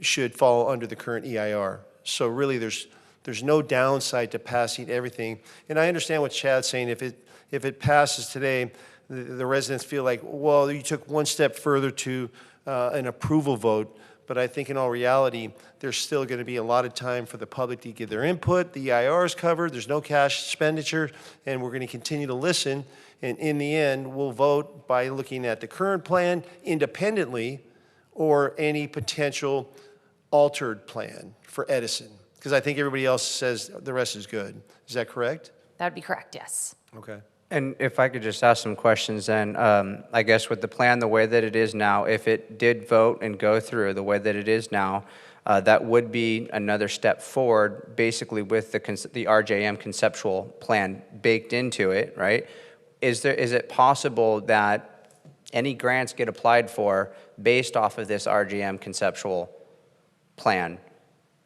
should fall under the current EIR. So really, there's no downside to passing everything. And I understand what Chad's saying. If it passes today, the residents feel like, well, you took one step further to an approval vote. But I think in all reality, there's still going to be a lot of time for the public to give their input. The EIR is covered. There's no cash expenditure. And we're going to continue to listen. And in the end, we'll vote by looking at the current plan independently or any potential altered plan for Edison. Because I think everybody else says the rest is good. Is that correct? That would be correct, yes. Okay. And if I could just ask some questions then, I guess with the plan the way that it is now, if it did vote and go through the way that it is now, that would be another step forward, basically with the RJM conceptual plan baked into it, right? Is it possible that any grants get applied for based off of this RGM conceptual plan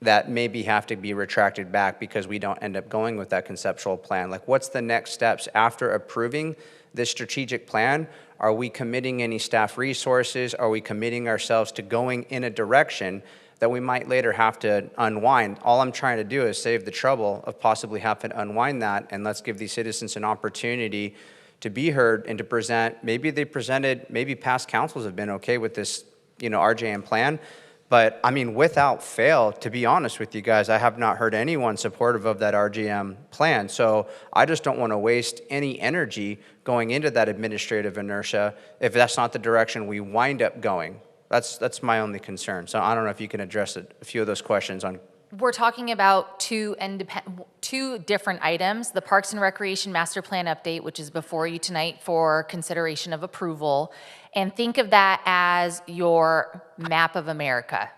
that maybe have to be retracted back because we don't end up going with that conceptual plan? Like, what's the next steps after approving this strategic plan? Are we committing any staff resources? Are we committing ourselves to going in a direction that we might later have to unwind? All I'm trying to do is save the trouble of possibly having to unwind that, and let's give these citizens an opportunity to be heard and to present. Maybe they presented, maybe past councils have been okay with this, RJM plan. But I mean, without fail, to be honest with you guys, I have not heard anyone supportive of that RGM plan. So I just don't want to waste any energy going into that administrative inertia if that's not the direction we wind up going. That's my only concern. So I don't know if you can address a few of those questions on. We're talking about two different items, the Parks and Recreation Master Plan update, which is before you tonight for consideration of approval. And think of that as your map of America.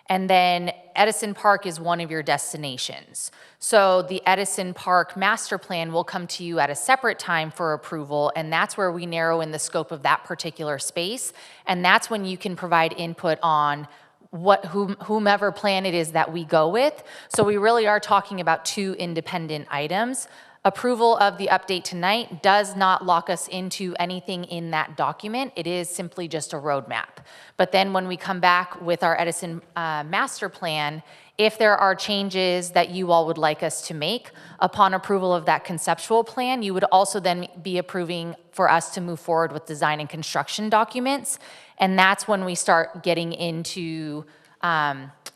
And then Edison Park is one of your destinations. So the Edison Park Master Plan will come to you at a separate time for approval, and that's where we narrow in the scope of that particular space. And that's when you can provide input on whomever plan it is that we go with. So we really are talking about two independent items. Approval of the update tonight does not lock us into anything in that document. It is simply just a roadmap. But then when we come back with our Edison master plan, if there are changes that you all would like us to make upon approval of that conceptual plan, you would also then be approving for us to move forward with design and construction documents. And that's when we start getting into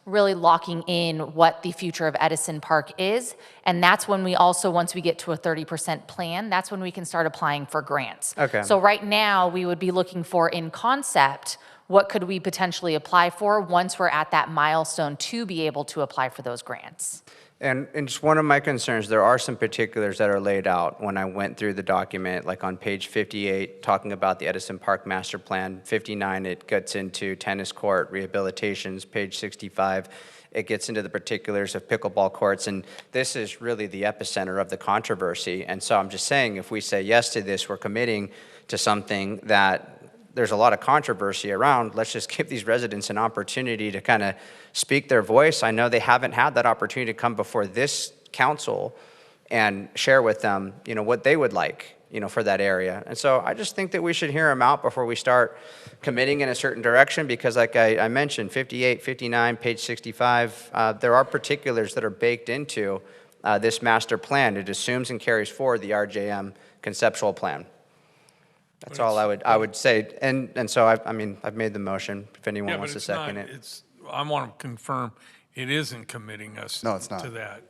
really locking in what the future of Edison Park is. And that's when we also, once we get to a 30% plan, that's when we can start applying for grants. Okay. So right now, we would be looking for, in concept, what could we potentially apply for once we're at that milestone to be able to apply for those grants. And just one of my concerns, there are some particulars that are laid out when I went through the document, like on page 58, talking about the Edison Park Master Plan. 59, it gets into tennis court rehabilitations. Page 65, it gets into the particulars of pickleball courts. And this is really the epicenter of the controversy. And so I'm just saying, if we say yes to this, we're committing to something that there's a lot of controversy around. Let's just give these residents an opportunity to kind of speak their voice. I know they haven't had that opportunity to come before this council and share with them, what they would like, for that area. And so I just think that we should hear them out before we start committing in a certain direction, because like I mentioned, 58, 59, page 65, there are particulars that are baked into this master plan. It assumes and carries forward the RJM conceptual plan. That's all I would say. And so I've made the motion. If anyone wants to second it. I want to confirm, it isn't committing us No, it's not. to that.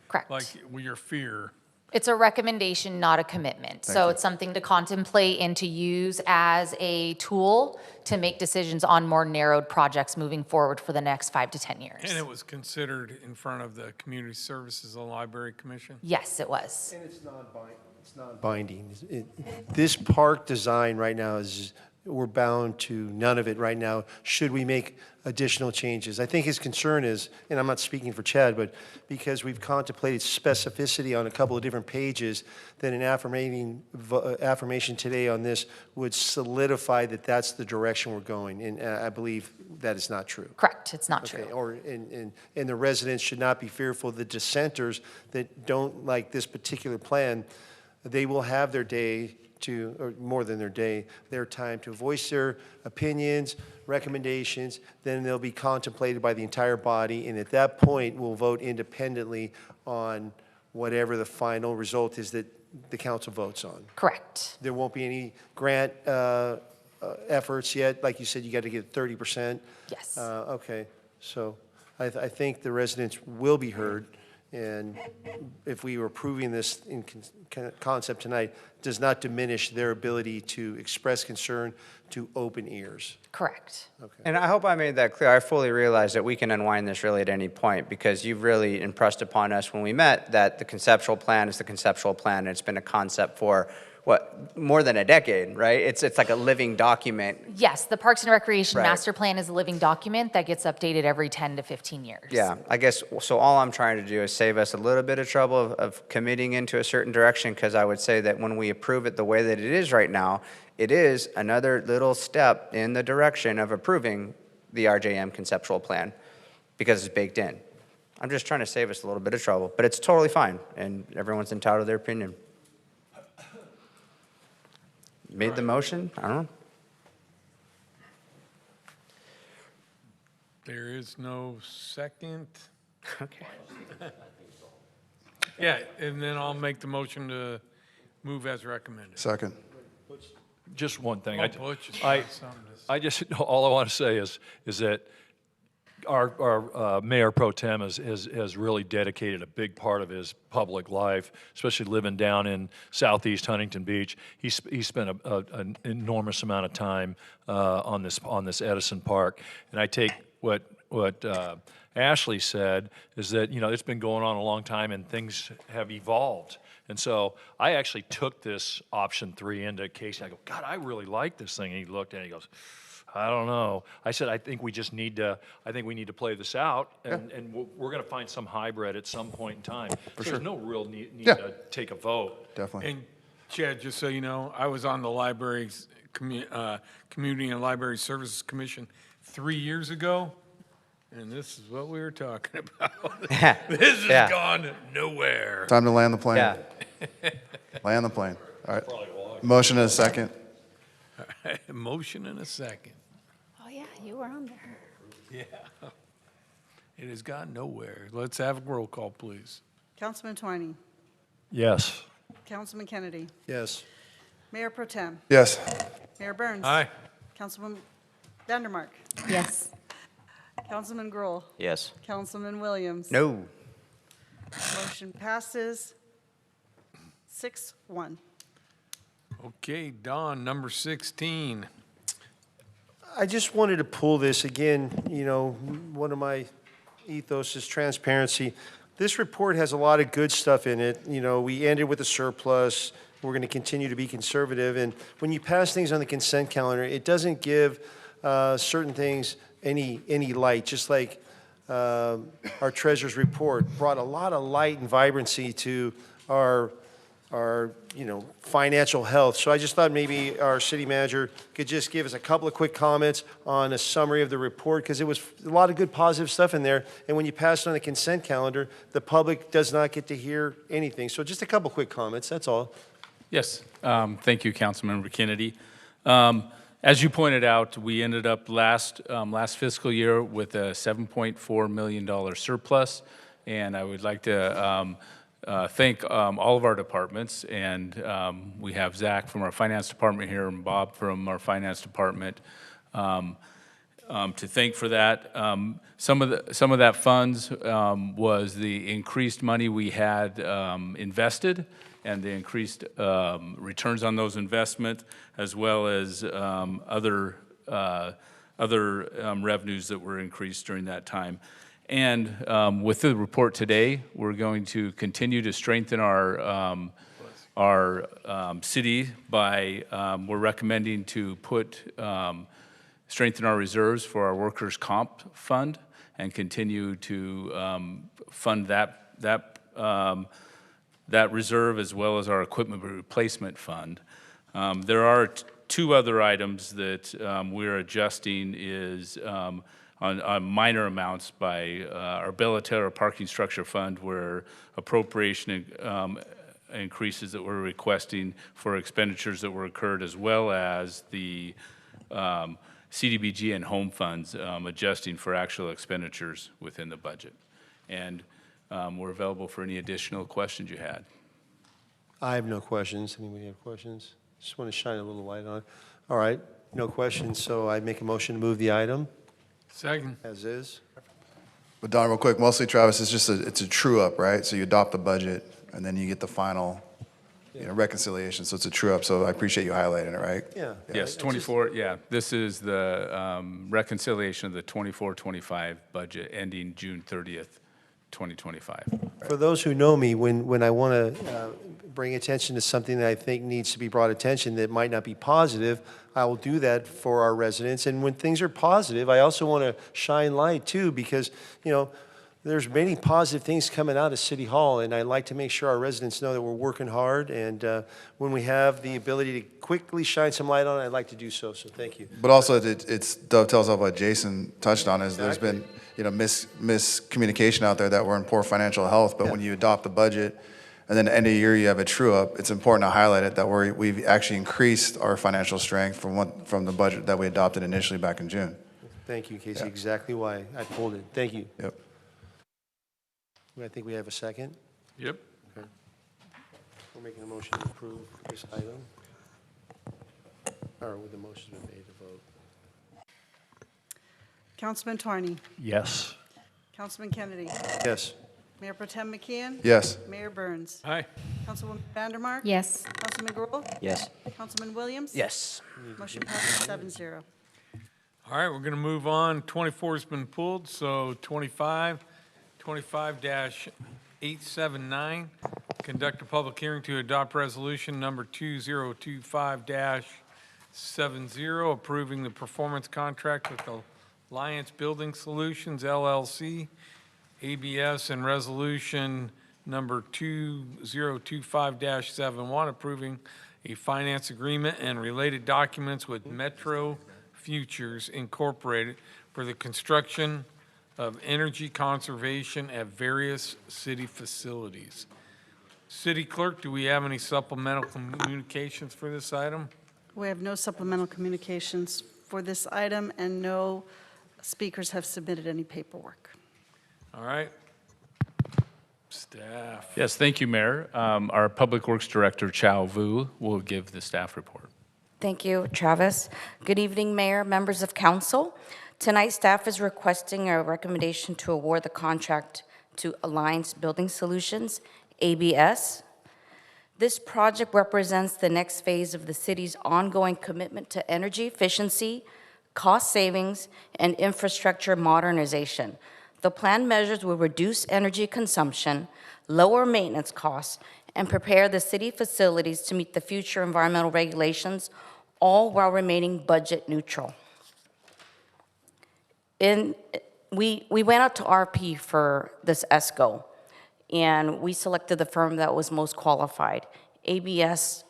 Correct. Like your fear. It's a recommendation, not a commitment. So it's something to contemplate and to use as a tool to make decisions on more narrowed projects moving forward for the next 5 to 10 years. And it was considered in front of the Community Services and Library Commission? Yes, it was. And it's non-binding. This park design right now we're bound to none of it right now. Should we make additional changes? I think his concern is, and I'm not speaking for Chad, but because we've contemplated specificity on a couple of different pages, that an affirmation today on this would solidify that that's the direction we're going. And I believe that is not true. Correct, it's not true. And the residents should not be fearful. The dissenters that don't like this particular plan, they will have their day or more than their time to voice their opinions, recommendations. Then they'll be contemplated by the entire body, and at that point, we'll vote independently on whatever the final result is that the council votes on. Correct. There won't be any grant efforts yet. Like you said, you got to get 30%. Yes. Okay, so I think the residents will be heard. And if we were approving this in concept tonight, does not diminish their ability to express concern to open ears. Correct. Okay. And I hope I made that clear. I fully realize that we can unwind this really at any point, because you've really impressed upon us when we met that the conceptual plan is the conceptual plan, and it's been a concept for what, more than a decade, right? It's like a living document. Yes, the Parks and Recreation Right. Master Plan is a living document that gets updated every 10 to 15 years. Yeah, I guess, so all I'm trying to do is save us a little bit of trouble of committing into a certain direction, because I would say that when we approve it the way that it is right now, it is another little step in the direction of approving the RJM conceptual plan, because it's baked in. I'm just trying to save us a little bit of trouble, but it's totally fine, and everyone's entitled to their opinion. Made the motion? I don't know. There is no second. Okay. Yeah, and then I'll make the motion to move as recommended. Second. Just one thing. Oh, Butch has I got something to I just, all I want to say is that our Mayor Pro Tem has really dedicated a big part of his public life, especially living down in southeast Huntington Beach. He spent an enormous amount of time on this Edison Park, and I take what Ashley said is that, you know, it's been going on a long time and things have evolved. And so I actually took this option 3 into Casey. I go, God, I really like this thing. And he looked at it and he goes, I don't know. I said, I think we need to play this out, and we're going to find some hybrid at some point in time. For so sure. There's no real need to take a vote. Definitely. And Chad, just so you know, I was on the library's Community and Library Services Commission 3 years ago, and this is what we were talking about. This has gone nowhere. Time to land the plane. Yeah. Land the plane. All right. Motion and a second. Motion in a second. Oh, yeah, you were on there. Yeah. It has gone nowhere. Let's have a roll call, please. Councilman Twining, Yes. Councilman Kennedy, Yes. Mayor Pro Tem, Yes. Mayor Burns. Aye. Councilman Vandermark, Yes. Councilman Grohl, Yes. Councilman Williams. No. Motion passes 6-1. Okay, Don, number 16. I just wanted to pull this again, you know, one of my ethos is transparency. This report has a lot of good stuff in it. You know, we ended with a surplus. We're going to continue to be conservative. And when you pass things on the consent calendar, it doesn't give certain things any light, just like our treasurer's report brought a lot of light and vibrancy to our you know, financial health. So I just thought maybe our city manager could just give us a couple of quick comments on a summary of the report, because it was a lot of good positive stuff in there. And when you pass it on the consent calendar, the public does not get to hear anything. So just a couple quick comments, that's all. Yes, thank you, Councilmember Kennedy. As you pointed out, we ended up last fiscal year with a $7.4 million surplus, and I would like to thank all of our departments, and we have Zach from our finance department here and Bob from our finance department to thank for that. Some of that funds was the increased money we had invested and the increased returns on those investments, as well as other revenues that were increased during that time. And with the report today, we're going to continue to strengthen our city by, we're recommending to strengthen our reserves for our workers' comp fund and continue to fund that reserve, as well as our equipment replacement fund. There are two other items that we're adjusting is on minor amounts by our Bella Terra Parking Structure Fund, where appropriation increases that we're requesting for expenditures that were incurred, as well as the CDBG and home funds adjusting for actual expenditures within the budget. And we're available for any additional questions you had. I have no questions. Anybody have questions? Just want to shine a little light on it. All right, no questions, so I make a motion to move the item. Second. As is. But Don, real quick, mostly Travis, it's a true up, right? So you adopt the budget and then you get the final, you know, reconciliation. So it's a true up. So I appreciate you highlighting it, right? Yeah. Yes, 24, yeah. This is the reconciliation of the 24-25 budget ending June 30th, 2025. For those who know me, when I want to bring attention to something that I think needs to be brought attention that might not be positive, I will do that for our residents. And when things are positive, I also want to shine light too, because, there's many positive things coming out of City Hall, and I like to make sure our residents know that we're working hard. And when we have the ability to quickly shine some light on it, I'd like to do so. So thank you. But also, it dovetails off what Jason touched on, is there's been, miscommunication out there that we're in poor financial health, but when you adopt the budget and then end of the year you have a true up, it's important to highlight it that we've actually increased our financial strength from the budget that we adopted initially back in June. Thank you, Casey. Exactly why I pulled it. Thank you. Yep. I think we have a second. Yep. Okay. We're making a motion to approve this item. Or with the motion's been made to vote. Councilman Torney. Yes. Councilman Kennedy. Yes. Mayor Pro Tem McKeon. Yes. Mayor Burns. Aye. Councilwoman Vandermark. Yes. Councilman Gruhl. Yes. Councilman Williams. Yes. Motion passes 7-0. All right, we're going to move on. 24 has been pulled, so 25-879, conduct a public hearing to adopt resolution number 2025-70, approving the performance contract with Alliance Building Solutions, LLC, ABS, and resolution number 2025-71, approving a finance agreement and related documents with Metro Futures Incorporated for the construction of energy conservation at various city facilities. City Clerk, do we have any supplemental communications for this item? We have no supplemental communications for this item, and no speakers have submitted any paperwork. All right. Staff. Yes, thank you, Mayor. Our Public Works Director, Chow Vu, will give the staff report. Thank you, Travis. Good evening, Mayor, members of council. Tonight, staff is requesting a recommendation to award the contract to Alliance Building Solutions, ABS. This project represents the next phase of the city's ongoing commitment to energy efficiency, cost savings, and infrastructure modernization. The planned measures will reduce energy consumption, lower maintenance costs, and prepare the city facilities to meet the future environmental regulations, all while remaining budget neutral. We went out to RP for this ESCO, and we selected the firm that was most qualified. ABS,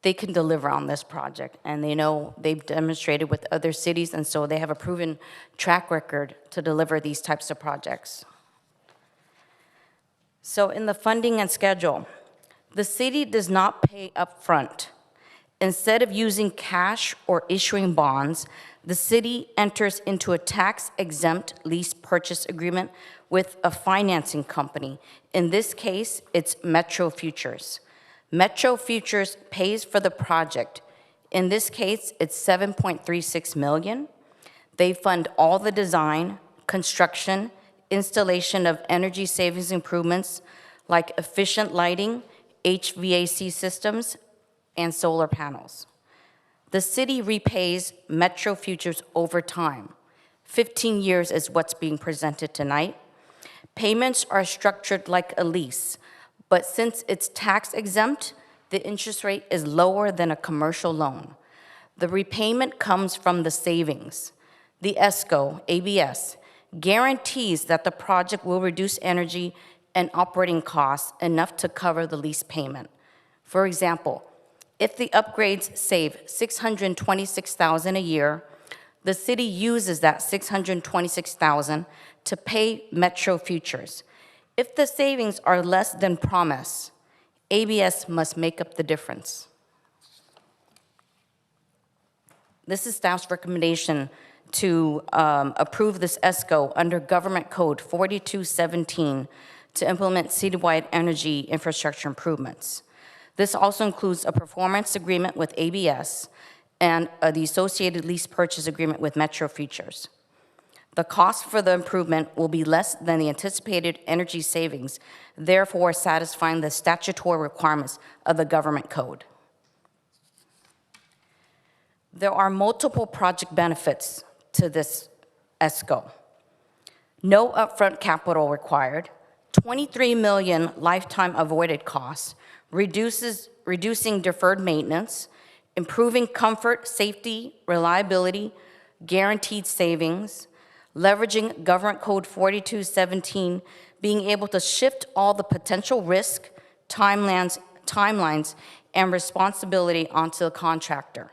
they can deliver on this project, and they know they've demonstrated with other cities, and so they have a proven track record to deliver these types of projects. So in the funding and schedule, the city does not pay upfront. Instead of using cash or issuing bonds, the city enters into a tax-exempt lease purchase agreement with a financing company. In this case, it's Metro Futures. Metro Futures pays for the project. In this case, it's $7.36 million. They fund all the design, construction, installation of energy savings improvements like efficient lighting, HVAC systems, and solar panels. The city repays Metro Futures over time. 15 years is what's being presented tonight. Payments are structured like a lease, but since it's tax exempt, the interest rate is lower than a commercial loan. The repayment comes from the savings. The ESCO, ABS, guarantees that the project will reduce energy and operating costs enough to cover the lease payment. For example, if the upgrades save $626,000 a year, the city uses that $626,000 to pay Metro Futures. If the savings are less than promised, ABS must make up the difference. This is staff's recommendation to approve this ESCO under Government Code 4217 to implement citywide energy infrastructure improvements. This also includes a performance agreement with ABS and the associated lease purchase agreement with Metro Futures. The cost for the improvement will be less than the anticipated energy savings, therefore satisfying the statutory requirements of the Government Code. There are multiple project benefits to this ESCO. no upfront capital required, 23 million lifetime avoided costs, reducing deferred maintenance, improving comfort, safety, reliability, guaranteed savings, leveraging Government Code 4217, being able to shift all the potential risk, timelines, and responsibility onto the contractor.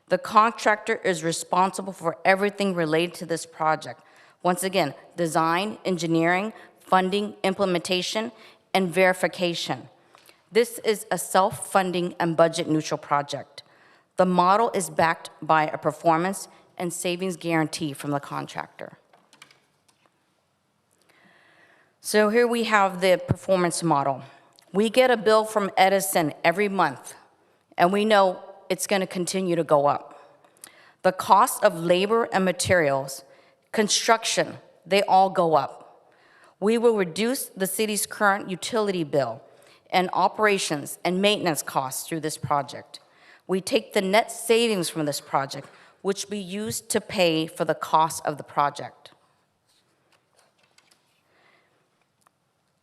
The contractor is responsible for everything related to this project. Once again, design, engineering, funding, implementation, and verification. This is a self-funding and budget-neutral project. The model is backed by a performance and savings guarantee from the contractor. So here we have the performance model. We get a bill from Edison every month, and we know it's going to continue to go up. The cost of labor and materials, construction, they all go up. We will reduce the city's current utility bill and operations and maintenance costs through this project. We take the net savings from this project, which we use to pay for the cost of the project.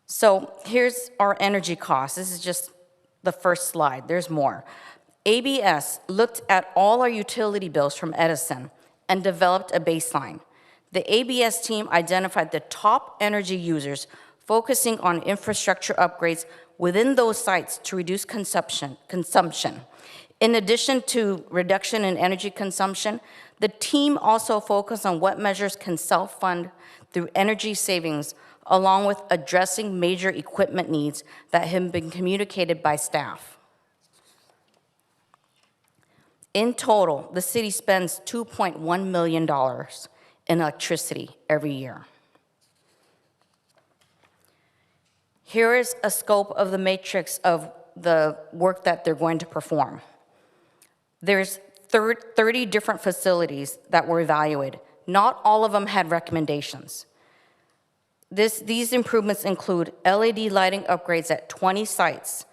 So here's our energy costs. This is just the first slide. There's more. ABS looked at all our utility bills from Edison and developed a baseline. The ABS team identified the top energy users, focusing on infrastructure upgrades within those sites to reduce consumption. In addition to reduction in energy consumption, the team also focused on what measures can self-fund through energy savings, along with addressing major equipment needs that have been communicated by staff. In total, the city spends $2.1 million in electricity every year. Here is a scope of the matrix of the work that they're going to perform. There's 30 different facilities that were evaluated. Not all of them had recommendations. These improvements include LED lighting upgrades at 20 sites,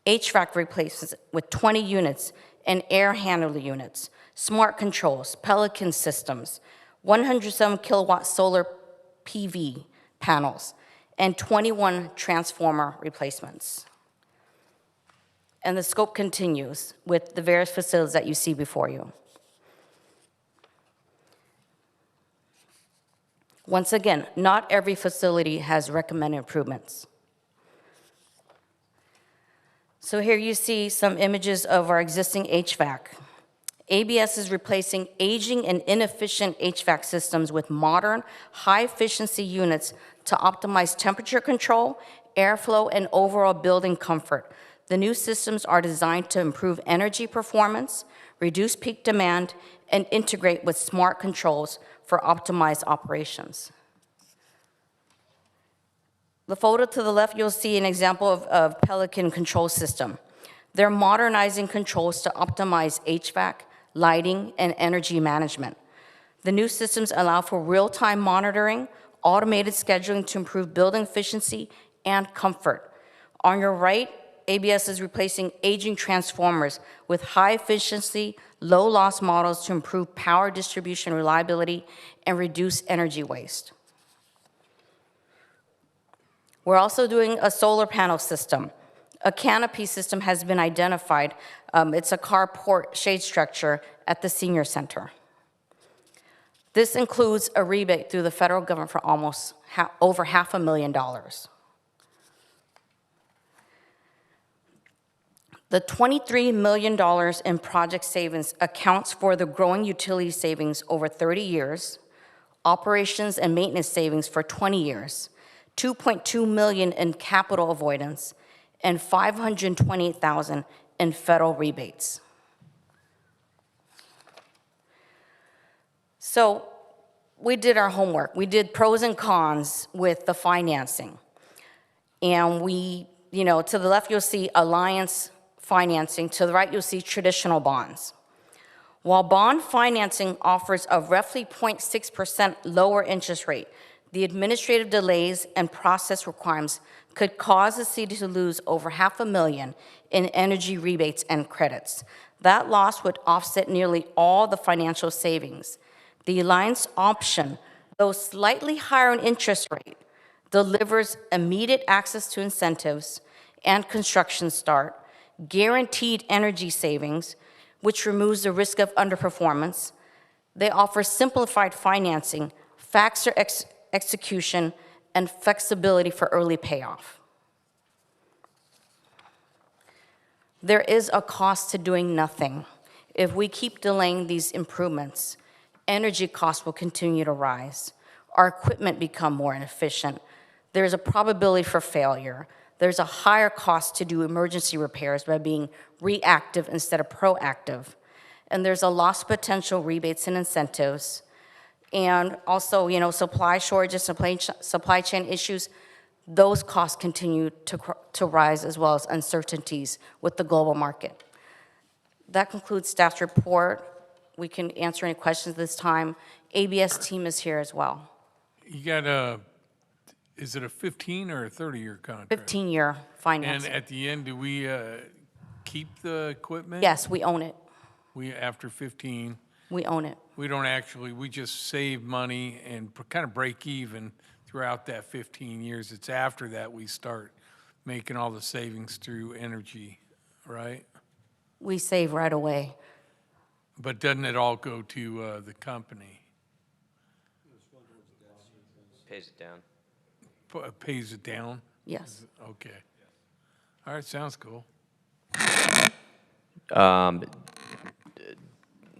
HVAC replacements with 20 units, and air handler units, smart controls, Pelican systems, 107 kilowatt solar PV panels, and 21 transformer replacements. And the scope continues with the various facilities that you see before you. Once again, not every facility has recommended improvements. So here you see some images of our existing HVAC. ABS is replacing aging and inefficient HVAC systems with modern, high-efficiency units to optimize temperature control, airflow, and overall building comfort. The new systems are designed to improve energy performance, reduce peak demand, and integrate with smart controls for optimized operations. The photo to the left, you'll see an example of Pelican control system. They're modernizing controls to optimize HVAC, lighting, and energy management. The new systems allow for real-time monitoring, automated scheduling to improve building efficiency and comfort. On your right, ABS is replacing aging transformers with high-efficiency, low-loss models to improve power distribution reliability and reduce energy waste. We're also doing a solar panel system. A canopy system has been identified. It's a carport shade structure at the senior center. This includes a rebate through the federal government for almost over $500,000. The $23 million in project savings accounts for the growing utility savings over 30 years, operations and maintenance savings for 20 years, $2.2 million in capital avoidance, and $528,000 in federal rebates. So we did our homework. We did pros and cons with the financing. And we, to the left you'll see alliance financing, to the right you'll see traditional bonds. While bond financing offers a roughly 0.6% lower interest rate, the administrative delays and process requirements could cause the city to lose over $500,000 in energy rebates and credits. That loss would offset nearly all the financial savings. The alliance option Though slightly higher in interest rate, delivers immediate access to incentives and construction start, guaranteed energy savings, which removes the risk of underperformance. They offer simplified financing, faster execution, and flexibility for early payoff. There is a cost to doing nothing. If we keep delaying these improvements, energy costs will continue to rise. Our equipment become more inefficient. There's a probability for failure. There's a higher cost to do emergency repairs by being reactive instead of proactive. And there's a lost potential rebates and incentives. And also, supply shortages, supply chain issues, those costs continue to rise, as well as uncertainties with the global market. That concludes staff's report. We can answer any questions this time. ABS team is here as well. You got is it a 15 or a 30-year contract? 15-year financing. And at the end, do we keep the equipment? Yes, we own it. After 15? We own it. We don't actually, we just save money and kind of break even throughout that 15 years. It's after that we start making all the savings through energy, right? We save right away. But doesn't it all go to the company? Pays it down. Pays it down? Yes. Okay. All right, sounds cool.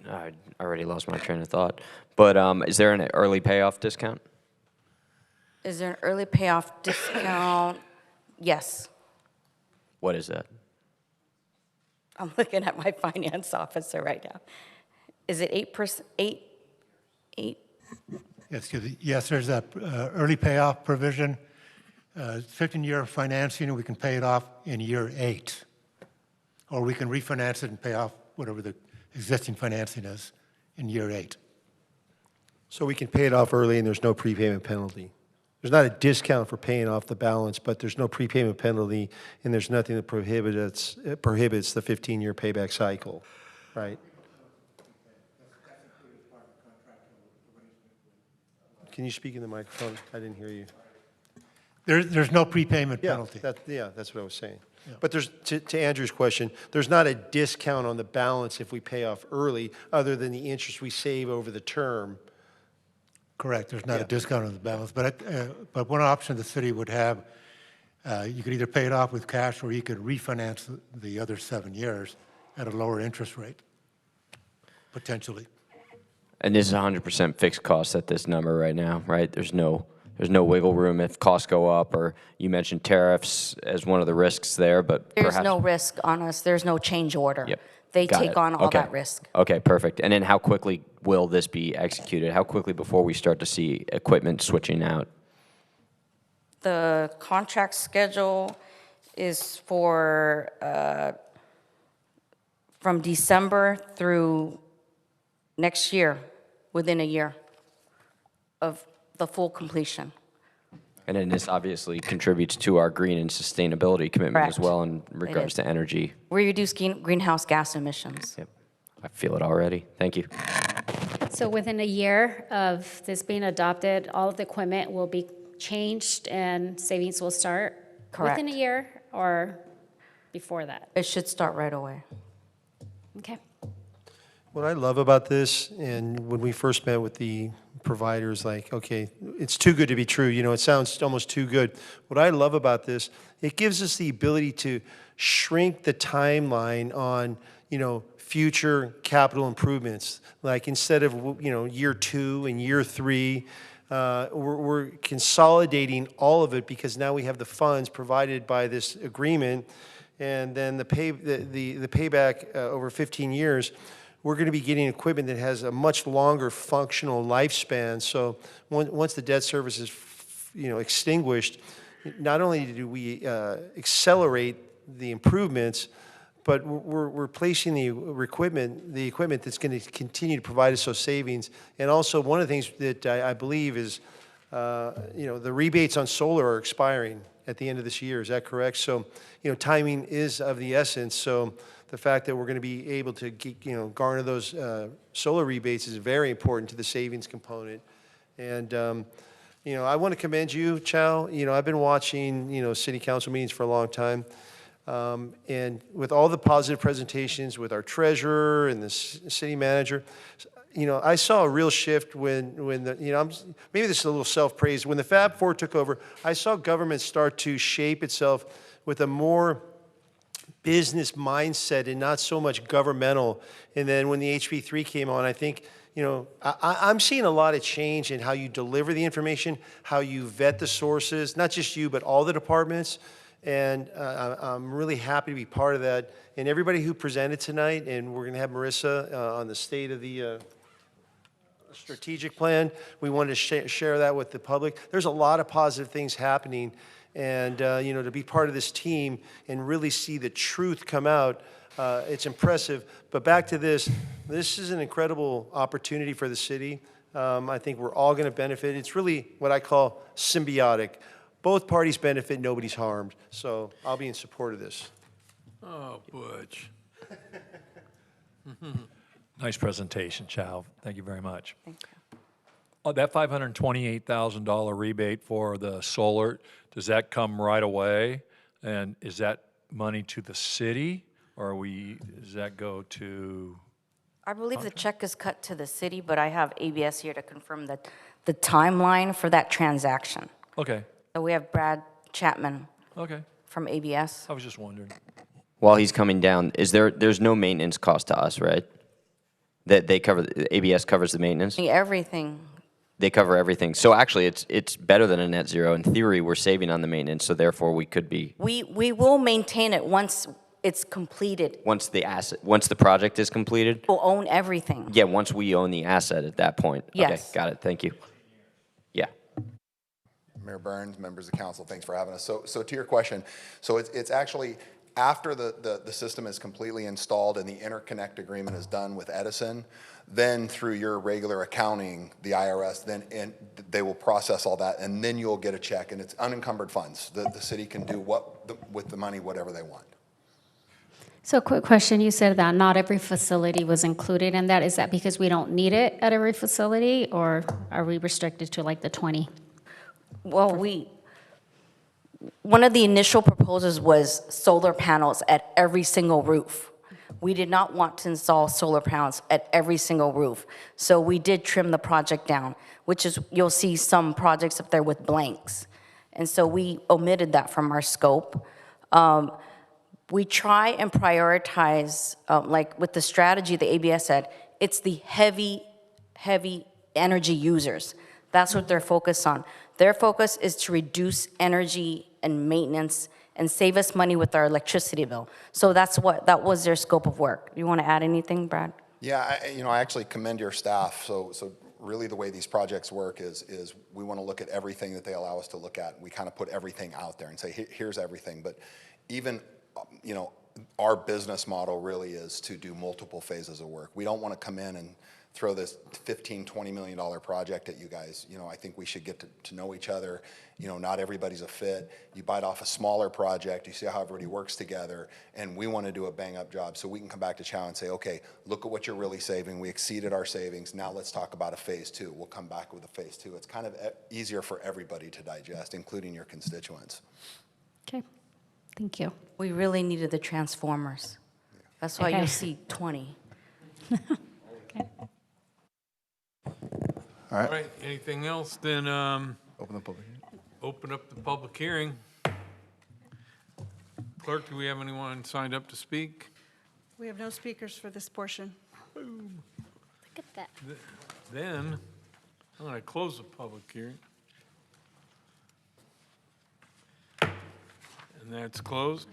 I already lost my train of thought. But is there an early payoff discount? Is there an early payoff discount? Yes. What is that? I'm looking at my finance officer right now. Is it 8%? 8? Yes, there's that early payoff provision. 15-year financing, we can pay it off in year 8. Or we can refinance it and pay off whatever the existing financing is in year 8. So we can pay it off early and there's no prepayment penalty. There's not a discount for paying off the balance, but there's no prepayment penalty and there's nothing that prohibits the 15-year payback cycle, right? Can you speak in the microphone? I didn't hear you. There's no prepayment Yeah, penalty. that's what I was saying. Yeah. But there's, to Andrew's question, there's not a discount on the balance if we pay off early, other than the interest we save over the term. Correct. There's not a discount on the balance. But one option the city would have, you could either pay it off with cash or you could refinance the other 7 years at a lower interest rate, potentially. And this is 100% fixed cost at this number right now, right? There's no wiggle room if costs go up, or you mentioned tariffs as one of the risks there, but There's perhaps... no risk on us. There's no change order. Yep. They Got take it. on all Okay. that risk. Okay, perfect. And then how quickly will this be executed? How quickly before we start to see equipment switching out? The contract schedule is for from December through next year, within a year of the full completion. And then this obviously contributes to our green and sustainability commitment as Correct. well in regards is. to energy. We reduce greenhouse gas emissions. Yep. I feel it already. Thank you. So within a year of this being adopted, all of the equipment will be changed and savings will start? Correct. Within a year or before that? It should start right away. Okay. What I love about this, and when we first met with the providers, like, okay, it's too good to be true. You know, it sounds almost too good. What I love about this, it gives us the ability to shrink the timeline on, future capital improvements. Like instead of, year 2 and year 3, we're consolidating all of it because now we have the funds provided by this agreement, and then the payback over 15 years. We're going to be getting equipment that has a much longer functional lifespan. So once the debt service is, extinguished, not only do we accelerate the improvements, but we're replacing the equipment that's going to continue to provide us those savings. And also, one of the things that I believe is, the rebates on solar are expiring at the end of this year. Is that correct? So, timing is of the essence. So the fact that we're going to be able to, garner those solar rebates is very important to the savings component. And, I want to commend you, Chow. I've been watching, city council meetings for a long time. And with all the positive presentations with our treasurer and the city manager, I saw a real shift when maybe this is a little self-praise. When the Fab Four took over, I saw government start to shape itself with a more business mindset and not so much governmental. And then when the HB3 came on, I think, I'm seeing a lot of change in how you deliver the information, how you vet the sources, not just you, but all the departments. And I'm really happy to be part of that. And everybody who presented tonight, and we're going to have Marissa on the state of the strategic plan. We wanted to share that with the public. There's a lot of positive things happening. And, to be part of this team and really see the truth come out, it's impressive. But back to this is an incredible opportunity for the city. I think we're all going to benefit. It's really what I call symbiotic. Both parties benefit, nobody's harmed. So I'll be in support of this. Oh, Butch. Nice presentation, Chow. Thank you very much. Thank you. Oh, that $528,000 rebate for the solar, does that come right away? And is that money to the city, or does that go to? I believe the check is cut to the city, but I have ABS here to confirm that the timeline for that transaction. Okay. So we have Brad Chapman. Okay. From ABS. I was just wondering. While he's coming down, there's no maintenance cost to us, right? That they cover, ABS covers the maintenance? Everything. They cover everything. So actually, it's better than a net zero. In theory, we're saving on the maintenance, so therefore we could be. We will maintain it once it's completed. Once the project is completed? We'll own everything. Yeah, once we own the asset at that point. Yes. Okay, got it. Thank you. Yeah. Mayor Burns, members of council, thanks for having us. So to your question, so it's actually after the system is completely installed and the interconnect agreement is done with Edison, then through your regular accounting, the IRS, then they will process all that, and then you'll get a check, and it's unencumbered funds. The city can do with the money whatever they want. So quick question, you said that not every facility was included in that. Is that because we don't need it at every facility, or are we restricted to like the 20? Well, one of the initial proposals was solar panels at every single roof. We did not want to install solar panels at every single roof. So we did trim the project down, which is, you'll see some projects up there with blanks. And so we omitted that from our scope. We try and prioritize, like with the strategy the ABS said, it's the heavy energy users. That's what they're focused on. Their focus is to reduce energy and maintenance and save us money with our electricity bill. So that was their scope of work. You want to add anything, Brad? Yeah, I actually commend your staff. So really the way these projects work is we want to look at everything that they allow us to look at. We kind of put everything out there and say, here's everything. But even, our business model really is to do multiple phases of work. We don't want to come in and throw this $15, $20 million project at you guys. I think we should get to know each other. Not everybody's a fit. You bite off a smaller project, you see how everybody works together, and we want to do a bang-up job so we can come back to Chow and say, okay, look at what you're really saving. We exceeded our savings. Now let's talk about a phase 2. We'll come back with a phase 2. It's kind of easier for everybody to digest, including your constituents. Okay, thank you. We really needed the transformers. That's why you'll see 20. All right. Anything else? Then Open the public hearing. Open up the public hearing. Clerk, do we have anyone signed up to speak? We have no speakers for this portion. Look at that. Then I'm going to close the public hearing. And that's closed.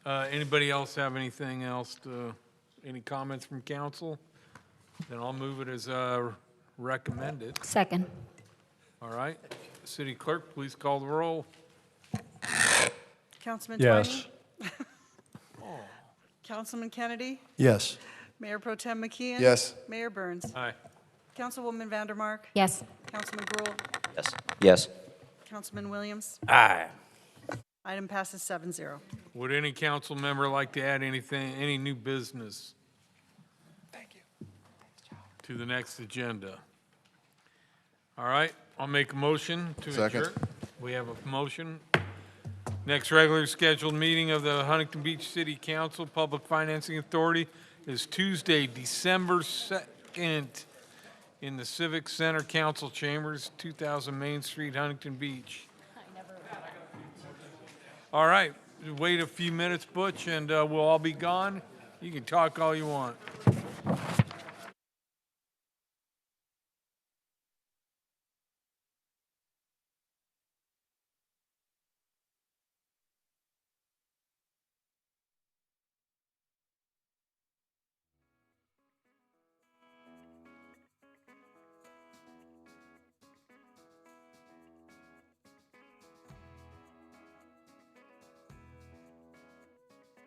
Anybody else have anything else any comments from council? Then I'll move it as recommended. Second. All right. City Clerk, please call the roll. Councilman Yes. Twining? Councilman Kennedy? Yes. Mayor Pro Tem McKeon? Yes. Mayor Burns? Aye. Councilwoman Vandermark? Yes. Councilman Gruhl? Yes. Yes. Councilman Williams? Aye. Item passes 7-0. Would any council member like to add any new business? Thank you. To the next agenda? All right, I'll make a motion to Second. adjourn. We have a motion. Next regular scheduled meeting of the Huntington Beach City Council Public Financing Authority is Tuesday, December 2nd in the Civic Center Council Chambers, 2000 Main Street, Huntington Beach. All right, wait a few minutes, Butch, and we'll all be gone. You can talk all you want.